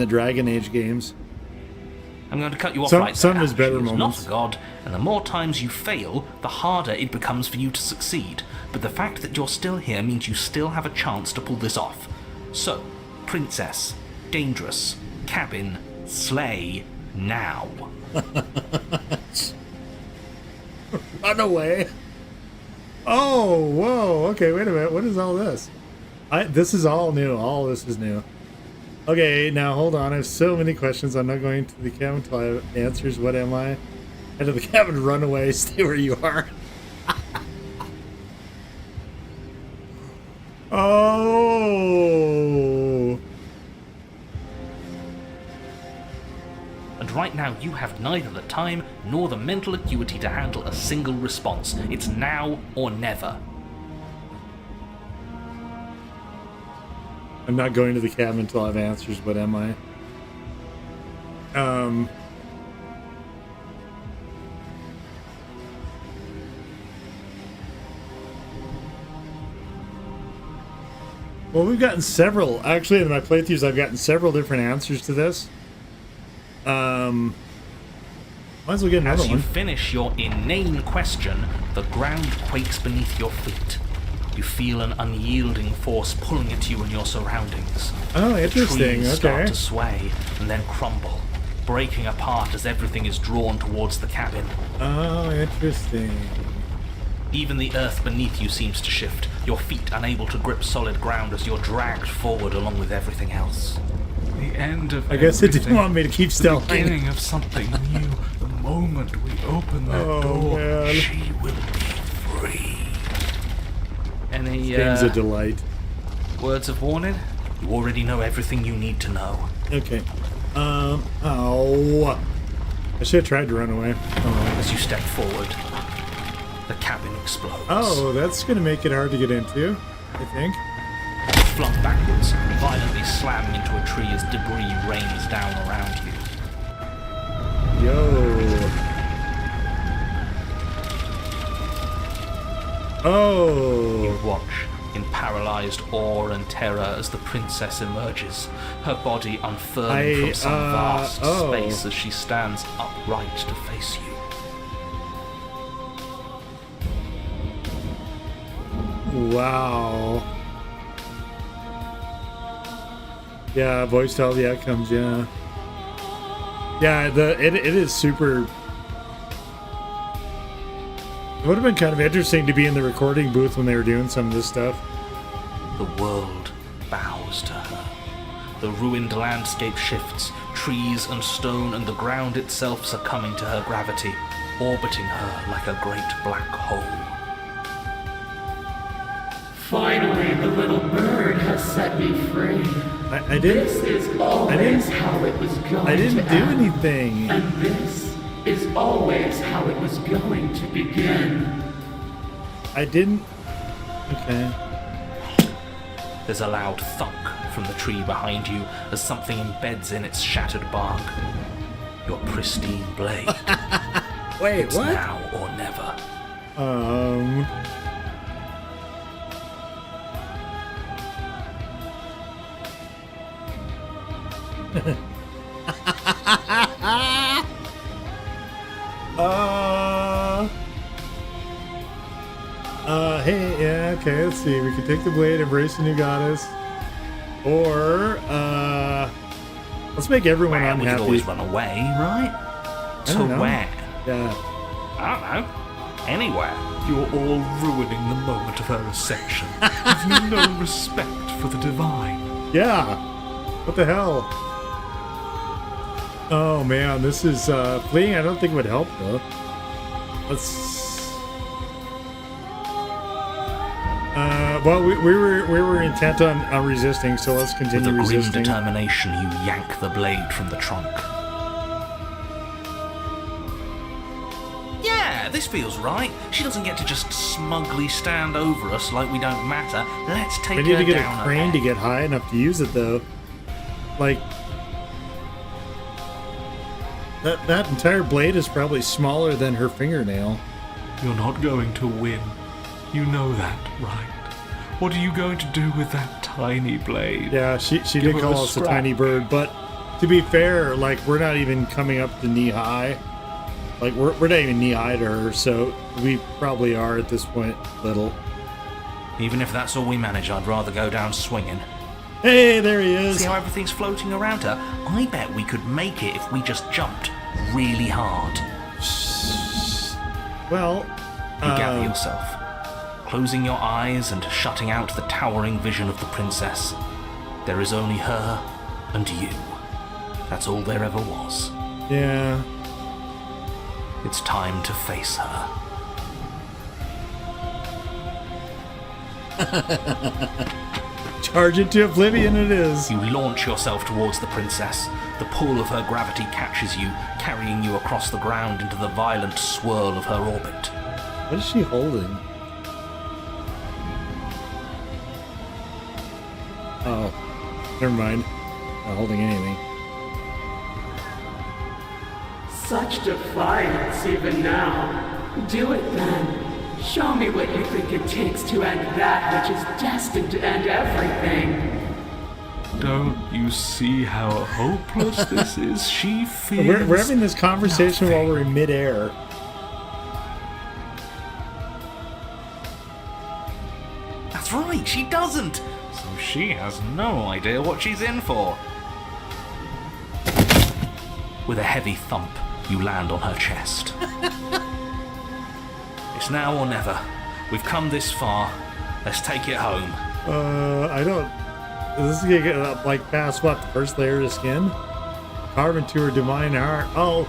Dragon Age games. I'm going to cut you off some, right some there. of his better She is moments. not a god, and the more times you fail, the harder it becomes for you to succeed. But the fact that you're still here means you still have a chance to pull this off. So, princess, dangerous, cabin, slay, now. Run away. Oh, whoa. Okay, wait a minute. What is all this? This is all new. All this is new. Okay, now hold on. I have so many questions. I'm not going to the cabin until I have answers. What am I? Head to the cabin, run away, stay where you are. Oh. And right now you have neither the time nor the mental acuity to handle a single response. It's now or never. I'm not going to the cabin until I have answers. What am I? Well, we've gotten several. Actually, in my playthroughs, I've gotten several different answers to this. Might as well get another As you one. finish your inane question, the ground quakes beneath your feet. You feel an unyielding force pulling at you and your surroundings. Oh, interesting. The trees start Okay. to sway and then crumble, breaking apart as everything is drawn towards the cabin. Oh, interesting. Even the earth beneath you seems to shift, your feet unable to grip solid ground as you're dragged forward along with everything else. The end of I guess it didn't everything. want me to keep The still. beginning of something new. The moment we open that Oh, door, man. she will be free. Any Game's a delight. words of warning? You already know everything you need to know. Okay. Oh. I should have tried to run away. Oh. As you step forward, the cabin explodes. Oh, that's going to make it hard to get into, I think. Flung backwards, violently slamming into a tree as debris rains down around you. Yo. Oh. You watch in paralyzed awe and terror as the princess emerges, her body unfurling from some vast space as she stands upright to face you. Wow. Yeah, voiced all the outcomes, yeah. Yeah, it is super... It would have been kind of interesting to be in the recording booth when they were doing some of this stuff. The world bows to her. The ruined landscape shifts, trees and stone and the ground itself succumbing to her gravity, orbiting her like a great black hole. Finally, the little bird has set me free. I didn't... This is always how it was going I didn't to do end. anything. And this is always how it was going to begin. I didn't... Okay. There's a loud thunk from the tree behind you as something embeds in its shattered bark. Your pristine blade. Wait, It's now or never. Hey, yeah, okay, let's see. We can take the blade, embrace the new goddess. Or, let's make everyone Well, we could unhappy. always run away, right? I To don't know. where? Yeah. I don't know. Anywhere. You're all ruining the moment of her ascension. Have you no respect for the divine? Yeah. What the hell? Oh man, this is fleeing. I don't think would help though. Let's. Well, we were intent on resisting, so let's With continue a grim resisting. determination, you yank the blade from the trunk. Yeah, this feels right. She doesn't get to just smugly stand over us like we don't matter. Let's take We need her to get down a crane ahead. to get high enough to use it though. Like that entire blade is probably smaller than her fingernail. You're not going to win. You know that, right? What are you going to do with that tiny blade? Yeah, she Give did her call a us a scrap. tiny bird, but to be fair, like we're not even coming up to knee high. Like we're not even knee high to her, so we probably are at this point little. Even if that's all we manage, I'd rather go down swinging. Hey, there he is. See how everything's floating around her? I bet we could make it if we just jumped really hard. Well, You gather yourself, closing your eyes and shutting out the towering vision of the princess. There is only her and you. That's all there ever was. yeah. It's time to face her. Charge into oblivion it is. You launch yourself towards the princess. The pull of her gravity catches you, carrying you across the ground into the violent swirl of her orbit. What is she holding? Oh, never mind. Not holding anything. Such defiance even now. Do it then. Show me what you think it takes to end that which is destined to end everything. Don't you see how hopeless this is? She feels. We're having this conversation nothing. while we're in midair. That's right, she doesn't. So she has no idea what she's in for. With a heavy thump, you land on her chest. It's now or never. We've come this far. Let's take it home. I don't. This is gonna get like past what, the first layer of skin? Carve into her divine heart. Oh,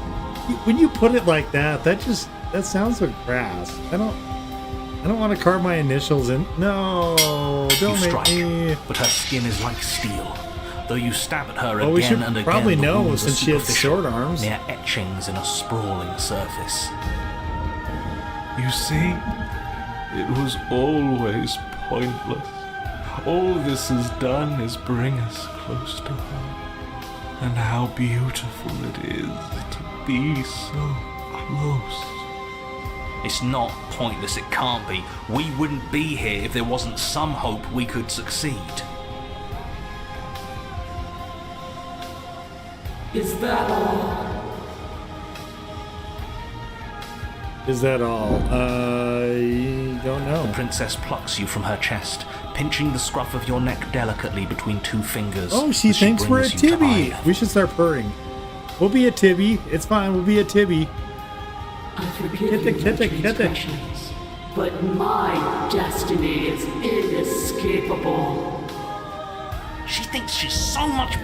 when you put it like that, that sounds so crass. I don't want to carve my initials in. No, don't You make strike, me. but her skin is like steel. Though you stab at her Well, we again should and again, probably the know wounds are since she has superficial, short arms. mere etchings in a sprawling surface. You see, it was always pointless. All this has done is bring us close to her. And how beautiful it is to be so close. It's not pointless, it can't be. We wouldn't be here if there wasn't some hope we could succeed. Is that all? Is that all? I don't know. The princess plucks you from her chest, pinching the scruff of your neck delicately between two fingers. Oh, she as thinks we're a brings you to eye Tibby. level. We should start purring. We'll be a Tibby. It's fine. We'll be a Tibby. I forgive you my transgressions, but my destiny is inescapable. She thinks she's so much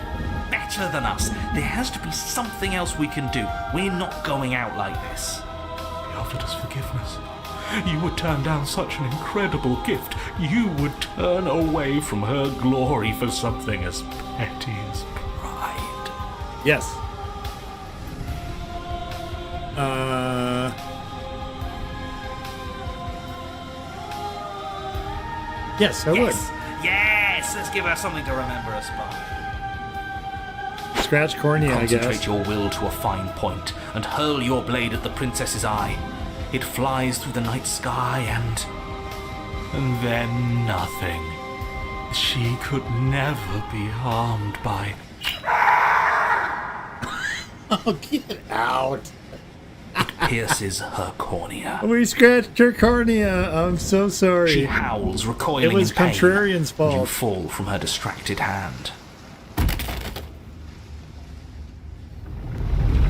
better than us. There has to be something else we can do. We're not going out like this. He offered us forgiveness. You would turn down such an incredible gift. You would turn away from her glory for something as petty as pride. Yes. Yes, I Yes! Yes! Let's give her something to remember us by. would. Scratch cornea, I Concentrate guess. your will to a fine point and hurl your blade at the princess's eye. It flies through the night sky and then nothing. She could never be harmed by. Oh, get out. pierces her cornea. We scratched her cornea. I'm so sorry. She howls, recoiling It was in pain. Contrarian's fault. You fall from her distracted hand.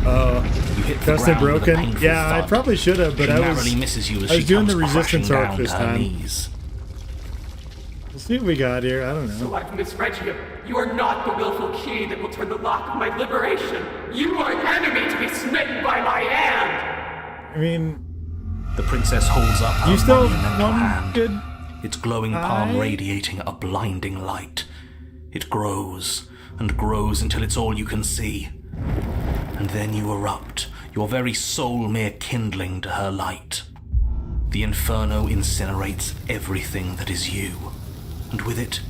You hit the Trusted ground with a broken. painful Yeah, I thud. probably should have, but She I narrowly misses you as was she doing comes the resistance crashing arc down this to her time. knees. We'll see what we got here. I don't know. Select misregium. You are not the willful key that will turn the lock of my liberation. You are an enemy to be smitten by my hand. I mean, The princess holds up her you still monumental one hand, good. its glowing palm eye? radiating a blinding light. It grows and grows until it's all you can see. And then you erupt, your very soul mere kindling to her light. The inferno incinerates everything that is you. And with it...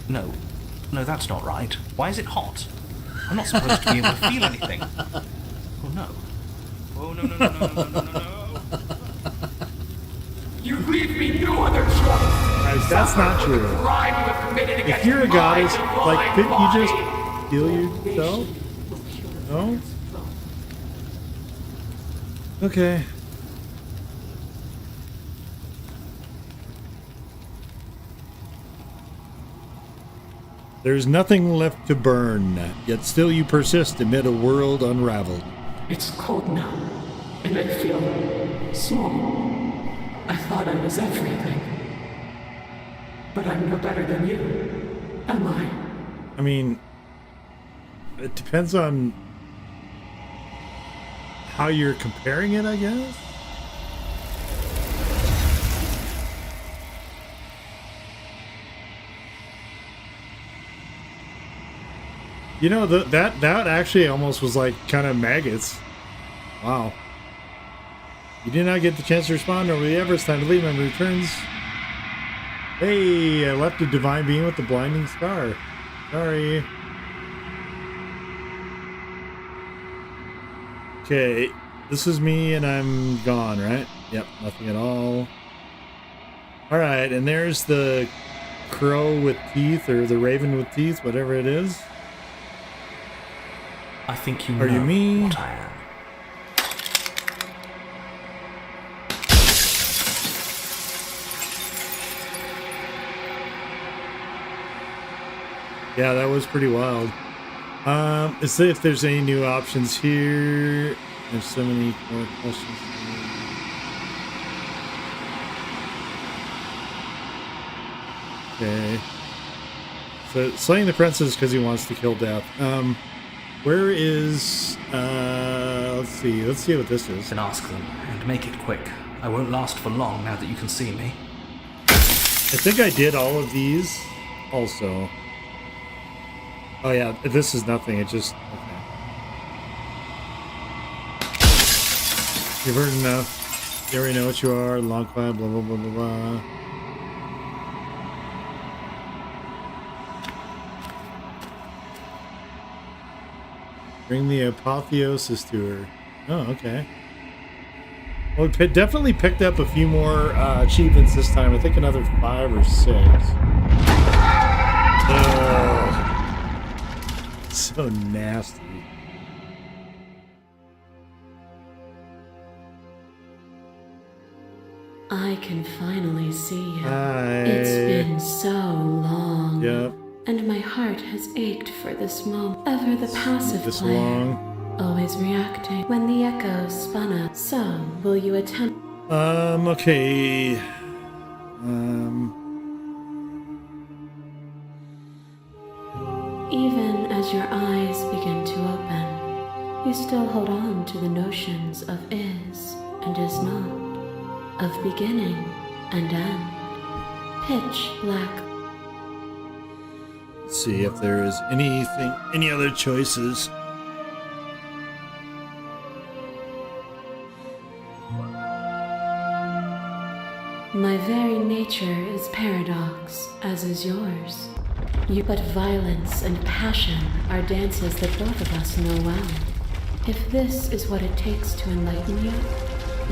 No, that's not right. Why is it hot? I'm not supposed to be able to feel anything. Oh no. Oh no. You leave me no other choice. That's not true. Crime you have committed If against you're a my goddess, like, divine couldn't you just body. heal yourself? No? Okay. There's nothing left to burn, yet still you persist amid a world unraveled. It's cold now, and I feel small. I thought I was everything. But I'm no better than you, am I? I mean, it depends on how you're comparing it, I guess. You know, that actually almost was like kind of maggots. Wow. You did not get the chance to respond over the Everest. Time to leave. My returns. Hey, I left a divine being with the blinding star. Sorry. Okay, this is me and I'm gone, right? Yep, nothing at all. All right, and there's the crow with teeth, or the raven with teeth, whatever it is. I think you Are know you me? what I am. Yeah, that was pretty wild. Let's see if there's any new options here. There's so many more questions. Okay. So slaying the princess because he wants to kill death. Where is let's see what this is. Then ask them, and make it quick. I won't last for long now that you can see me. I think I did all of these also. Oh yeah, this is nothing, it just okay. You've heard enough. You already know what you are, long climb, blah blah blah blah blah. Bring the apotheosis to her. Oh, okay. Well, we definitely picked up a few more achievements this time. I think another 5 or 6. Oh, so nasty. I can finally see you. Hi. It's been so long. Yep. And my heart has ached for this moment. Ever the passive This player, long. always reacting. When the echoes spun up, so will you attempt? Okay. Even as your eyes begin to open, you still hold on to the notions of is and is not, of beginning and end. Pitch black. Let's see if there is any other choices. My very nature is paradox, as is yours. But violence and passion are dances that both of us know well. If this is what it takes to enlighten you,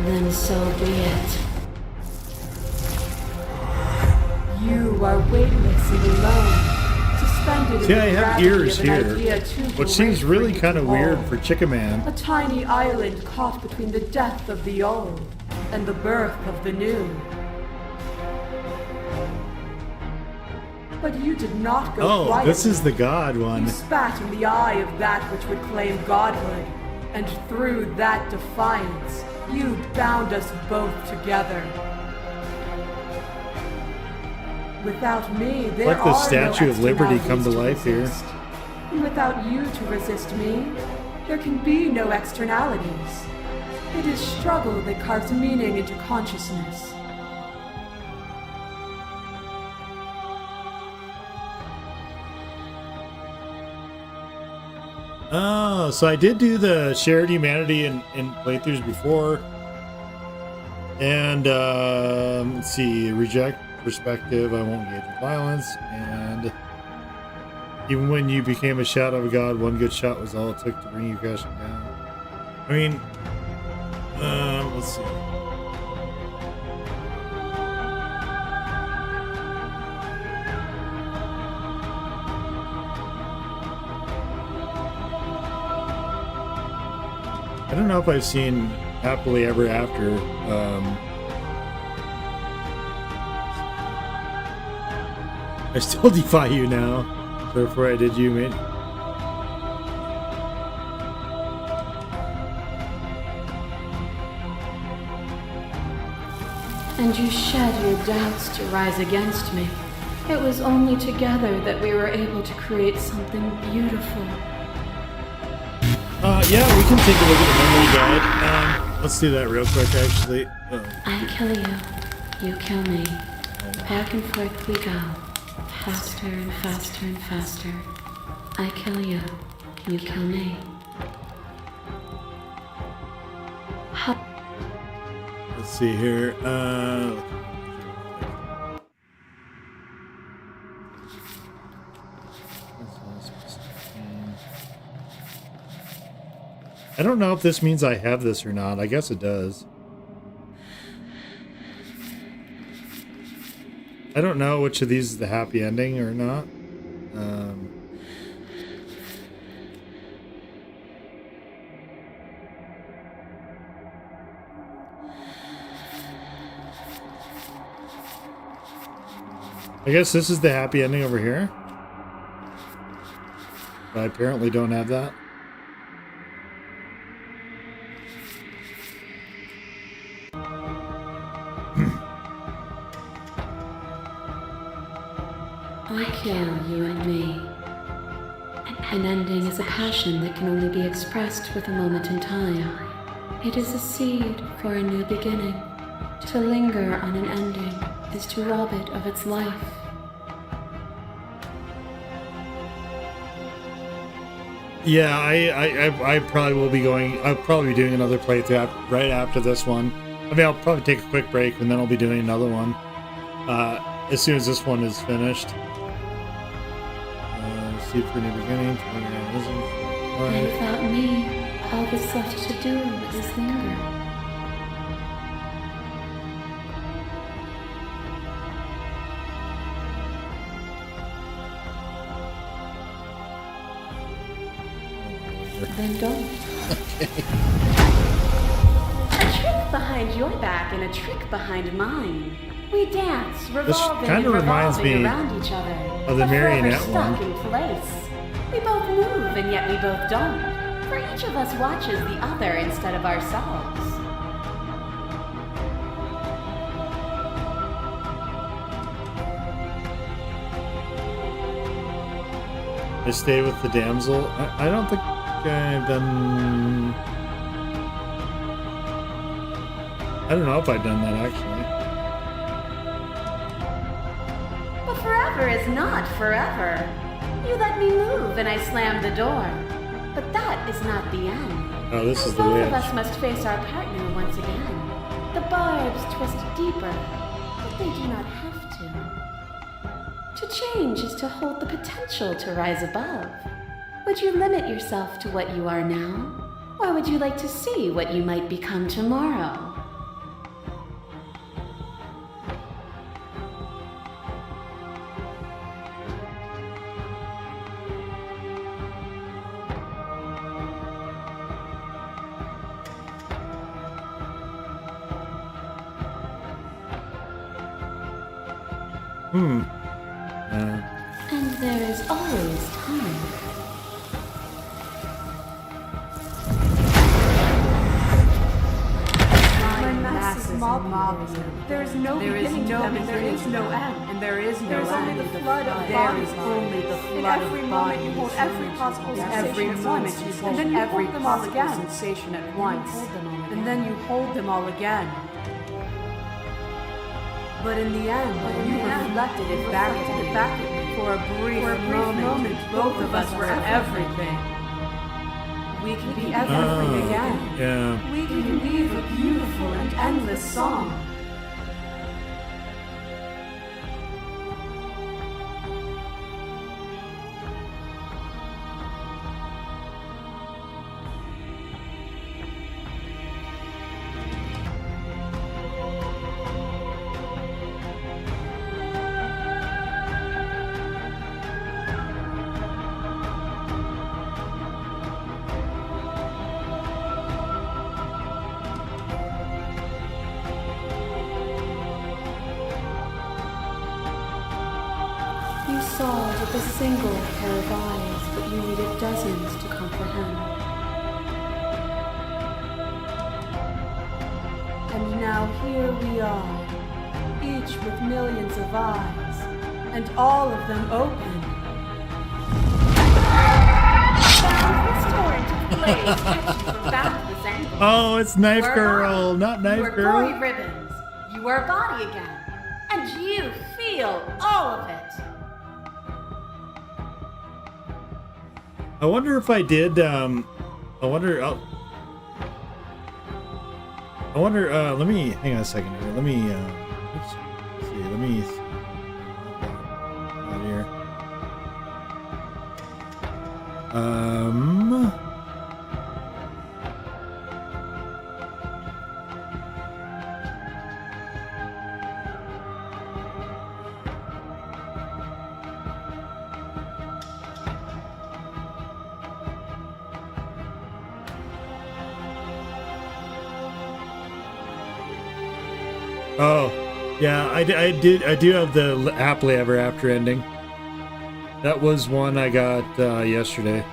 then so be it. You are weightless and alone. See, I have ears here, which seems really kind of weird for Chicken Man. A tiny island caught between the death of the old and the birth of the new. But you did not go quietly. This is the God one. You spat in the eye of that which would claim godhood, and through that defiance, you bound us both together. Without me, there Like the are Statue no of Liberty come to externalities life here. resist. And without you to resist me, there can be no externalities. It is struggle that carves meaning into consciousness. Oh, so I did do the shared humanity in playthroughs before. And let's see, reject perspective, I won't engage in violence, and even when you became a shadow of God, one good shot was all it took to bring you crashing down. I mean, let's see. I don't know if I've seen Happily Ever After. I still defy you now. Therefore I did you, mate. And you shed your doubts to rise against me. It was only together that we were able to create something beautiful. Yeah, we can take a look at the memory guide. Let's do that real quick, actually. I kill you, you kill me. Back and forth we go. Faster and faster and faster. I kill you, you kill me. Let's see here. I don't know if this means I have this or not. I guess it does. I don't know which of these is the happy ending or not. I guess this is the happy ending over here. But I apparently don't have that. I kill you and me. An ending is a passion that can only be expressed with a moment in time. It is a seed for a new beginning. To linger on an ending is to rob it of its life. Yeah, I probably will be going. I'll probably be doing another playthrough right after this one. I mean, I'll probably take a quick break and then I'll be doing another one as soon as this one is finished. See for a new beginning. And without me, all that's left to do is linger. Then don't. A trick behind your back and a trick behind mine. We dance, revolving kind and of reminds revolving me around each other. of the but forever marionette stuck one. in place. We both move and yet we both don't. For each of us watches the other instead of ourselves. I stay with the damsel. I don't think I've done. I don't know if I've done that actually. But forever is not forever. You let me move and I slam the door. But that is not the end. Oh, this is the Both witch. of us must face our partner once again. The barbs twist deeper, but they do not have to. To change is to hold the potential to rise above. Would you limit yourself to what you are now? Or would you like to see what you might become tomorrow? And there is always time. My masses mob you. There is no beginning to them, and there is no end. And there is no There is only end. the flood of There bodies. is only the In flood every of moment bodies. you hold every possible sensation Every at moment once, you and hold then you every hold them all possible again. sensation at once, hold them all and then you hold them all again. But in the end, you reflected it back at me. For a brief moment, both of us were everything. We can be everything again. Yeah. We can weave a beautiful and endless song. You saw with a single pair of eyes what you needed dozens to comprehend. And now here we are, each with millions of eyes, and all of them open. Boundless torrent of blaze catches from boundless angles. Oh, it's Knife You are Girl, body. not You Knife are Girl. gory ribbons. You are body again. And you feel all of it. I wonder if I did. I wonder. Let me hang on a second here. Let me. Oops. Let's see. Let me. Out here. Oh, yeah, I do have the happily ever after ending. That was one I got yesterday.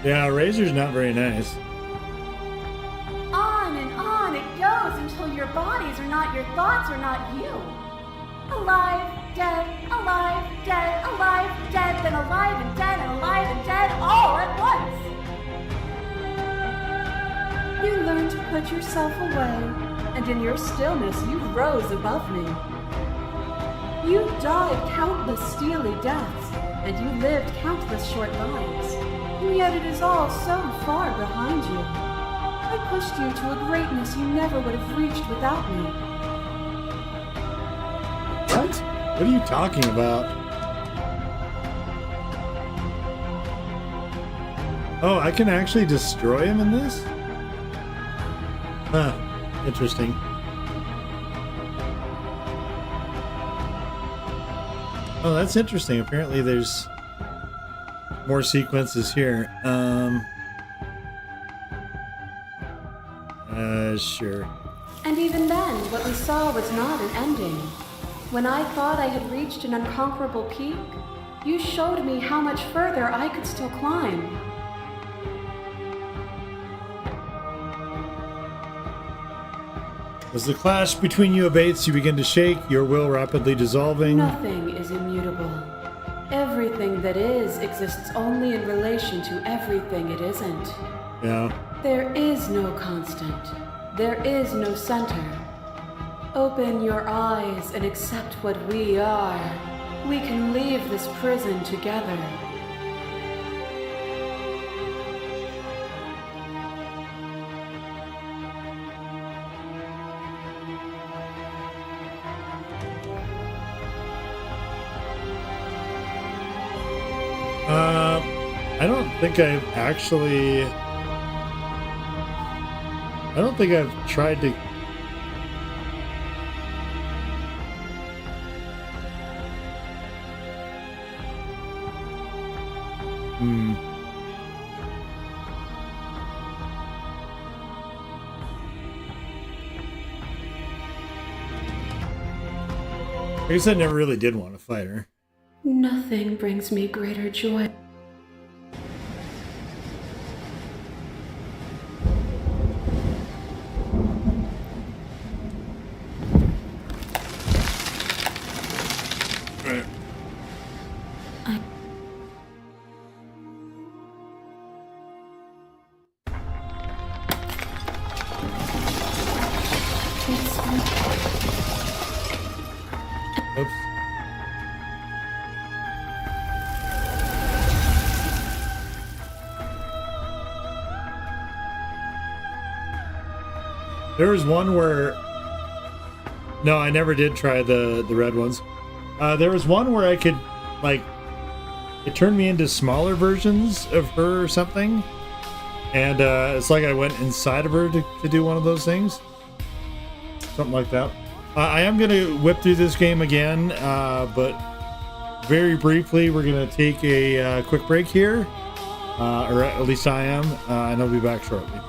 Yeah, Razor's not very nice. On and on it goes until your bodies are not your thoughts or not you. Alive, dead, then alive and dead, all at once. You learned to put yourself away, and in your stillness you rose above me. You died countless steely deaths, and you lived countless short lives, and yet it is all so far behind you. I pushed you to a greatness you never would have reached without me. What? What are you talking about? Oh, I can actually destroy him in this? Huh. Interesting. Oh, that's interesting. Apparently there's more sequences here. Sure. And even then, what we saw was not an ending. When I thought I had reached an unconquerable peak, you showed me how much further I could still climb. As the clash between you abates, you begin to shake, your will rapidly dissolving. Nothing is immutable. Everything that is exists only in relation to everything it isn't. Yeah. There is no constant. There is no center. Open your eyes and accept what we are. We can leave this prison together. I don't think I've actually... I don't think I've tried to... I guess I never really did want to fight her. Nothing brings me greater joy. Oops. There was one where... No, I never did try the red ones. There was one where I could, like... It turned me into smaller versions of her or something. And it's like I went inside of her to do one of those things. Something like that. I am going to whip through this game again, but very briefly, we're going to take a quick break here. Or at least I am, and I'll be back shortly.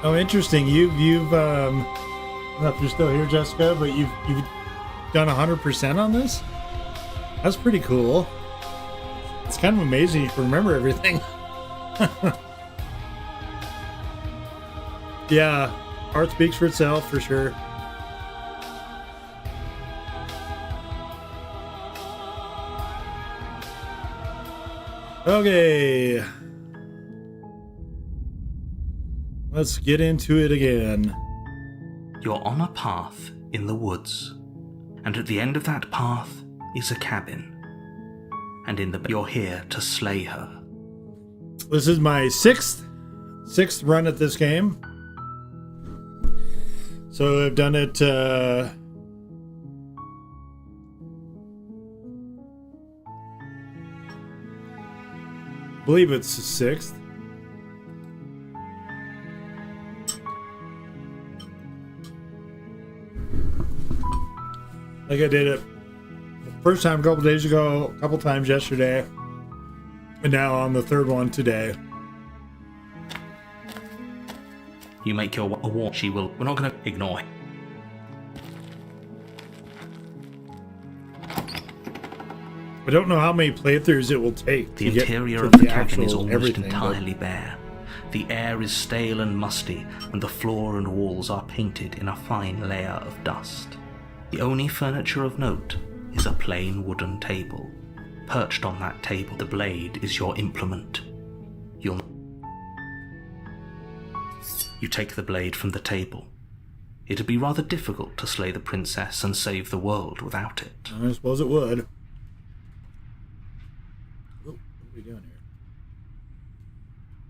Oh, interesting. You've I don't know if you're still here, Jessica, but you've done 100% on this? That's pretty cool. It's kind of amazing you can remember everything. Yeah, art speaks for itself, for sure. Okay. Let's get into it again. You're on a path in the woods, and at the end of that path is a cabin. And you're here to slay her. This is my sixth run at this game. So I've done it I believe it's the sixth. Like I did it first time a couple days ago, a couple times yesterday, and now on the third one today. You make your war. We're not going to ignore it. I don't know how many playthroughs it will take. The to interior get of to the the cabin is actual almost everything, entirely bare. The air is stale and musty, and the floor and walls are painted in a fine layer of dust. The only furniture of note is a plain wooden table. Perched on that table, the blade is your implement. You take the blade from the table. It'd be rather difficult to slay the princess and save the world without it. I suppose it would. Oh, what are we doing here?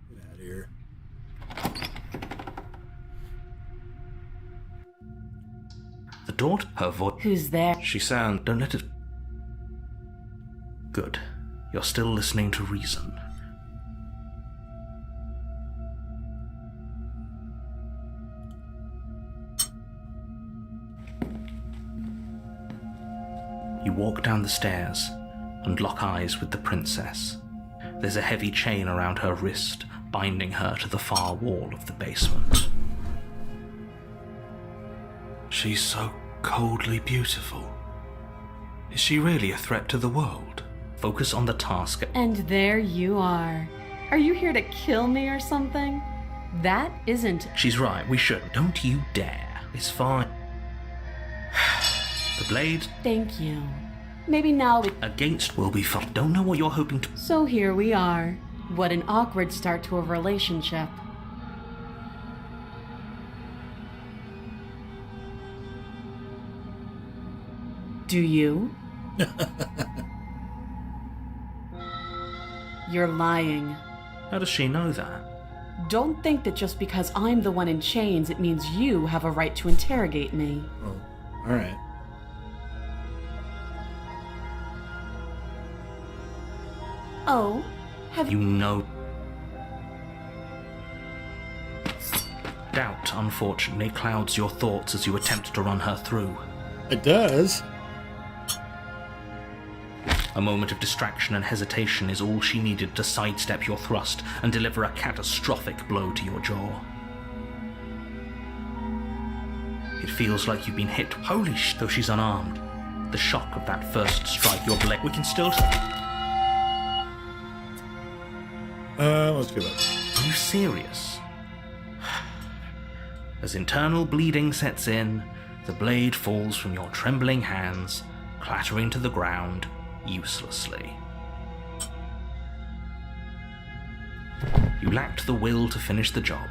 Get out of here. The daughter, her voice. Who's there? She sound. Don't let it. Good. You're still listening to reason. You walk down the stairs and lock eyes with the princess. There's a heavy chain around her wrist, binding her to the far wall of the basement. She's so coldly beautiful. Is she really a threat to the world? Focus on the task. And there you are. Are you here to kill me or something? That isn't... She's right, we should. Don't you dare. It's fine. The blade... Thank you. Maybe now... Against will be fun. Don't know what you're hoping to... So here we are. What an awkward start to a relationship. Do you? You're lying. How does she know that? Don't think that just because I'm the one in chains, it means you have a right to interrogate me. Oh, all right. Oh, have you know? Doubt, unfortunately, clouds your thoughts as you attempt to run her through. It does. A moment of distraction and hesitation is all she needed to sidestep your thrust and deliver a catastrophic blow to your jaw. It feels like you've been hit. Holy sh! Though she's unarmed. The shock of that first strike, your blade. We can still... Let's give up. Are you serious? As internal bleeding sets in, the blade falls from your trembling hands, clattering to the ground uselessly. You lacked the will to finish the job,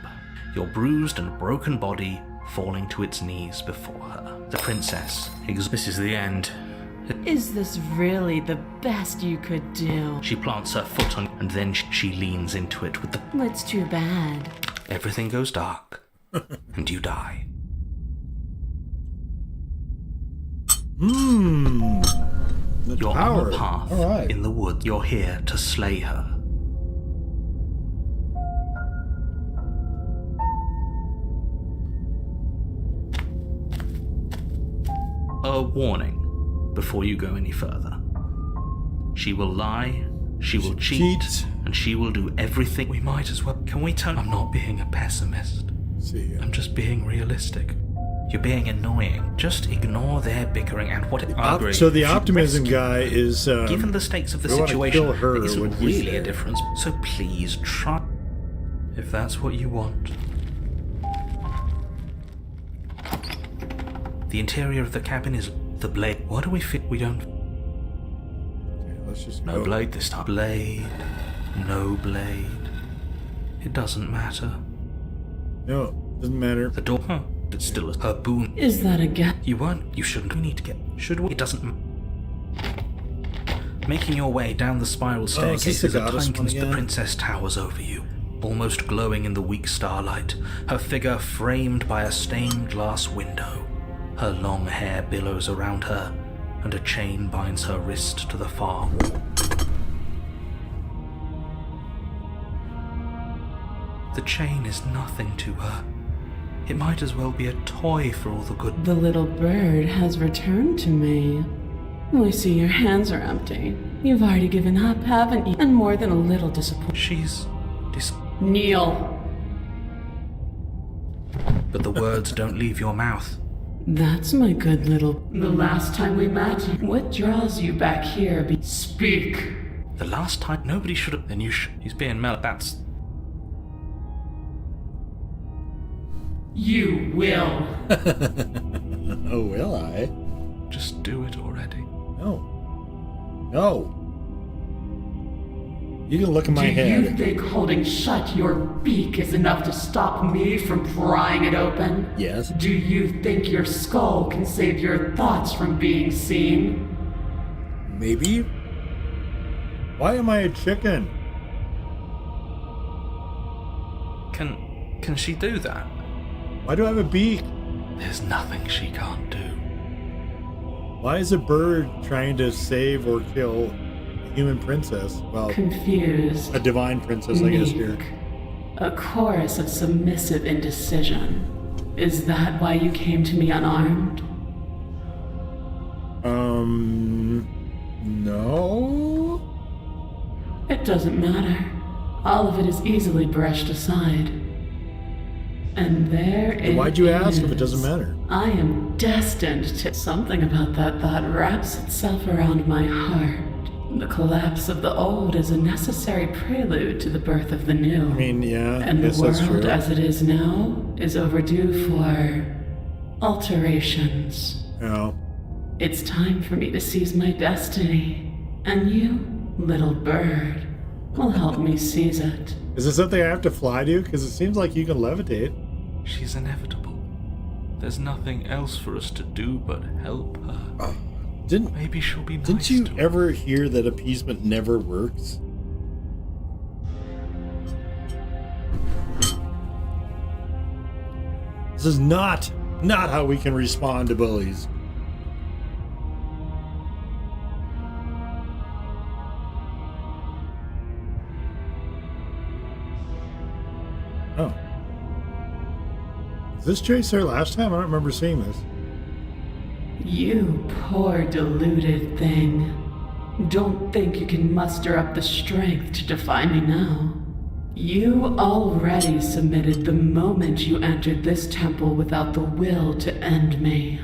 your bruised and broken body falling to its knees before her. The princess, this is the end. Is this really the best you could do? She plants her foot on, and then she leans into it with the... That's too bad. Everything goes dark, and you die. You're power. on a path in the woods. You're here to slay her. A warning before you go any further. She will lie, she will cheat, and she will do everything. We might as well... Can we turn... I'm not being a pessimist. see. I'm just being realistic. You're being annoying. Just ignore their bickering and what it agrees. So the optimism guy is... given the stakes of the we wanna situation, kill her there isn't when he's really there. a difference. So please try, if that's what you want. The interior of the cabin is the blade. What do we fit? We don't... Okay, let's just No go. blade this time. Blade. No blade. It doesn't matter. No, doesn't matter. The door... Huh. It's still her boon. Is that a gap? You weren't. You shouldn't. We need to get... Should we? It doesn't... Making your way down the spiral is this staircase the as a goddess one Titan's the again? princess towers over you, almost glowing in the weak starlight, her figure framed by a stained glass window. Her long hair billows around her, and a chain binds her wrist to the far wall. The chain is nothing to her. It might as well be a toy for all the good. The little bird has returned to me. I see your hands are empty. You've already given up, haven't you? And more than a little disappointed. She's Kneel. But the words don't leave your mouth. That's my good little... The last time we met, what draws you back here? Speak. The last time nobody should have. Then you should. He's being mel. That's. You will. Oh, will I? Just do it already. No. No. You can look in my Do head. you think holding shut your beak is enough to stop me from prying it open? Yes. Do you think your skull can save your thoughts from being seen? Maybe. Why am I a chicken? Can she do that? Why do I have a beak? There's nothing she can't do. Why is a bird trying to save or kill a human princess? Well, Confused. a divine princess, I guess, here. Meek. A chorus of submissive indecision. Is that why you came to me unarmed? No? It doesn't matter. All of it is easily brushed aside. And there it is. Why'd you ask if it doesn't matter? I am destined to... Something about that thought wraps itself around my heart. The collapse of the old is a necessary prelude to the birth of the new. I mean, yeah, And I guess the that's world true. as it is now is overdue for... alterations. No. It's time for me to seize my destiny. And you, little bird, will help me seize it. Is this something I have to fly to? Because it seems like you can levitate. She's inevitable. There's nothing else for us to do but help her. Maybe she'll be nice Didn't you to her. ever hear that appeasement never works? This is not how we can respond to bullies. Oh. Was this Trace there last time? I don't remember seeing this. You poor deluded thing. Don't think you can muster up the strength to defy me now. You already submitted the moment you entered this temple without the will to end me.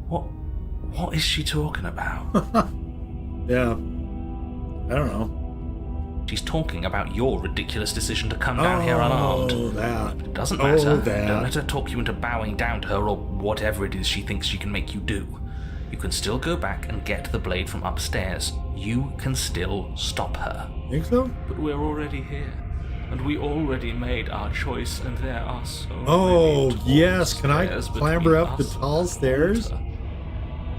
What is she talking about? Yeah. I don't know. She's talking about your ridiculous decision to come down here unarmed. Oh, that. It doesn't matter. Oh, that. Don't let her talk you into bowing down to her or whatever it is she thinks she can make you do. You can still go back and get the blade from upstairs. You can still stop her. Think so? But we're already here, and we already made our choice, and there are so Oh, many tall yes. Can I stairs clamber between up the us tall and stairs? altar.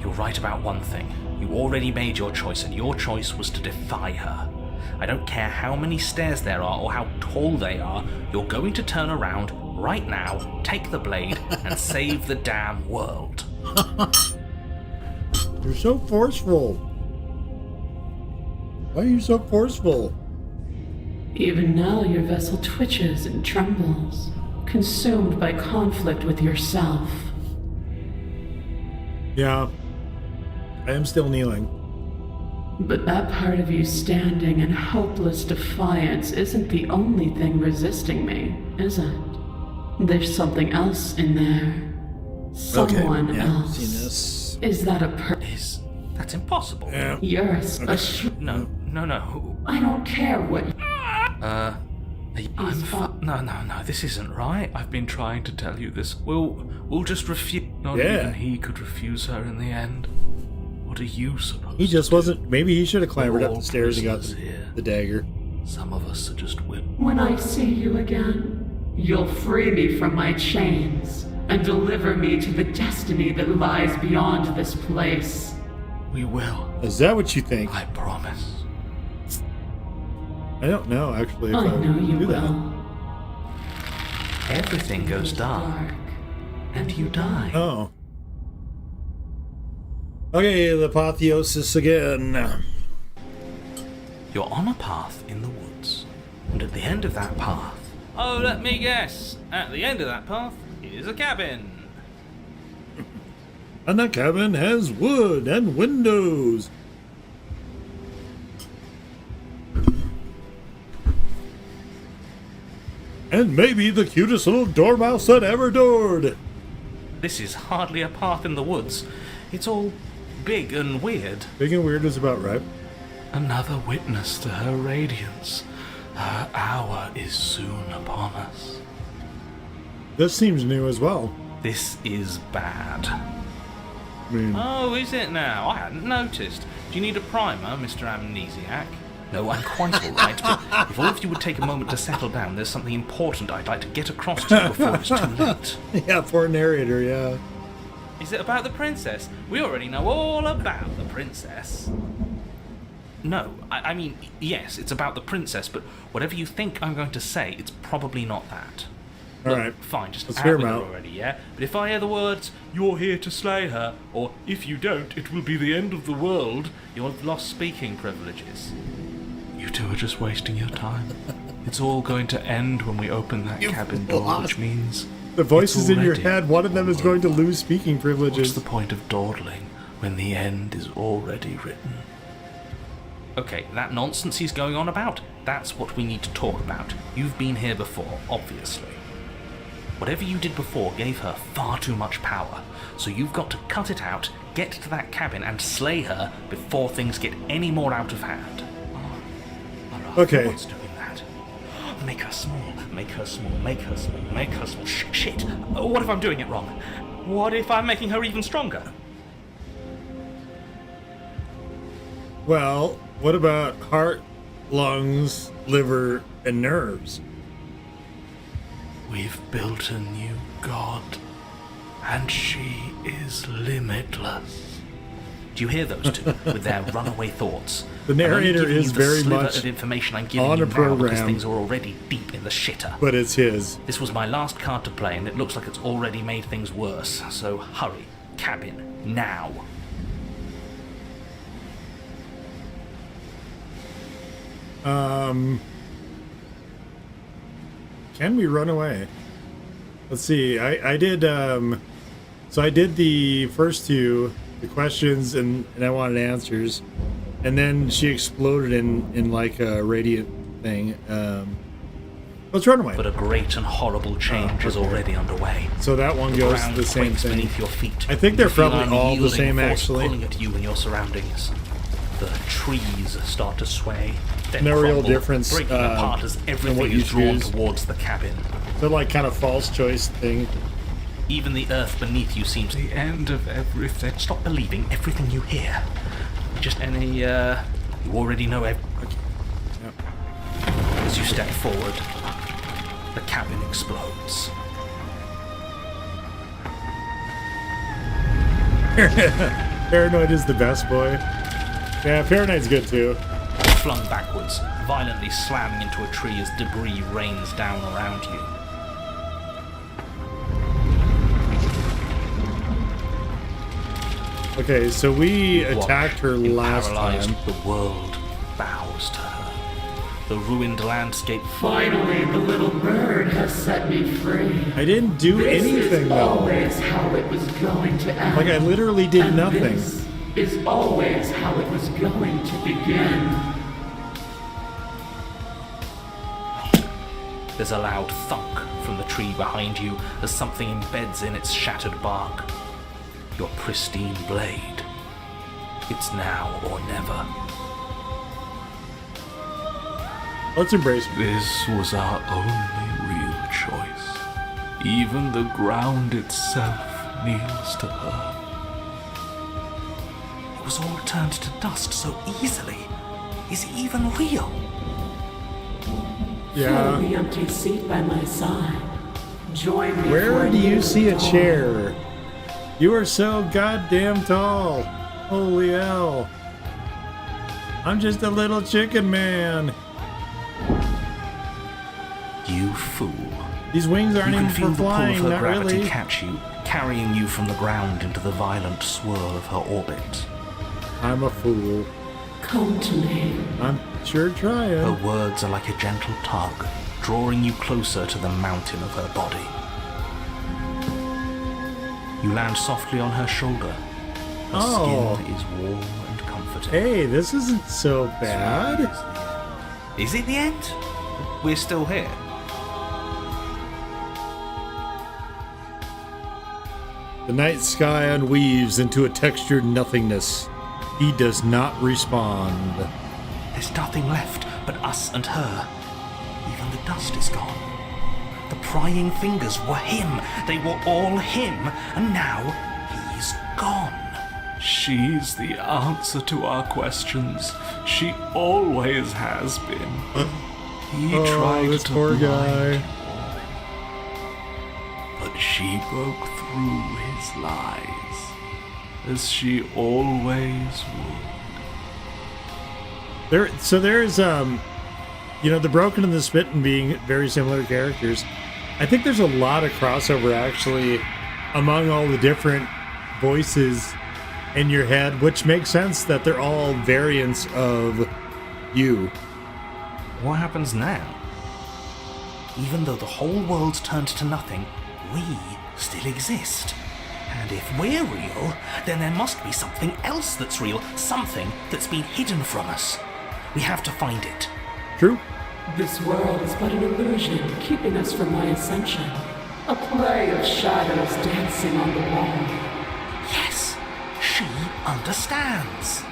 You're right about one thing. You already made your choice, and your choice was to defy her. I don't care how many stairs there are or how tall they are, you're going to turn around right now, take the blade, and save the damn world. You're so forceful. Why are you so forceful? Even now your vessel twitches and trembles, consumed by conflict with yourself. Yeah. I am still kneeling. But that part of you standing in hopeless defiance isn't the only thing resisting me, is it? There's something else in there. Someone else. Is that a That's impossible. Yeah. You're No. I don't care what. No, this isn't right. I've been trying to tell you this. We'll just refuse. Not even he could refuse her in the end. What are you supposed He just to wasn't. Maybe he should have clambered We're up all the stairs and got prisoners the dagger. Some of us are just When I see you again, you'll free me from my chains and deliver me to the destiny that lies beyond this place. We will. Is that what you think? I promise. I don't know, actually, if I I know you do that. will. Everything goes dark, and you die. Oh. Okay, the apotheosis again. You're on a path in the woods, and at the end of that path... Oh, let me guess. At the end of that path is a cabin. And the cabin has wood and windows. And maybe the cutest little dormouse that ever doored. This is hardly a path in the woods. It's all big and weird. Big and weird is about right. Another witness to her radiance. Her hour is soon upon us. This seems new as well. This is bad. I mean, Oh, is it now? I hadn't noticed. Do you need a primer, Mr. Amnesiac? No, I'm quite all right, but if all of you would take a moment to settle down, there's something important I'd like to get across to you before it's too late. yeah, poor narrator, yeah. Is it about the princess? We already know all about the princess. No, I mean, yes, it's about the princess, but whatever you think I'm going to say, it's probably not that. All right. Fine, just Let's out hear with 'em it out. already, yeah? But if I hear the words, "You're here to slay her," or "If you don't, it will be the end of the world," you'll have lost speaking privileges. You two are just wasting your time. It's all going to end when we open that cabin door, which means... The voices in your already head, one of them is going to lose speaking What's privileges. the point of dawdling when the end is already written? Okay, that nonsense he's going on about, that's what we need to talk about. You've been here before, obviously. Whatever you did before gave her far too much power, so you've got to cut it out, get to that cabin, and slay her before things get any more out of hand. Okay. What's doing that? Make her small, make her small, make her small, make her small. Shit! What if I'm doing it wrong? What if I'm making her even stronger? Well, what about heart, lungs, liver, and nerves? We've built a new god, and she is limitless. Do you hear those two with their runaway thoughts? The narrator I'm only giving is you the very sliver much of information I'm giving on you a now because program. things are already deep in the shitter. But it's his. This was my last card to play, and it looks like it's already made things worse. So hurry, cabin, now. Can we run away? Let's see. I did so I did the first two, the questions, and I wanted answers, and then she exploded in like a radiant thing. Let's run away. But a great and horrible change is already underway. So that one goes to Ground the same quakes thing. beneath your feet. I think they're You feel probably all the unyielding same, force actually. pulling at you and your surroundings. The trees start to sway. Then No real crumble, difference, breaking apart as in everything what you is drawn choose. towards the cabin. So like kind of false choice thing. Even the earth beneath you seems the end of everything. Stop believing everything you hear. Just any, you already know everything. As you step forward, the cabin explodes. Paranoid is the best boy. Yeah, Paranoid's good too. Flung backwards, violently slamming into a tree as debris rains down around you. Okay, so we Watch, attacked her in last paralyzed, time. The world bows to her. The ruined landscape. Finally, the little bird has set me free. I didn't do This anything is though. always how it was going to end. Like I literally did And nothing. This is always how it was going to begin. There's a loud thunk from the tree behind you as something embeds in its shattered bark. Your pristine blade. It's now or never. Let's embrace it. This was our only real choice. Even the ground itself kneels to her. It was all turned to dust so easily. Is it even real? Fill the empty seat by my side. Join me. Where do you see a chair? You are so goddamn tall. Holy hell. I'm just a little chicken man. You fool. These wings aren't You can even feel for the pull of flying, her not gravity really. catch you, carrying you from the ground into the violent swirl of her orbit. I'm a fool. Come to me. I'm sure trying. Her words are like a gentle tug, drawing you closer to the mountain of her body. You land softly on her shoulder. Her skin is warm and comforting. Hey, this isn't so bad. Is it the end? We're still here. The night sky unweaves into a textured nothingness. He does not respond. There's nothing left but us and her. Even the dust is gone. The prying fingers were him. They were all him. And now he's gone. She's the answer to our questions. She always has been. He tried this to poor blind guy. but she broke through his lies, as she always would. There's the Broken and the Smitten being very similar characters. I think there's a lot of crossover actually among all the different voices in your head, which makes sense that they're all variants of you. What happens now? Even though the whole world's turned to nothing, we still exist. And if we're real, then there must be something else that's real, something that's been hidden from us. We have to find it. True. This world is but an illusion, keeping us from my ascension. A play of shadows dancing on the wall. Yes, she understands.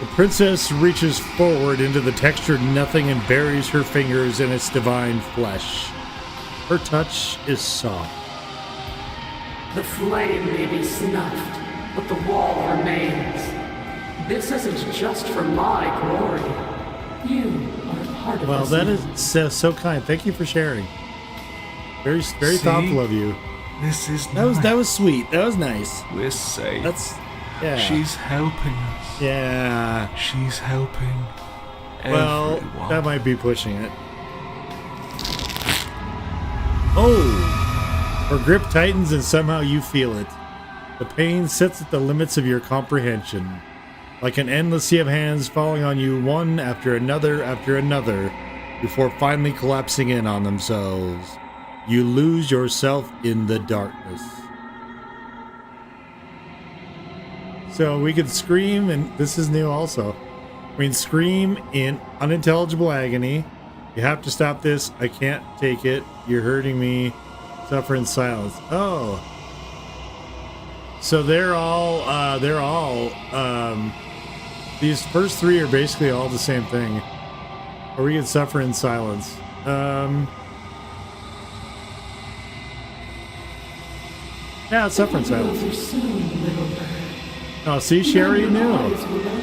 The princess reaches forward into the textured nothing and buries her fingers in its divine flesh. Her touch is soft. The flame may be snuffed, but the wall remains. This isn't just for my glory. You are part of Well, this that now. is so kind. Thank you for sharing. Very See? thoughtful of you. This is That was sweet. That was nice. We're safe. Yeah. She's helping us. Yeah. She's helping Well, everyone. that might be pushing it. Oh! Her grip tightens and somehow you feel it. The pain sits at the limits of your comprehension. Like an endless sea of hands falling on you one after another, before finally collapsing in on themselves. You lose yourself in the darkness. So we could scream, and this is new also. We can scream in unintelligible agony. You have to stop this. I can't take it. You're hurting me. Suffer in silence. Oh. So they're all, these first three are basically all the same thing. Or we can suffer in silence. Yeah, it's suffer in silence. Soon, little bird. Oh, see, Sherry Your knew. eyes will open.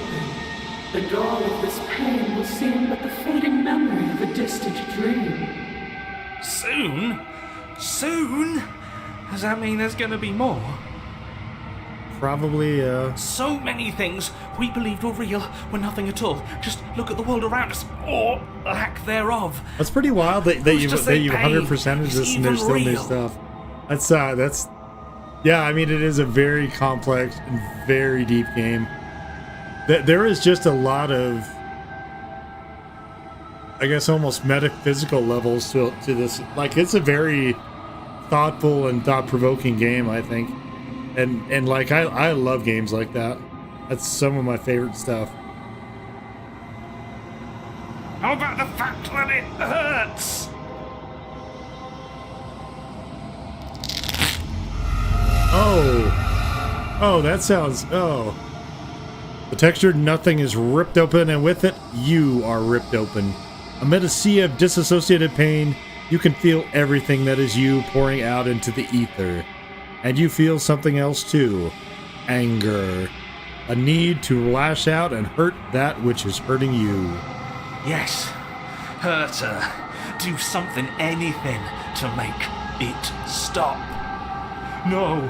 The dawn of this pain will seem but the fading memory of a distant dream. Soon? Soon? Does that mean there's gonna be more? Probably, So many things we believed were real were nothing at all. Just look at the world around us, or lack thereof. That's pretty wild that Who's you to say you pain 100%ed is this and there's still even new real? stuff. That's yeah. I mean, it is a very complex and very deep game. There is just a lot of, I guess, almost metaphysical levels to this. Like, it's a very thoughtful and thought-provoking game, I think. And like, I love games like that. That's some of my favorite stuff. How about the fact that it hurts? Oh, that sounds... Oh. The textured nothing is ripped open, and with it, you are ripped open. Amid a sea of disassociated pain, you can feel everything that is you pouring out into the ether. And you feel something else too. Anger. A need to lash out and hurt that which is hurting you. Yes, hurt her. Do something, anything, to make it stop. No,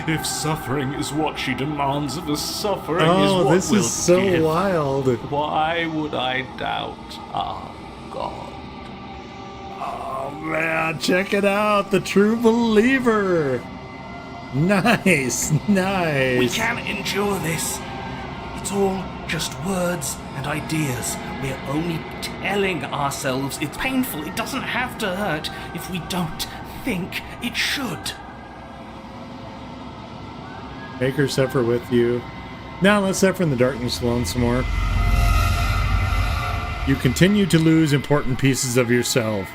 if suffering is what she demands of us, suffering is Oh, what this we'll is so give. wild. Why would I doubt our God? Oh man, check it out. The True Believer. Nice, nice. We can't endure this. It's all just words and ideas. We're only telling ourselves it's painful. It doesn't have to hurt if we don't think it should. Make her suffer with you. Now let's suffer in the darkness alone some more. You continue to lose important pieces of yourself.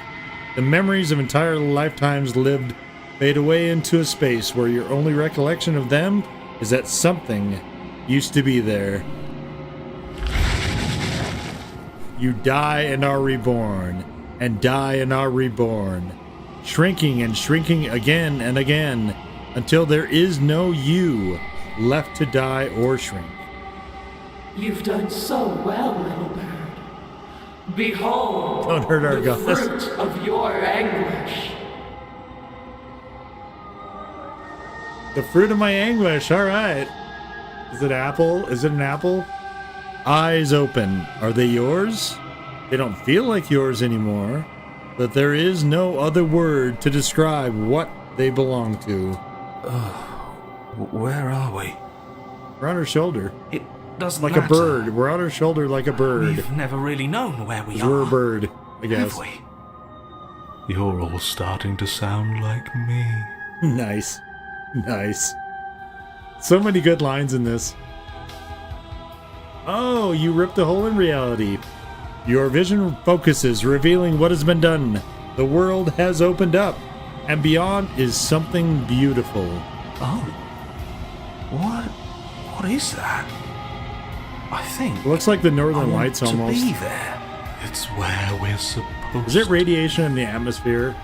The memories of entire lifetimes lived fade away into a space where your only recollection of them is that something used to be there. You die and are reborn, and die and are reborn, shrinking and shrinking again and again, until there is no you left to die or shrink. You've done so well, little bird. Behold, Don't hurt our the goddess. fruit of your anguish. The fruit of my anguish, alright. Is it apple? Is it an apple? Eyes open. Are they yours? They don't feel like yours anymore, but there is no other word to describe what they belong to. Where are we? We're on her shoulder. It doesn't Like matter. a bird. We're on her shoulder like a bird. We've never really known where we 'Cause are. we're a bird, I guess. Have we? You're all starting to sound like me. Nice. Nice. So many good lines in this. Oh, you ripped a hole in reality. Your vision focuses, revealing what has been done. The world has opened up, and beyond is something beautiful. Oh. What is that? I think It looks like the I Northern want Lights to almost. be there. It's where we're supposed Is it radiation in the atmosphere?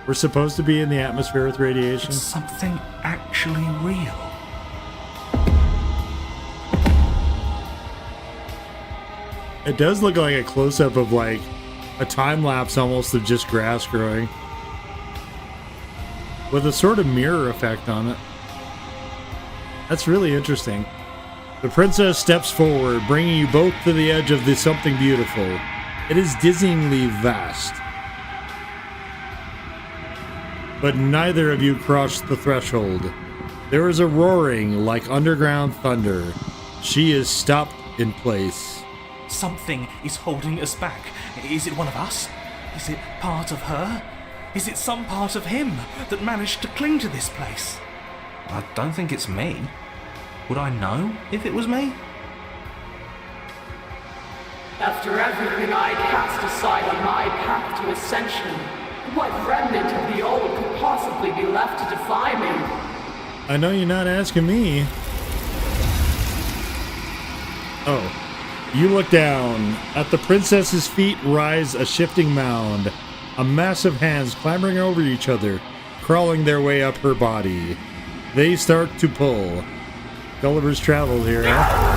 We're supposed to be in the atmosphere with radiation? It's something actually real. It does look like a close-up of like a time-lapse almost of just grass growing. With a sort of mirror effect on it. That's really interesting. The princess steps forward, bringing you both to the edge of the something beautiful. It is dizzyingly vast. But neither of you cross the threshold. There is a roaring like underground thunder. She is stopped in place. Something is holding us back. Is it one of us? Is it part of her? Is it some part of him that managed to cling to this place? I don't think it's me. Would I know if it was me? After everything I cast aside on my path to ascension, what remnant of the old could possibly be left to defy me? I know you're not asking me. Oh. You look down. At the princess's feet rise a shifting mound. A mass of hands clambering over each other, crawling their way up her body. They start to pull. Gulliver's Travel here, huh?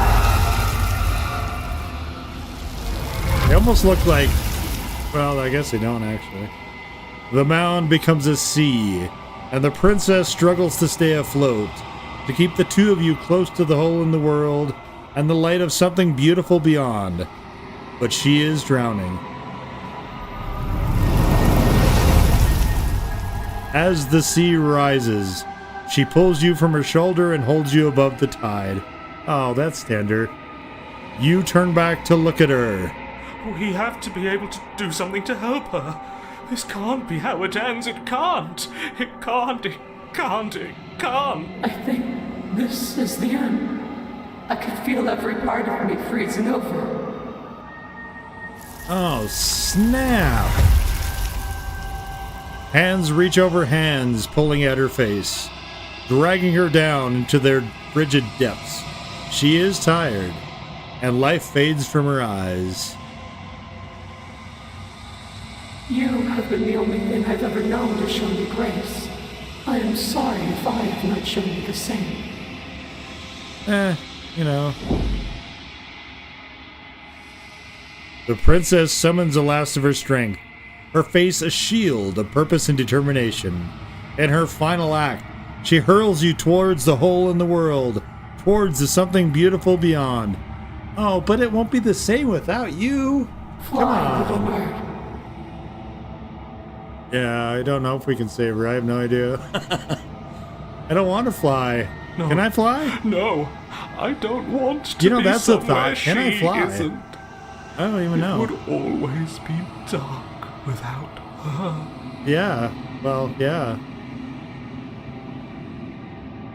They almost look like... Well, I guess they don't, actually. The mound becomes a sea, and the princess struggles to stay afloat, to keep the two of you close to the hole in the world and the light of something beautiful beyond. But she is drowning. As the sea rises, she pulls you from her shoulder and holds you above the tide. Oh, that's tender. You turn back to look at her. We have to be able to do something to help her. This can't be how it ends. It can't. It can't. It can't. It can't. I think this is the end. I can feel every part of me freezing over. Oh, snap. Hands reach over hands, pulling at her face, dragging her down into their frigid depths. She is tired, and life fades from her eyes. You have been the only thing I've ever known to show me grace. I am sorry if I have not shown you the same. You know. The princess summons the last of her strength, her face a shield of purpose and determination. In her final act, she hurls you towards the hole in the world, towards the something beautiful beyond. Oh, but it won't be the same without you. Fly, little bird. Yeah, I don't know if we can save her. I have no idea. I don't want to fly. No. Can I fly? No, I don't want to. You know, be that's the somewhere thought. Can I she fly? Isn't. I don't even know. It would always be dark without her. Yeah. Well, yeah.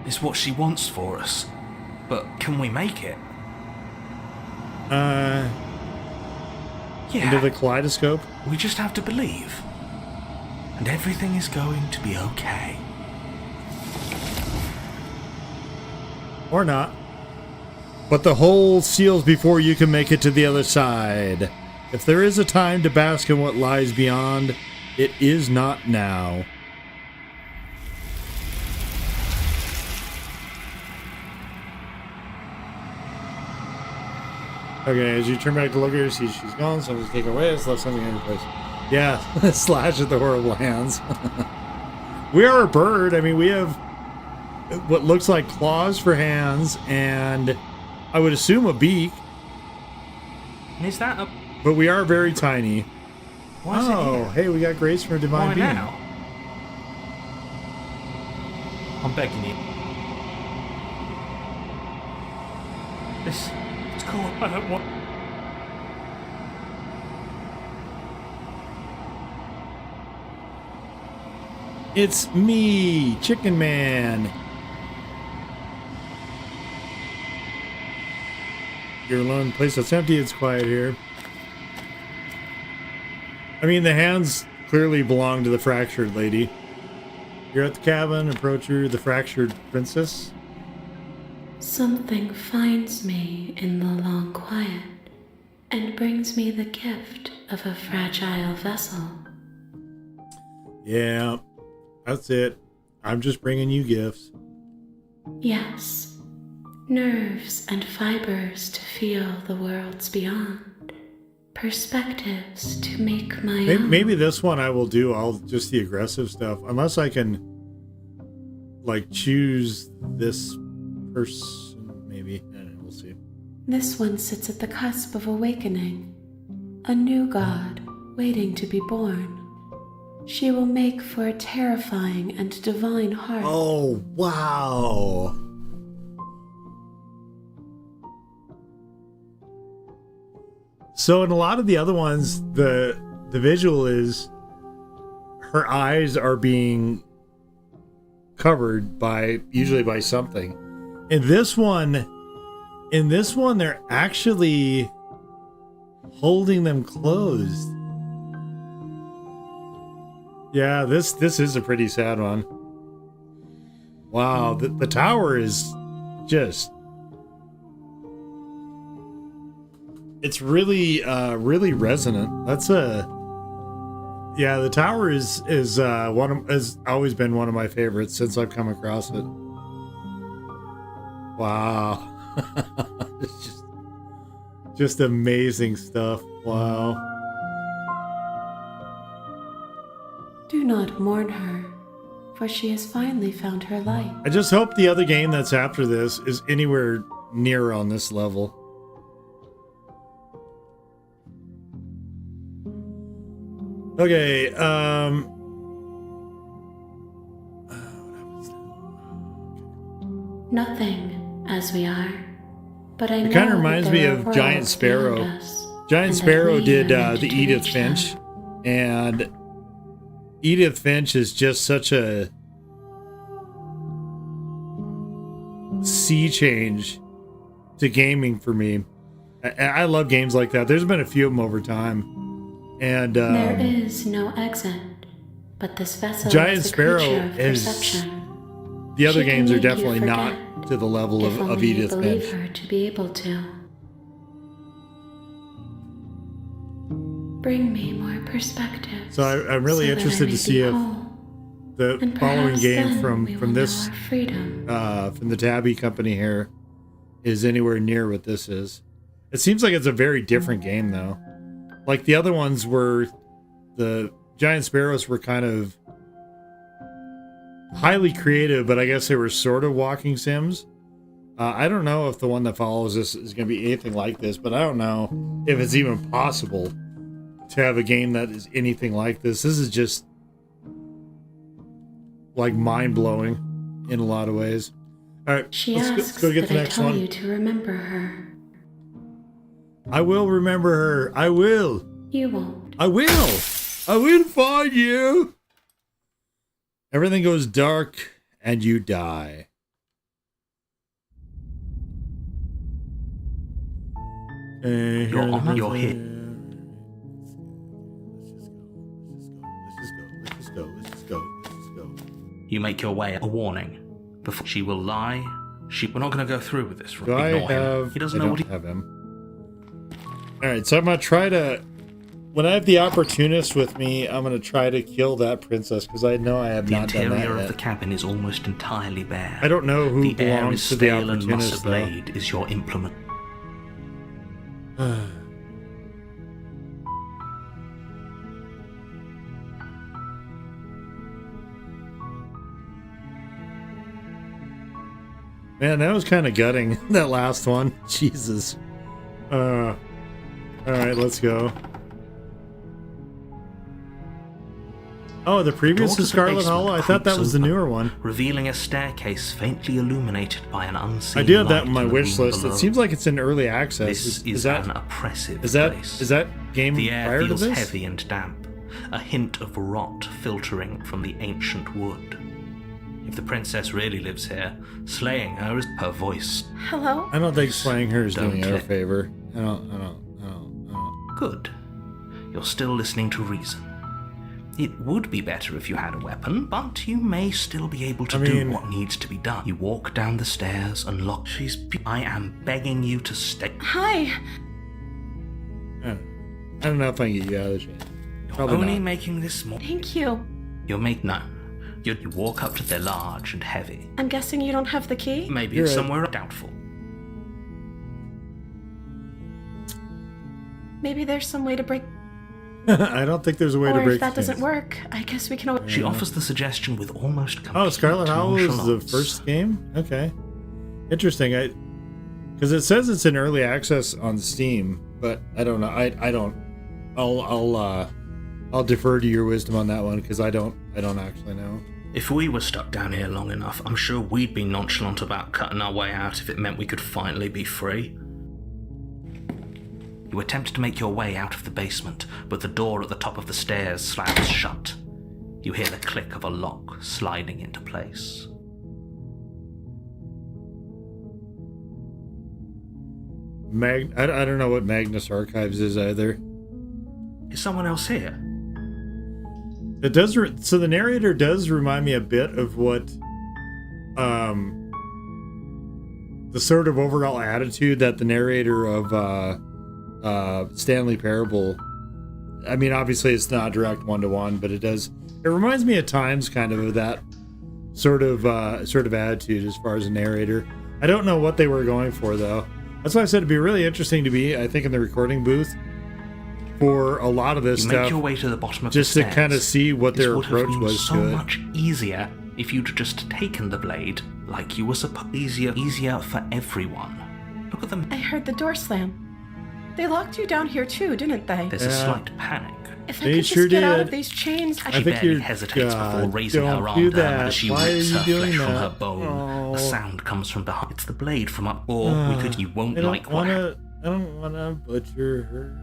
It's what she wants for us. But can we make it? Yeah. Into the kaleidoscope? We just have to believe. And everything is going to be okay. Or not. But the hole seals before you can make it to the other side. If there is a time to bask in what lies beyond, it is not now. Okay, as you turn back to look at her, see she's gone, something's taken away, it's left something in her place. Yeah, slash at the horrible hands. We are a bird. I mean, we have what looks like claws for hands, and I would assume a beak. Is that a... But we are very tiny. Why is it here? Hey, we got grace from a divine Why being. now? I'm begging you. It's cool. I don't want. It's me, Chicken Man. You're alone in a place that's empty, it's quiet here. I mean, the hands clearly belong to the fractured lady. You're at the cabin, approach her, the fractured princess. Something finds me in the long quiet and brings me the gift of a fragile vessel. Yeah, that's it. I'm just bringing you gifts. Yes, nerves and fibers to feel the worlds beyond, perspectives to make my own. Maybe this one I will do all just the aggressive stuff, unless I can like choose this person. Maybe I don't know, we'll see. This one sits at the cusp of awakening, a new god waiting to be born. She will make for a terrifying and divine heart. Oh, wow. So in a lot of the other ones, the visual is her eyes are being covered by usually by something. In this one, they're actually holding them closed. Yeah, this is a pretty sad one. Wow, the tower is just... It's really, really resonant. That's a... Yeah, the tower is has always been one of my favorites since I've come across it. Wow. It's just amazing stuff. Wow. Do not mourn her, for she has finally found her light. I just hope the other game that's after this is anywhere near on this level. Okay, Nothing as we are, but I know it kind that of reminds there me are of Giant worlds Sparrow. beyond us, Giant and that Sparrow we did are meant the to Edith reach Finch, them. and Edith Finch is just such a sea change to gaming for me. I love games like that. There's been a few of them over time. And there is no exit, but this vessel Giant is a Sparrow creature of is... perception. The other She can games are make you definitely forget, not to the level if of only you Edith believe Finch. her to be able to. Bring me more perspective. So I'm really interested to see if the following game from this from the Tabby company here is anywhere near what this is. It seems like it's a very different game though. Like the other ones were, the Giant Sparrows were kind of highly creative, but I guess they were sort of walking sims. I don't know if the one that follows this is going to be anything like this, but I don't know if it's even possible to have a game that is anything like this. This is just like mind-blowing in a lot of ways. All right, let's go get the next one. You to remember her. I will remember her. I will. You won't. I will. I will find you. Everything goes dark and you die. Your Honor, you're here. Let's just go. You make your way. A warning. Before she will lie. We're not going to go through with this. Do I Ignore have... him. He doesn't I know don't what he... have him. Alright, so I'm going to try to... When I have the opportunist with me, I'm going to try to kill that princess, because I know I have not done that yet. The interior of the cabin is almost entirely bare. I don't know who the air belongs is to the stale and opportunist, though. blade is your implement. Man, that was kind of gutting, that last one. Jesus. Alright, let's go. Oh, the previous is Scarlet Hollow? I thought that was the newer one. Revealing a staircase faintly illuminated by an unseen I do have that light on my in the wish room list. below. It seems like it's in early access. This is that an oppressive place. Is that game The air prior to feels this? heavy and damp, a hint of rot filtering from the ancient wood. If the princess really lives here, slaying her is her voice. Hello? I don't think slaying her is Don't doing her a click. favor. I don't. Good. You're still listening to reason. It would be better if you had a weapon, but you may still be able to do what needs to be done. You walk down the stairs and lock. I am begging you to stay. Hi. I don't know if I can get you out of the chain. You're only making this more. Thank you. You walk up to the large and heavy. I'm guessing you don't have the key? Maybe You're it's right. somewhere doubtful. Maybe there's some way to break... I don't think there's a way to Or break if that the doesn't chains. work, I guess we can always... She offers the suggestion with almost complete Oh, Scarlet Hollow is the nonchalance. first game? Okay. Interesting. Because it says it's in early access on Steam, but I don't know. I don't... I'll defer to your wisdom on that one, because I don't actually know. If we were stuck down here long enough, I'm sure we'd be nonchalant about cutting our way out if it meant we could finally be free. You attempt to make your way out of the basement, but the door at the top of the stairs slams shut. You hear the click of a lock sliding into place. I don't know what Magnus Archives is either. Is someone else here? It does. So the narrator does remind me a bit of what, the sort of overall attitude that the narrator of Stanley Parable. I mean, obviously it's not direct one-to-one, but it does. It reminds me at times kind of that sort of attitude as far as a narrator. I don't know what they were going for though. That's why I said it'd be really interesting to be, I think, in the recording booth for a lot of this You stuff. make your way to the bottom of just the to stairs. kind of see what their This would have approach been was so to it. much easier if you'd just taken the blade like you were supposed. Easier for everyone. Look at them. I heard the door slam. They locked you down here too, didn't they? There's a slight panic. If I They could sure just get out did. of these chains... She think barely you're- hesitates before God, raising her don't arm do down that. as she Why are rips you her doing flesh from that? her bone. Oh. The sound comes from behind. It's the blade from up. Or you won't like what happened. I don't wanna butcher her.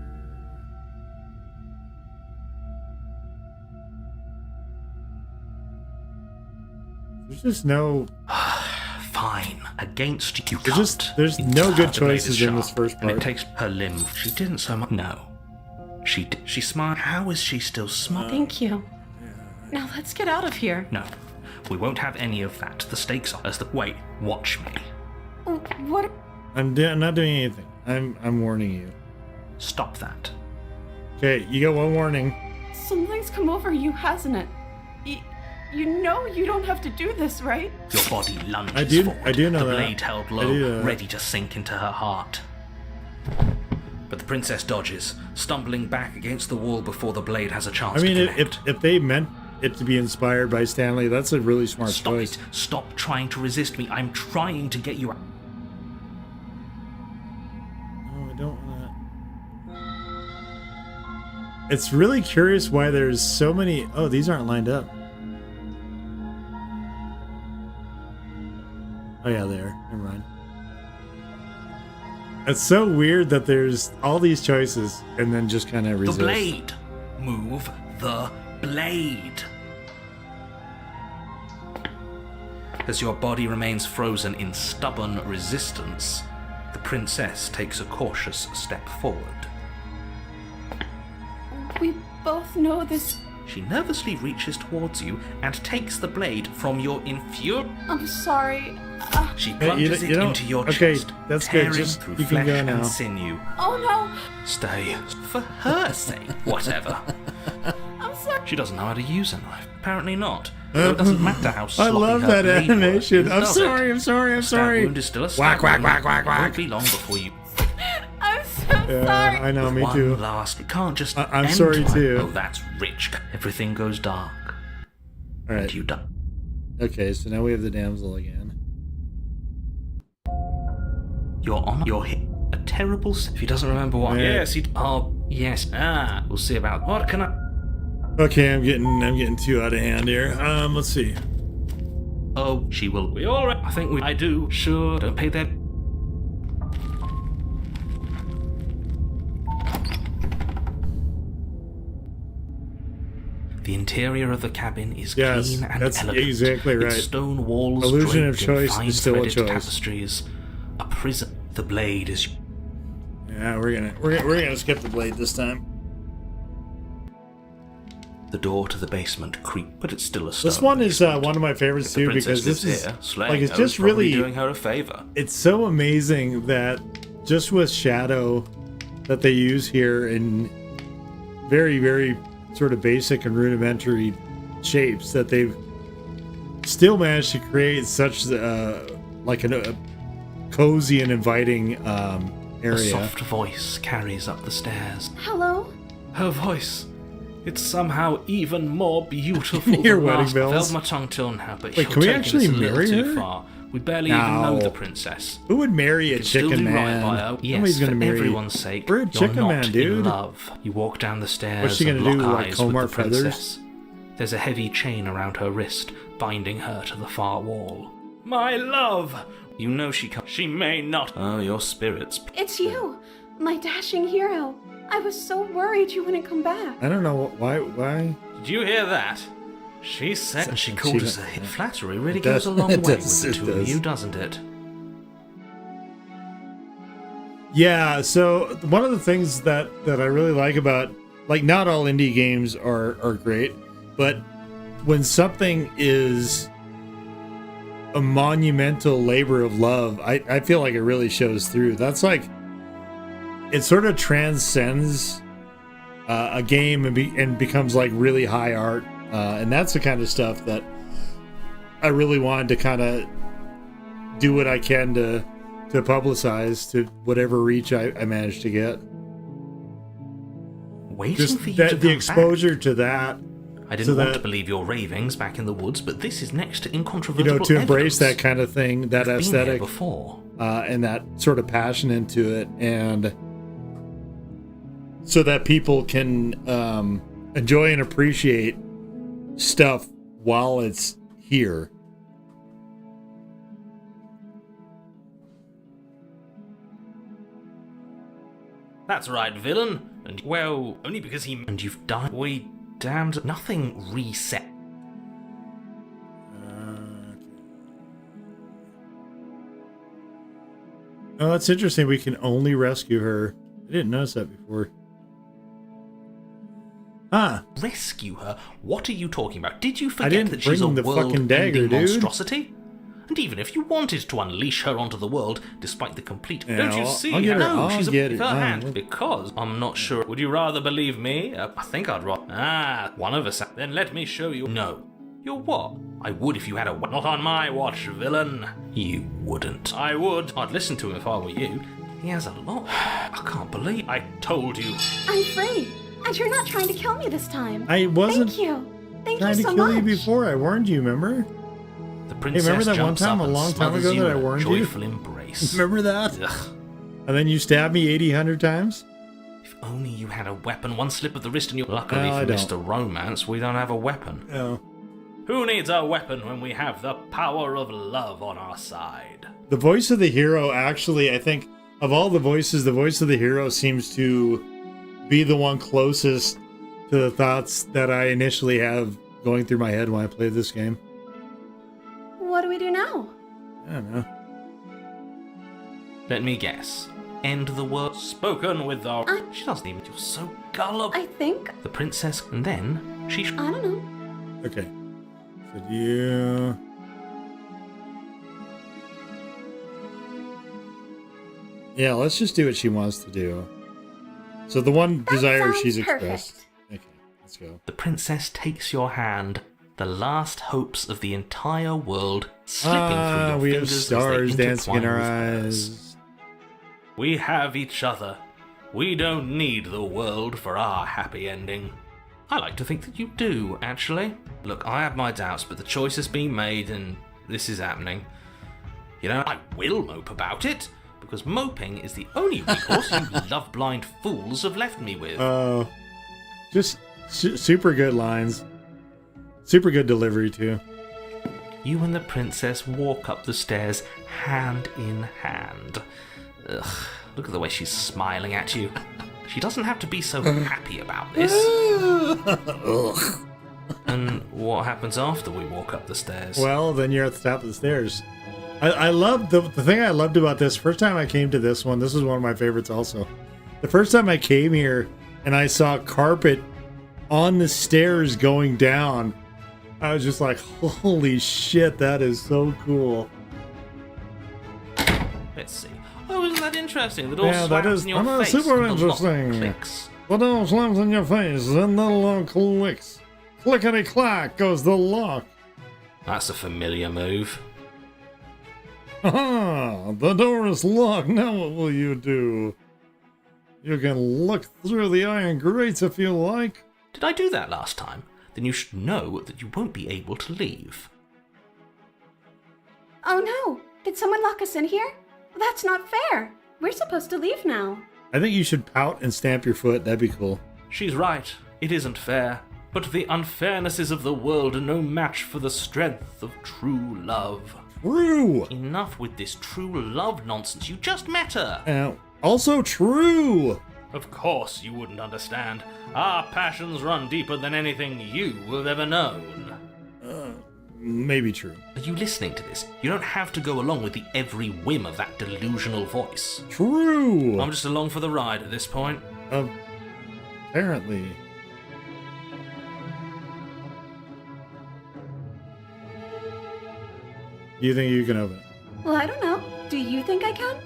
There's just no... Fine. Against you There's no good choices in this first part. And it takes her limb. She didn't so much... No. She smiled. How is she still smiling? Thank you. Now let's get out of here. No. We won't have any of that. The stakes are as the... Wait. Watch me. What? I'm not doing anything. I'm warning you. Stop that. Okay, you got one warning. Something's come over you, hasn't it? You know you don't have to do this, right? Your body lunges forward. I do know the that. blade held low, ready to sink into her heart. But the princess dodges, stumbling back against the wall before the blade has a chance to connect. if they meant it to be inspired by Stanley, that's a really smart choice. Stop it. Stop trying to resist me. I'm trying to get you out. No, I don't want that. It's really curious why there's so many... Oh, these aren't lined up. Oh yeah, there. Never mind. It's so weird that there's all these choices and then just kind of resist. The blade! Move the blade! As your body remains frozen in stubborn resistance, the princess takes a cautious step forward. We both know this. She nervously reaches towards you and takes the blade from your I'm sorry. She plunges it into your chest, that's tearing good. Just, through you flesh can go now. and sinew. Oh no! Stay. For her sake. Whatever. I'm sorry. She doesn't know how to use a knife. Apparently not. So it doesn't matter how sloppy I love her that blade animation. work, I'm does sorry, it? I'm sorry, I'm A stab sorry. wound is still a Whack, stab whack, wound. whack, whack, It won't whack. be long before you... I'm so Yeah, sorry. I know, me One too. last... It can't just I'm end sorry like, too. Oh, that's rich. Everything goes dark. All right. And you die. Okay, so now we have the damsel again. You're on your hit. A terrible... If he doesn't remember what... Yeah. Yes, he... Oh, yes. We'll see about... What can I... Okay, I'm getting too out of hand here. Let's see. Oh, she will... We all right. I think we... I do. Sure, don't pay that... The interior of the cabin is clean and that's elegant. exactly right. Its stone walls Illusion of draped in choice is still a fine-threaded choice. tapestries. A prison. The blade is... Yeah, we're gonna skip the blade this time. The door to the basement creak, but it's still a stone. This one is one of my favorites too because this is like it's just really doing her a favor. It's so amazing that just with shadow that they use here in very, very sort of basic and rudimentary shapes that they've still managed to create such like a cozy and inviting area. A soft voice carries up the stairs. Hello? Her voice. It's somehow even more beautiful Your than wedding last. I've bells. held my tongue till now, but Wait, you're can we taking actually this a little marry too her? far. We barely even know No. the princess. Who would marry a You can still chicken do man? right by her. Yes, Nobody's gonna for marry everyone's sake. We're a You're chicken not man, dude. in love. You walk down the stairs. What's she and gonna lock do, like eyes comb with our the feathers? princess. There's a heavy chain around her wrist, binding her to the far wall. My love! You know she can't. She may not. Oh, your spirits. It's you, my dashing hero. I was so worried you wouldn't come back. I don't know why. Did you hear that? She said, and she She called us a got- hit. Flattery really It does- goes a long way it with does, the it two of does. you, doesn't it? Yeah, so one of the things that I really like about, like, not all indie games are great, but when something is a monumental labor of love, I feel like it really shows through. That's like, it sort of transcends a game and becomes like really high art, and that's the kind of stuff that I really wanted to kind of do what I can to publicize to whatever reach I managed to get. Waiting Just for you that to the come exposure back. to that, I didn't so want that- to believe your ravings back in the woods, but this is next to you incontrovertible know, to embrace evidence. that kind of thing, that I've been here aesthetic, before. and that sort of passion into it, and so that people can enjoy and appreciate stuff while it's here. That's right, villain. And well, only because he and you've done. We damned nothing reset. Oh, that's interesting. We can only rescue her. I didn't notice that before. Huh. Rescue her? What are you talking about? Did you I forget didn't that she's a bring the fucking dagger, world-ending dude. monstrosity? And even if you wanted to unleash her onto the world, despite the complete... Yeah, Don't you I'll see? get her. No, I'll she's get a it. hand. Because I'm not sure. Would you rather believe me? I think I'd rather... one of us. Then let me show you. No. You're what? I would if you had a... Not on my watch, villain. You wouldn't. I would. I'd listen to him if I were you. He has a lot. I can't believe... I told you. I'm free, and you're not trying to kill me this time. I wasn't Thank you. Thank trying you to so kill much. you before. I warned you, remember? The Hey, princess remember that one jumps time up a and long time smothers ago you that I in a warned you? joyful embrace. Remember that? Ugh. And then you stabbed me 100 times? If only you had a weapon. One slip of the wrist and you're... Luckily No, I for don't. Mr. Romance, we don't have a weapon. No. Who needs a weapon when we have the power of love on our side? The voice of the hero, actually, I think, of all the voices, the voice of the hero seems to be the one closest to the thoughts that I initially have going through my head when I play this game. What do we do now? I don't know. Let me guess. End the word spoken with our... She doesn't even... You're so gullible. I think... The princess... And then she... I don't know. Okay. So do you... Yeah, let's just do what she wants to do. So the one That desire sounds she's perfect. expressed. Okay, let's go. The princess takes your hand. The last hopes of the entire world slipping through your We have fingers as stars they dancing in intertwine our with hers. eyes. We have each other. We don't need the world for our happy ending. I like to think that you do, actually. Look, I have my doubts, but the choice has been made and this is happening. You know, I will mope about it, because moping is the only recourse you love-blind fools have left me with. Just super good lines. Super good delivery, too. You and the princess walk up the stairs hand in hand. Ugh, look at the way she's smiling at you. She doesn't have to be so happy about this. And what happens after we walk up the stairs? Well, then you're at the top of the stairs. I love the thing I loved about this. First time I came to this one, this was one of my favorites also. The first time I came here and I saw carpet on the stairs going down, I was just like, holy shit, that is so cool. Let's see. Oh, isn't that interesting? The door Yeah, that slams is in your face super and the lock interesting. clicks. The door slams in your face, and the lock clicks. Clickety-clack goes the lock. That's a familiar move. Aha! The door is locked. Now what will you do? You can look through the iron grates if you like. Did I do that last time? Then you should know that you won't be able to leave. Oh no! Did someone lock us in here? That's not fair. We're supposed to leave now. I think you should pout and stamp your foot. That'd be cool. She's right. It isn't fair. But the unfairnesses of the world are no match for the strength of true love. True! Enough with this true love nonsense. You just met her. Also true! Of course you wouldn't understand. Our passions run deeper than anything you have ever known. Maybe true. Are you listening to this? You don't have to go along with the every whim of that delusional voice. True! I'm just along for the ride at this point. Apparently. You think you can open it? Well, I don't know. Do you think I can?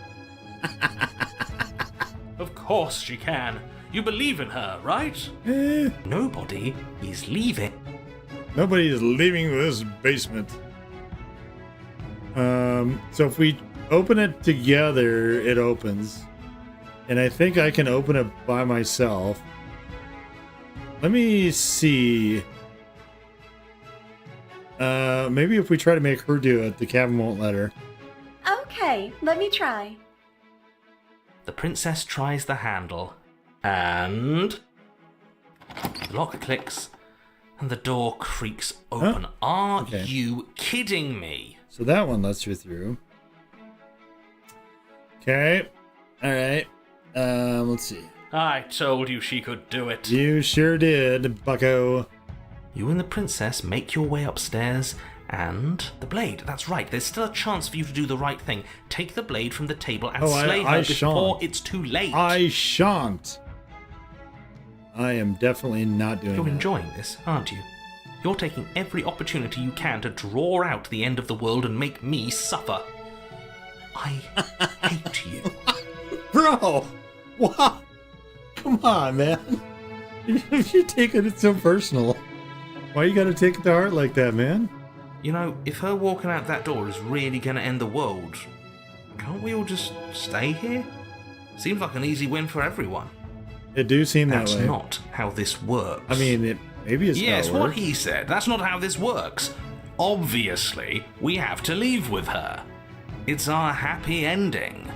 Of course she can. You believe in her, right? Nobody is leaving. Nobody is leaving this basement. So if we open it together, it opens. And I think I can open it by myself. Let me see. Maybe if we try to make her do it, the cabin won't let her. Okay, let me try. The princess tries the handle, and the lock clicks, and the door creaks open. Are you kidding me? So that one lets you through. Okay. All right. Let's see. I told you she could do it. You sure did, bucko. You and the princess make your way upstairs And the blade. That's right. There's still a chance for you to do the right thing. Take the blade from the table and Oh, slay I her before shan't. it's too late. I shan't. I am definitely not doing You're that. enjoying this, aren't you? You're taking every opportunity you can to draw out the end of the world and make me suffer. I hate you. Bro! What? Come on, man. You're taking it so personal. Why you gotta take it to heart like that, man? You know, if her walking out that door is really gonna end the world, can't we all just stay here? Seems like an easy win for everyone. It do seem That's that way. not how this works. I mean, maybe it's yes, how it what works. he said. That's not how this works. Obviously, we have to leave with her. It's our happy ending.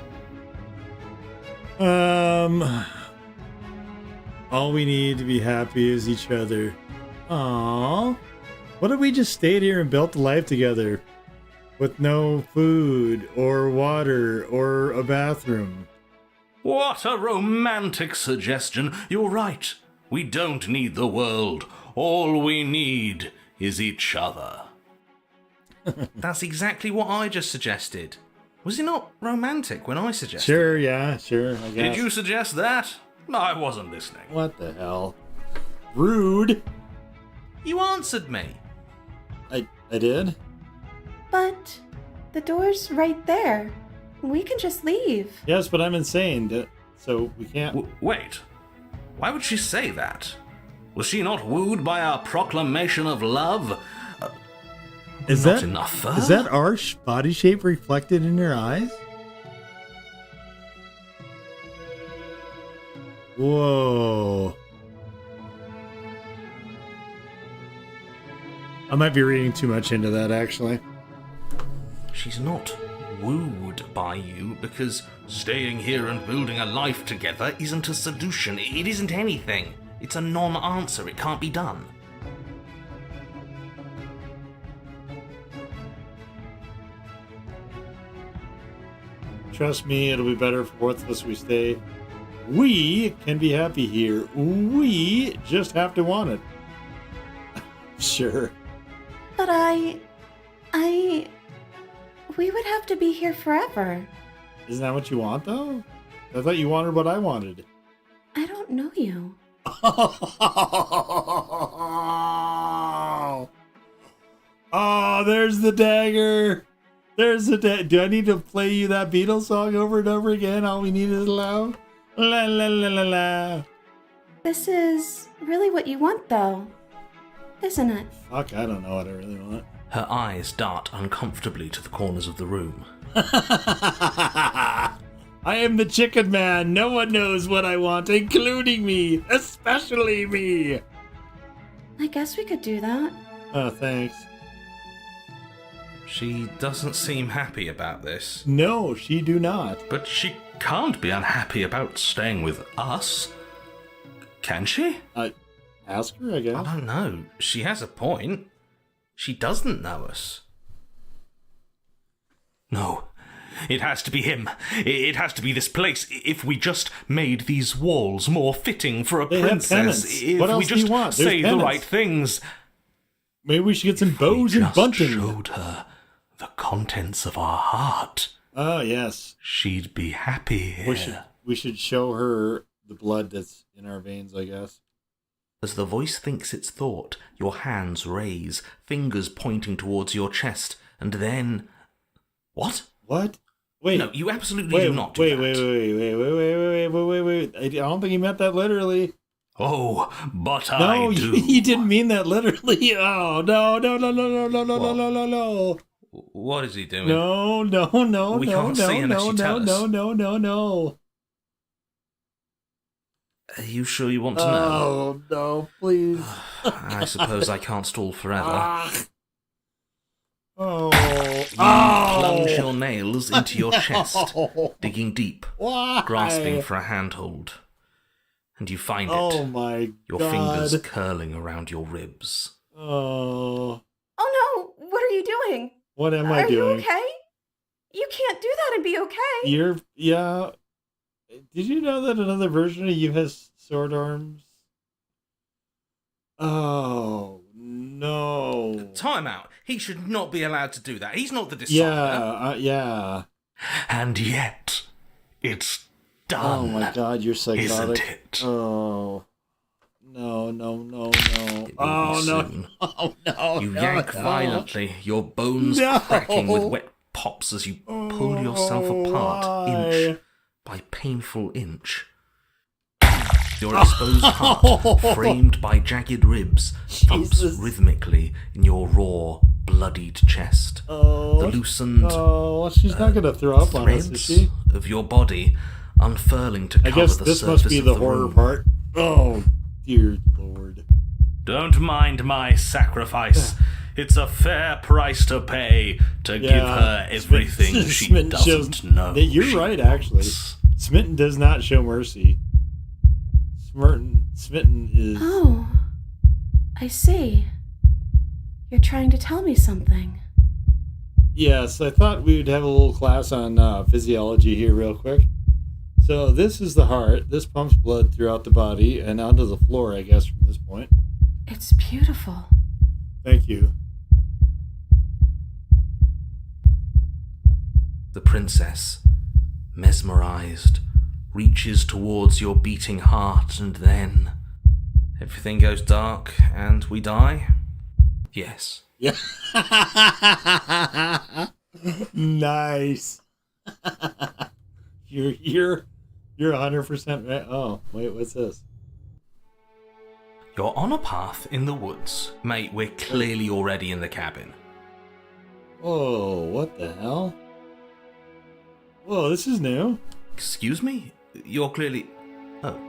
All we need to be happy is each other. Aww. What if we just stayed here and built a life together? With no food, or water, or a bathroom. What a romantic suggestion. You're right. We don't need the world. All we need is each other. That's exactly what I just suggested. Was it not romantic when I suggested? Sure, yeah, sure, I guess. Did you suggest that? I wasn't listening. What the hell? Rude. You answered me. I did? But the door's right there. We can just leave. Yes, but I'm insane, so we can't... Wait. Why would she say that? Was she not wooed by our proclamation of love? Is not that enough for Is her? that our body shape reflected in your eyes? Whoa. I might be reading too much into that, actually. She's not wooed by you because staying here and building a life together isn't a solution. It isn't anything. It's a non-answer. It can't be done. Trust me, it'll be better for both of us if we stay. We can be happy here. We just have to want it. Sure. But we would have to be here forever. Isn't that what you want, though? I thought you wanted what I wanted. I don't know you. Oh, there's the dagger. There's the dagger. Do I need to play you that Beatles song over and over again? All we need is love. La la la la la. This is really what you want, though, isn't it? Fuck, I don't know what I really want. Her eyes dart uncomfortably to the corners of the room. I am the chicken man. No one knows what I want, including me. Especially me. I guess we could do that. Oh, thanks. She doesn't seem happy about this. No, she do not. But she can't be unhappy about staying with us. Can she? Ask her, I guess. I don't know. She has a point. She doesn't know us. No. It has to be him. It has to be this place. If we just made these walls more fitting for a They have princess. penance. If What we else do you just want? There's say the penance. right things. Maybe we should get some We bows and just bunting. showed her the contents of our heart. Oh, yes. She'd be happy here. We should show her the blood that's in our veins, I guess. As the voice thinks its thought, your hands raise, fingers pointing towards your chest, and then... What? What? Wait. No, you absolutely do not do that. Wait. I don't think he meant that literally. Oh, but No, I do. he didn't mean that literally. Oh, no. What is he doing? No. We can't see unless you tell us. No. Are you sure you want to know? Oh, no, please. I suppose I can't stall forever. Oh. You plunge your nails into your chest, digging deep, Why? grasping for a handhold. And you find it. Oh, my your God. fingers curling around your ribs. Oh. Oh no! What are you doing? What am I Are you doing? okay? You can't do that and be okay. Yeah. Did you know that another version of you has sword arms? Oh, no. Time out. He should not be allowed to do that. He's not the decider. Yeah. And yet, it's done. Oh my God, you're psychotic. Isn't it? Oh. No. It will be soon. Oh, no. You yank violently, your bones cracking with wet pops as you pull yourself apart inch by painful inch. Your exposed heart, framed by jagged ribs, thumps rhythmically in your raw, bloodied chest. The loosened she's not going to throw up on us, is she? of your body unfurling to cover the surface of the room. I guess this must be the horror part. Oh, dear Lord. Don't mind my sacrifice. It's a fair price to pay to give her everything she doesn't know. You're right, actually. Smitten does not show mercy. Smitten is... Oh, I see. You're trying to tell me something. Yes, I thought we would have a little class on physiology here real quick. So this is the heart. This pumps blood throughout the body and onto the floor, I guess, from this point. It's beautiful. Thank you. The princess, mesmerized, reaches towards your beating heart, and then everything goes dark and we die? Yes. Yeah. Nice. You're 100% right. Oh, wait, what's this? You're on a path in the woods. Mate, we're clearly already in the cabin. Whoa, what the hell? Whoa, this is new. Excuse me? You're clearly... Oh.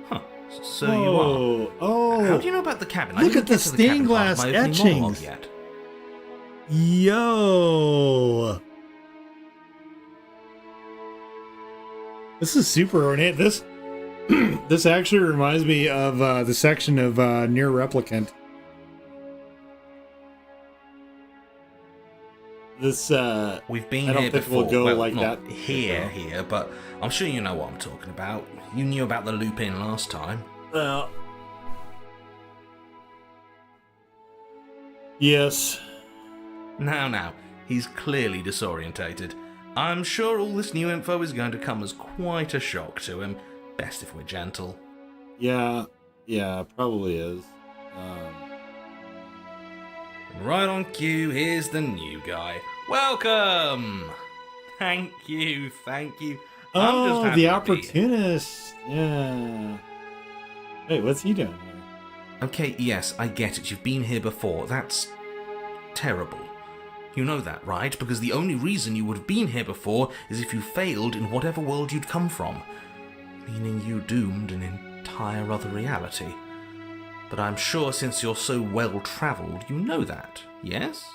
Huh. So Whoa. you are. Oh. How do you know about the cabin? Look at the stained glass etchings. Yet. Yo. This is super ornate. This actually reminds me of the section of Near Replicant. This we've been I don't here think before. we'll go well, like not that here, but I'm sure you know what I'm talking about. You knew about the loop-in last time. Yes. Now, he's clearly disorientated. I'm sure all this new info is going to come as quite a shock to him. Best if we're gentle. Yeah, probably is. Right on cue, here's the new guy. Welcome! Thank you. Oh, the opportunist. Yeah. Wait, what's he doing here? Okay, yes, I get it. You've been here before. That's terrible. You know that, right? Because the only reason you would have been here before is if you failed in whatever world you'd come from. Meaning you doomed an entire other reality. But I'm sure since you're so well-travelled, you know that, yes?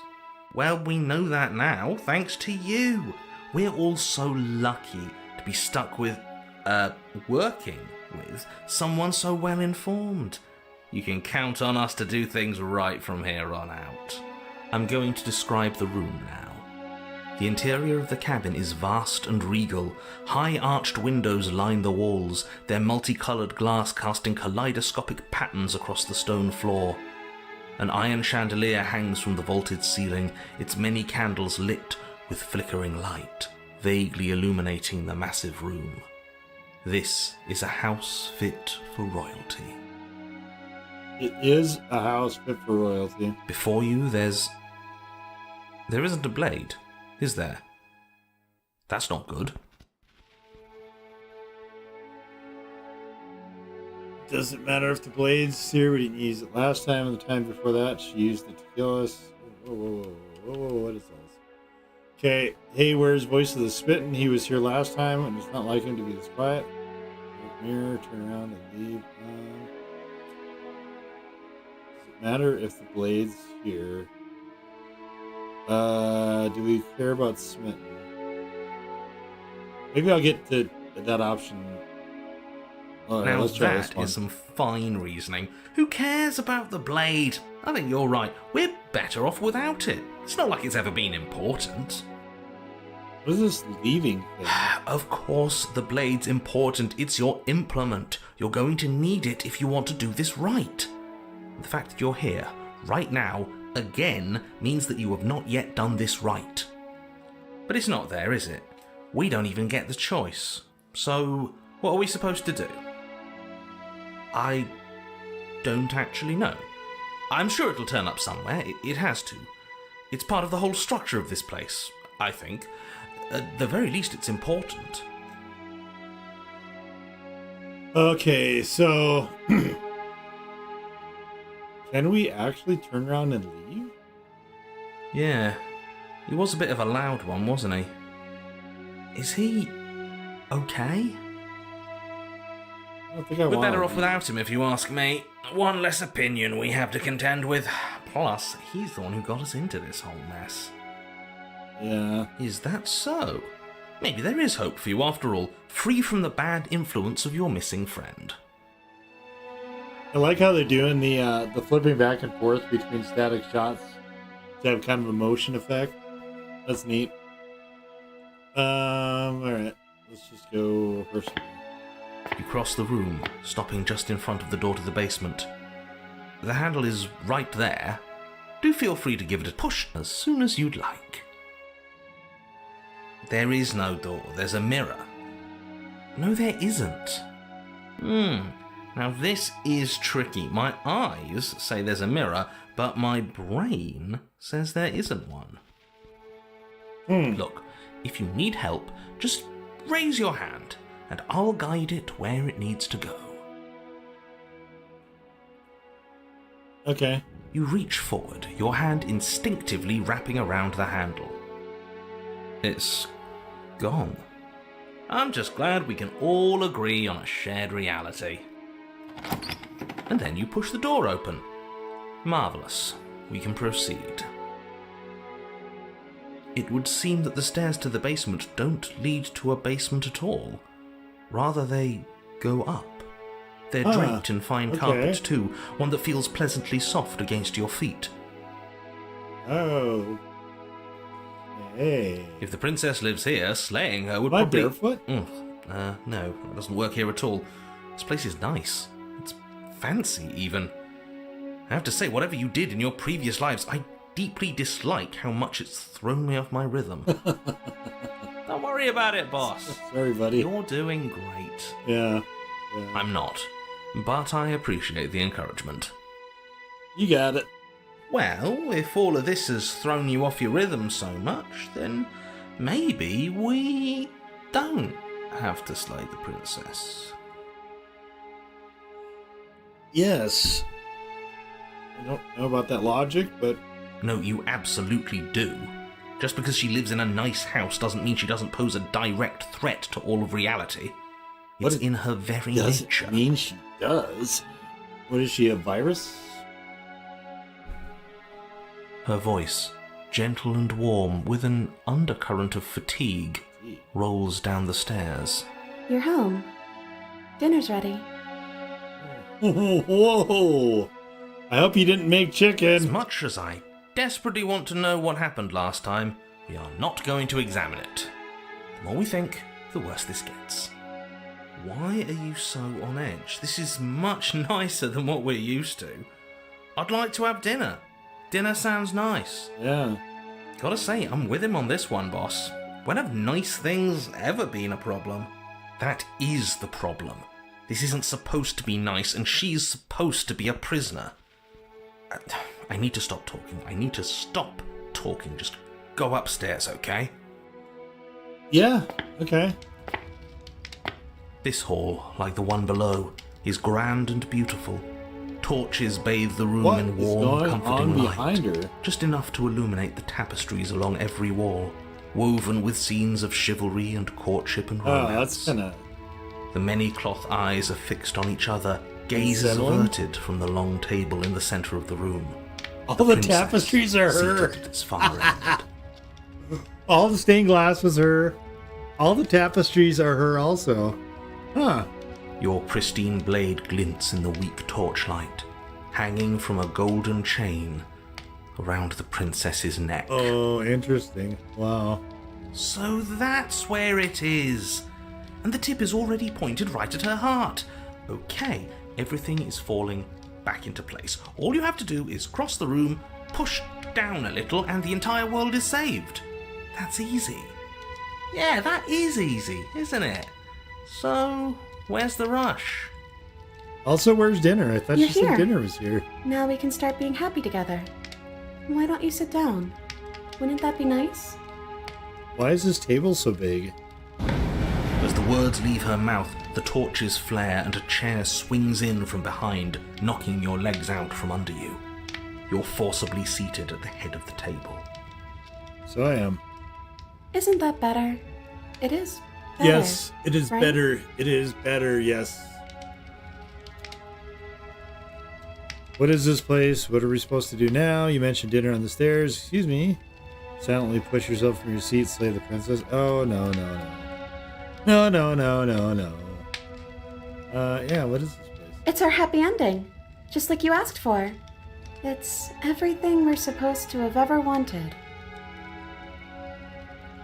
Well, we know that now, thanks to you. We're all so lucky to be stuck with, working with someone so well-informed. You can count on us to do things right from here on out. I'm going to describe the room now. The interior of the cabin is vast and regal. High arched windows line the walls, their multicoloured glass casting kaleidoscopic patterns across the stone floor. An iron chandelier hangs from the vaulted ceiling, its many candles lit with flickering light, vaguely illuminating the massive room. This is a house fit for royalty. It is a house fit for royalty. Before you, there isn't a blade, is there? That's not good. Doesn't matter if the blade's here, we didn't use it last time and the time before that. She used it to kill us. Whoa, what is this? Okay, hey, where's Voice of the Spittin'? He was here last time, and it's not like him to be this quiet. Mirror, turn around and leave. Does it matter if the blade's here? Do we care about Smitten? Maybe I'll get to that option. Right, now let's try that is some fine reasoning. Who cares about the blade? I think you're right. We're better off without it. It's not like it's ever been important. What is this leaving thing? Of course, the blade's important. It's your implement. You're going to need it if you want to do this right. The fact that you're here, right now, again, means that you have not yet done this right. But it's not there, is it? We don't even get the choice. So, what are we supposed to do? I don't actually know. I'm sure it'll turn up somewhere. It has to. It's part of the whole structure of this place, I think. At the very least, it's important. Okay, so can we actually turn around and leave? Yeah, he was a bit of a loud one, wasn't he? Is he okay? I don't think I We're want better to off without him, if you ask me. One less opinion we have to contend with. Plus, he's the one who got us into this whole mess. Yeah. Is that so? Maybe there is hope for you after all, free from the bad influence of your missing friend. I like how they're doing the flipping back and forth between static shots to have kind of a motion effect. That's neat. Alright. Let's just go first. You cross the room, stopping just in front of the door to the basement. The handle is right there. Do feel free to give it a push as soon as you'd like. There is no door, there's a mirror. No, there isn't. Now this is tricky. My eyes say there's a mirror, but my brain says there isn't one. Look, if you need help, just raise your hand, and I'll guide it where it needs to go. Okay. You reach forward, your hand instinctively wrapping around the handle. It's gone. I'm just glad we can all agree on a shared reality. And then you push the door open. Marvellous. We can proceed. It would seem that the stairs to the basement don't lead to a basement at all. Rather, they go up. They're draped in fine carpet too, one that feels pleasantly soft against your feet. Oh. Hey. If the princess lives here, slaying her would Am I probably... barefoot? No, that doesn't work here at all. This place is nice. It's fancy, even. I have to say, whatever you did in your previous lives, I deeply dislike how much it's thrown me off my rhythm. Don't worry about it, boss. Sorry, buddy. You're doing great. Yeah. I'm not, but I appreciate the encouragement. You got it. Well, if all of this has thrown you off your rhythm so much, then maybe we don't have to slay the princess. Yes. I don't know about that logic, but... No, you absolutely do. Just because she lives in a nice house doesn't mean she doesn't pose a direct threat to all of reality. It's in her very nature. Doesn't mean she does. What is she, a virus? Her voice, gentle and warm, with an undercurrent of fatigue, rolls down the stairs. You're home. Dinner's ready. Whoa! I hope you didn't make chicken. As much as I desperately want to know what happened last time, we are not going to examine it. The more we think, the worse this gets. Why are you so on edge? This is much nicer than what we're used to. I'd like to have dinner. Dinner sounds nice. Yeah. Gotta say, I'm with him on this one, boss. When have nice things ever been a problem? That is the problem. This isn't supposed to be nice, and she's supposed to be a prisoner. I need to stop talking. I need to stop talking. Just go upstairs, okay? Yeah, okay. This hall, like the one below, is grand and beautiful. Torches bathe the room What in is warm, going comforting on light, behind her? just enough to illuminate the tapestries along every wall, woven with scenes of chivalry and courtship and romance. Oh, that's kind of... The many cloth eyes are fixed on each other, gazes Unsettling. averted from the long table in the centre of the room. All the princess tapestries are her. seated at its far end. All the stained glass was her. All the tapestries are her also. Huh. Your pristine blade glints in the weak torchlight, hanging from a golden chain around the princess's neck. Oh, interesting. Wow. So that's where it is. And the tip is already pointed right at her heart. Okay, everything is falling back into place. All you have to do is cross the room, push down a little, and the entire world is saved. That's easy. Yeah, that is easy, isn't it? So, where's the rush? Also, where's dinner? I thought You're you said here. dinner was here. Now we can start being happy together. Why don't you sit down? Wouldn't that be nice? Why is this table so big? As the words leave her mouth, the torches flare and a chair swings in from behind, knocking your legs out from under you. You're forcibly seated at the head of the table. So I am. Isn't that better? It is better. Yes, it is right? better. It is better, yes. What is this place? What are we supposed to do now? You mentioned dinner on the stairs. Excuse me. Silently push yourself from your seat, slay the princess. Oh, no, no, no. No, no, no, no, no. Yeah, what is this place? It's our happy ending, just like you asked for. It's everything we're supposed to have ever wanted.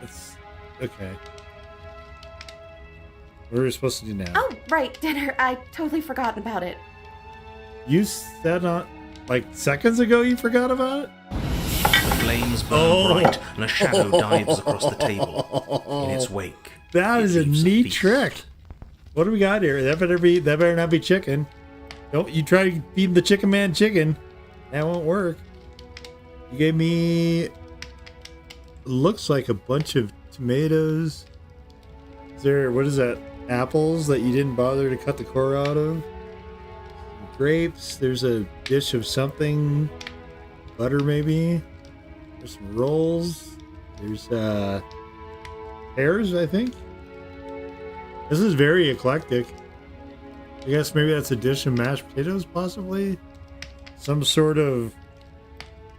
It's... okay. What are we supposed to do now? Oh, right, dinner. I totally forgot about it. You said on... like, seconds ago you forgot about it? The flames burn bright, and a shadow dives across the table. In its wake, That it is a leaves neat feast. trick. What do we got here? That better not be chicken. Don't you try to feed the chicken man chicken. That won't work. You gave me... looks like a bunch of tomatoes. Is there... what is that? Apples that you didn't bother to cut the core out of? Grapes. There's a dish of something. Butter maybe. There's some rolls. There's pears, I think. This is very eclectic. I guess maybe that's a dish of mashed potatoes, possibly. Some sort of...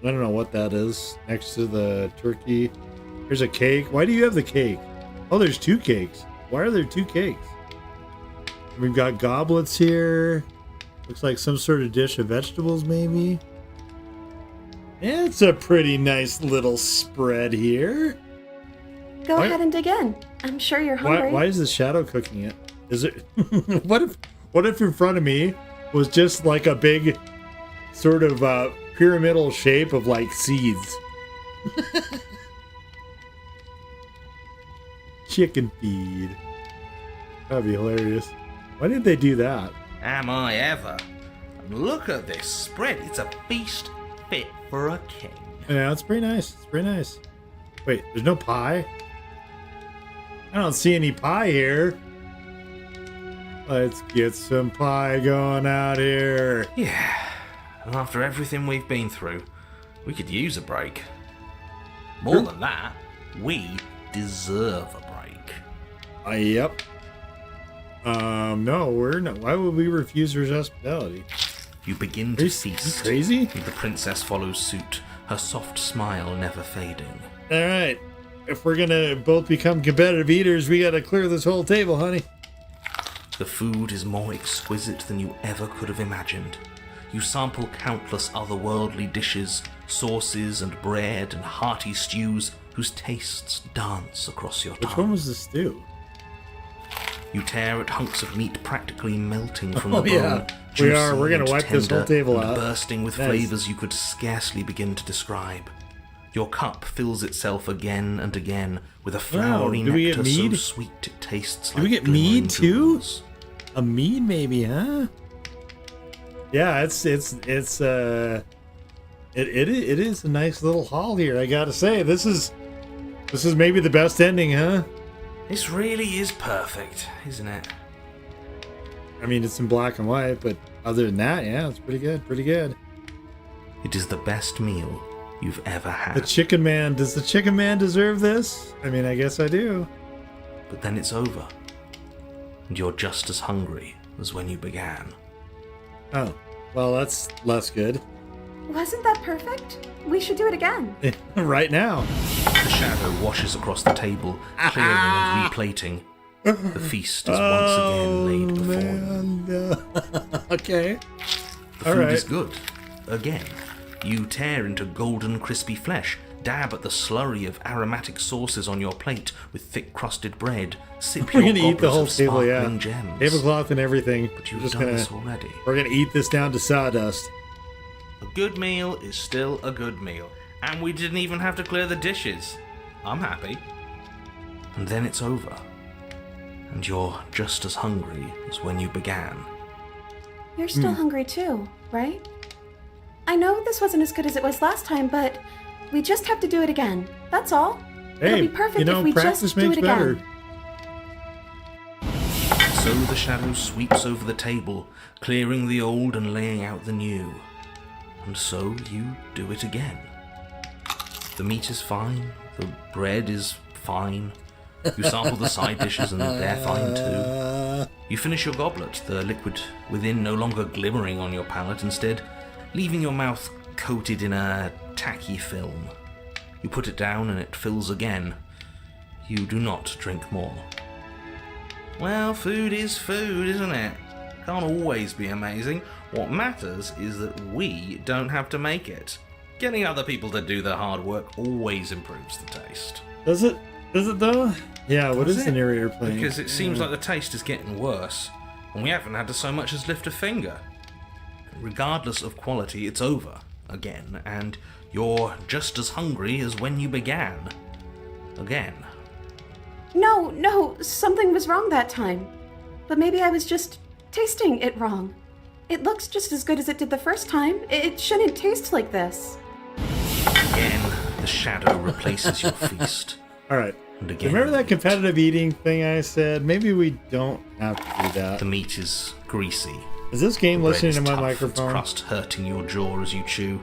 I don't know what that is. Next to the turkey. There's a cake. Why do you have the cake? Oh, there's two cakes. Why are there two cakes? We've got goblets here. Looks like some sort of dish of vegetables, maybe. It's a pretty nice little spread here. Go ahead and dig in. I'm sure you're hungry. Why is the shadow cooking it? Is it? What if in front of me was just like a big sort of pyramidal shape of like seeds? Chicken feed. That'd be hilarious. Why did they do that? Am I ever? And look at this spread. It's a feast fit for a king. Yeah, it's pretty nice. It's pretty nice. Wait, there's no pie? I don't see any pie here. Let's get some pie going out here. Yeah, and after everything we've been through, we could use a break. More than that, we deserve a break. Yep. No, we're not. Why would we refuse her hospitality? You begin to feast. Crazy? The princess follows suit, her soft smile never fading. All right. If we're gonna both become competitive eaters, we gotta clear this whole table, honey. The food is more exquisite than you ever could have imagined. You sample countless otherworldly dishes, sauces and bread and hearty stews whose tastes dance across your tongue. Which one was the stew? You tear at hunks of meat practically melting from the bone. Yeah. Juicy We're gonna and wipe this whole tender table and out. bursting with Nice. flavors you could scarcely begin to describe. Your cup fills itself again and again with a flowery do we get nectar so mead? sweet it tastes Do like we get glimmering mead too? jewels. A mead, maybe, huh? Yeah, it is a nice little haul here. I gotta say, this is maybe the best ending, huh? This really is perfect, isn't it? I mean, it's in black and white, but other than that, yeah, it's pretty good. Pretty good. It is the best meal you've ever had. The chicken man. Does the chicken man deserve this? I mean, I guess I do. But then it's over. And you're just as hungry as when you began. Oh, well, that's less good. Wasn't that perfect? We should do it again. Right now. The shadow washes across the table, clearing and replating. The feast is once again laid before you. Okay. The food is good. Again. You tear into golden, crispy flesh, dab at the slurry of aromatic sauces on your plate with thick-crusted bread. Sip We're your gonna eat the whole goblet of table, yeah. sparkling gems. Tablecloth and everything. But you've done this already. We're gonna eat this down to sawdust. A good meal is still a good meal. And we didn't even have to clear the dishes. I'm happy. And then it's over. And you're just as hungry as when you began. You're still hungry too, right? I know this wasn't as good as it was last time, but we just have to do it again. That's all. Hey, It'll be perfect if we practice just do makes it better. again. So the shadow sweeps over the table, clearing the old and laying out the new. And so you do it again. The meat is fine, the bread is fine. You sample the side dishes and they're fine too. You finish your goblet, the liquid within no longer glimmering on your palate, instead leaving your mouth coated in a tacky film. You put it down and it fills again. You do not drink more. Well, food is food, isn't it? Can't always be amazing. What matters is that we don't have to make it. Getting other people to do the hard work always improves the taste. Does it? Does it though? Yeah, what is the narrator playing? Because it seems like the taste is getting worse, and we haven't had to so much as lift a finger. Regardless of quality, it's over again, and you're just as hungry as when you began. Again. No, something was wrong that time. But maybe I was just tasting it wrong. It looks just as good as it did the first time. It shouldn't taste like this. Again, the shadow replaces your feast. Alright. And again, remember that competitive eating thing I said? Maybe we don't have to do that. the meat is greasy. Is this game The bread listening is to my tough, microphone? Its crust hurting your jaw as you chew.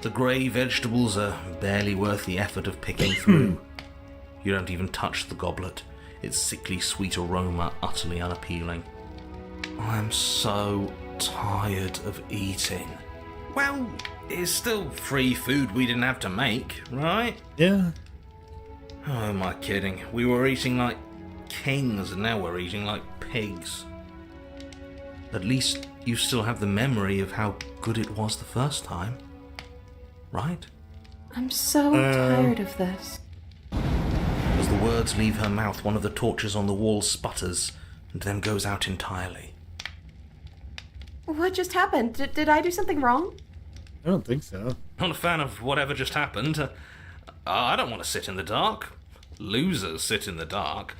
The grey vegetables are barely worth the effort of picking through. You don't even touch the goblet. Its sickly sweet aroma utterly unappealing. I'm so tired of eating. Well, it's still free food we didn't have to make, right? Yeah. Oh, am I kidding? We were eating like kings and now we're eating like pigs. At least you still have the memory of how good it was the first time. Right? I'm so tired of this. As the words leave her mouth, one of the torches on the wall sputters and then goes out entirely. What just happened? Did I do something wrong? I don't think so. Not a fan of whatever just happened. I don't want to sit in the dark. Losers sit in the dark.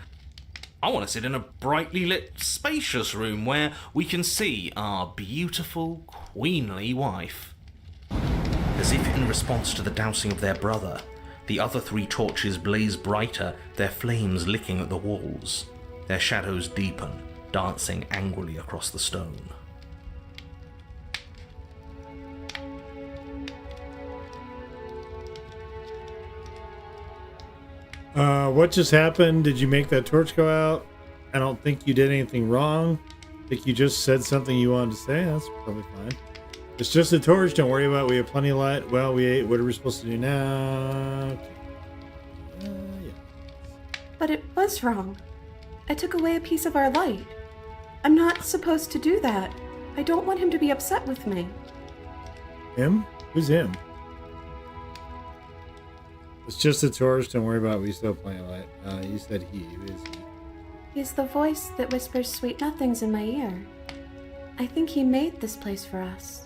I want to sit in a brightly lit, spacious room where we can see our beautiful, queenly wife. As if in response to the dousing of their brother, the other 3 torches blaze brighter, their flames licking at the walls. Their shadows deepen, dancing angrily across the stone. What just happened? Did you make that torch go out? I don't think you did anything wrong. I think you just said something you wanted to say. That's probably fine. It's just a torch. Don't worry about it. We have plenty of light. Well, we ate. What are we supposed to do now? Yeah. But it was wrong. I took away a piece of our light. I'm not supposed to do that. I don't want him to be upset with me. Him? Who's him? It's just a torch. Don't worry about it. We still have plenty of light. You said he. Who is he? He's the voice that whispers sweet nothings in my ear. I think he made this place for us.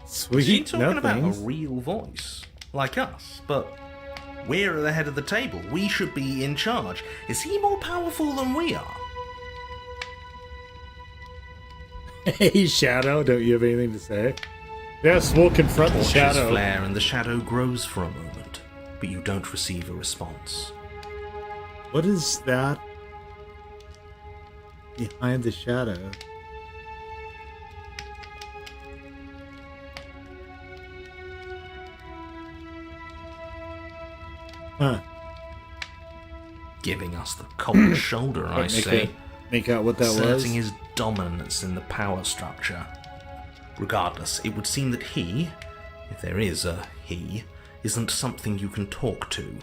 Sweet Is she talking about a nothings. real voice? Like us, but we're at the head of the table. We should be in charge. Is he more powerful than we are? Hey, Shadow. Don't you have anything to say? Yes, we'll confront the Torches Shadow. flare and the shadow grows for a moment, but you don't receive a response. What is that behind the shadow? Huh. Giving us the cold shoulder, I say. Make out what that was? Asserting his dominance in the power structure. Regardless, it would seem that he, if there is a he, isn't something you can talk to.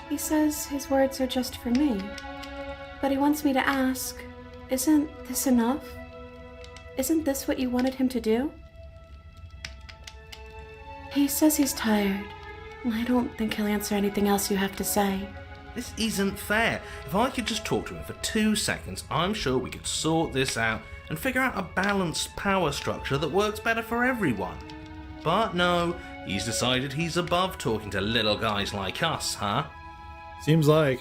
He says his words are just for me. But he wants me to ask, isn't this enough? Isn't this what you wanted him to do? He says he's tired. I don't think he'll answer anything else you have to say. This isn't fair. If I could just talk to him for 2 seconds, I'm sure we could sort this out and figure out a balanced power structure that works better for everyone. But no, he's decided he's above talking to little guys like us, huh? Seems like.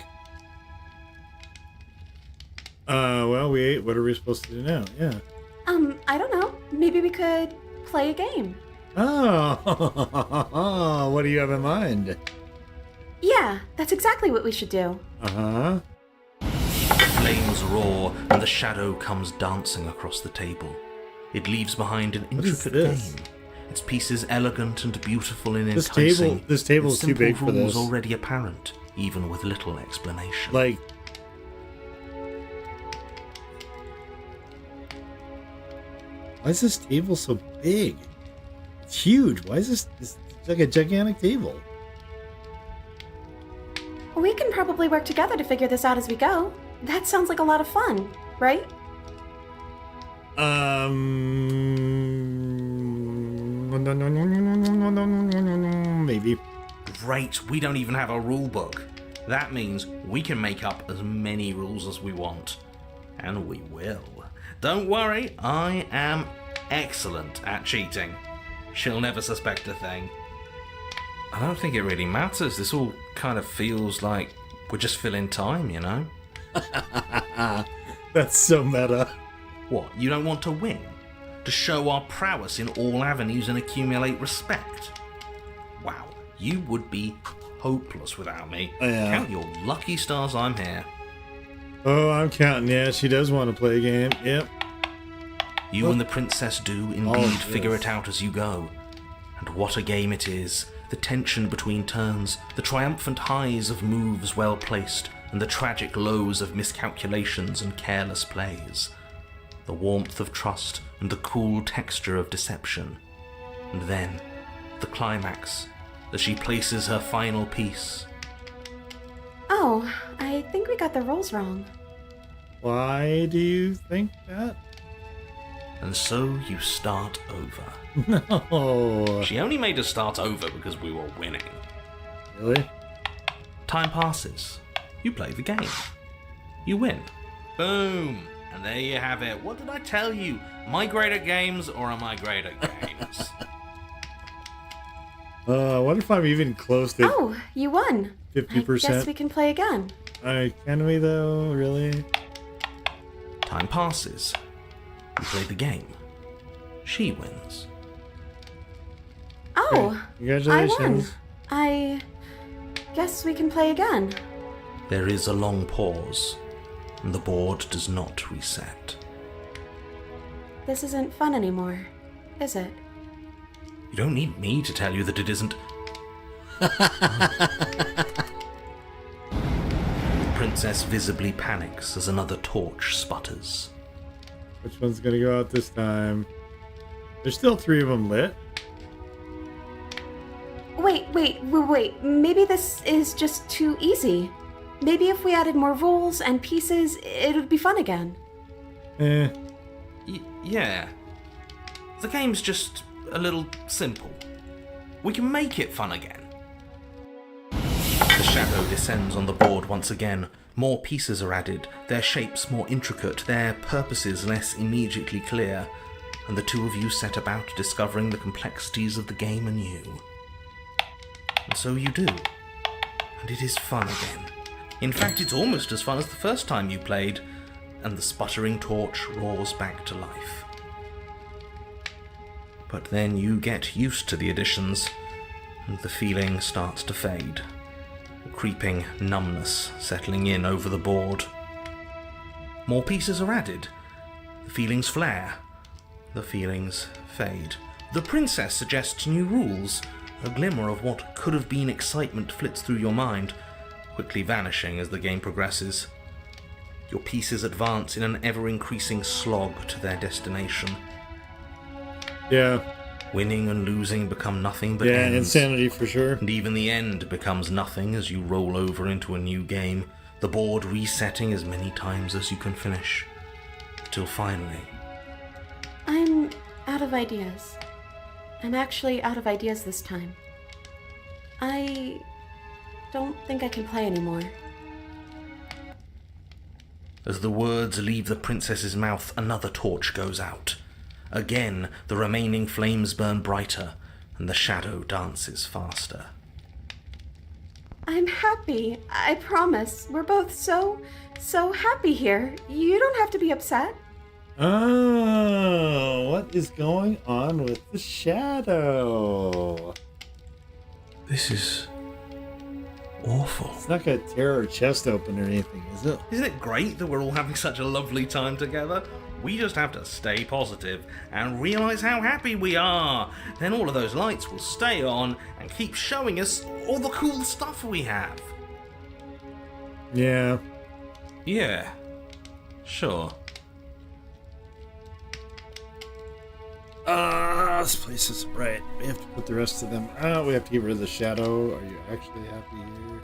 Well, we ate. What are we supposed to do now? Yeah. I don't know. Maybe we could play a game. Oh, what do you have in mind? Yeah, that's exactly what we should do. Uh-huh. Flames roar and the shadow comes dancing across the table. It leaves behind an intricate game. Its pieces elegant and beautiful in enticing. This table is too big for this. Rules already apparent, even with little explanation. Like, why is this table so big? It's huge. Why is this? It's like a gigantic table. We can probably work together to figure this out as we go. That sounds like a lot of fun, right? Maybe. Great, we don't even have a rule book. That means we can make up as many rules as we want. And we will. Don't worry, I am excellent at cheating. She'll never suspect a thing. I don't think it really matters. This all kind of feels like we're just filling time, you know? That's so meta. What, you don't want to win? To show our prowess in all avenues and accumulate respect? Wow, you would be hopeless without me. Yeah. Count your lucky stars I'm here. Oh, I'm counting. Yeah, she does want to play a game. Yep. You and the princess do indeed figure it out as you go. And what a game it is. The tension between turns, the triumphant highs of moves well placed, and the tragic lows of miscalculations and careless plays. The warmth of trust and the cool texture of deception. And then, the climax, as she places her final piece. Oh, I think we got the rules wrong. Why do you think that? And so you start over. No. She only made us start over because we were winning. Really? Time passes. You play the game. You win. Boom. And there you have it. What did I tell you? Am I great at games or am I great at games? I wonder if I'm even close to Oh, you won. 50%. I guess we can play again. Can we though? Really? Time passes. You play the game. She wins. Oh, Congratulations. I guess we can play again. There is a long pause, and the board does not reset. This isn't fun anymore, is it? You don't need me to tell you that it isn't. The princess visibly panics as another torch sputters. Which one's gonna go out this time? There's still 3 of them lit. Wait. Maybe this is just too easy. Maybe if we added more rules and pieces, it would be fun again. Yeah. The game's just a little simple. We can make it fun again. The shadow descends on the board once again. More pieces are added, their shapes more intricate, their purposes less immediately clear, and the two of you set about discovering the complexities of the game anew. And so you do. And it is fun again. In fact, it's almost as fun as the first time you played, and the sputtering torch roars back to life. But then you get used to the additions, and the feeling starts to fade. A creeping numbness settling in over the board. More pieces are added. The feelings flare. The feelings fade. The princess suggests new rules. A glimmer of what could have been excitement flits through your mind, quickly vanishing as the game progresses. Your pieces advance in an ever-increasing slog to their destination. Yeah. Winning and losing become nothing but ends. Insanity for sure. And even the end becomes nothing as you roll over into a new game, the board resetting as many times as you can finish. Till finally... I'm out of ideas. I'm actually out of ideas this time. I don't think I can play anymore. As the words leave the princess's mouth, another torch goes out. Again, the remaining flames burn brighter, and the shadow dances faster. I'm happy, I promise. We're both so happy here. You don't have to be upset. Oh, what is going on with the shadow? This is awful. It's not gonna tear her chest open or anything, is it? Isn't it great that we're all having such a lovely time together? We just have to stay positive and realise how happy we are. Then all of those lights will stay on and keep showing us all the cool stuff we have. Yeah. Yeah, sure. This place is right. We have to put the rest of them out. We have to get rid of the shadow. Are you actually happy here?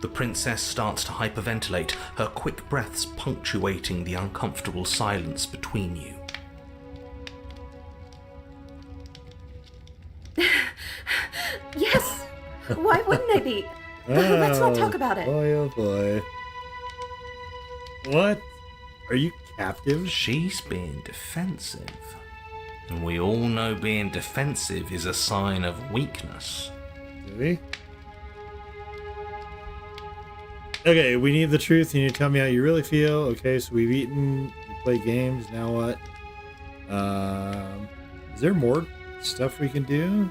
The princess starts to hyperventilate, her quick breaths punctuating the uncomfortable silence between you. Yes! Why wouldn't I be? Let's not talk about it. Boy, oh boy. What? Are you captive? She's being defensive. And we all know being defensive is a sign of weakness. Do we? Okay, we need the truth. You need to tell me how you really feel. Okay, so we've eaten, we play games, now what? Is there more stuff we can do?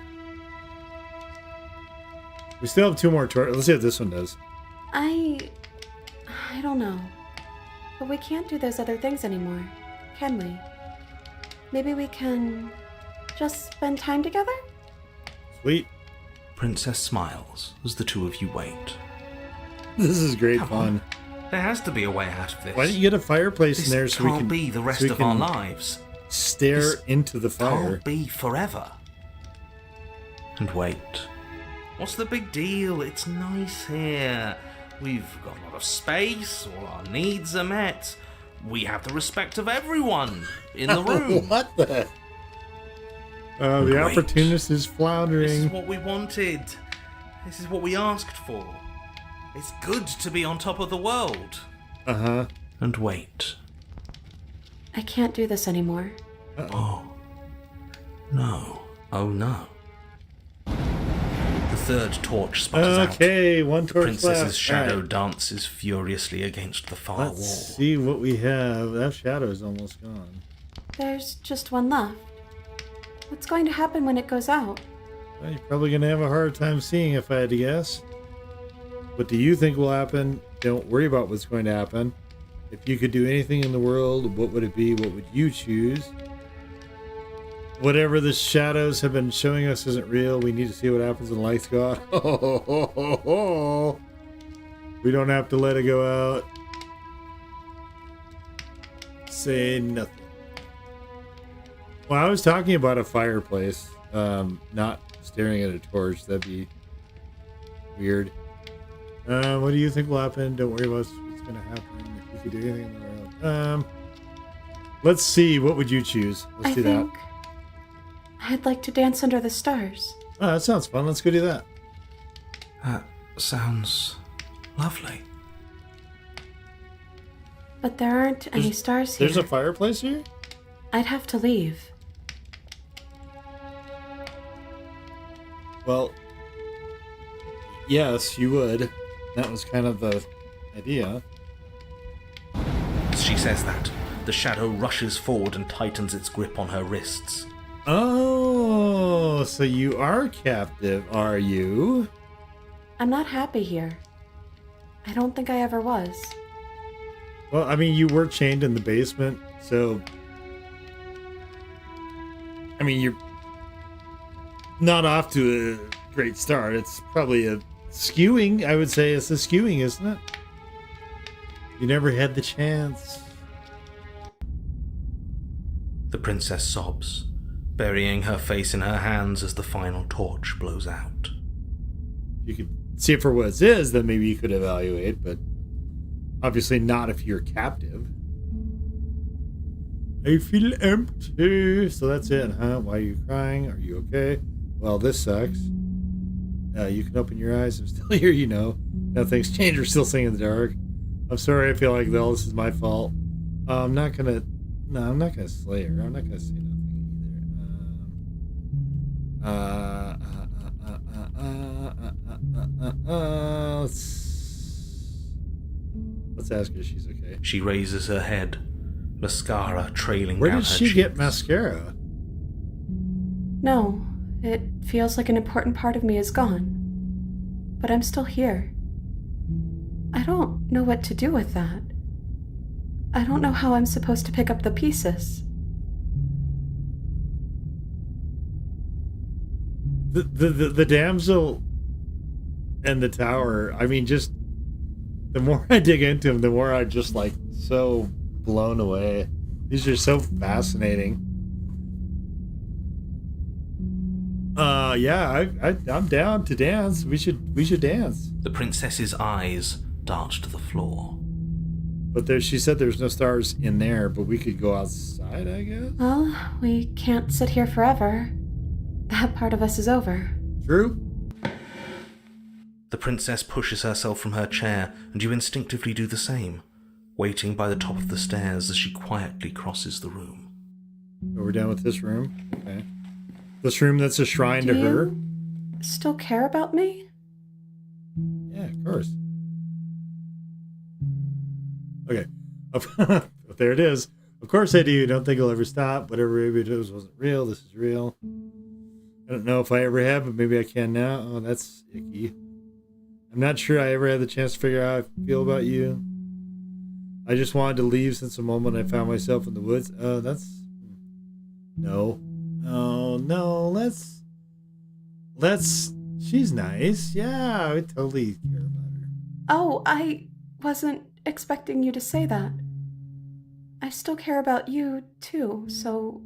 We still have 2 more torches. Let's see what this one does. I don't know. But we can't do those other things anymore, can we? Maybe we can just spend time together? Sweet. Princess smiles as the two of you wait. This is great Come fun. on. There has to be a way out of this. Why don't you get a fireplace This in there so we can't can be the rest so we of our can lives. stare This into the fire? Can't be forever. And wait. What's the big deal? It's nice here. We've got a lot of space, all our needs are met. We have the respect of everyone in the room. What the? The wait. opportunist is This is floundering. what we wanted. This is what we asked for. It's good to be on top of the world. Uh-huh. And wait. I can't do this anymore. Oh. No. Oh no. The third torch sputters out. Okay, one The torch princess's left. shadow Alright, dances furiously against the far let's wall. see what we have. That shadow is almost gone. There's just one left. What's going to happen when it goes out? Well, you're probably going to have a hard time seeing if I had to guess. What do you think will happen? Don't worry about what's going to happen. If you could do anything in the world, what would it be? What would you choose? Whatever the shadows have been showing us isn't real. We need to see what happens when the lights go out. We don't have to let it go out. Say nothing. Well, I was talking about a fireplace, not staring at a torch. That'd be weird. What do you think will happen? Don't worry about what's going to happen. If you could do anything in the world. Let's see. What would you choose? Let's do that. I'd like to dance under the stars. Oh, that sounds fun. Let's go do that. That sounds lovely. But there aren't any stars here. There's a fireplace here? I'd have to leave. Well, yes, you would. That was kind of the idea. As she says that, the shadow rushes forward and tightens its grip on her wrists. Oh, so you are captive, are you? I'm not happy here. I don't think I ever was. Well, I mean, you were chained in the basement, so... I mean, you're not off to a great start. It's probably a skewing, I would say. It's a skewing, isn't it? You never had the chance. The princess sobs, burying her face in her hands as the final torch blows out. You could see it for what it is, then maybe you could evaluate, but obviously not if you're captive. I feel empty. So that's it, huh? Why are you crying? Are you okay? Well, this sucks. You can open your eyes. I'm still here, you know. Nothing's changed. We're still singing in the dark. I'm sorry. I feel like all this is my fault. I'm not gonna slay her. I'm not gonna say nothing either. Let's ask her if she's okay. She raises her head, mascara trailing Where down did her she cheeks. get mascara? No, it feels like an important part of me is gone. But I'm still here. I don't know what to do with that. I don't know how I'm supposed to pick up the pieces. The damsel and the tower, I mean, just the more I dig into them, the more I'm just like so blown away. These are so fascinating. Yeah, I'm down to dance. We should dance. The princess's eyes dart to the floor. But she said there's no stars in there, but we could go outside, I guess. Well, we can't sit here forever. That part of us is over. True. The princess pushes herself from her chair, and you instinctively do the same, waiting by the top of the stairs as she quietly crosses the room. So we're done with this room. Okay. This room that's a shrine to her. Still care about me? Yeah, of course. Okay. There it is. Of course I do. Don't think I'll ever stop. Whatever it was wasn't real. This is real. I don't know if I ever have, but maybe I can now. Oh, that's icky. I'm not sure I ever had the chance to figure out how I feel about you. I just wanted to leave since the moment I found myself in the woods. That's... No. Oh, no. Let's... She's nice. Yeah, I totally care about her. Oh, I wasn't expecting you to say that. I still care about you, too, so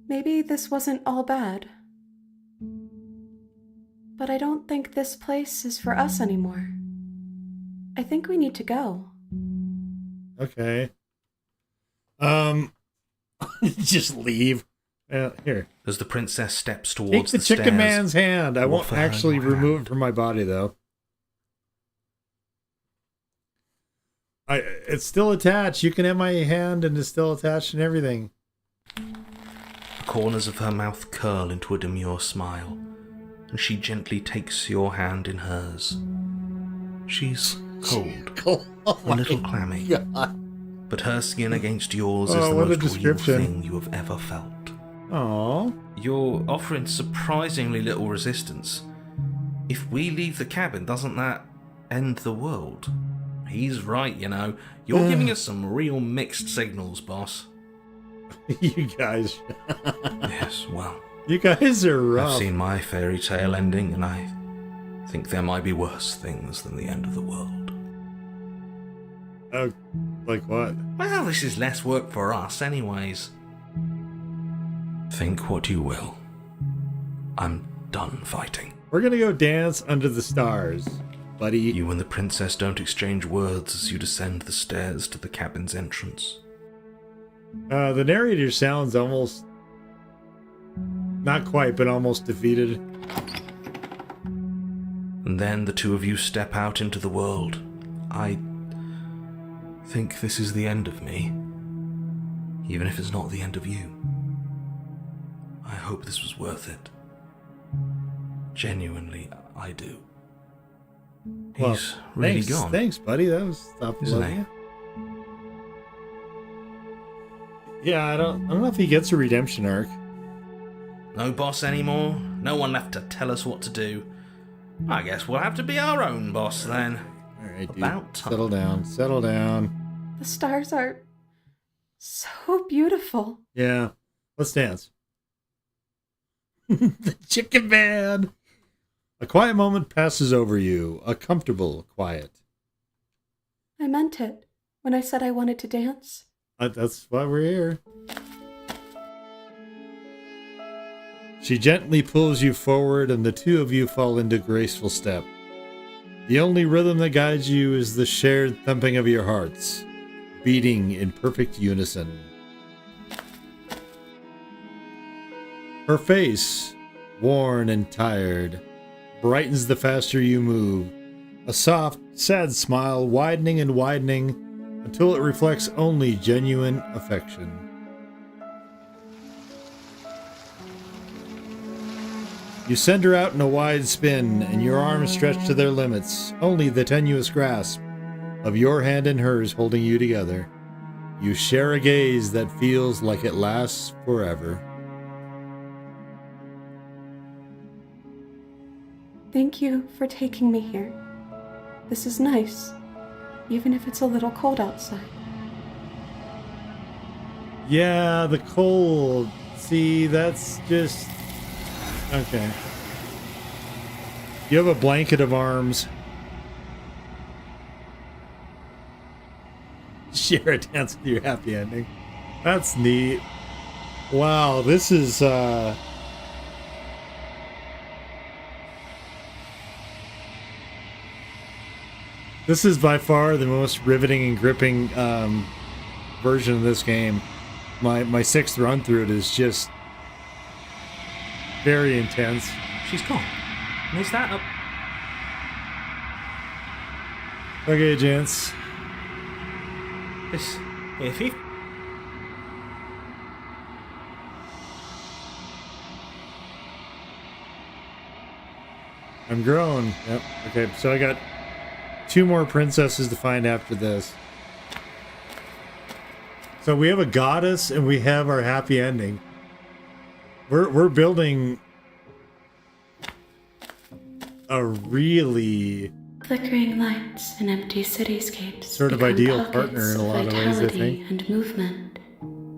maybe this wasn't all bad. But I don't think this place is for us anymore. I think we need to go. Okay. Just leave. Here. As the princess steps towards Take the chicken stairs, man's hand. I won't offer her actually your remove hand. it from my body, though. It's still attached. You can have my hand, and it's still attached and everything. The corners of her mouth curl into a demure smile, and she gently takes your hand in hers. She's cold, a little clammy, but her skin against yours is the most real thing you have ever felt. Aww. You're offering surprisingly little resistance. If we leave the cabin, doesn't that end the world? He's right, you know. You're giving us some real mixed signals, boss. You guys. Yes, well. You guys are rough. I've seen my fairy tale ending, and I think there might be worse things than the end of the world. Oh, like what? Well, this is less work for us, anyways. Think what you will. I'm done fighting. We're gonna go dance under the stars, buddy. You and the princess don't exchange words as you descend the stairs to the cabin's entrance. The narrator sounds almost... Not quite, but almost defeated. And then the two of you step out into the world. I think this is the end of me, even if it's not the end of you. I hope this was worth it. Genuinely, I do. He's really gone. Thanks, buddy. That was thoughtful of you. Yeah, I don't know if he gets a redemption arc. No boss anymore? No one left to tell us what to do? I guess we'll have to be our own boss then. Alright, dude. About time. Settle down. Settle down. The stars are so beautiful. Yeah. Let's dance. The chicken man. A quiet moment passes over you. A comfortable quiet. I meant it when I said I wanted to dance. That's why we're here. She gently pulls you forward, and the two of you fall into graceful step. The only rhythm that guides you is the shared thumping of your hearts, beating in perfect unison. Her face, worn and tired, brightens the faster you move. A soft, sad smile widening and widening until it reflects only genuine affection. You send her out in a wide spin, and your arms stretch to their limits, only the tenuous grasp of your hand in hers holding you together. You share a gaze that feels like it lasts forever. Thank you for taking me here. This is nice, even if it's a little cold outside. Yeah, the cold. See, that's just... Okay. You have a blanket of arms. Share a dance with your happy ending. That's neat. Wow, this is this is by far the most riveting and gripping version of this game. My sixth run through it is just very intense. She's gone. And is that a... Okay, gents. This... Iffy? I'm grown. Yep. Okay, so I got 2 more princesses to find after this. So we have a goddess and we have our happy ending. We're building a really Flickering lights and empty cityscapes sort of become ideal pockets partner in a of lot of ways, I vitality think. and movement.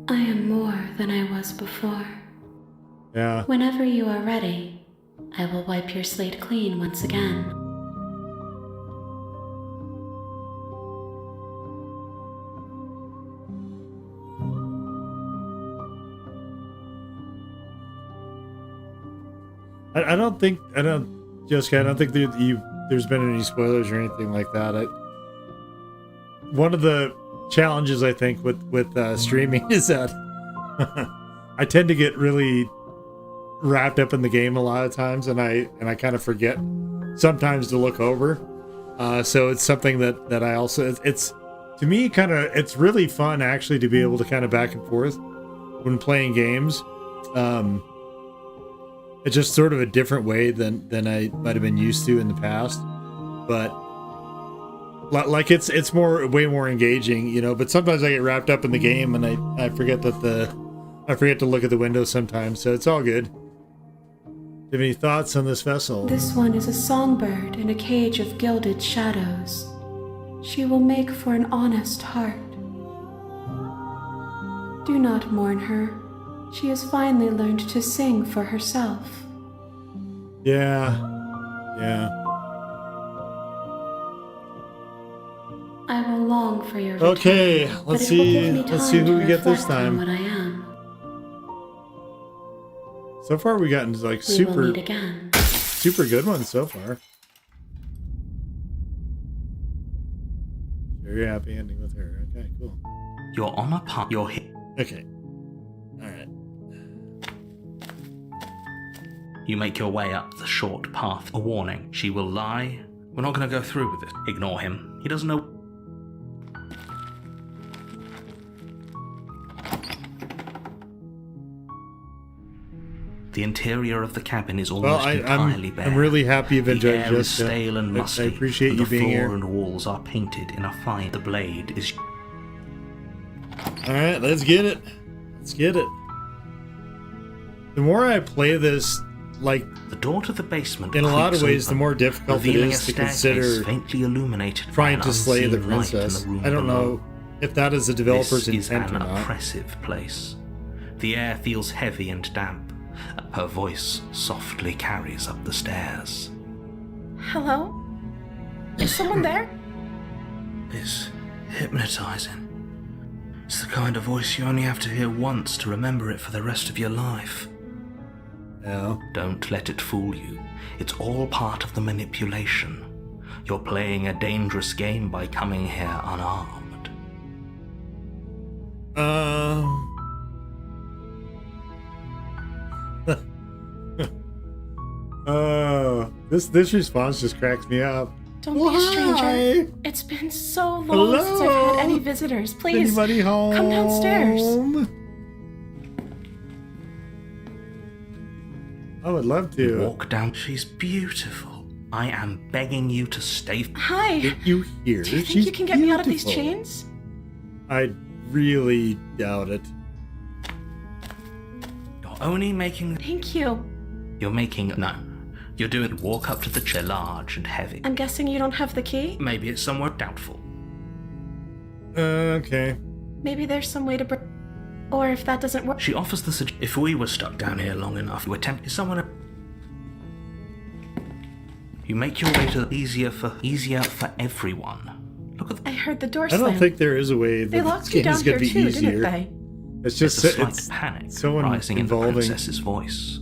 I am more than I was before. Yeah. Whenever you are ready, I will wipe your slate clean once again. I don't think Jessica, I don't think there's been any spoilers or anything like that. One of the challenges I think with streaming is that I tend to get really wrapped up in the game a lot of times, and I kind of forget sometimes to look over. So it's something that I also it's to me it's really fun actually to be able to kind of back and forth when playing games. It's just sort of a different way than I might have been used to in the past, but like it's way more engaging, you know. But sometimes I get wrapped up in the game and I forget I forget to look at the window sometimes. So it's all good. Do you have any thoughts on this vessel? This one is a songbird in a cage of gilded shadows. She will make for an honest heart. Do not mourn her. She has finally learned to sing for herself. Yeah. I will long for your return. Okay, but let's it will give me see time who to we get this reflect on time. What I am. So far we gotten like We will meet again. super good ones so far. Very happy ending with her. Okay, cool. You're on a path. You're hit. Okay. All right. You make your way up the short path. A warning. She will lie. We're not going to go through with it. Ignore him. He doesn't know. The interior of the cabin is almost entirely bare. I'm really happy you've enjoyed the air is Jessica. stale and musty. I appreciate you being here. The floor and walls are painted in a fine. The blade is... All right, let's get it. Let's get it. The more I play this, like, the door to the basement in a lot of creaks ways, the open, more difficult it revealing is a to staircase consider faintly illuminated by trying an to slay the unseen light in princess. room I don't below. know if that is the developer's This is intent an or not. oppressive place. The air feels heavy and damp. Her voice softly carries up the stairs. Hello? Is someone there? It's hypnotizing. It's the kind of voice you only have to hear once to remember it for the rest of your life. Yeah. Don't let it fool you. It's all part of the manipulation. You're playing a dangerous game by coming here unarmed. This response just cracks me up. Don't be a stranger. It's been so long since I've had any visitors. Please, anybody home? come downstairs. I would love to. Walk down. She's beautiful. I am begging you to stay. Hi. Did you hear? Do you think you can get me out of these chains? I really doubt it. You're only making. Thank you. You're making. No. You're doing. Walk up to the chair, large and heavy. I'm guessing you don't have the key? Maybe it's somewhere doubtful. Okay. Maybe there's some way to or if that doesn't work. She offers the if we were stuck down here long enough, you attempt someone. You make your way to easier for everyone. Look at. I heard the door I slam. don't think there is a way. They That locked this you game down is going here to be too, easier. didn't they? It's just There's a slight it's panic so rising in the involving. princess's voice.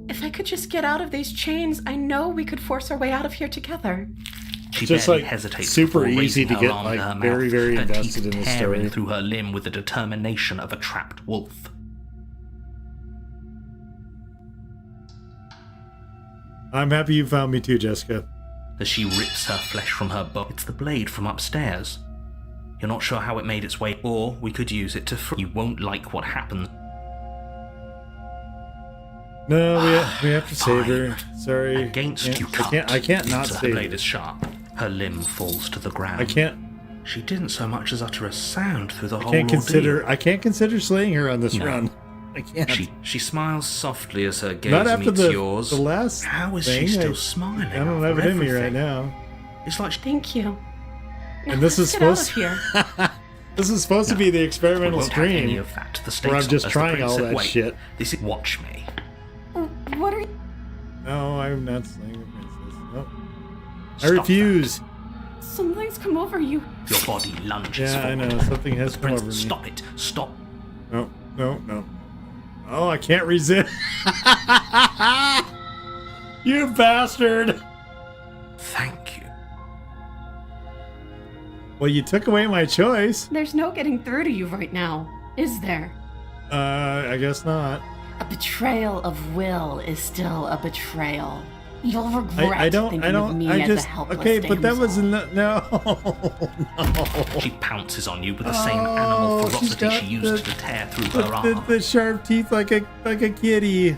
If I could just get out of these chains, I know we could force our way out of here together. She Just barely like hesitates super before easy raising to her get arm like to her very mouth, very her invested teeth in the tearing story. through her limb with the determination of a trapped wolf. I'm happy you found me too, Jessica. As she rips her flesh from her bone, it's the blade from upstairs. You're not sure how it made its way, or we could use it to You won't like what happens. No, we have to save her. Sorry. Against you I can't not her save blade her. is sharp. Her limb falls to the ground. I can't. She didn't so much as utter a sound through the whole I ordeal. can't consider slaying her on this No. run. I can't. She smiles softly as her gaze Not after meets the yours. last How is thing, she still smiling? I don't have after it in me right everything? now. It's like Thank you. Now And this let's is get out supposed. of here. This is supposed to be the we experimental won't have any stream of that. The stakes where I'm just as the trying prince all said, that wait, shit. This is watch me. What are you? No, I'm not slaying the princess. Nope. I Stop refuse. Something's come over you. Your body lunges Yeah, I forward. know. Something has The come prince, over me. stop it. Stop. No. Oh, I can't resist. You bastard. Thank you. Well, you took away my choice. There's no getting through to you right now, is there? I guess not. A betrayal of will is still a betrayal. You'll regret I don't, thinking of me I as just, a helpless okay, but that was, damsel. no. She pounces on you with the same animal she's ferocity got she used to tear through her the, arm. the sharp teeth like a kitty.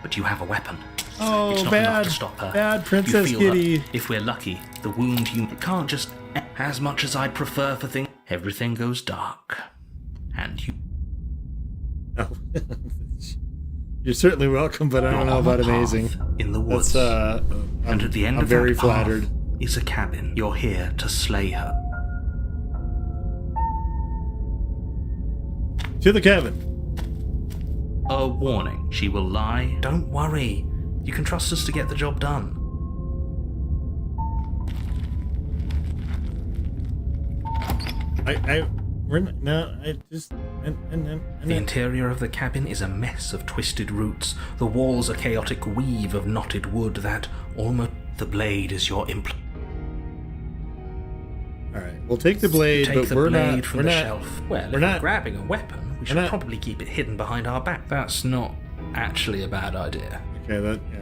But you have a weapon. Oh, It's not enough bad, to stop her. bad princess You feel kitty. that if we're lucky, the wound you can't just. As much as I'd prefer for things, everything goes dark, and you. Oh. You're certainly welcome, but I don't know about amazing. In the woods. That's, And at the end I'm of very that flattered. path is a cabin. You're here to slay her. To the cabin. A warning: she will lie. Don't worry. You can trust us to get the job done. The interior of the cabin is a mess of twisted roots. The walls a chaotic weave of knotted wood that almost. The blade is your implement. Alright, we'll take the blade, Take but the we're blade not, from we're the not, shelf. Well, we're if not- we're grabbing a weapon, we should not- probably keep it hidden behind our back. That's not actually a bad idea. Okay, that, yeah.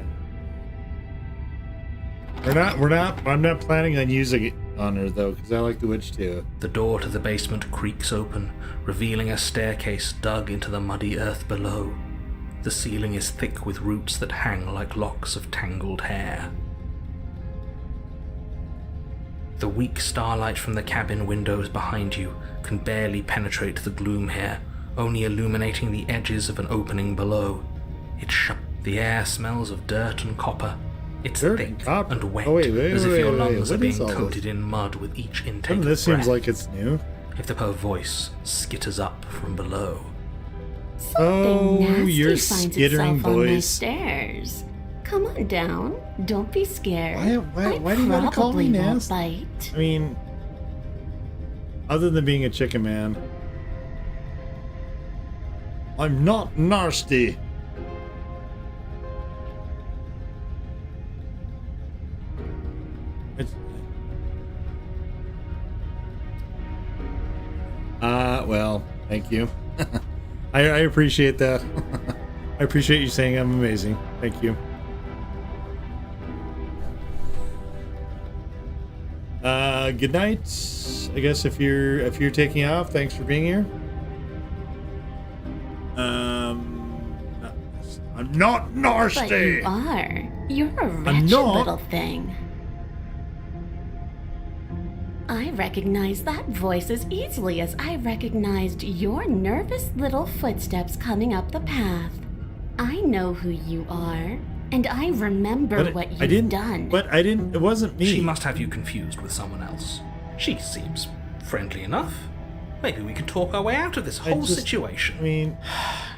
I'm not planning on using it on her, though, because I like the witch, too. The door to the basement creaks open, revealing a staircase dug into the muddy earth below. The ceiling is thick with roots that hang like locks of tangled hair. The weak starlight from the cabin windows behind you can barely penetrate the gloom here, only illuminating the edges of an opening below. It's shut. The air smells of dirt and copper. It's Dirt thick and copper? and wet, Oh, wait, as if your wait, lungs are what is being all coated this? in mud with each intake Some of this of breath. seems like it's new. If her voice skitters up from below. Oh, Nasty your finds skittering itself on my voice. stairs. Come on down. Don't be scared. Why do you gotta call me probably won't nasty? bite. I mean, other than being a chicken man, I'm not nasty. It's, well, thank you. I appreciate that. I appreciate you saying I'm amazing. Thank you. Good night. I guess if you're taking off, thanks for being here. I'm not nasty. But you are. You're a wretched little thing. I recognize that voice as easily as I recognized your nervous little footsteps coming up the path. I know who you are, and I remember what you've done. But I didn't. It wasn't me. She must have you confused with someone else. She seems friendly enough. Maybe we can talk our way out of this whole situation. I mean,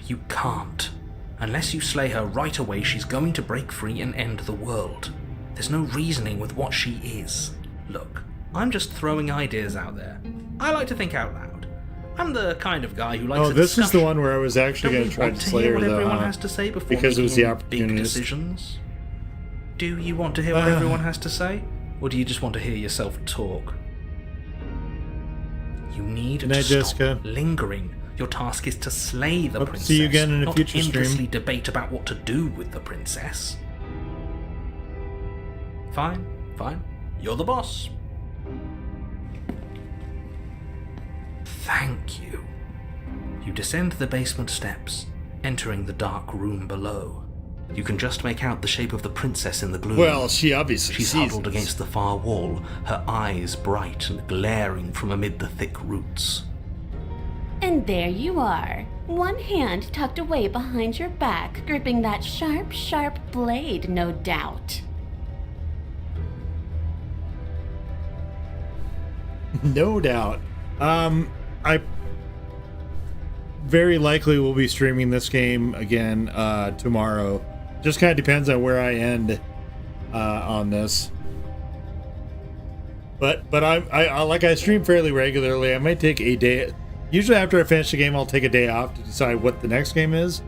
you can't. Unless you slay her right away, she's going to break free and end the world. There's no reasoning with what she is. Look, I'm just throwing ideas out there. I like to think out loud. I'm the kind of guy who likes. Oh, this is the one where I was actually going to try to slay her. What everyone has to say before because it was the big opportunity. Decisions. Do you want to hear what everyone has to say, or do you just want to hear yourself talk? You need to stop lingering. Your task is to slay the princess. See you again in a future stream. Not endlessly debate about what to do with the princess. Fine. You're the boss. Thank you. You descend the basement steps, entering the dark room below. You can just make out the shape of the princess in the gloom. Well, she obviously She's huddled against the far wall, her eyes bright and glaring from amid the thick roots. And there you are, one hand tucked away behind your back, gripping that sharp, sharp blade, no doubt. No doubt. I very likely will be streaming this game again tomorrow. Just kind of depends on where I end on this. But I like I stream fairly regularly. I might take a day. Usually after I finish the game, I'll take a day off to decide what the next game is.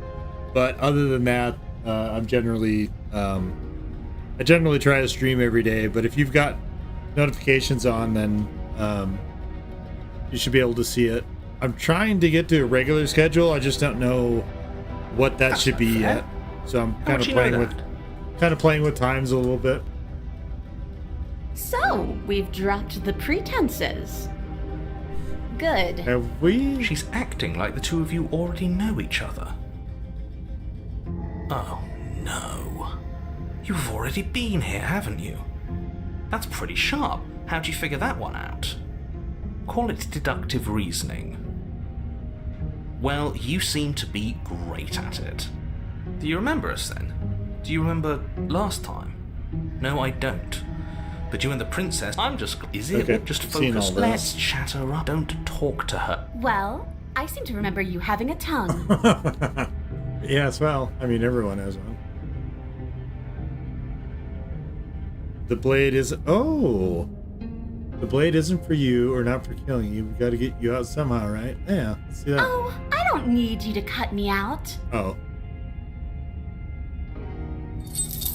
But other than that, I generally try to stream every day. But if you've got notifications on, then you should be able to see it. I'm trying to get to a regular schedule. I just don't know what that should be yet. So I'm kind of playing with times a little bit. So we've dropped the pretenses. Good. Have we? She's acting like the two of you already know each other. Oh, no. You've already been here, haven't you? That's pretty sharp. How'd you figure that one out? Call it deductive reasoning. Well, you seem to be great at it. Do you remember us then? Do you remember last time? No, I don't. But you and the princess, I'm just... Is it? Okay. Just focus. Let's chat her up. Don't talk to her. Well, I seem to remember you having a tongue. Yes, well, I mean, everyone has one. The blade is... Oh! The blade isn't for you or not for killing you. We've got to get you out somehow, right? Yeah, let's see that. Oh, I don't need you to cut me out. Oh.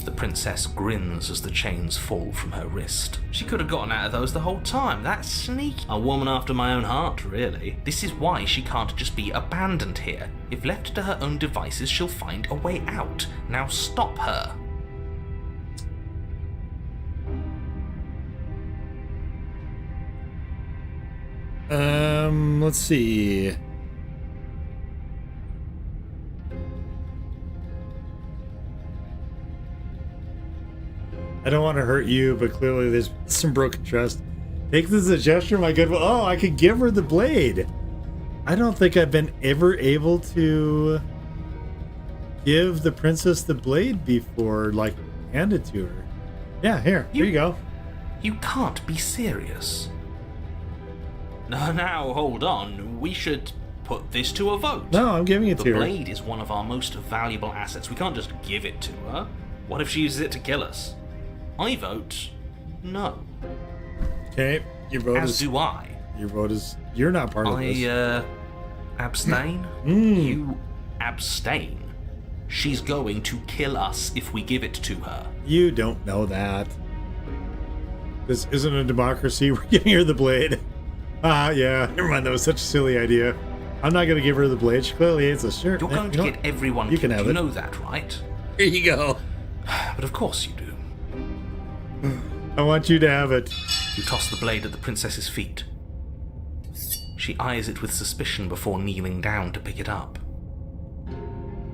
The princess grins as the chains fall from her wrist. She could have gotten out of those the whole time. That's sneaky. A woman after my own heart, really. This is why she can't just be abandoned here. If left to her own devices, she'll find a way out. Now stop her. Let's see. I don't want to hurt you, but clearly there's some broken trust. Take this as a gesture, my good. Oh, I could give her the blade. I don't think I've been ever able to give the princess the blade before, like, hand it to her. Yeah, here you go. You can't be serious. Now, hold on. We should put this to a vote. No, I'm giving it to her. The blade is one of our most valuable assets. We can't just give it to her. What if she uses it to kill us? I vote no. Okay, your vote As do I. Your vote is... You're not part of this. I abstain. You abstain. She's going to kill us if we give it to her. You don't know that. This isn't a democracy. We're giving her the blade. Yeah. Never mind. That was such a silly idea. I'm not going to give her the blade. She clearly hates us. Sure. You're going to get everyone you killed. Can have you it. know that, right? Here you go. But of course you do. I want you to have it. You toss the blade at the princess's feet. She eyes it with suspicion before kneeling down to pick it up.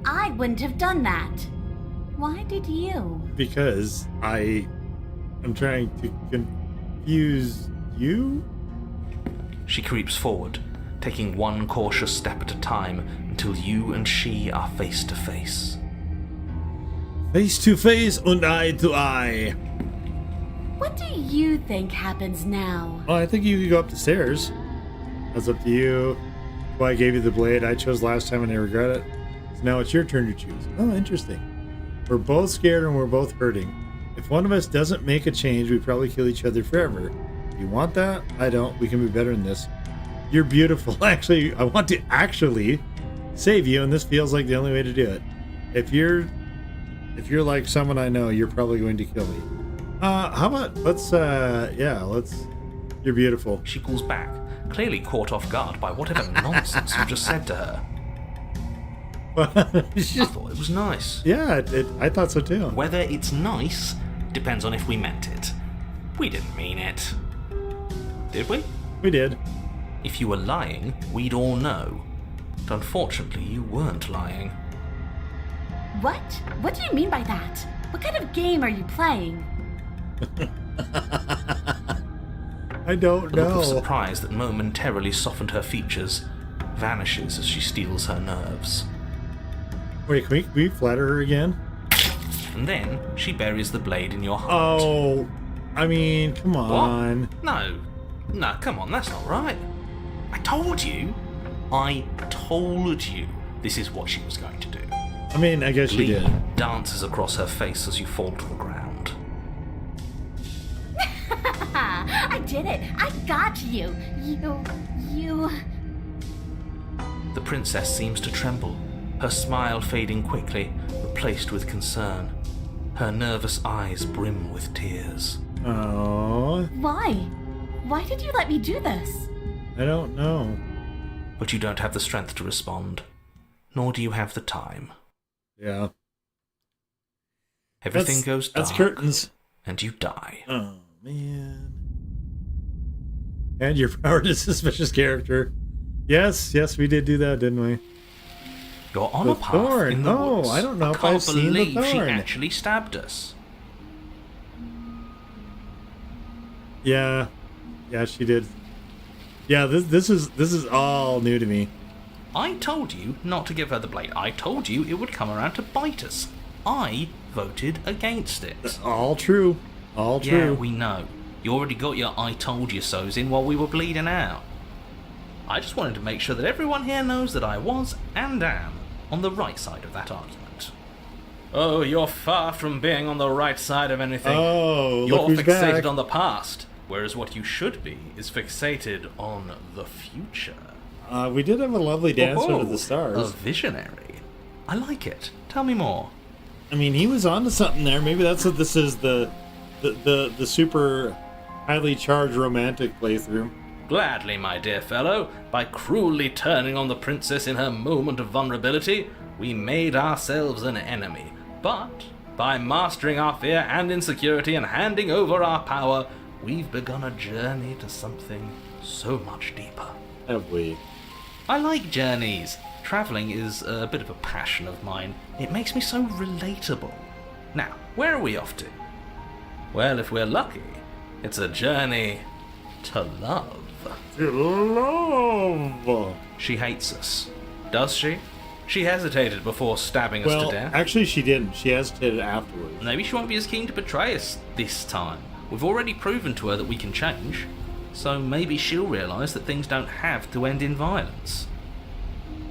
I wouldn't have done that. Why did you? Because I'm trying to confuse you? She creeps forward, taking one cautious step at a time until you and she are face to face. Face to face and eye to eye. What do you think happens now? Well, I think you could go up the stairs. That's up to you. Well, I gave you the blade I chose last time and I regret it. So now it's your turn to choose. Oh, interesting. We're both scared and we're both hurting. If one of us doesn't make a change, we probably kill each other forever. You want that? I don't. We can be better than this. You're beautiful. Actually, I want to actually save you, and this feels like the only way to do it. If you're like someone I know, you're probably going to kill me. How about you're beautiful. She pulls back, clearly caught off guard by whatever nonsense you just said to her. I thought it was nice. Yeah, I thought so too. Whether it's nice depends on if we meant it. We didn't mean it. Did we? We did. If you were lying, we'd all know. But unfortunately, you weren't lying. What? What do you mean by that? What kind of game are you playing? I don't The know. look of surprise that momentarily softened her features vanishes as she steels her nerves. Wait, can we flatter her again? And then she buries the blade in your heart. Oh, I mean, come on. What? No, come on, that's not right. I told you this is what she was going to do. I mean, I guess you Glee did. dances across her face as you fall to the ground. I did it. I got you. You... The princess seems to tremble, her smile fading quickly, replaced with concern. Her nervous eyes brim with tears. Oh. Why? Why did you let me do this? I don't know. But you don't have the strength to respond, nor do you have the time. Yeah. Everything goes dark. That's curtains. And you die. Oh, man. And you're powered a suspicious character. Yes, we did do that, didn't we? You're on The a path thorn. in the woods. I don't know if can't I've seen the believe she thorn. actually stabbed us. Yeah, she did. Yeah, this is all new to me. I told you not to give her the blade. I told you it would come around to bite us. I voted against it. All true. All true. Yeah, we know. You already got your I told you so's in while we were bleeding out. I just wanted to make sure that everyone here knows that I was and am on the right side of that argument. Oh, you're far from being on the right side of anything. Oh, you're look who's fixated back. on the past, whereas what you should be is fixated on the future. We did have a lovely dance under the A stars. visionary. I like it. Tell me more. I mean, he was onto something there. Maybe that's what this is, the super highly charged romantic playthrough. Gladly, my dear fellow. By cruelly turning on the princess in her moment of vulnerability, we made ourselves an enemy. But by mastering our fear and insecurity and handing over our power, we've begun a journey to something so much deeper. Have we? I like journeys. Travelling is a bit of a passion of mine. It makes me so relatable. Now, where are we off to? Well, if we're lucky, it's a journey to love. To love. She hates us. Does she? She hesitated before stabbing us to death. Actually, she didn't. She hesitated afterwards. Maybe she won't be as keen to betray us this time. We've already proven to her that we can change. So maybe she'll realise that things don't have to end in violence.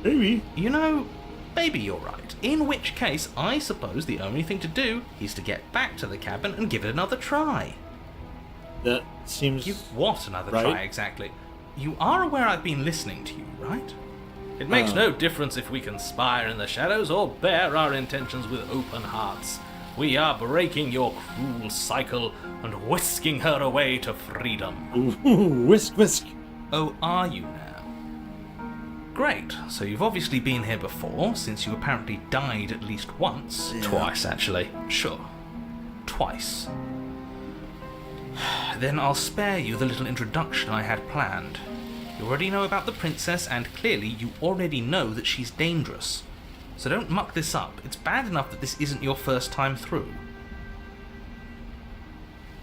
Maybe. You know, maybe you're right. In which case, I suppose the only thing to do is to get back to the cabin and give it another try. That seems... Give what another right. try, exactly? You are aware I've been listening to you, right? It makes no difference if we conspire in the shadows or bear our intentions with open hearts. We are breaking your cruel cycle and whisking her away to freedom. Ooh, whisk. Oh, are you now? Great, so you've obviously been here before, since you apparently died at least once. Yeah. Twice, actually. Sure. Twice. Then I'll spare you the little introduction I had planned. You already know about the princess, and clearly you already know that she's dangerous. So don't muck this up. It's bad enough that this isn't your first time through.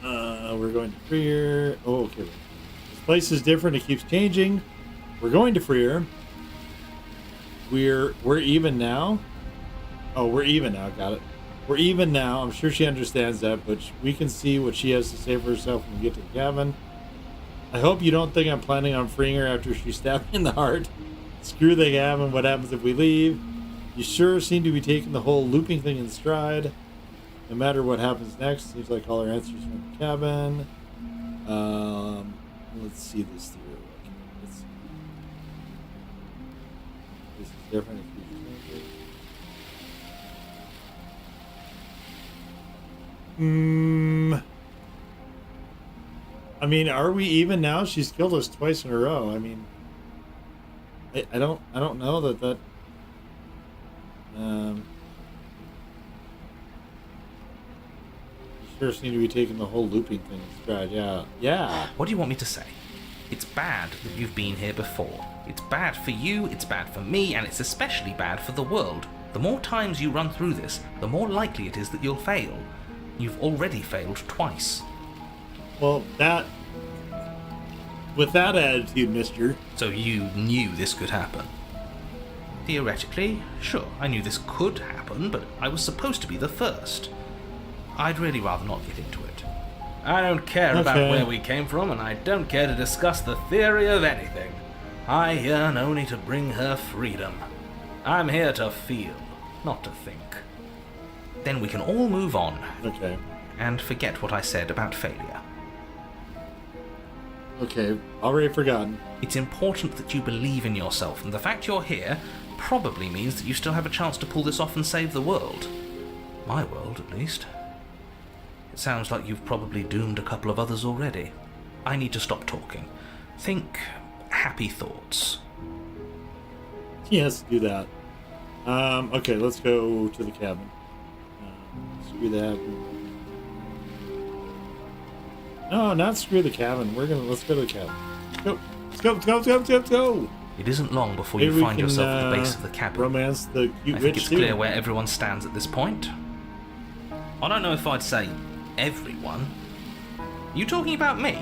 We're going to Freer. Oh, okay. This place is different. It keeps changing. We're going to Freer. We're even now. Oh, we're even now. Got it. We're even now. I'm sure she understands that, but we can see what she has to say for herself when we get to the cabin. I hope you don't think I'm planning on freeing her after she stabbed me in the heart. Screw the cabin. What happens if we leave? You sure seem to be taking the whole looping thing in stride. No matter what happens next, seems like all our answers from the cabin. Let's see this through. Okay, let's see. This is different. I mean, are we even now? She's killed us twice in a row. I mean, I don't know that. You sure seem to be taking the whole looping thing in stride. Yeah. What do you want me to say? It's bad that you've been here before. It's bad for you, it's bad for me, and it's especially bad for the world. The more times you run through this, the more likely it is that you'll fail. You've already failed twice. Well, with that attitude, mister. So you knew this could happen? Theoretically, sure, I knew this could happen, but I was supposed to be the first. I'd really rather not get into it. I don't care about where we came from, and I don't care to discuss the theory of anything. I yearn only to bring her freedom. I'm here to feel, not to think. Then we can all move on. Okay. And forget what I said about failure. Okay, already forgotten. It's important that you believe in yourself, and the fact you're here probably means that you still have a chance to pull this off and save the world. My world, at least. It sounds like you've probably doomed a couple of others already. I need to stop talking. Think happy thoughts. Yes, do that. Okay, let's go to the cabin. Screw that. No, not screw the cabin. Let's go to the cabin. Let's go. It isn't long before you find yourself at the base of the cabin. Romance the cute I witch think it's too. clear where everyone stands at this point. I don't know if I'd say everyone. You talking about me?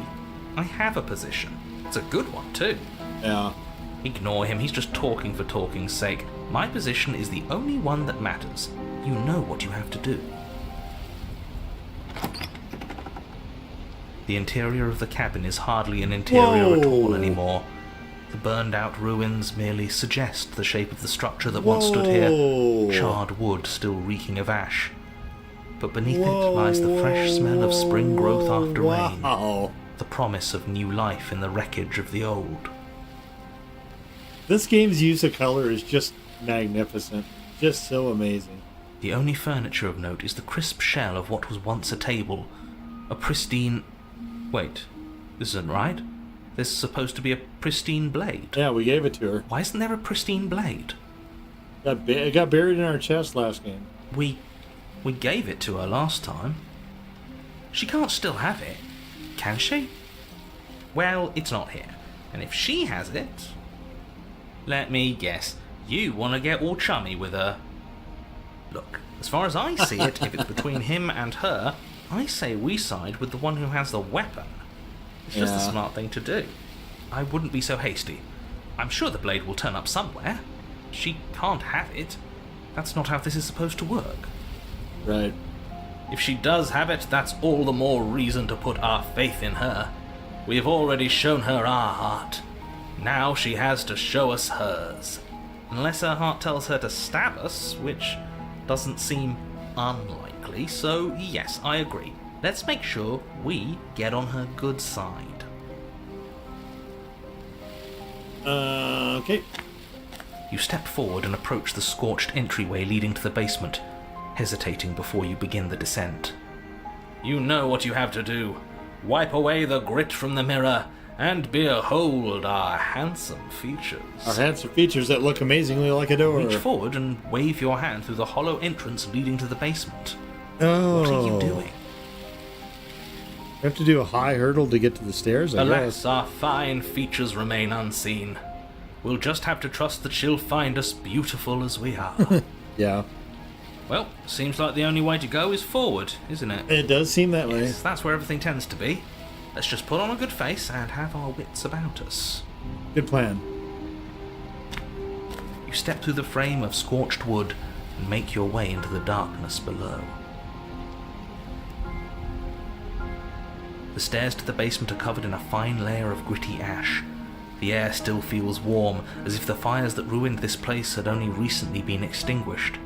I have a position. It's a good one too. Yeah. Ignore him, he's just talking for talking's sake. My position is the only one that matters. You know what you have to do. The interior of the cabin is hardly an interior at all anymore. The burned out ruins merely suggest the shape of the structure that once stood here, charred wood still reeking of ash. But beneath it lies the fresh smell of spring growth after rain, the promise of new life in the wreckage of the old. This game's use of color is just magnificent, just so amazing. The only furniture of note is the crisp shell of what was once a table, a pristine... Wait, this isn't right. There's supposed to be a pristine blade. Yeah, we gave it to her. Why isn't there a pristine blade? It got buried in our chest last game. We gave it to her last time. She can't still have it, can she? Well, it's not here. And if she has it... Let me guess. You want to get all chummy with her. Look, as far as I see it, if it's between him and her, I say we side with the one who has the weapon. It's just the smart thing to do. I wouldn't be so hasty. I'm sure the blade will turn up somewhere. She can't have it. That's not how this is supposed to work. Right. If she does have it, that's all the more reason to put our faith in her. We've already shown her our heart. Now she has to show us hers. Unless her heart tells her to stab us, which doesn't seem unlikely, so yes, I agree. Let's make sure we get on her good side. Okay. You step forward and approach the scorched entryway leading to the basement, hesitating before you begin the descent. You know what you have to do. Wipe away the grit from the mirror, and behold our handsome features. Our handsome features that look amazingly like a door. Reach forward and wave your hand through the hollow entrance leading to the basement. Oh. What are you doing? We have to do a high hurdle to get to the stairs, I Alas, guess. our fine features remain unseen. We'll just have to trust that she'll find us beautiful as we are. Yeah. Well, seems like the only way to go is forward, isn't it? It does seem that way. Yes, that's where everything tends to be. Let's just put on a good face and have our wits about us. Good plan. You step through the frame of scorched wood and make your way into the darkness below. The stairs to the basement are covered in a fine layer of gritty ash. The air still feels warm, as if the fires that ruined this place had only recently been extinguished.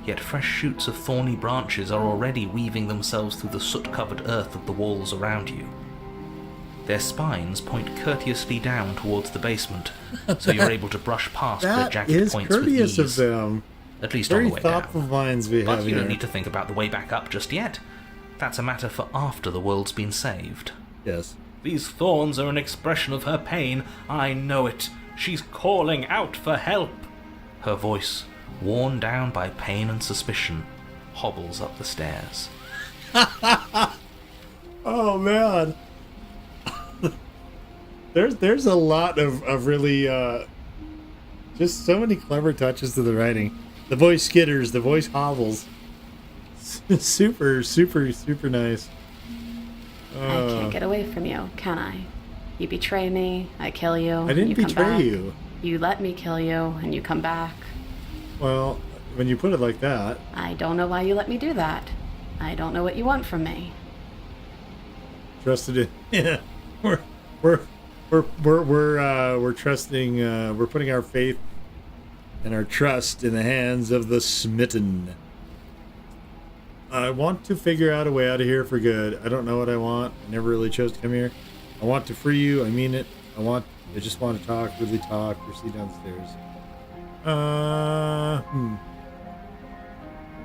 Yet fresh shoots of thorny branches are already weaving themselves through the soot-covered earth of the walls around you. Their spines point courteously down towards the basement, so you're able to brush past their jagged points with ease. That is courteous of them. At least Very on the way thoughtful down. vines we But have you here. don't need to think about the way back up just yet. That's a matter for after the world's been saved. Yes. These thorns are an expression of her pain. I know it. She's calling out for help. Her voice, worn down by pain and suspicion, hobbles up the stairs. Oh, man. There's a lot of really, just so many clever touches to the writing. The voice skitters, the voice hobbles. Super, super, super nice. I can't get away from you, can I? You betray me, I kill you, I didn't you come betray back. you. You let me kill you, and you come back. Well, when you put it like that. I don't know why you let me do that. I don't know what you want from me. Trusted it. Yeah. We're trusting, we're putting our faith and our trust in the hands of the smitten. I want to figure out a way out of here for good. I don't know what I want. I never really chose to come here. I want to free you. I mean it. I just want to talk, really talk, proceed downstairs. I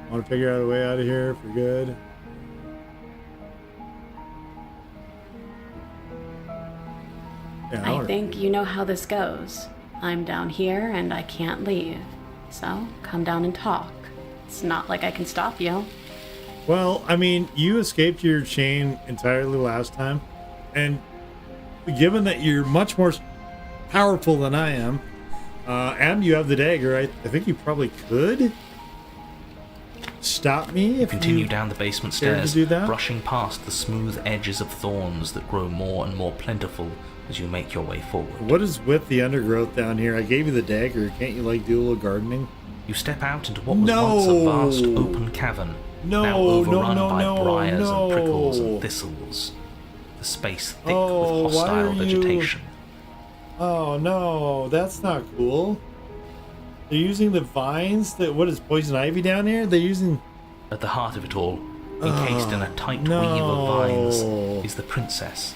want to figure out a way out of here for good. Yeah, I think you know how this goes. I'm down here and I can't leave. So, come down and talk. It's not like I can stop you. Well, I mean, you escaped your chain entirely last time, and given that you're much more powerful than I am, and you have the dagger, I think you probably could stop me if Continue you down the basement cared to stairs, do that? brushing past the smooth edges of thorns that grow more and more plentiful as you make your way forward. What is with the undergrowth down here? I gave you the dagger. Can't you, like, do a little gardening? You step out into what was once a vast open cavern, now overrun by briars and prickles and thistles. The space thick with hostile vegetation. Oh no, that's not cool. They're using the vines that, what is poison ivy down here? They're using... At the heart of it all, encased in a tight weave of vines, is the princess.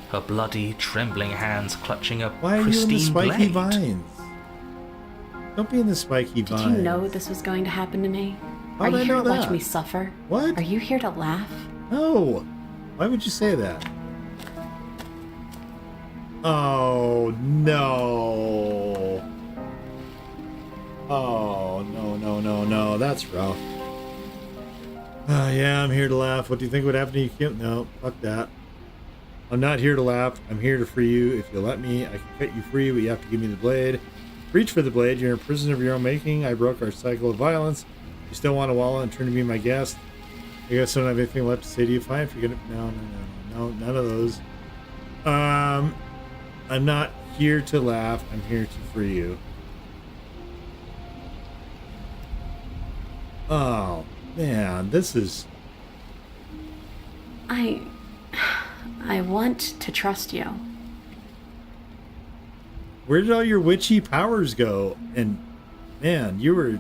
Her bloody, trembling hands clutching a Why are you in the pristine spiky blade. vines? Don't be in the spiky vines. Did you know this was going to happen to me? How Are did you I here know to watch that? me suffer? What? Are you here to laugh? No. Why would you say that? Oh, no. Oh, no. That's rough. Yeah, I'm here to laugh. What do you think would happen to you, Kim? No, fuck that. I'm not here to laugh. I'm here to free you. If you let me, I can cut you free, but you have to give me the blade. Reach for the blade. You're a prisoner of your own making. I broke our cycle of violence. You still want to wallow and turn to be my guest? I guess I don't have anything left to say to you. Fine, forget it. No, none of those. I'm not here to laugh. I'm here to free you. Oh, man, this is... I want to trust you. Where did all your witchy powers go? And, man, you were...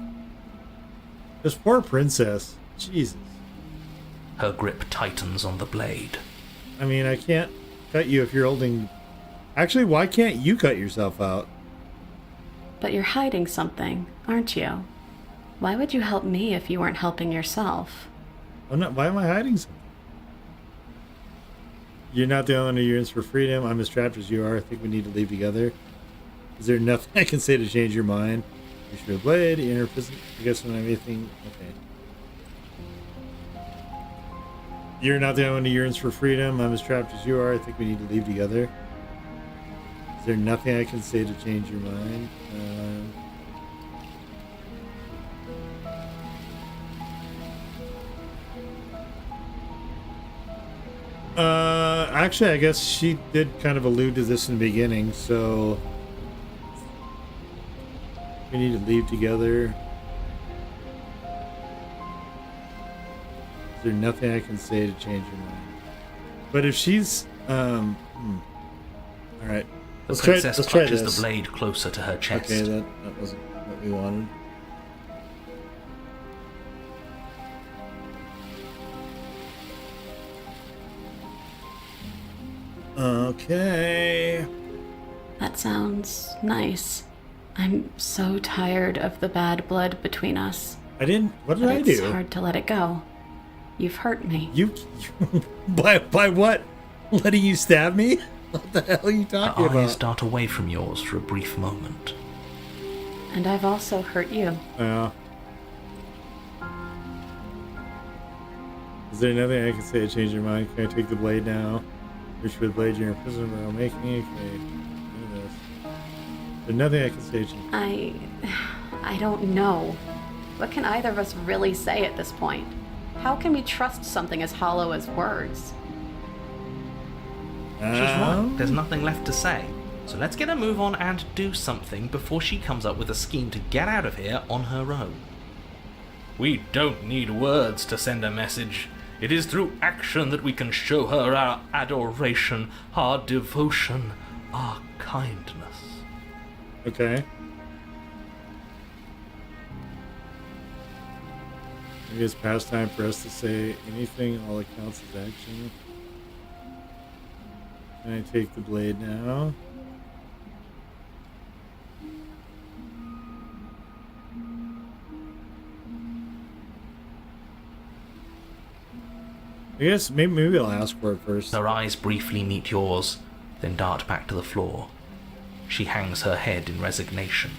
This poor princess. Jesus. Her grip tightens on the blade. I mean, I can't cut you if you're holding... Actually, why can't you cut yourself out? But you're hiding something, aren't you? Why would you help me if you weren't helping yourself? I'm not... Why am I hiding something? You're not the only one who yearns for freedom. I'm as trapped as you are. I think we need to leave together. Is there nothing I can say to change your mind? Reach for the blade, inner prison. I guess I don't have anything. Okay. You're not the only one who yearns for freedom. I'm as trapped as you are. I think we need to leave together. Is there nothing I can say to change your mind? Actually, I guess she did kind of allude to this in the beginning, so we need to leave together. Is there nothing I can say to change your mind? But if she's all right, The princess clutches the blade closer to her chest. Okay, that wasn't what we wanted. Okay. That sounds nice. I'm so tired of the bad blood between us. What did I do? It's hard to let it go. You've hurt me. You by what? Letting you stab me? What the hell are you talking Her eyes about? dart away from yours for a brief moment. And I've also hurt you. Yeah. Is there nothing I can say to change your mind? Can I take the blade now? Reach for the blade you're in prison for making it? Okay. Do this. There's nothing I can say to change. I don't know. What can either of us really say at this point? How can we trust something as hollow as words? She's right. There's nothing left to say. So let's get a move on and do something before she comes up with a scheme to get out of here on her own. We don't need words to send a message. It is through action that we can show her our adoration, our devotion, our kindness. Okay. Maybe it's past time for us to say anything. All that counts is action. Can I take the blade now? I guess maybe I'll ask for it first. Her eyes briefly meet yours, then dart back to the floor. She hangs her head in resignation.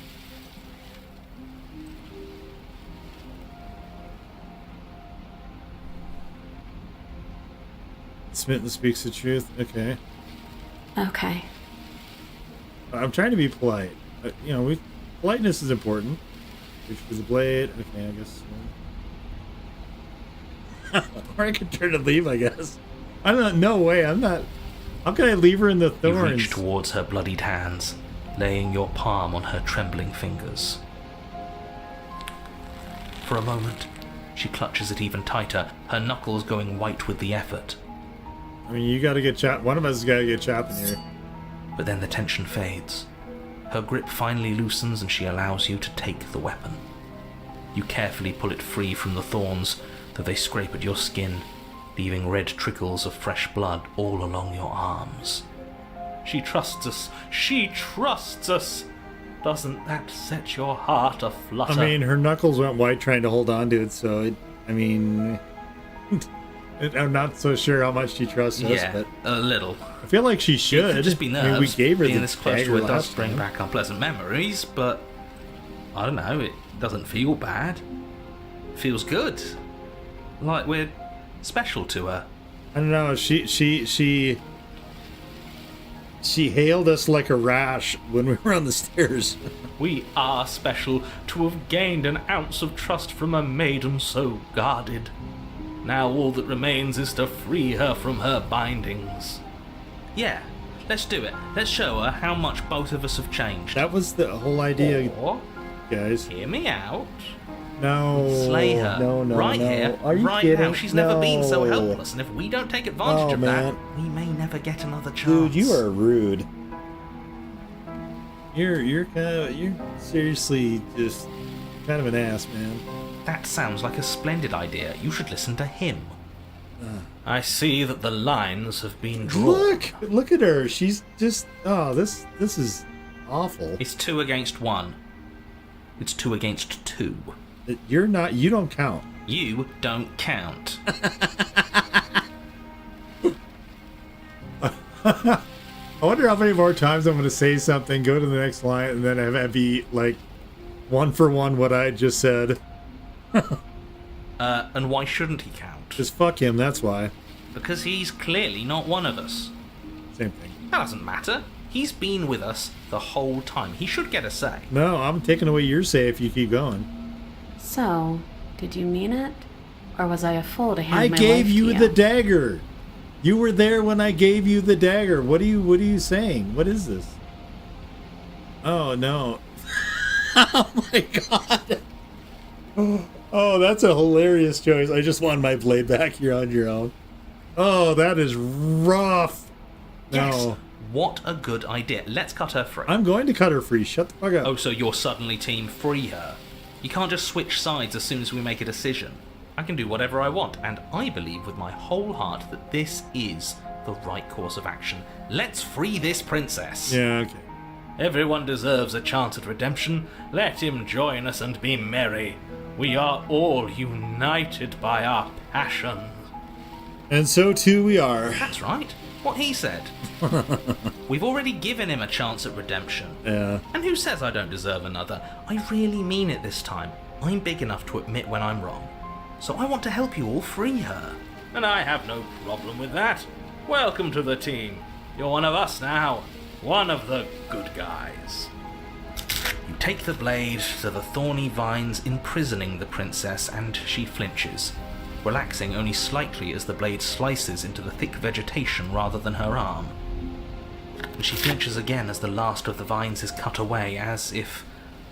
Smitten speaks the truth. Okay. Okay. I'm trying to be polite. Politeness is important. Reach for the blade. Okay, I guess. Or I could turn and leave, I guess. I don't know. No way. I'm not. How can I leave her in the thorns? You reach towards her bloodied hands, laying your palm on her trembling fingers. For a moment, she clutches it even tighter, her knuckles going white with the effort. I mean, you gotta get chopped. One of us has gotta get chopped in here. But then the tension fades. Her grip finally loosens and she allows you to take the weapon. You carefully pull it free from the thorns, though they scrape at your skin, leaving red trickles of fresh blood all along your arms. She trusts us. She trusts us. Doesn't that set your heart aflutter? I mean, her knuckles went white trying to hold on to it, so I'm not so sure how much she trusts us, but a little. I feel like she should. It could just be nerves. I mean, we gave her being the this close dagger to it does last bring time. back unpleasant memories, but I don't know, it doesn't feel bad. It feels good. Like we're special to her. I don't know. She hailed us like a rash when we were on the stairs. We are special to have gained an ounce of trust from a maiden so guarded. Now all that remains is to free her from her bindings. Yeah, let's do it. Let's show her how much both of us have changed. That was the whole idea, Or, guys. hear me out. No. Slay her. No. Right here, Are you right kidding? now. She's never been so No. helpless, and if we don't take advantage of man. that, we may never get another chance. Dude, you are rude. You're seriously just kind of an ass, man. That sounds like a splendid idea. You should listen to him. I see that the lines have been drawn. Look at her. She's just this is awful. It's 2 against 1. It's 2 against 2. You don't count. You don't count. I wonder how many more times I'm going to say something, go to the next line, and then have it be like 1 for 1 what I just said. And why shouldn't he count? Just fuck him, that's why. because he's clearly not one of us. Same thing. That doesn't matter. He's been with us the whole time. He should get a say. No, I'm taking away your say if you keep going. So, did you mean it? Or was I a fool to hand I my gave wife to you the dagger. You were there when I gave you the dagger. What are you saying? What is this? Oh no. Oh my god. Oh, that's a hilarious choice. I just want my blade back. You're on your own. Oh, that is rough. Yes. No. What a good idea. Let's cut her free. I'm going to cut her free. Shut the fuck up. Oh, so you're suddenly team free her. You can't just switch sides as soon as we make a decision. I can do whatever I want, and I believe with my whole heart that this is the right course of action. Let's free this princess. Yeah, okay. Everyone deserves a chance at redemption. Let him join us and be merry. We are all united by our passion. And so too we are. That's right. What he said. We've already given him a chance at redemption. Yeah. And who says I don't deserve another? I really mean it this time. I'm big enough to admit when I'm wrong. So I want to help you all free her. And I have no problem with that. Welcome to the team. You're one of us now. One of the good guys. You take the blade to the thorny vines imprisoning the princess, and she flinches, relaxing only slightly as the blade slices into the thick vegetation rather than her arm. And she flinches again as the last of the vines is cut away, as if,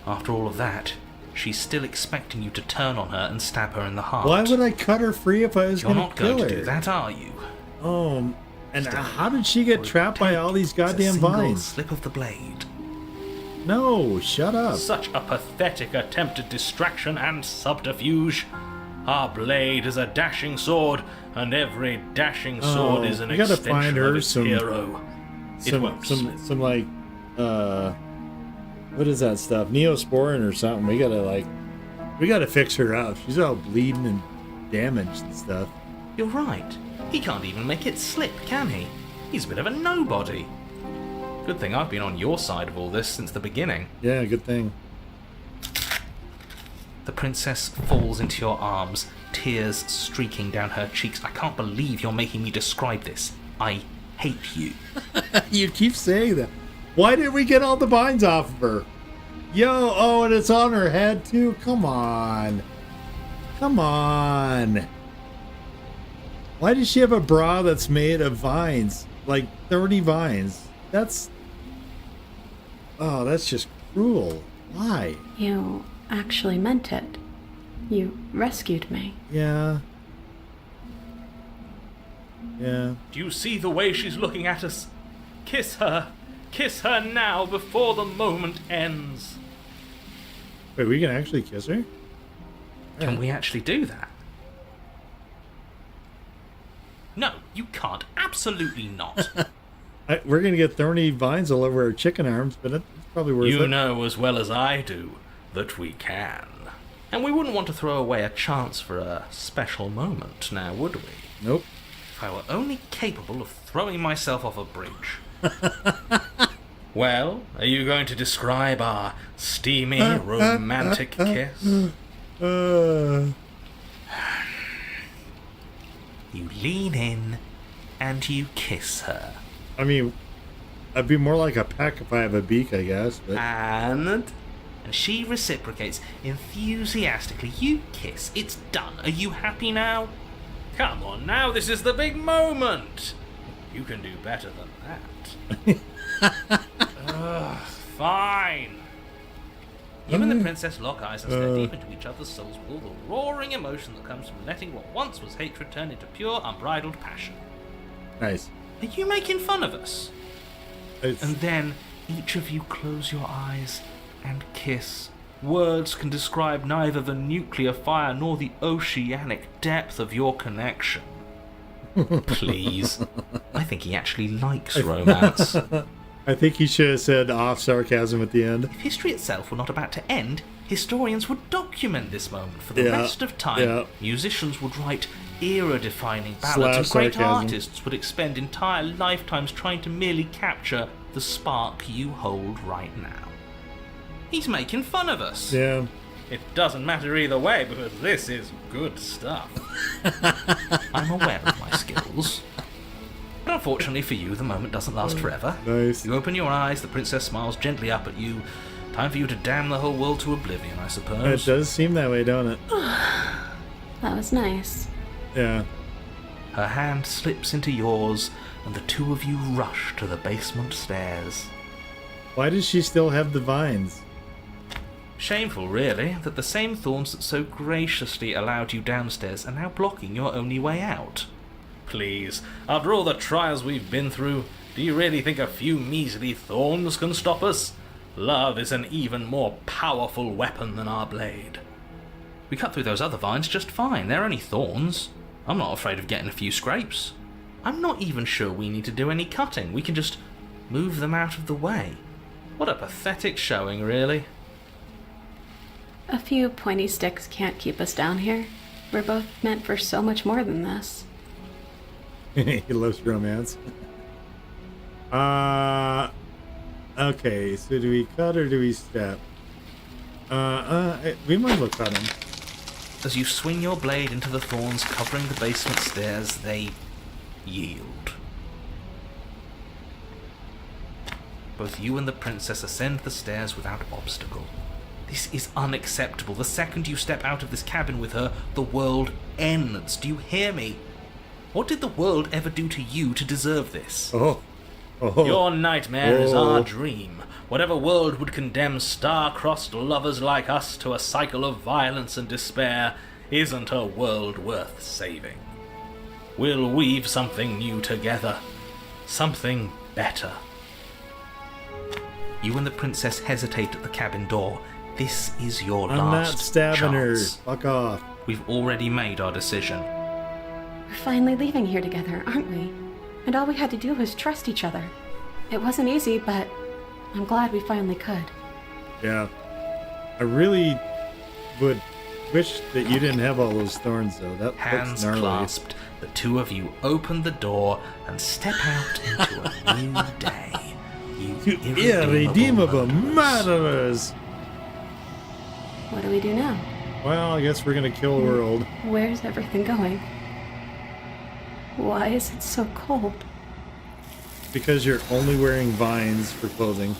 after all of that, she's still expecting you to turn on her and stab her in the heart. Why would I cut her free if I was going to kill her? You're not going to do that, are you? Oh, and how did she get trapped by all these goddamn vines? Slip of the blade. No, shut up. Such a pathetic attempt at distraction and subterfuge. Our blade is a dashing sword, and every dashing sword is an extension of its hero. Some like, what is that stuff? Neosporin or something. We gotta fix her up. She's all bleeding and damaged and stuff. You're right. He can't even make it slip, can he? He's a bit of a nobody. Good thing I've been on your side of all this since the beginning. Yeah, good thing. The princess falls into your arms, tears streaking down her cheeks. I can't believe you're making me describe this. I hate you. You keep saying that. Why did we get all the vines off of her? Yo, oh, and it's on her head too? Come on. Come on. Why does she have a bra that's made of vines? Like 30 vines. That's just cruel. Why? You actually meant it. You rescued me. Yeah. Yeah. Do you see the way she's looking at us? Kiss her. Kiss her now before the moment ends. Wait, we can actually kiss her? Can we actually do that? No, you can't. Absolutely not. We're going to get thorny vines all over our chicken arms, but it's probably worth it. You know as well as I do that we can. And we wouldn't want to throw away a chance for a special moment, now would we? Nope. If I were only capable of throwing myself off a bridge. Well, are you going to describe our steamy, romantic kiss? You lean in and you kiss her. I mean, I'd be more like a peck if I have a beak, I guess. But... And she reciprocates enthusiastically. You kiss. It's done. Are you happy now? Come on now, this is the big moment. You can do better than that. Fine. You and the princess lock eyes and stare deep into each other's souls with all the roaring emotion that comes from letting what once was hatred turn into pure, unbridled passion. Nice. Are you making fun of us? It's... And then each of you close your eyes and kiss. Words can describe neither the nuclear fire nor the oceanic depth of your connection. Please. I think he actually likes romance. I think he should have said off sarcasm at the end. If history itself were not about to end, historians would document this moment for the rest of time. Yeah. Musicians would write era-defining ballads, and great artists would expend entire lifetimes trying to merely capture the spark you hold right now. He's making fun of us. Yeah. it doesn't matter either way because this is good stuff. I'm aware of my skills. But unfortunately for you, the moment doesn't last forever. Nice. You open your eyes, the princess smiles gently up at you. Time for you to damn the whole world to oblivion, I suppose. It does seem that way, don't it? That was nice. Yeah. Her hand slips into yours, and the two of you rush to the basement stairs. Why does she still have the vines? Shameful, really, that the same thorns that so graciously allowed you downstairs are now blocking your only way out. Please, after all the trials we've been through, do you really think a few measly thorns can stop us? Love is an even more powerful weapon than our blade. We cut through those other vines just fine. They're only thorns. I'm not afraid of getting a few scrapes. I'm not even sure we need to do any cutting. We can just move them out of the way. What a pathetic showing, really. A few pointy sticks can't keep us down here. We're both meant for so much more than this. He loves romance. Okay, so do we cut or do we step? We might as well cut him. As you swing your blade into the thorns covering the basement stairs, they yield. Both you and the princess ascend the stairs without obstacle. This is unacceptable. The second you step out of this cabin with her, the world ends. Do you hear me? What did the world ever do to you to deserve this? Your nightmare is our dream. Whatever world would condemn star-crossed lovers like us to a cycle of violence and despair isn't a world worth saving. We'll weave something new together. Something better. You and the princess hesitate at the cabin door. This is your I'm last not stabbing chance. her. Fuck off. We've already made our decision. We're finally leaving here together, aren't we? And all we had to do was trust each other. It wasn't easy, but I'm glad we finally could. Yeah. I really would wish that you didn't have all those thorns, though. That Hands looks gnarly. clasped, the two of you open the door and step out into a new day. You Irredeemable murderers! What do we do now? Well, I guess we're gonna kill the world. Where's everything going? Why is it so cold? Because you're only wearing vines for clothing.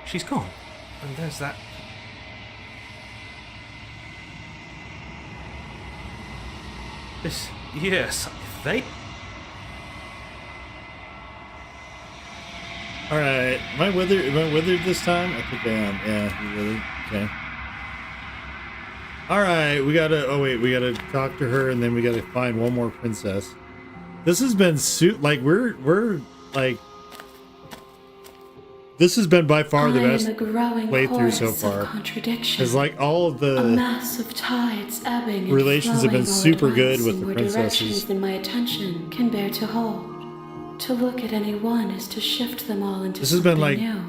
She's gone. And there's that. Yes, they. Alright, am I withered this time? I think I am. Yeah, you withered. Okay. Alright, we gotta talk to her and then we gotta find one more princess. This has been we're like this has been by far the best playthrough so far. Because like all of the massive tides ebbing and relations have been super good with the princesses. princesses. Than my attention can bear to hold. To look at any one is to shift them all into This has been something like new,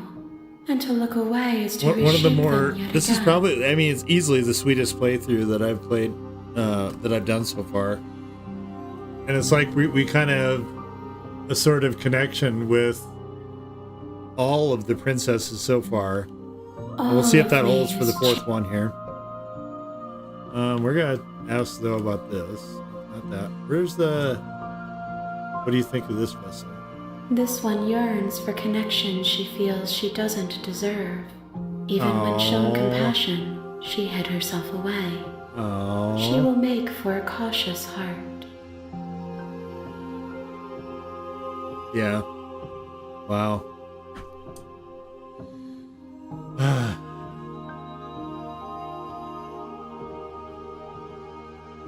and to look away is to one of the reshape more. them yet This is again. probably. I mean, it's easily the sweetest playthrough that I've played, that I've done so far. And it's like we kind of have a sort of connection with all of the princesses so far. And we'll see if that holds for the fourth one here. We're gonna ask though about this, not that. Where's the? What do you think of this vessel? This one yearns for connection she feels she doesn't deserve. Even when shown compassion, she hid herself away. She will make for a cautious heart. Yeah. Wow.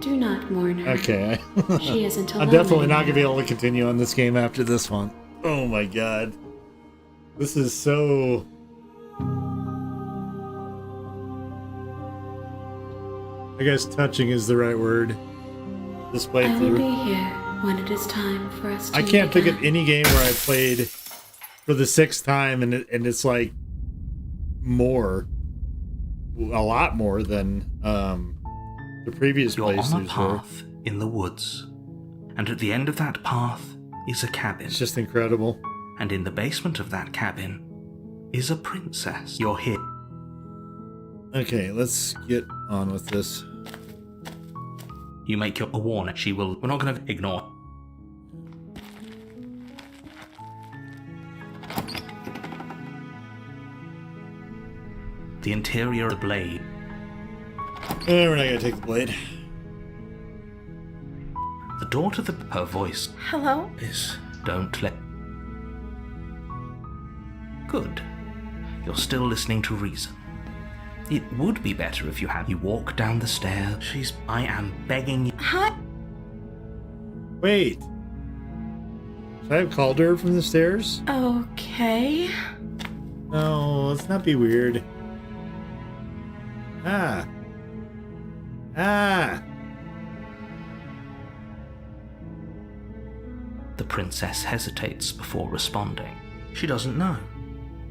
Do not mourn her. Okay. She isn't alone. I'm definitely not anymore. going to be able to continue on this game after this one. Oh my god. This is so... I guess touching is the right word. This I will playthrough. be here when it is time for us to I can't meet think of again. any game where I played for the sixth time and it's like more, a lot more than the previous You're on a playthroughs were. path in the woods, and at the end of that path is a cabin. It's just incredible. And in the basement of that cabin is a princess. You're here. Okay, let's get on with this. You make your warning. She will. We're not going to ignore. The interior of the blade. We're not going to take the blade. The door to her voice. Hello? Is don't let. Good. You're still listening to reason. It would be better if you had. You walk down the stairs. I am begging you. Hi. Wait. Should I have called her from the stairs? Okay. No, let's not be weird. Ah. The princess hesitates before responding. She doesn't know.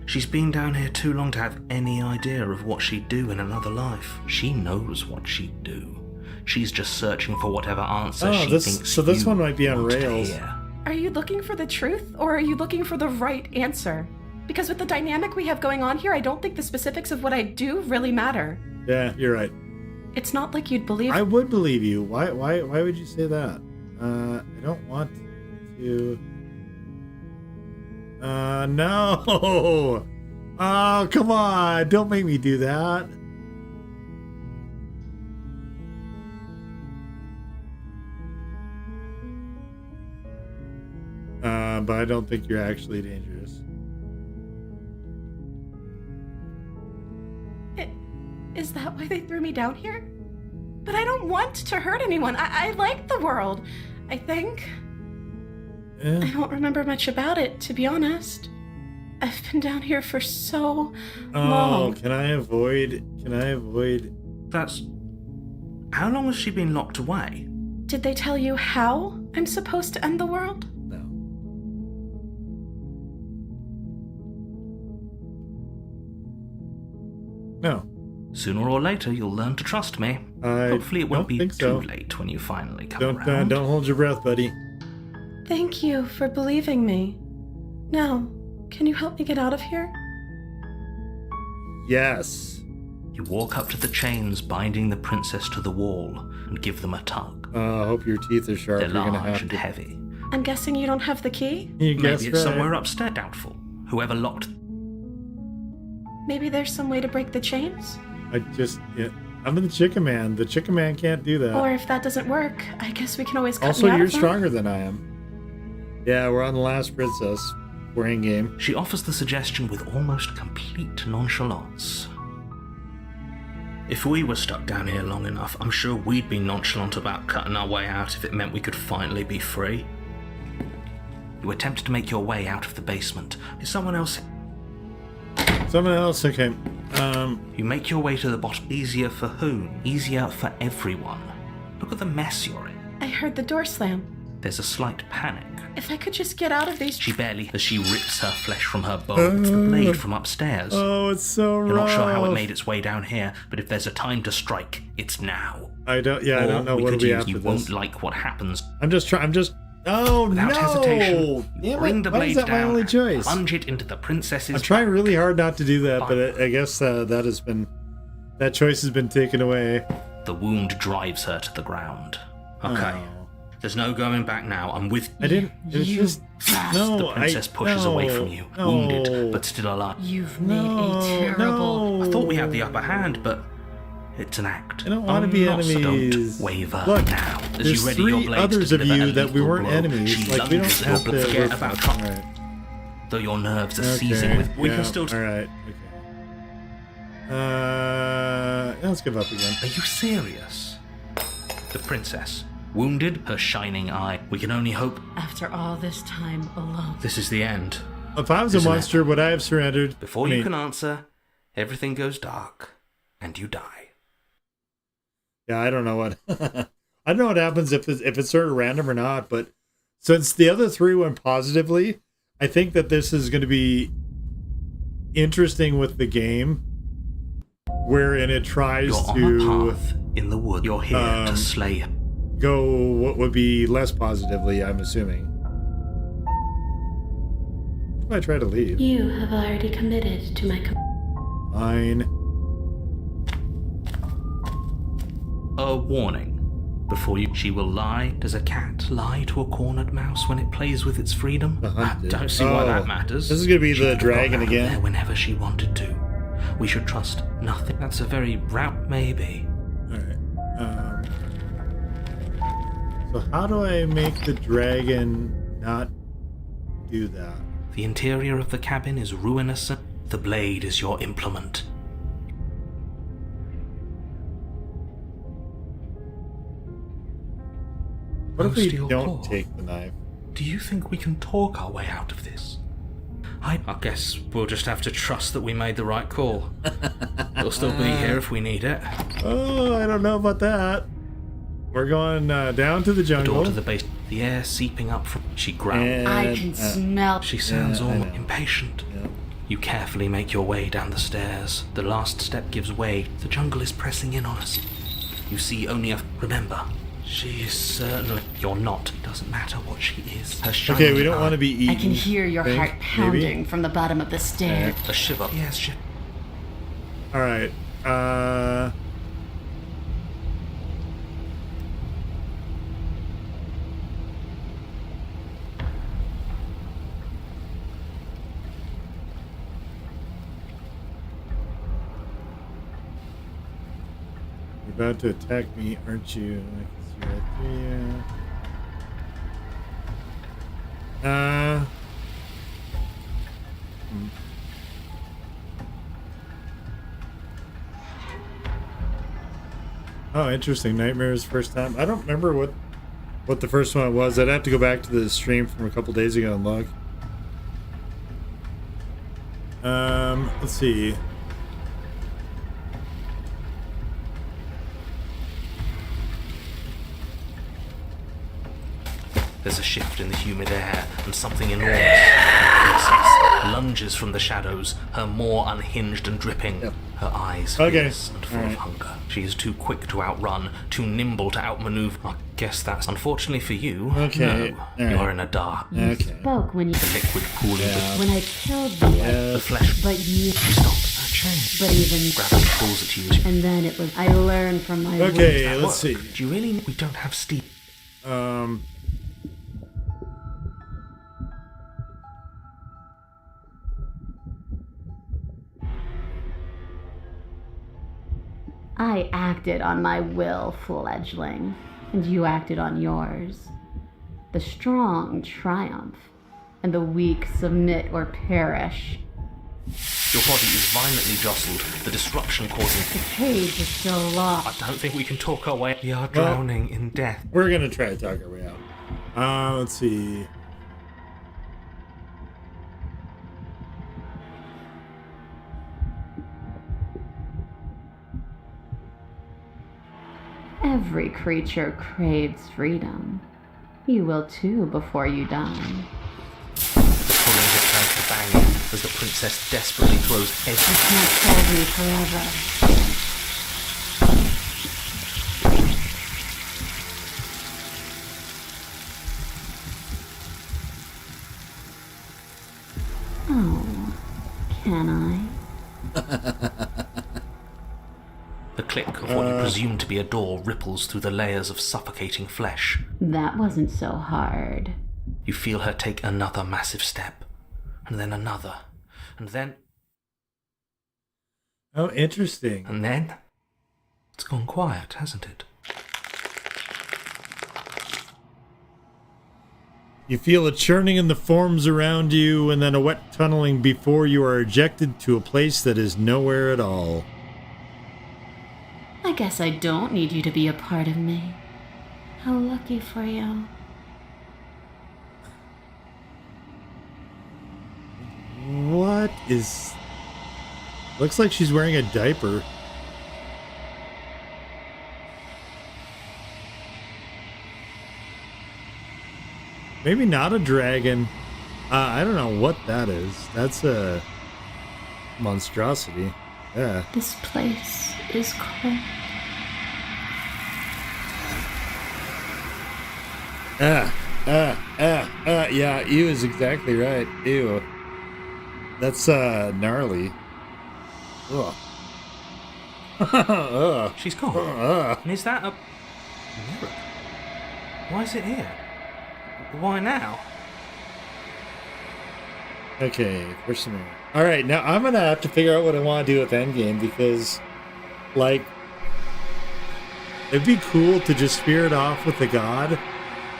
She's been down here too long to have any idea of what she'd do in another life. She knows what she'd do. She's just searching for whatever answer she thinks. So this one might be on rails. Are you looking for the truth, or are you looking for the right answer? Because with the dynamic we have going on here, I don't think the specifics of what I do really matter. Yeah, you're right. It's not like you'd believe. I would believe you. Why would you say that? I don't want to. No. Oh, come on. Don't make me do that. But I don't think you're actually dangerous. Is that why they threw me down here? But I don't want to hurt anyone. I like the world, I think. Yeah. I don't remember much about it, to be honest. I've been down here for so long. Can I avoid? That's... How long has she been locked away? Did they tell you how I'm supposed to end the world? No. Sooner or later, you'll learn to trust me. Hopefully it won't be too late when you finally come around. Don't hold your breath, buddy. Thank you for believing me. Now, can you help me get out of here? Yes. You walk up to the chains binding the princess to the wall and give them a tug. I hope your teeth are sharp. They're You're gonna large have and to. heavy. I'm guessing you don't have the key? You guess Maybe it's right. somewhere upstairs. Doubtful. Whoever locked... Maybe there's some way to break the chains? I'm the Chicken Man. The Chicken Man can't do that. Or if that doesn't work, I guess we can always cut Also, me out you're of them. stronger than I am. Yeah, we're on the last princess. We're in game. She offers the suggestion with almost complete nonchalance. If we were stuck down here long enough, I'm sure we'd be nonchalant about cutting our way out if it meant we could finally be free. You attempt to make your way out of the basement. Is someone else... Someone else? Okay. You make your way to the bottom. Easier for whom? Easier for everyone. Look at the mess you're in. I heard the door slam. There's a slight panic. If I could just get out of these... She barely... As she rips her flesh from her bones, the blade from upstairs. Oh, it's so rough. You're not sure how it made its way down here, but if there's a time to strike, it's now. I don't know what we have to do. You won't like what happens. Oh, Without no! hesitation, you bring the Why blade is that down, my only choice? plunge it into the princess's... I'm trying really hard not to do that, but I guess that choice has been taken away. The wound drives her to the ground. Okay. Oh. There's no going back now. I'm with I didn't... It was just... No, The princess pushes away from you, wounded, but still alive. You've made a terrible... I thought we had the upper hand, but it's an act. I don't want to be So don't waver Look, now. As there's you ready your 3 blades others to of deliver you a that we lethal weren't blow. enemies. She Like, we don't lunges have to... forget about Alright. Though your nerves are seizing with... We can still... Alright, okay. Let's give up again. Are you serious? The princess, wounded, her shining eye. We can only hope... After all this time alone. This is the end. If I was Isn't a monster, would I have surrendered? Before you can answer, everything goes dark, and you die. Yeah, I don't know what... I don't know what happens if it's sort of random or not, but since the other 3 went positively, I think that this is going to be interesting with the game, wherein it tries You're on a path in the wood. You're here to slay. Go what would be less positively, I'm assuming. I try to leave. You have already committed to my Fine. A warning. Before you, she will lie. Does a cat lie to a cornered mouse when it plays with its freedom? I don't see why that matters. This is going to be She the could have dragon gone out again. there whenever she wanted to. We should trust nothing. That's a very route, maybe. Alright. So how do I make the dragon not do that? The interior of the cabin is ruinous. The blade is your implement. What if we Steel don't claw. take the knife? Do you think we can talk our way out of this? I guess we'll just have to trust that we made the right call. We'll still be here if we need it. Oh, I don't know about that. We're going down to the The jungle. door to the base, the air seeping up from... She growls. And, I can smell. She sounds Yeah, I all know. impatient. Yeah. You carefully make your way down the stairs. The last step gives way. The jungle is pressing in on us. You see only a... Remember, she is certainly... You're not. Doesn't matter what she is. Her Okay, we shining don't eye- want to be eaten. I can hear your think, heart pounding maybe? from the bottom of the stairs. A shiver. Yes, shiver. Alright. You're about to attack me, aren't you? I can see right there. Oh, interesting. Nightmares first time. I don't remember what the first one was. I'd have to go back to the stream from a couple days ago and look. Let's see. There's a shift in the humid air, and something enormous, like a princess, lunges from the shadows, her maw unhinged and dripping, her eyes fierce and full of hunger. She is too quick to outrun, too nimble to outmaneuver. I guess that's unfortunately for you. Okay. No, All you're right. in a dark. Okay. Spoke when you. The liquid pooling When I killed you. the flesh. But you. Stop. Change. But even. Gravity pulls at you. And then it was. I learned from my. Okay, wounds. let's see. Do you really? We don't have steam. I acted on my will, fledgling, and you acted on yours. The strong triumph, and the weak submit or perish. Your body is violently jostled, the disruption causing... The cage is still locked. I don't think we can talk our way... We are drowning in death. We're gonna try to talk our way out. Let's see. Every creature craves freedom. You will too before you die. The pulling returns to bang as the princess desperately throws You every... can't hold me forever. Oh, can I? The click of what you presume to be a door ripples through the layers of suffocating flesh. That wasn't so hard. You feel her take another massive step, and then another, and then... Oh, interesting. And then... It's gone quiet, hasn't it? You feel a churning in the forms around you, and then a wet tunneling before you are ejected to a place that is nowhere at all. I guess I don't need you to be a part of me. How lucky for you. What is... Looks like she's wearing a diaper. Maybe not a dragon. I don't know what that is. That's a monstrosity. Yeah. This place is cold. Yeah, ew is exactly right. Ew. That's gnarly. Ugh. Ugh. She's gone. Ugh. And is that a mirror? Why is it here? Why now? Okay, first some more. Alright, now I'm gonna have to figure out what I want to do with Endgame because, like, it'd be cool to just spirit off with the god,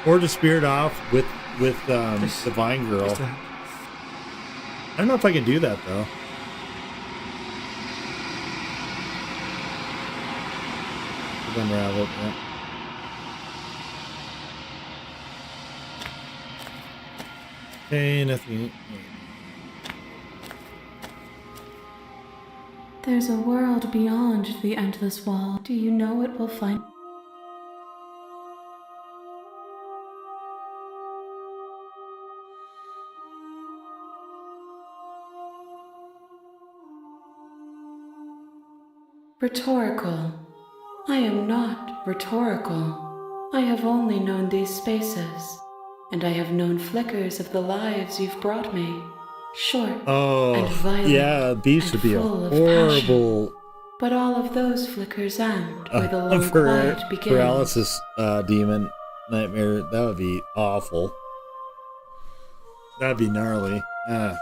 or to spirit off with the Vine Girl. I don't know if I can do that though. Unraveled. Yeah. Okay, nothing. There's a world beyond the endless wall. Do you know it will find? Rhetorical. I am not rhetorical. I have only known these spaces, and I have known flickers of the lives you've brought me. Short and violent, yeah, these would be a horrible. But all of those flickers end where the long quiet begins. Paralysis demon nightmare. That would be awful. That'd be gnarly. I'm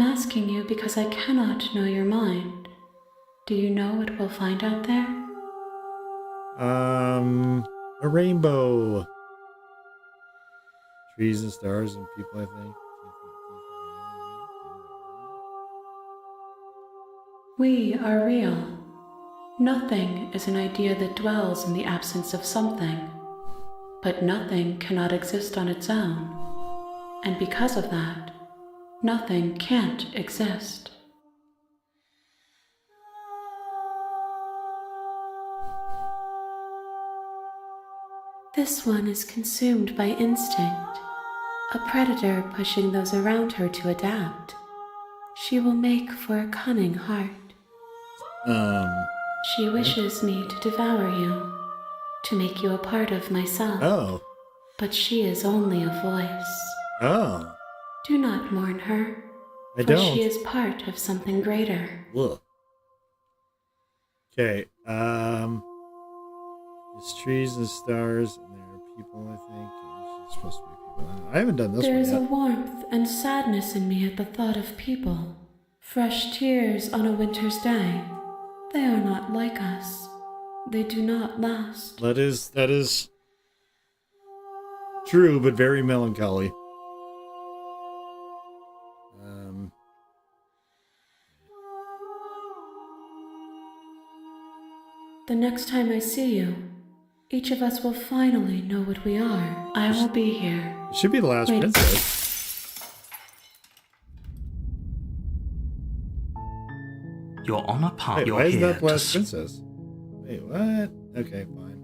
asking you because I cannot know your mind. Do you know what we'll find out there? A rainbow. Trees and stars and people, I think. We are real. Nothing is an idea that dwells in the absence of something. But nothing cannot exist on its own. And because of that, nothing can't exist. This one is consumed by instinct, a predator pushing those around her to adapt. She will make for a cunning heart. She wishes me to devour you, to make you a part of myself. Oh. But she is only a voice. Oh. Do not mourn her, I for don't. she is part of something greater. Ugh. Okay, it's trees and stars, and there are people, I think. It's supposed to be people. I haven't done this There one is yet. a warmth and sadness in me at the thought of people. Fresh tears on a winter's day. They are not like us. They do not last. That is true, but very melancholy. The next time I see you, each of us will finally know what we are. I will be here. It should be the last Wait. princess. You're on a path. Wait, You're why is here that the to last princess? Wait, what? Okay, fine.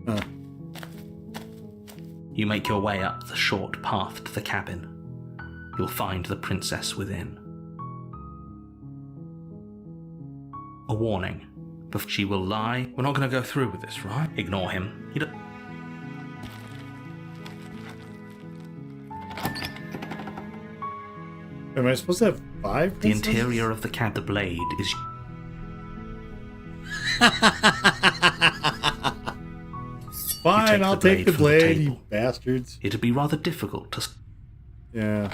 Huh. You make your way up the short path to the cabin. You'll find the princess within. A warning. But she will lie. We're not going to go through with this, right? Ignore him. He Am I supposed to have 5 The princesses? interior of the cab, the blade is... Fine, I'll take the blade, you table. bastards. It'd be rather difficult to... Yeah.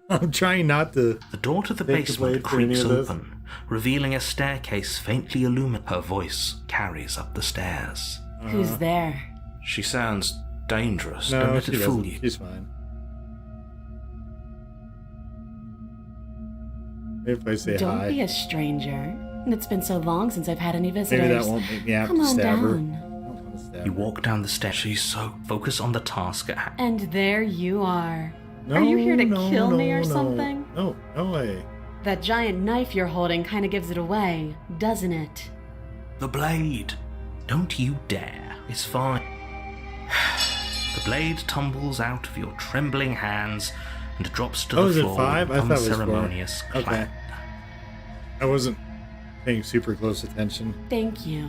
I'm trying not to... The door to the take the basement blade for any creaks of this. open, revealing a staircase faintly illuminated. Her voice carries up the stairs. Who's there? She sounds dangerous. Don't No, let she it fool doesn't. you. She's fine. Maybe if I say Don't hi. be a stranger. It's been so long since I've had any visitors. Maybe that won't make me have Come to on stab her. down. I don't want to stab You her. walk down the stairs. She's so focused on the task at hand. And there you are. No, Are you here to no, kill me no, or no. something? No, no way. That giant knife you're holding kind of gives it away, doesn't it? The blade! Don't you dare. It's fine. The blade tumbles out of your trembling hands and drops to Oh, the is it floor 5? with I thought it was 4. unceremonious Okay. clap. I wasn't paying super close attention. Thank you.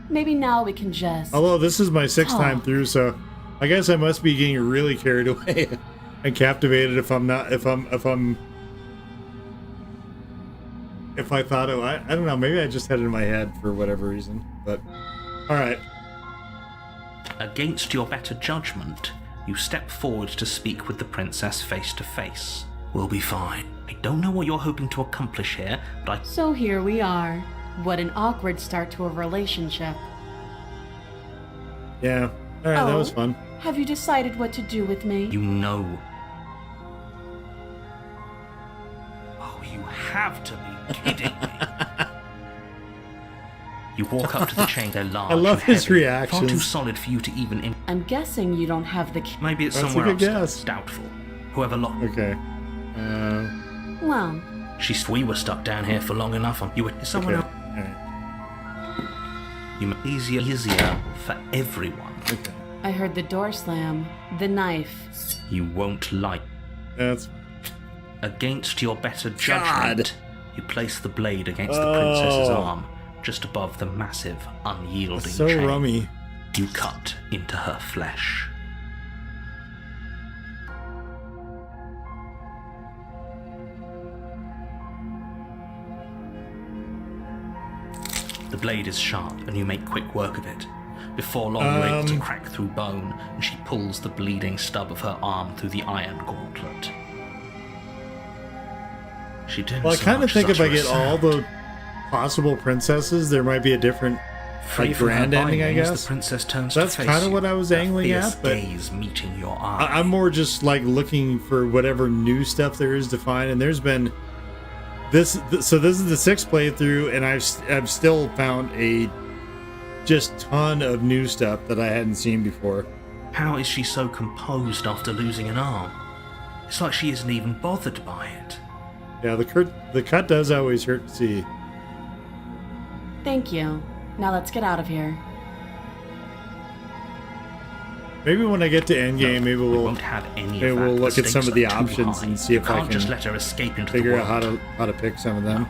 Maybe now we can just... Although this is my 6th time Talk. through, so I guess I must be getting really carried away and captivated if I'm not, if I thought it, I don't know, maybe I just had it in my head for whatever reason, but all right. Against your better judgment, you step forward to speak with the princess face to face. We'll be fine. I don't know what you're hoping to accomplish here, but So here we are. What an awkward start to a relationship. Yeah, all right, that was fun. Have you decided what to do with me? You know. Oh, you have to be kidding me. You walk up to the chain. They're large. I love and his heavy, reactions. Far too solid for you to even. I'm guessing you don't have the key. Maybe it's That's a somewhere good else. guess. Doubtful. Whoever locked. Okay. Well, We were stuck down here for long enough. You were someone Okay. else. All right. You make easier for everyone. Okay. I heard the door slam. The knife. You won't like. That's Against your better judgment, you place the blade against the princess's arm, just above the massive, unyielding so chain. rummy. You cut into her flesh. The blade is sharp, and you make quick work of it. Before long, you're able to crack through bone, and she pulls the bleeding stub of her arm through the iron gauntlet. She didn't Well, I so kind of much think as if I utter a get all sound. the possible princesses, there might be a different, Free like, from her grand ending, I bindings, guess. The princess turns That's to face kind of you, what I was her angling fierce at, but gaze meeting your eye. I'm more just like looking for whatever new stuff there is to find, and there's been so this is the 6th playthrough, and I've still found a just ton of new stuff that I hadn't seen before. How is she so composed after losing an arm? It's like she isn't even bothered by it. Yeah, the cut does always hurt to see. Thank you. Now let's get out of here. Maybe when I get to endgame, maybe We we'll won't have any maybe of that. we'll look The at some stakes of the are too options high. and see if You I can't just can let her escape into figure the out world. how to pick some of them.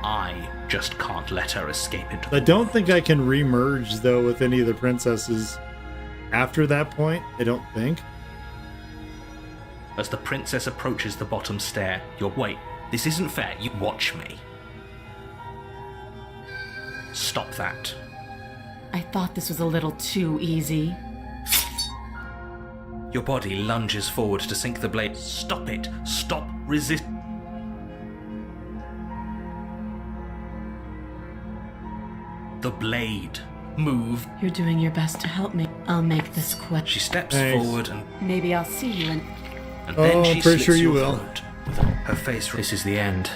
I just can't let her escape into the I don't think I can remerge though with any of the princesses after that point. I don't think. As the princess approaches the bottom stair, wait, this isn't fair. You watch me. Stop that. I thought this was a little too easy. Your body lunges forward to sink the blade. Stop it. Stop. Resist. The blade. Move. You're doing your best to help me. I'll make this quick. She steps Nice. forward and Maybe I'll see you in... then Oh, she I'm pretty slits sure you your will. throat with her face. This is the end.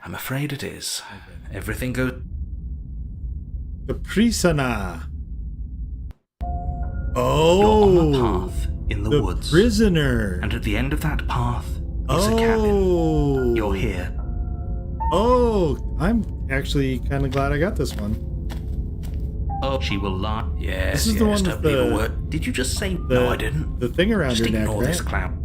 I'm afraid it is. Everything goes. The Pristine. You're on a Oh, path in the the woods. prisoner. And at the end of that path is a cabin. Oh, You're here. Oh, I'm actually kind of glad I got this one. Oh, she will lie. Yes, This is the one don't with believe a the- word. Did you just say no? I didn't. The thing around Just her neck, ignore right? this clown.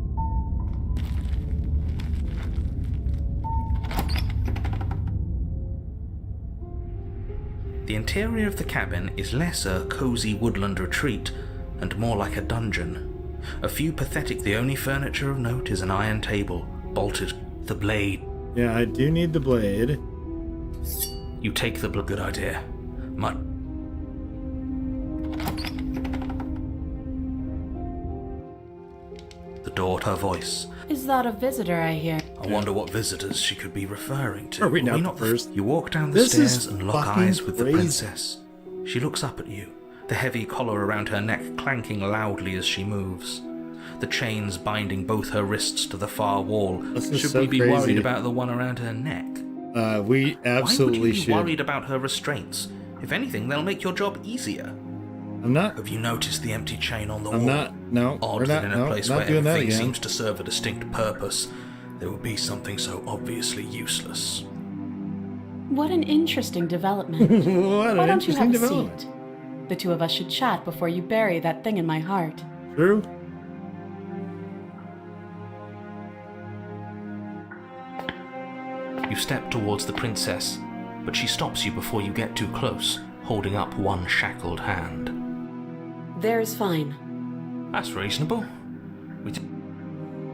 The interior of the cabin is less a cozy woodland retreat and more like a dungeon. A few pathetic, the only furniture of note is an iron table, bolted. The blade. Yeah, I do need the blade. You take the good idea. The door, her voice. Is that a visitor I hear? I wonder what visitors she could be referring to. Are we not not first? You walk down the This is stairs and lock fucking eyes with the crazy. princess. She looks up at you, the heavy collar around her neck clanking loudly as she moves. The chains binding both her wrists to the far wall. This is Should so we be crazy. worried about the one around her neck? We absolutely Why would you be should. worried about her restraints? If anything, they'll make your job easier. I'm not. Have you noticed the empty chain on the I'm wall? not. No, Odd we're that not. in a No, place not where doing that everything again. seems to serve a distinct purpose, there would be something so obviously useless. What an interesting development. What an Why don't you interesting have a development. seat? The two of us should chat before you bury that thing in my heart. True. You step towards the princess, but she stops you before you get too close, holding up one shackled hand. There's fine. That's reasonable.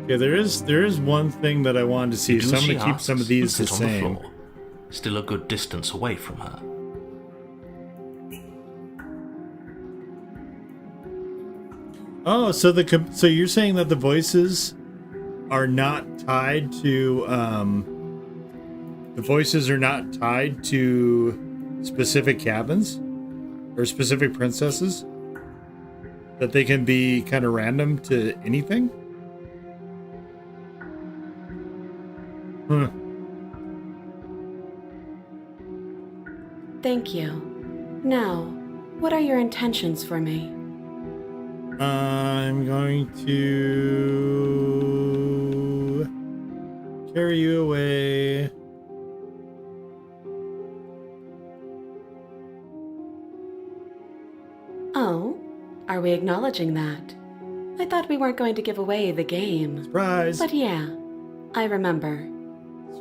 Yeah, there is one thing that I wanted to see. So I'm going to keep some of these the same. Still a good distance away from her. Oh, so you're saying that the voices are not tied to specific cabins or specific princesses? That they can be kind of random to anything? Thank you. Now, what are your intentions for me? I'm going to carry you away. Oh, are we acknowledging that? I thought we weren't going to give away the game. Surprise! But yeah, I remember.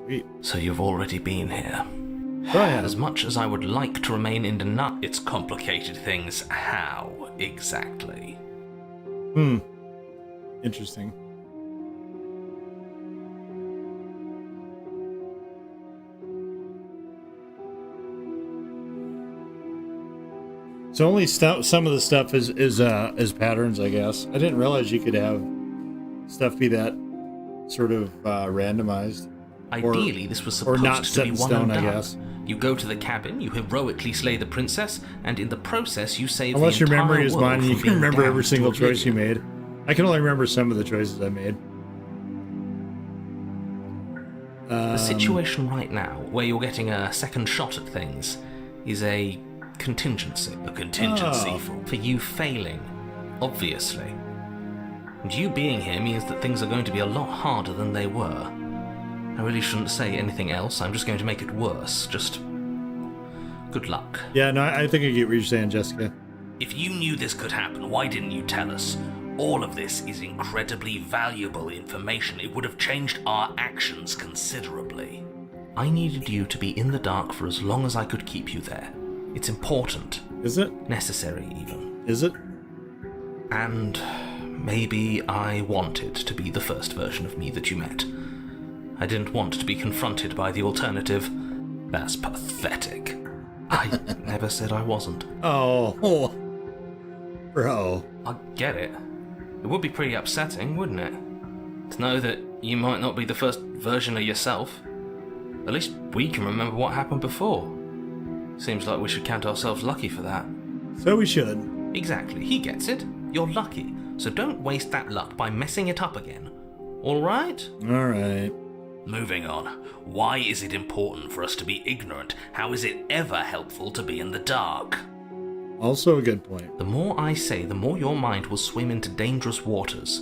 Sweet. So you've already been here. Oh, yeah. As much as I would like to remain in the nut, it's complicated things. How exactly? Interesting. So only some of the stuff is patterns, I guess. I didn't realize you could have stuff be that sort of randomized. Ideally, this was supposed not to set be in one stone, and done. I guess. You go to the cabin, you heroically slay the princess, and in the process, you save Unless the your entire memory is world mine and you from can being remember every damned single to choice you oblivion. made. I can only remember some of the choices I made. The situation right now, where you're getting a second shot at things, is a contingency. A contingency for you failing, obviously. And you being here means that things are going to be a lot harder than they were. I really shouldn't say anything else. I'm just going to make it worse. Just good luck. Yeah, no, I think I get what you're saying, Jessica. If you knew this could happen, why didn't you tell us? All of this is incredibly valuable information. It would have changed our actions considerably. I needed you to be in the dark for as long as I could keep you there. It's important. Is it? Necessary, even. Is it? And maybe I wanted to be the first version of me that you met. I didn't want to be confronted by the alternative. That's pathetic. I never said I wasn't. Oh, bro. I get it. It would be pretty upsetting, wouldn't it? To know that you might not be the first version of yourself. At least we can remember what happened before. Seems like we should count ourselves lucky for that. So we should. Exactly, he gets it. You're lucky, so don't waste that luck by messing it up again. Alright? Alright. Moving on. Why is it important for us to be ignorant? How is it ever helpful to be in the dark? Also a good point. The more I say, the more your mind will swim into dangerous waters.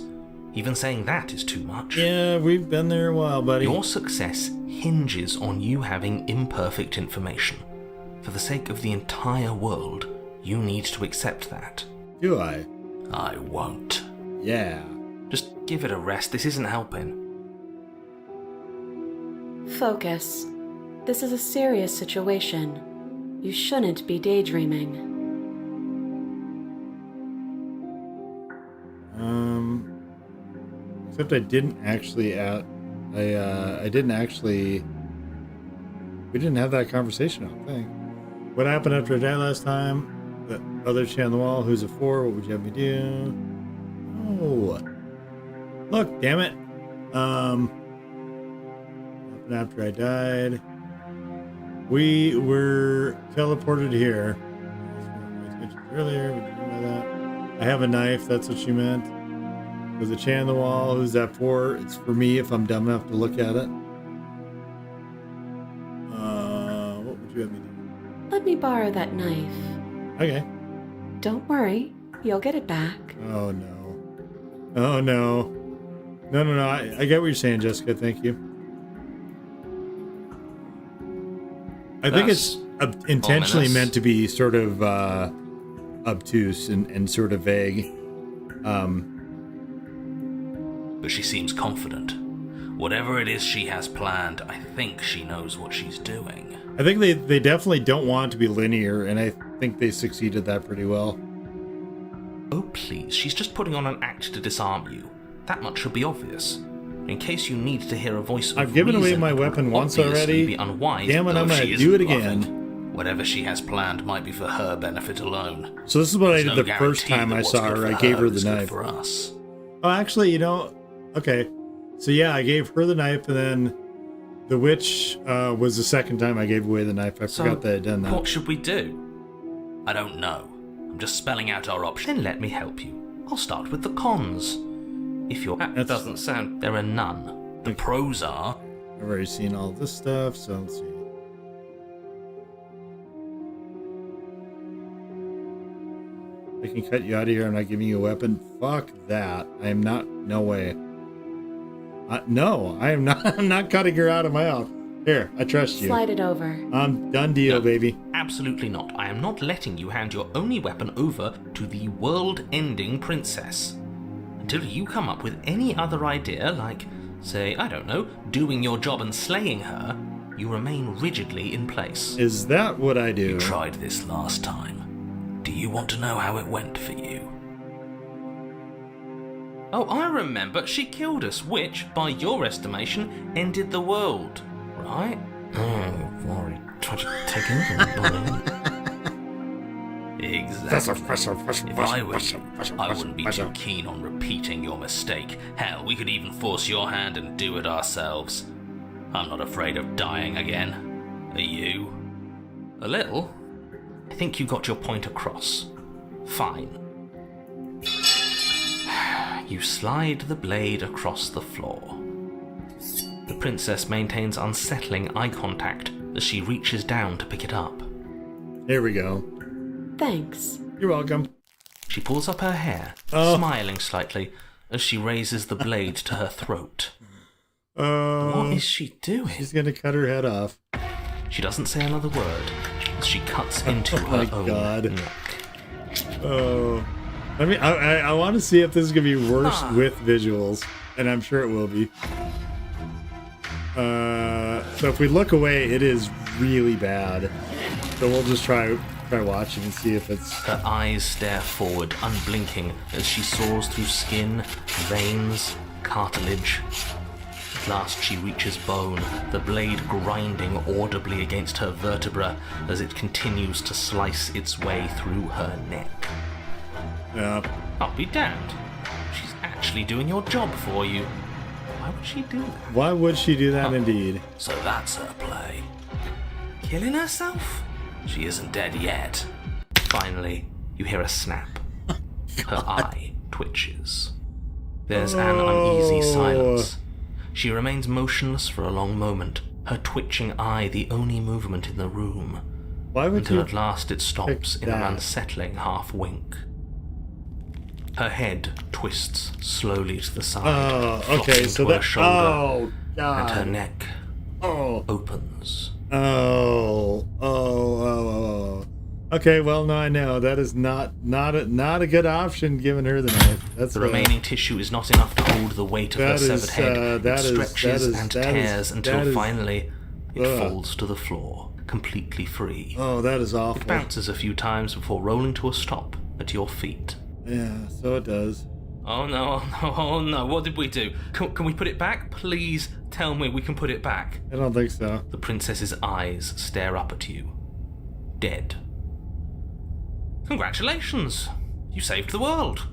Even saying that is too much. Yeah, we've been there a while, buddy. Your success hinges on you having imperfect information. For the sake of the entire world, you need to accept that. Do I? I won't. Yeah. Just give it a rest. This isn't helping. Focus. This is a serious situation. You shouldn't be daydreaming. Except I didn't actually we didn't have that conversation, I don't think. What happened after I died last time? The other chan on the wall, who's a 4? What would you have me do? Oh. Look, damn it. After I died, we were teleported here. Earlier, what did you mean by that? I have a knife, that's what she meant. There's a chan on the wall, who's that for? It's for me if I'm dumb enough to look at it. What would you have me do? Let me borrow that knife. Okay. Don't worry, you'll get it back. Oh no. Oh no. No. I get what you're saying, Jessica. Thank you. I think it's intentionally meant to be sort of obtuse and sort of vague. But she seems confident. Whatever it is she has planned, I think she knows what she's doing. I think they definitely don't want it to be linear, and I think they succeeded that pretty well. Oh, please, she's just putting on an act to disarm you. That much should be obvious. In case you need to hear a voice of I've given away reason, my it would weapon once obviously already. Be unwise, Damn it, I'm though gonna she do it isn't again. loving. Whatever she has planned might be for her benefit alone. So this is what I There's did no the first guarantee time that I what's saw good her. for I gave her is the good knife. for us. Oh, actually, okay. So yeah, I gave her the knife, and then the witch was the second time I gave away the knife. I forgot that I'd done that. What should we do? I don't know. I'm just spelling out our options. Then let me help you. I'll start with the cons. If you're... That doesn't sound... There are none. The pros are... I've already seen all this stuff, so let's see. I can cut you out of here. I'm not giving you a weapon. Fuck that. I am not. No way. No, I am not. I'm not cutting her out of my house. Here, I trust you. Slide it over. Done deal, No, baby. Absolutely not. I am not letting you hand your only weapon over to the world-ending princess. Until you come up with any other idea, like, say, I don't know, doing your job and slaying her, you remain rigidly in place. Is that what I do? You tried this last time. Do you want to know how it went for you? Oh, I remember. She killed us, which, by your estimation, ended the world. Right? Oh, worry. Try to take over. Exactly. If I were you, I wouldn't be too keen on repeating your mistake. Hell, we could even force your hand and do it ourselves. I'm not afraid of dying again. Are you? A little? I think you got your point across. Fine. You slide the blade across the floor. The princess maintains unsettling eye contact as she reaches down to pick it up. Here we go. Thanks. You're welcome. She pulls up her hair, smiling slightly as she raises the blade to her throat. What is she doing? She's gonna cut her head off. She doesn't say another word as she cuts into her own neck. Oh. I want to see if this is going to be worse with visuals, and I'm sure it will be. So if we look away, it is really bad. So we'll just try watching and see if it's... Her eyes stare forward, unblinking, as she saws through skin, veins, cartilage. At last she reaches bone, the blade grinding audibly against her vertebra as it continues to slice its way through her neck. Yeah. I'll be damned. She's actually doing your job for you. Why would she do that? Why would she do that indeed? So that's her play. Killing herself? She isn't dead yet. Finally, you hear a snap. Her eye twitches. There's an uneasy silence. She remains motionless for a long moment, her twitching eye the only movement in the room. Why would until you at last it stops in an unsettling half-wink. Her head twists slowly to the side, okay, so to her that... shoulder, Oh, God. and her neck opens. Okay, well, now I know. That is not a good option, giving her the knife. That's the remaining tissue is not enough to hold the weight of her severed head. It stretches and tears until finally it falls to the floor, completely free. Oh, that is awful. It bounces a few times before rolling to a stop at your feet. Yeah, so it does. Oh no, what did we do? Can we put it back? Please tell me we can put it back. I don't think so. The princess's eyes stare up at you. Dead. Congratulations! You saved the world.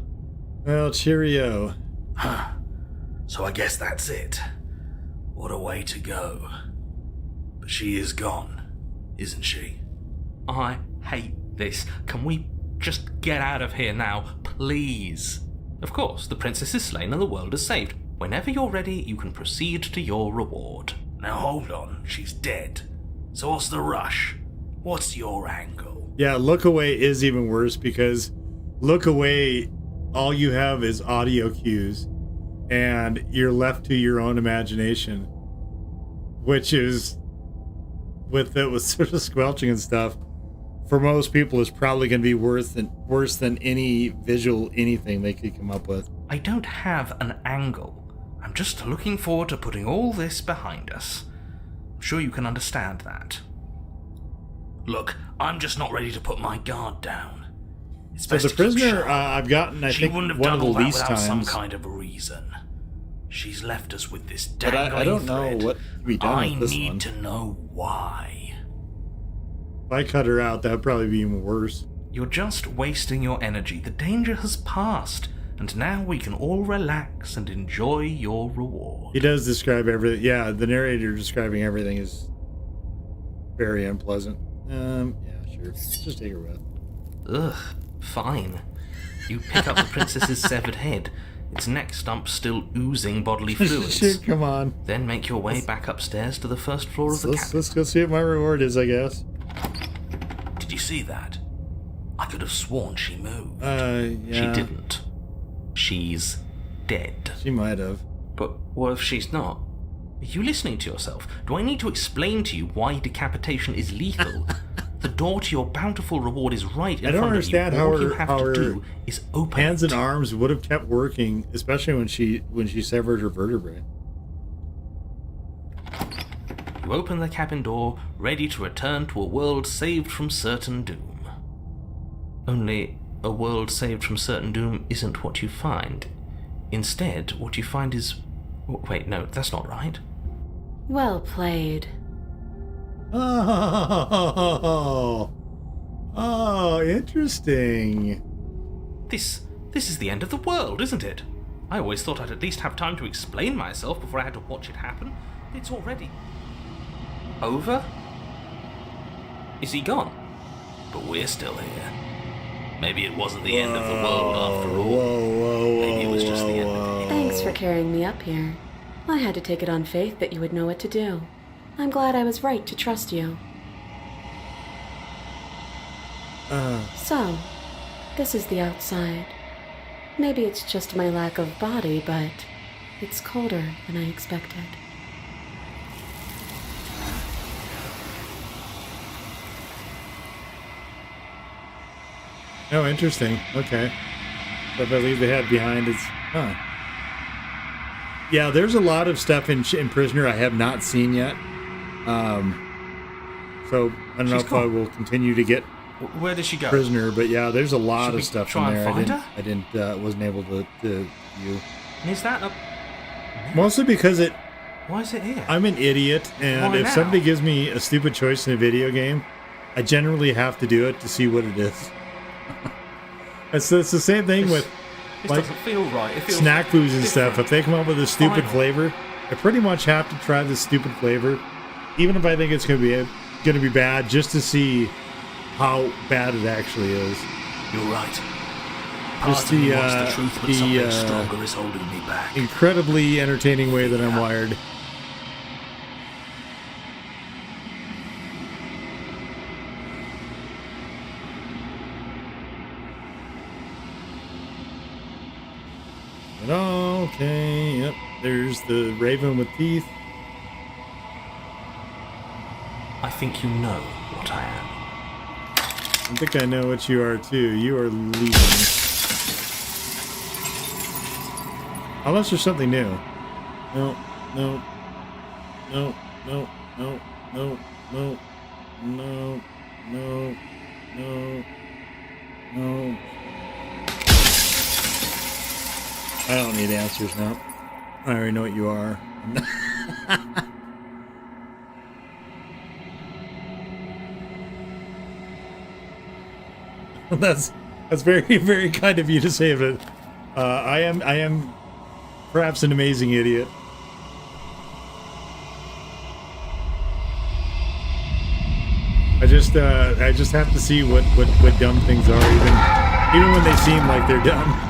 Well, cheerio. Huh. So I guess that's it. What a way to go. But she is gone, isn't she? I hate this. Can we just get out of here now, please? Of course, the princess is slain and the world is saved. Whenever you're ready, you can proceed to your reward. Now hold on, she's dead. So what's the rush? What's your angle? Yeah, look away is even worse because look away, all you have is audio cues and you're left to your own imagination, which is with sort of squelching and stuff. For most people, is probably going to be worse than any visual anything they could come up with. I don't have an angle. I'm just looking forward to putting all this behind us. I'm sure you can understand that. Look, I'm just not ready to put my guard down. It's So best the to keep prisoner, sharp. I've gotten, I She think, wouldn't have one done of the all that least without some times. kind of a reason. She's left us with this But dangling I don't know thread. what can be done I with this need one. to know why. If I cut her out, that would probably be even worse. You're just wasting your energy. The danger has passed, and now we can all relax and enjoy your reward. He does describe everything. Yeah, the narrator describing everything is very unpleasant. Yeah, sure. Just take her with. Ugh, fine. You pick up the princess's severed head, its neck stump still oozing bodily fluids. Shit, come on. Then make your way back upstairs to the first floor of the cabin. Let's go see what my reward is, I guess. Did you see that? I could have sworn she moved. Yeah. She didn't. She's dead. She might have. But what if she's not? Are you listening to yourself? Do I need to explain to you why decapitation is lethal? The door to your bountiful reward is right in I don't front understand of you. how All you her- have how to her do is open Hands it. and arms would have kept working, especially when she severed her vertebrae. You open the cabin door, ready to return to a world saved from certain doom. Only, a world saved from certain doom isn't what you find. Instead, what you find is... Wait, no, that's not right. Well played. Oh, interesting. This is the end of the world, isn't it? I always thought I'd at least have time to explain myself before I had to watch it happen. It's already... over? Is he gone? But we're still here. Maybe it wasn't the end of the world after all. Whoa, Maybe it was just the end of it. Thanks for carrying me up here. I had to take it on faith that you would know what to do. I'm glad I was right to trust you. So, this is the outside. Maybe it's just my lack of body, but it's colder than I expected. Oh, interesting. Okay. So if I leave the head behind, it's... Huh. Yeah, there's a lot of stuff in Prisoner I have not seen yet. So I don't know if I will continue to get Where did she go? Prisoner, but yeah, there's a lot Should we of stuff try in and there find I didn't wasn't able to view. And is that a... Mostly because Why is it here? I'm an idiot, and Why if now? somebody gives me a stupid choice in a video game, I generally have to do it to see what it is. it's the same thing with This like doesn't feel right. It feels snack foods and different. stuff. If they come up with a stupid Final. flavor, I pretty much have to try the stupid flavor, even if I think it's going to be bad, just to see how bad it actually is. You're right. Just Part of me the, wants the truth, but the, something stronger is holding me back. Incredibly entertaining way that I'm wired. But okay, yep. There's the raven with teeth. I think you know what I am. I think I know what you are too. You are leaving. Unless there's something new. No, no, no, no, no, no, no, no, no, no, no. I don't need answers now. I already know what you are. That's very, very kind of you to say, but I am perhaps an amazing idiot. I just have to see what dumb things are, even when they seem like they're dumb.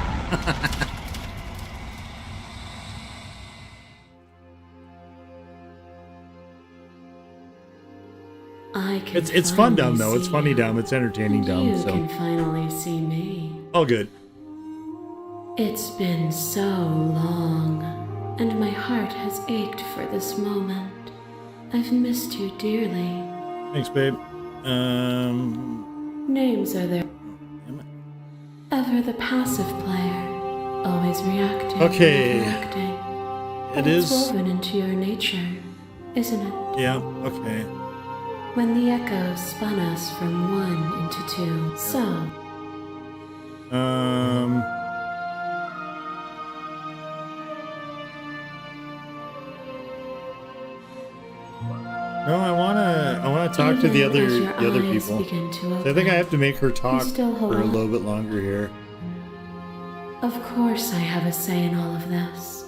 It's fun dumb though. It's funny dumb. It's entertaining dumb. You So can finally see me. all good. It's been so long, and my heart has ached for this moment. I've missed you dearly. Thanks, babe. Names are there. Ever the passive player, always reacting. Okay. Reacting. It But it's is. woven into your nature, isn't it? Yeah. Okay. When the echoes spun us from one into two. So, No, I wanna talk to the other people. So I think I have to make her talk for a little bit longer here. Of course I have a say in all of this.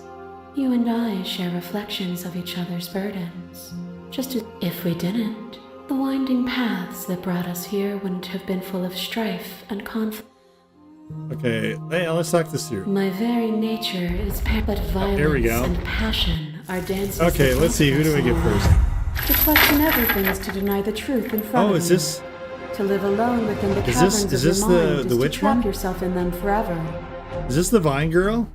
You and I share reflections of each other's burdens. Just as if we didn't, the winding paths that brought us here wouldn't have been full of strife and conflict. Okay, hey, let's talk this through. My very nature is but violence and passion are dancing. Okay, let's see, who do I get first? To question everything is to deny the truth in front of you. Oh, is this? To live alone within the caverns of your mind is to trap yourself in them forever. Is this the Vine girl?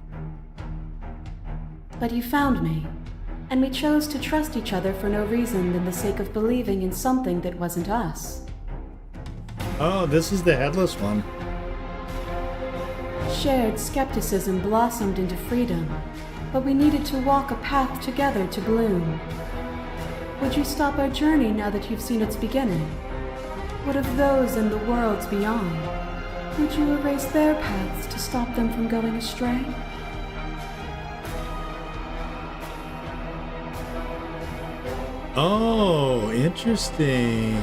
But you found me, and we chose to trust each other for no reason than the sake of believing in something that wasn't us. Oh, this is the headless one. Shared skepticism blossomed into freedom, but we needed to walk a path together to bloom. Would you stop our journey now that you've seen its beginning? What of those in the worlds beyond? Would you erase their paths to stop them from going astray? Oh, interesting.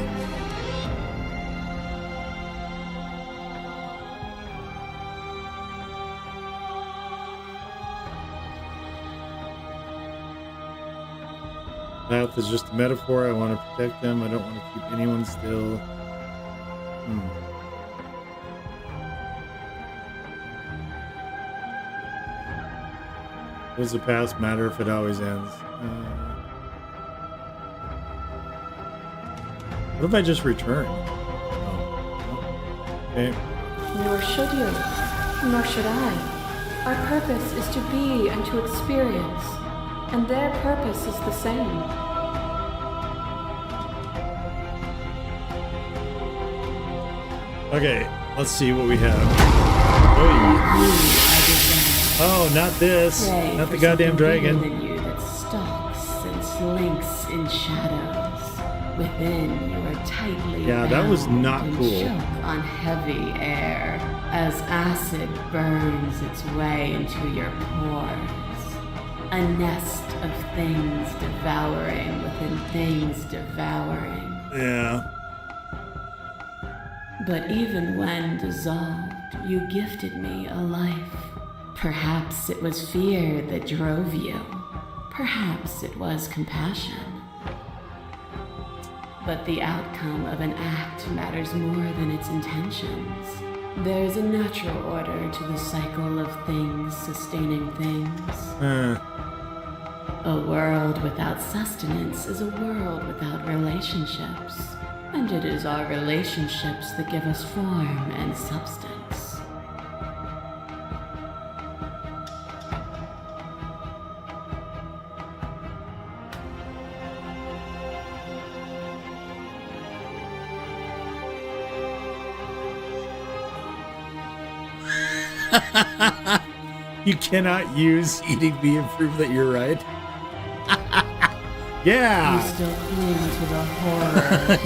Path is just a metaphor. I want to protect them. I don't want to keep anyone still. Does the past matter if it always ends? What if I just return? Okay. Nor should you. Nor should I. Our purpose is to be and to experience, and their purpose is the same. Okay, let's see what we have. Oh, not this. Not the goddamn dragon. Than you that stalks and slinks in shadows. Within, you are tightly that was not and cool. Choke on heavy air as acid burns its way into your pores. A nest of things devouring within things devouring. Yeah. But even when dissolved, you gifted me a life. Perhaps it was fear that drove you. Perhaps it was compassion. But the outcome of an act matters more than its intentions. There is a natural order to the cycle of things sustaining things. A world without sustenance is a world without relationships. And it is our relationships that give us form and substance. You cannot use eating me and prove that you're right. Yeah. You still cling to the horror of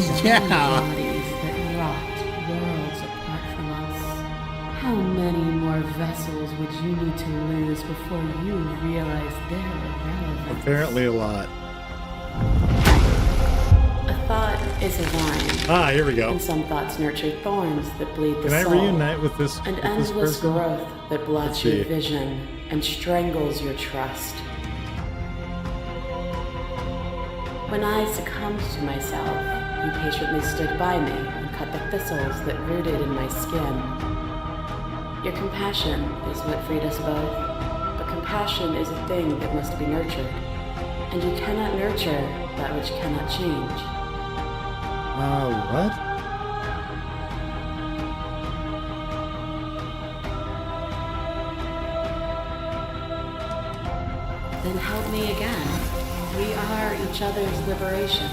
bodies that rot worlds apart from us. How many more vessels would you need to lose before you realize their irrelevance? Apparently a lot. A thought is a vine. Ah, here we go. And some thoughts nurture thorns that bleed the Can soul. I reunite with this? An with this endless person? growth that blots Let's your see. vision and strangles your trust. When I succumbed to myself, you patiently stood by me and cut the thistles that rooted in my skin. Your compassion is what freed us both, but compassion is a thing that must be nurtured, and you cannot nurture that which cannot change. What? Then help me again. We are each other's liberation.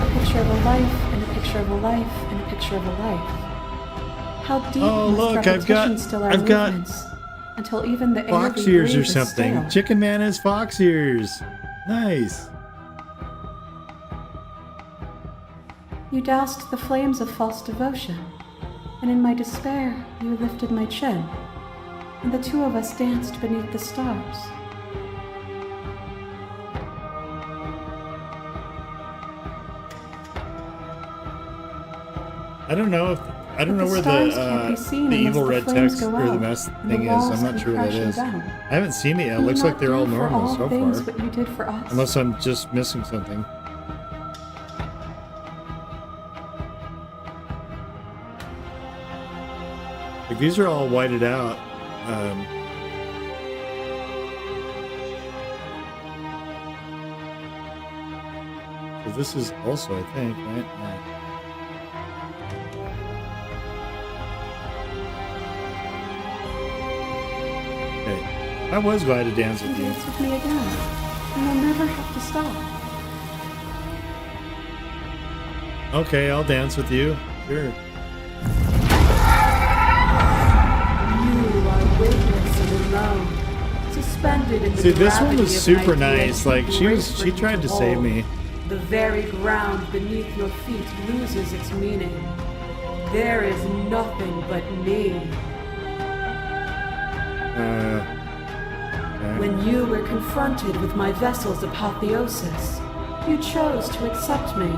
A picture of a life, and a picture of a life, and a picture of a life. How deep must repetition still our movements, until even the air Fox we ears breathe or is something. still. Chicken Man has fox ears. Nice. You doused the flames of false devotion, and in my despair, you lifted my chin, and the two of us danced beneath the stars. I don't know where the evil red text or the mess thing is. I'm not sure what that is. I haven't seen it yet. It looks like they're all normal so far. What you did for us. Unless I'm just missing something. Like these are all whited out. So this is also, I think, right? Yeah. I was glad to dance with you. Dance with me again, and you'll never have to stop. Okay, I'll dance with you. Sure. You are weightless and alone, suspended in the See, this one was gravity of super an idea nice. Like she tried to save me. The very ground beneath your feet loses its meaning. There is nothing but me. Okay. When you were confronted with my vessel's apotheosis, you chose to accept me,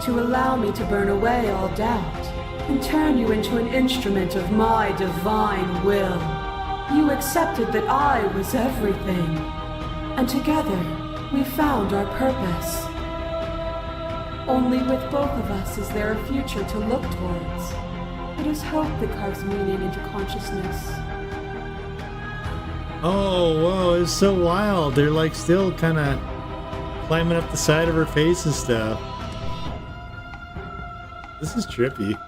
to allow me to burn away all doubt, and turn you into an instrument of my divine will. You accepted that I was everything, and together we found our purpose. Only with both of us is there a future to look towards. It is hope that carves meaning into consciousness. Oh, whoa, it's so wild. They're like still kind of climbing up the side of her face and stuff. This is trippy.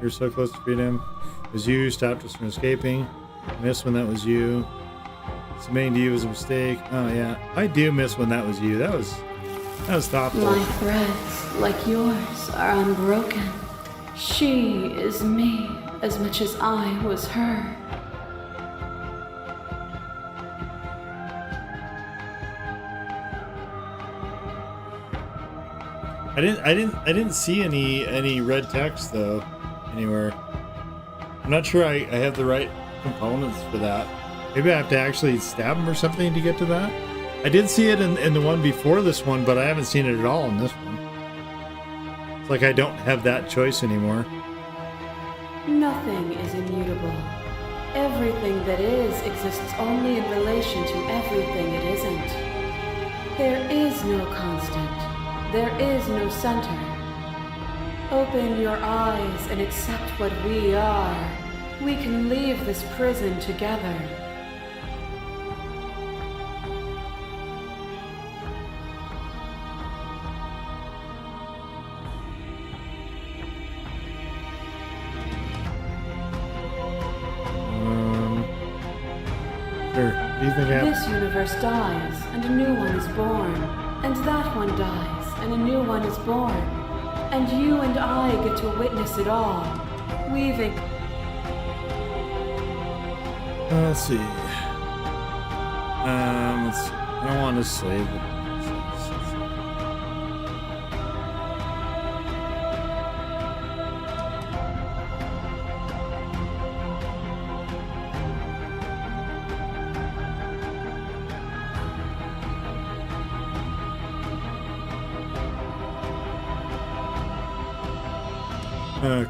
You're so close to freedom. It was you who stopped us from escaping. I miss when that was you. Submitting to you was a mistake. Oh yeah, I do miss when that was you. That was thoughtful. My threads, like yours, are unbroken. She is me as much as I was her. I didn't see any red text though anywhere. I'm not sure I have the right components for that. Maybe I have to actually stab him or something to get to that. I did see it in the one before this one, but I haven't seen it at all in this one. It's like I don't have that choice anymore. Nothing is immutable. Everything that is exists only in relation to everything it isn't. There is no constant. There is no center. Open your eyes and accept what we are. We can leave this prison together. Sure. What do you think happened? This universe dies, and a new one is born. And that one dies, and a new one is born. And you and I get to witness it all, weaving. Let's see. I don't want to save it.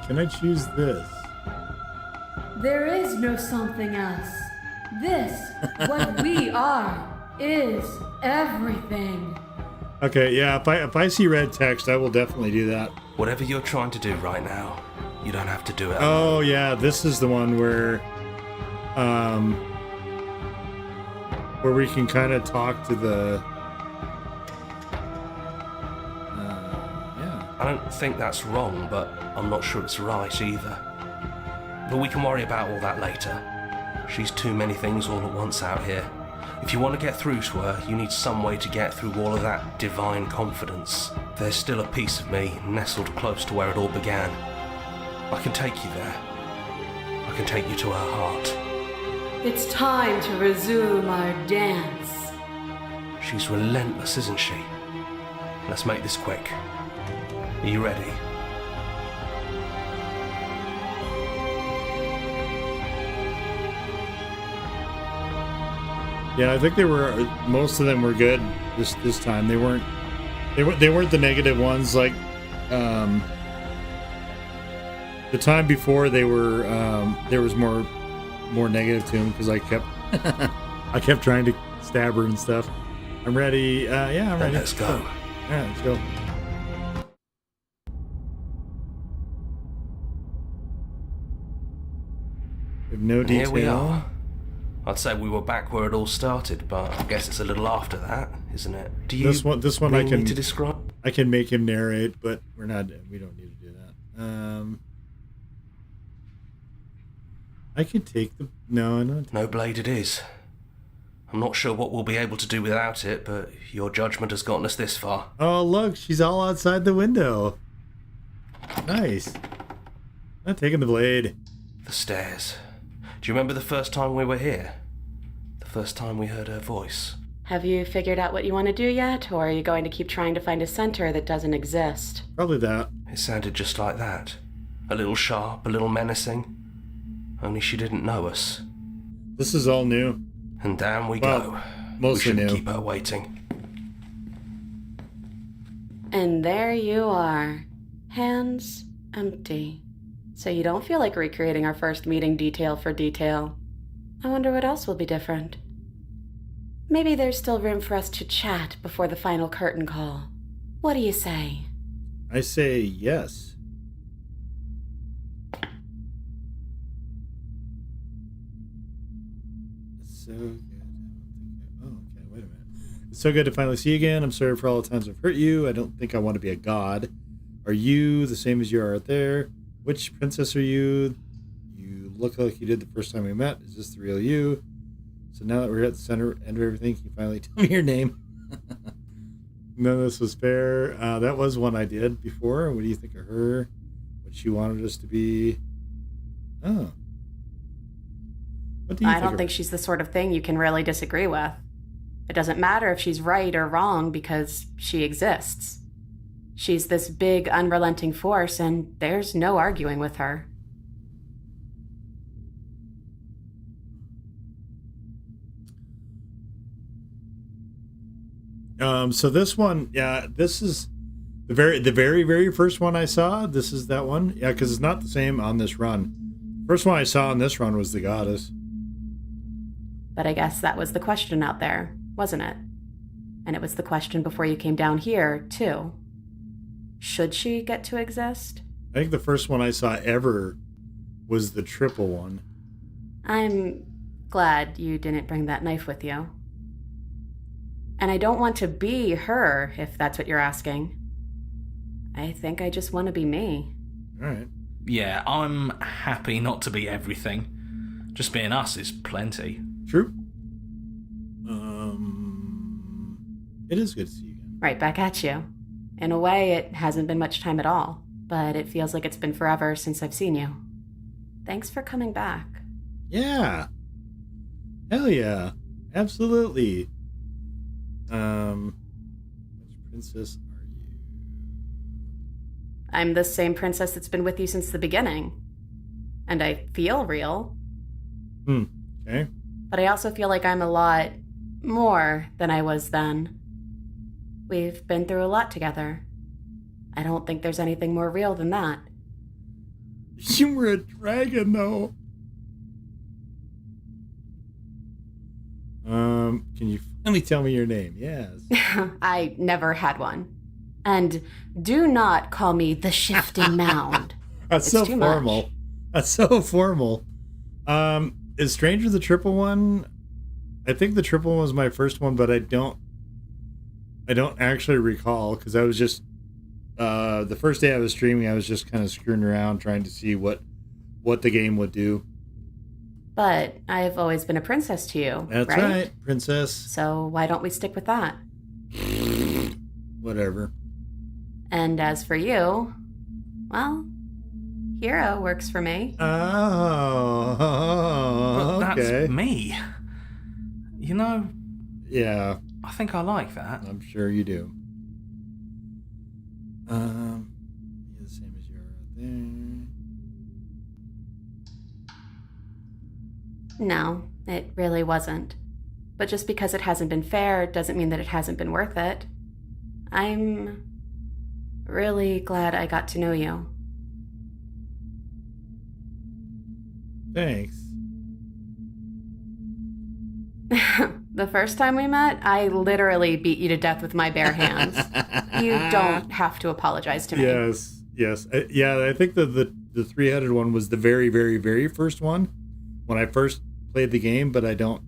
Can I choose this? There is no something else. This, what we are, is everything. Okay, yeah, if I see red text, I will definitely do that. Whatever you're trying to do right now, you don't have to do it. Oh yeah, this is the one where we can kind of talk to the I don't think that's wrong, but I'm not sure it's right either. But we can worry about all that later. She's too many things all at once out here. If you want to get through to her, you need some way to get through all of that divine confidence. There's still a piece of me nestled close to where it all began. I can take you there. I can take you to her heart. It's time to resume our dance. She's relentless, isn't she? Let's make this quick. Are you ready? Yeah, I think most of them were good this time. They weren't the negative ones like the time before. They were there was more negative to them because I kept trying to stab her and stuff. I'm ready. Yeah, I'm ready. Let's go. All right, let's go. We have no detail. Here we are. I'd say we were back where it all started, but I guess it's a little after that, isn't it? Do you this one I can to describe? I can make him narrate, but we don't need to do that. I could take the No blade it is. I'm not sure what we'll be able to do without it, but your judgment has gotten us this far. Oh, look, she's all outside the window. Nice. Not taking the blade. The stairs. Do you remember the first time we were here? The first time we heard her voice? Have you figured out what you want to do yet, or are you going to keep trying to find a center that doesn't exist? Probably that. It sounded just like that. A little sharp, a little menacing. Only she didn't know us. This is all new. And down we go. Mostly we new. Keep her waiting. And there you are. Hands empty. So you don't feel like recreating our first meeting detail for detail. I wonder what else will be different. Maybe there's still room for us to chat before the final curtain call. What do you say? I say yes. So good. Oh, okay, wait a minute. It's so good to finally see you again. I'm sorry for all the times I've hurt you. I don't think I want to be a god. Are you the same as you are out there? Which princess are you? You look like you did the first time we met. Is this the real you? So now that we're at the center end of everything, can you finally tell me your name? None of this was fair. That was one I did before. What do you think of her? What she wanted us to be? Oh. What do you I don't think she's the sort of thing you can really disagree with. It doesn't matter if she's right or wrong because she exists. She's this big, unrelenting force, and there's no arguing with her. So this one, yeah, this is the very first one I saw. This is that one, yeah, because it's not the same on this run. First one I saw on this run was the goddess. But I guess that was the question out there, wasn't it? And it was the question before you came down here, too. Should she get to exist? I think the first one I saw ever was the triple one. I'm glad you didn't bring that knife with you. And I don't want to be her, if that's what you're asking. I think I just want to be me. All right. Yeah, I'm happy not to be everything. Just being us is plenty. True. It is good to see you again. Right back at you. In a way, it hasn't been much time at all, but it feels like it's been forever since I've seen you. Thanks for coming back. Yeah. Hell yeah. Absolutely. Which princess are you? I'm the same princess that's been with you since the beginning. And I feel real. Okay. But I also feel like I'm a lot more than I was then. We've been through a lot together. I don't think there's anything more real than that. You were a dragon, though. Can you finally tell me your name? Yes. I never had one. And do not call me the Shifting Mound. That's so formal. Much. That's so formal. Is Stranger the triple one? I think the triple one was my first one, but I don't actually recall because I was just the first day I was streaming, I was just kind of screwing around trying to see what the game would do. But I've always been a princess to you. That's right, princess. So why don't we stick with that? Whatever. And as for you, well, Hero works for me. Oh, But okay. that's me. You know, Yeah, I think I like that. I'm sure you do. Yeah, the same as you are right there. No, it really wasn't. But just because it hasn't been fair doesn't mean that it hasn't been worth it. I'm really glad I got to know you. Thanks. The first time we met, I literally beat you to death with my bare hands. You don't have to apologize to me. Yes. Yeah, I think the three-headed one was the very, very, very first one when I first played the game, but I'm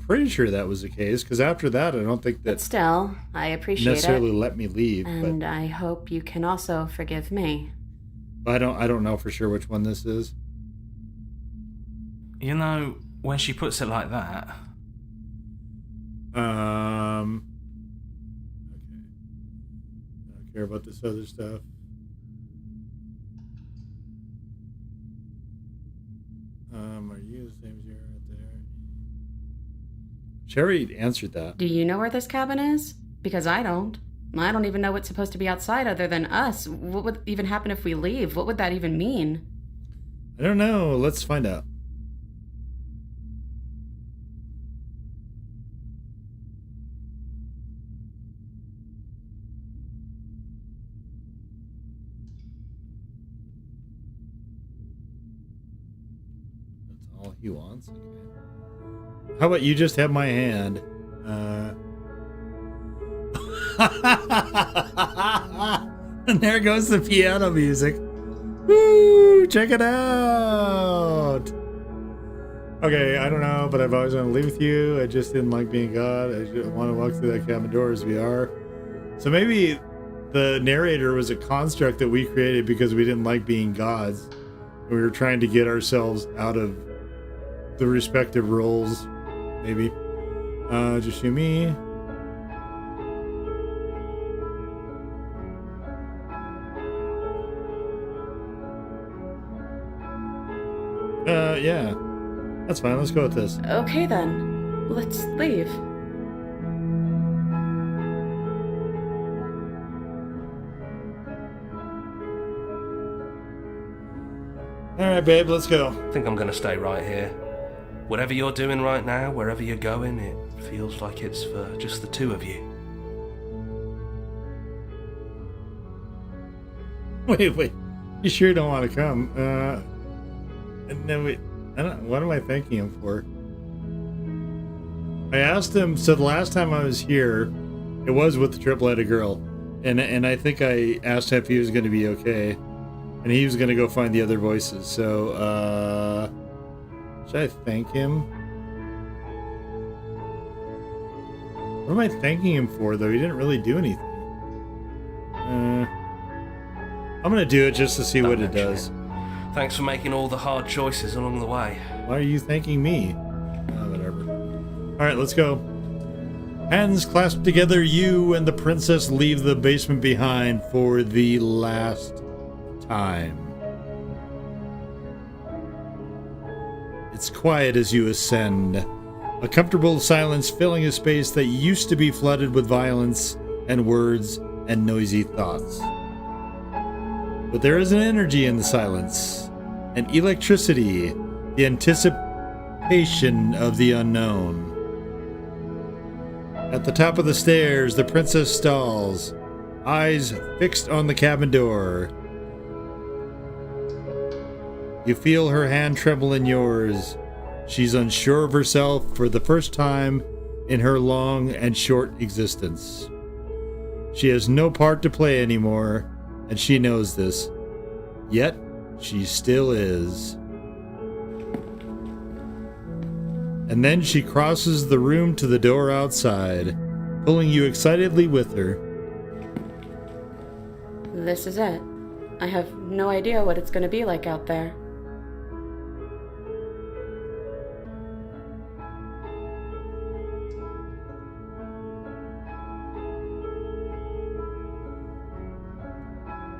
pretty sure that was the case, because after that, I don't think that But still, I appreciate necessarily it. let me leave. And I hope you can also forgive me. But I don't know for sure which one this is. You know, when she puts it like that, Okay. I don't care about this other stuff. Are you the same as you are right there? Sherry answered that. Do you know where this cabin is? Because I don't. I don't even know what's supposed to be outside other than us. What would even happen if we leave? What would that even mean? I don't know. Let's find out. That's all he wants? Okay. How about you just have my hand? And there goes the piano music. Woo! Check it out! Okay, I don't know, but I've always wanted to live with you. I just didn't like being God. I just want to walk through that cabin door as we are. So maybe the narrator was a construct that we created because we didn't like being gods. We were trying to get ourselves out of the respective roles, maybe. Just you, me. Yeah. That's fine. Let's go with this. Okay then. Let's leave. Alright, babe, let's go. I think I'm gonna stay right here. Whatever you're doing right now, wherever you're going, it feels like it's for just the two of you. Wait. You sure don't want to come? No, wait. What am I thanking him for? I asked him, so the last time I was here, it was with the triple-headed girl. And I think I asked him if he was going to be okay. And he was going to go find the other voices. So, should I thank him? What am I thanking him for, though? He didn't really do anything. I'm going to do it just to see what it does. Thanks for making all the hard choices along the way. Why are you thanking me? Whatever. Alright, let's go. Hands clasped together, you and the princess leave the basement behind for the last time. It's quiet as you ascend. A comfortable silence filling a space that used to be flooded with violence and words and noisy thoughts. But there is an energy in the silence, an electricity, the anticipation of the unknown. At the top of the stairs, the princess stalls, eyes fixed on the cabin door. You feel her hand tremble in yours. She's unsure of herself for the first time in her long and short existence. She has no part to play anymore, and she knows this. Yet, she still is. And then she crosses the room to the door outside, pulling you excitedly with her. This is it. I have no idea what it's going to be like out there.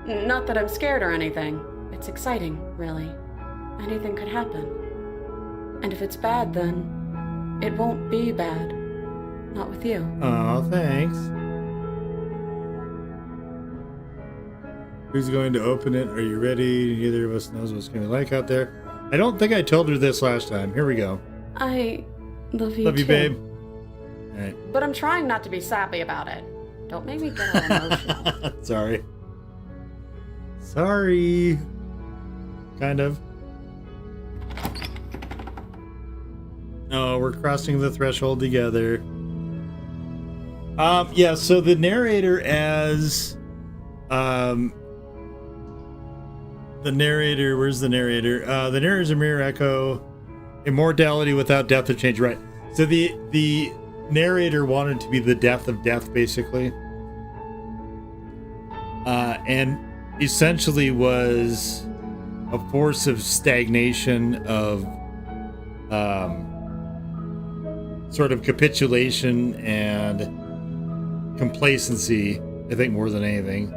Not that I'm scared or anything. It's exciting, really. Anything could happen. And if it's bad, then it won't be bad. Not with you. Oh, thanks. Who's going to open it? Are you ready? Neither of us knows what it's going to be like out there. I don't think I told her this last time. Here we go. I love you Love you, too. babe. All right. But I'm trying not to be sappy about it. Don't make me get all emotional. Sorry. Sorry. Kind of. Oh, we're crossing the threshold together. Yeah, so the narrator as the narrator, where's the narrator? The narrator is a mirror echo. Immortality without death or change, right? So the narrator wanted to be the death of death, basically. And essentially was a force of stagnation, of sort of capitulation and complacency, I think, more than anything.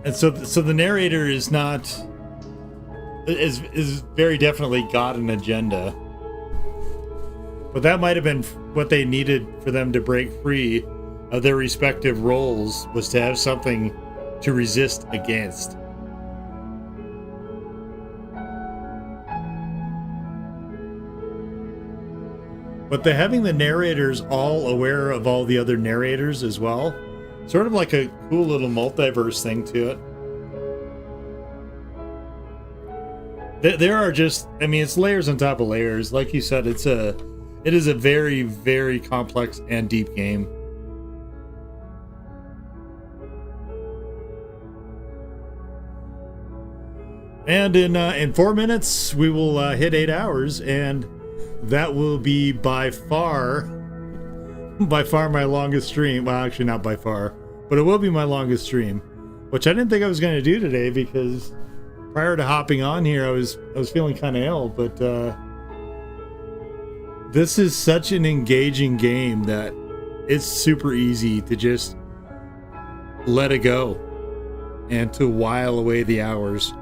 And so the narrator is very definitely got an agenda, but that might have been what they needed for them to break free of their respective roles, was to have something to resist against. But having the narrators all aware of all the other narrators as well, sort of like a cool little multiverse thing to it. There are just, I mean, it's layers on top of layers. Like you said, it is a very, very complex and deep game. And in 4 minutes, we will hit 8 hours, and that will be by far my longest stream. Well, actually not by far, but it will be my longest stream, which I didn't think I was going to do today, because prior to hopping on here, I was feeling kind of ill. But this is such an engaging game that it's super easy to just let it go and to while away the hours,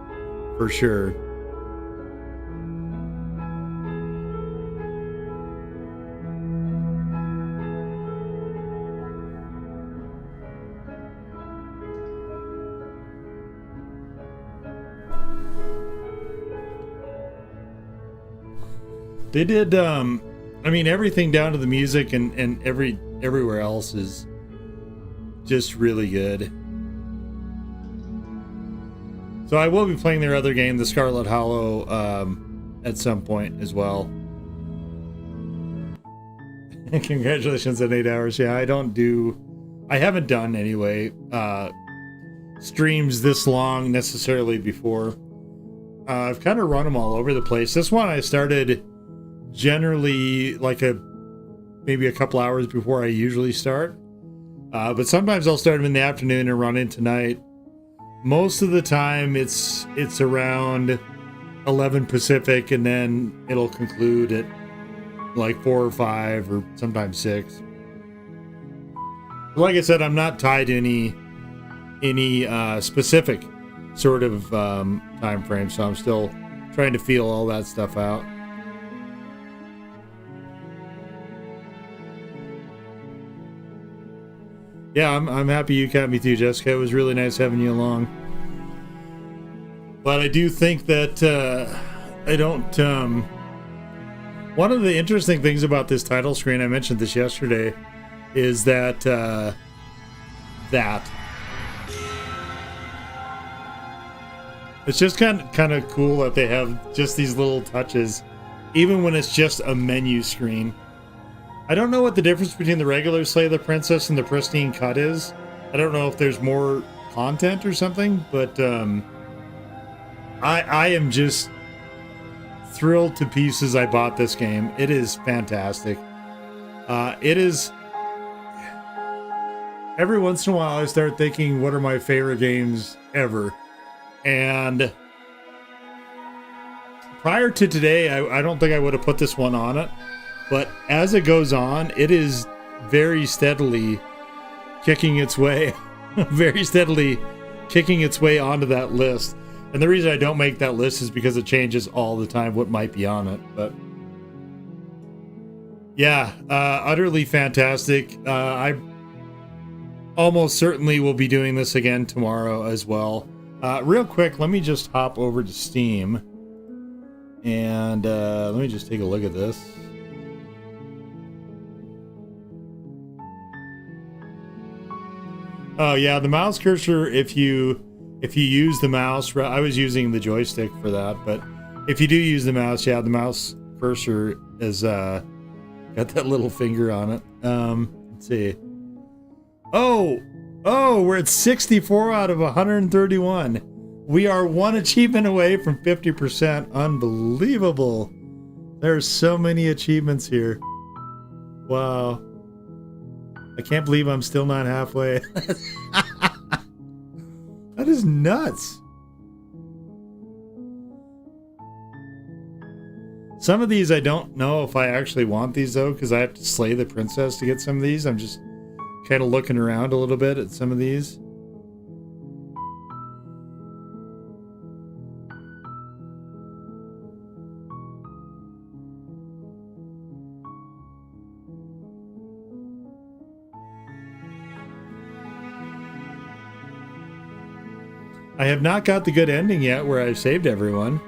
for sure. They did, I mean, everything down to the music and everywhere else is just really good. So I will be playing their other game, the Scarlet Hollow, at some point as well. Congratulations on 8 hours. Yeah, I haven't done anyway, streams this long necessarily before. I've kind of run them all over the place. This one I started generally like maybe a couple hours before I usually start, but sometimes I'll start them in the afternoon and run into night. Most of the time it's around 11 Pacific, and then it'll conclude at like 4 or 5 or sometimes 6. Like I said, I'm not tied to any specific sort of time frame, so I'm still trying to feel all that stuff out. Yeah, I'm happy you caught me too, Jessica. It was really nice having you along. But I do think that I don't. One of the interesting things about this title screen, I mentioned this yesterday, is that it's just kind of cool that they have just these little touches, even when it's just a menu screen. I don't know what the difference between the regular Slay the Princess and the Pristine cut is. I don't know if there's more content or something, but I am just thrilled to pieces I bought this game. It is fantastic. It is... Every once in a while I start thinking, what are my favorite games ever? And prior to today, I don't think I would have put this one on it. But as it goes on, it is very steadily kicking its way very steadily kicking its way onto that list. And the reason I don't make that list is because it changes all the time what might be on it. But yeah, utterly fantastic. I almost certainly will be doing this again tomorrow as well. Real quick, let me just hop over to Steam. And let me just take a look at this. Oh yeah, the mouse cursor, if you use the mouse, I was using the joystick for that, but if you do use the mouse, yeah, the mouse cursor is got that little finger on it. Let's see. Oh, we're at 64 out of 131. We are one achievement away from 50%. Unbelievable. There's so many achievements here. Wow. I can't believe I'm still not halfway. That is nuts. Some of these I don't know if I actually want these though, because I have to slay the princess to get some of these. I'm just kind of looking around a little bit at some of these. I have not got the good ending yet where I've saved everyone.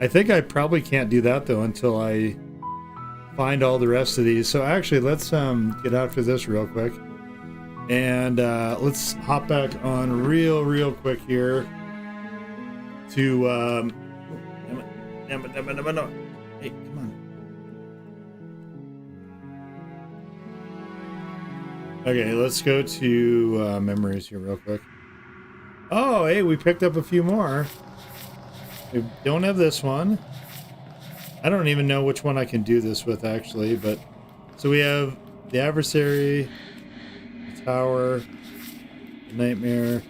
I think I probably can't do that though until I find all the rest of these. So actually, let's get after this real quick. And let's hop back on real quick here to no. Hey, come on. Okay, let's go to memories here real quick. Oh, hey, we picked up a few more. We don't have this one. I don't even know which one I can do this with, actually, but... So we have the adversary, the tower, the nightmare.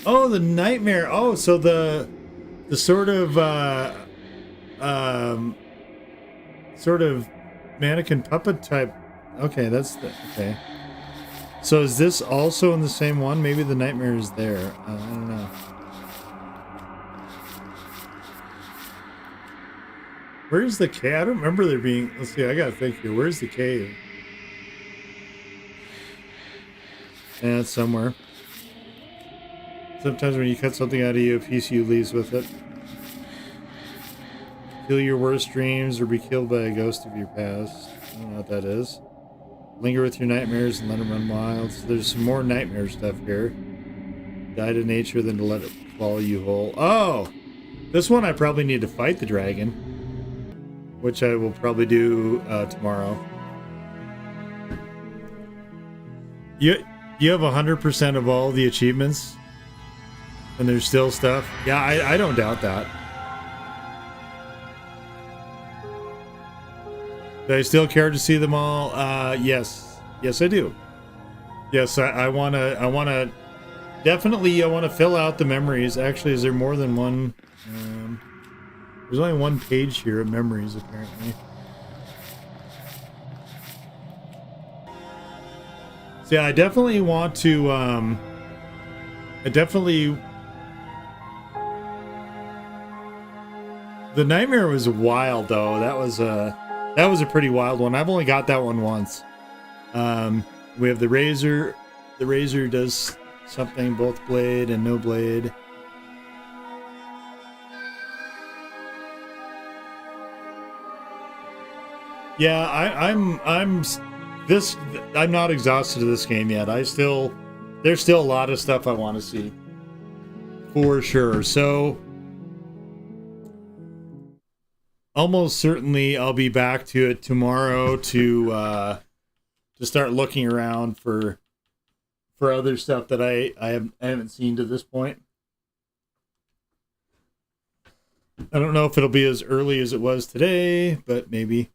Oh, the nightmare! Oh, so the sort of mannequin puppet type. Okay, that's the... Okay. So is this also in the same one? Maybe the nightmare is there. I don't know. Where's the cave? I don't remember there being... Let's see, I gotta think here. Where's the cave? Yeah, it's somewhere. Sometimes when you cut something out of you, a piece of you leaves with it. Kill your worst dreams or be killed by a ghost of your past. I don't know what that is. Linger with your nightmares and let them run wild. So there's some more nightmare stuff here. Die to nature than to let it swallow you whole. Oh! This one I probably need to fight the dragon. Which I will probably do tomorrow. You have 100% of all the achievements? And there's still stuff? Yeah, I don't doubt that. Do I still care to see them all? Yes. Yes, I do. Yes, I wanna definitely, I wanna fill out the memories. Actually, is there more than one? There's only one page here of memories, apparently. So yeah, I definitely want to, the nightmare was wild, though. That was a pretty wild one. I've only got that one once. We have the razor. The razor does something, both blade and no blade. Yeah, I'm not exhausted of this game yet. There's still a lot of stuff I want to see. For sure. So almost certainly I'll be back to it tomorrow to start looking around for other stuff that I haven't seen to this point. I don't know if it'll be as early as it was today, but maybe.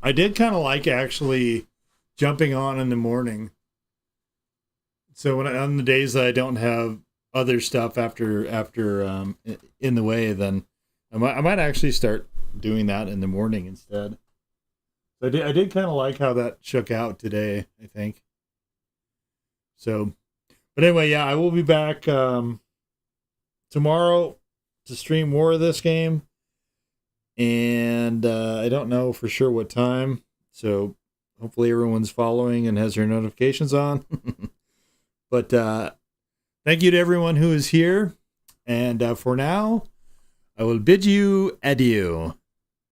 I did kind of like actually jumping on in the morning. So on the days that I don't have other stuff after in the way, then I might actually start doing that in the morning instead. I did kind of like how that shook out today, I think. So, but anyway, yeah, I will be back tomorrow to stream more of this game. And I don't know for sure what time. So hopefully everyone's following and has their notifications on. But thank you to everyone who is here. And for now, I will bid you adieu.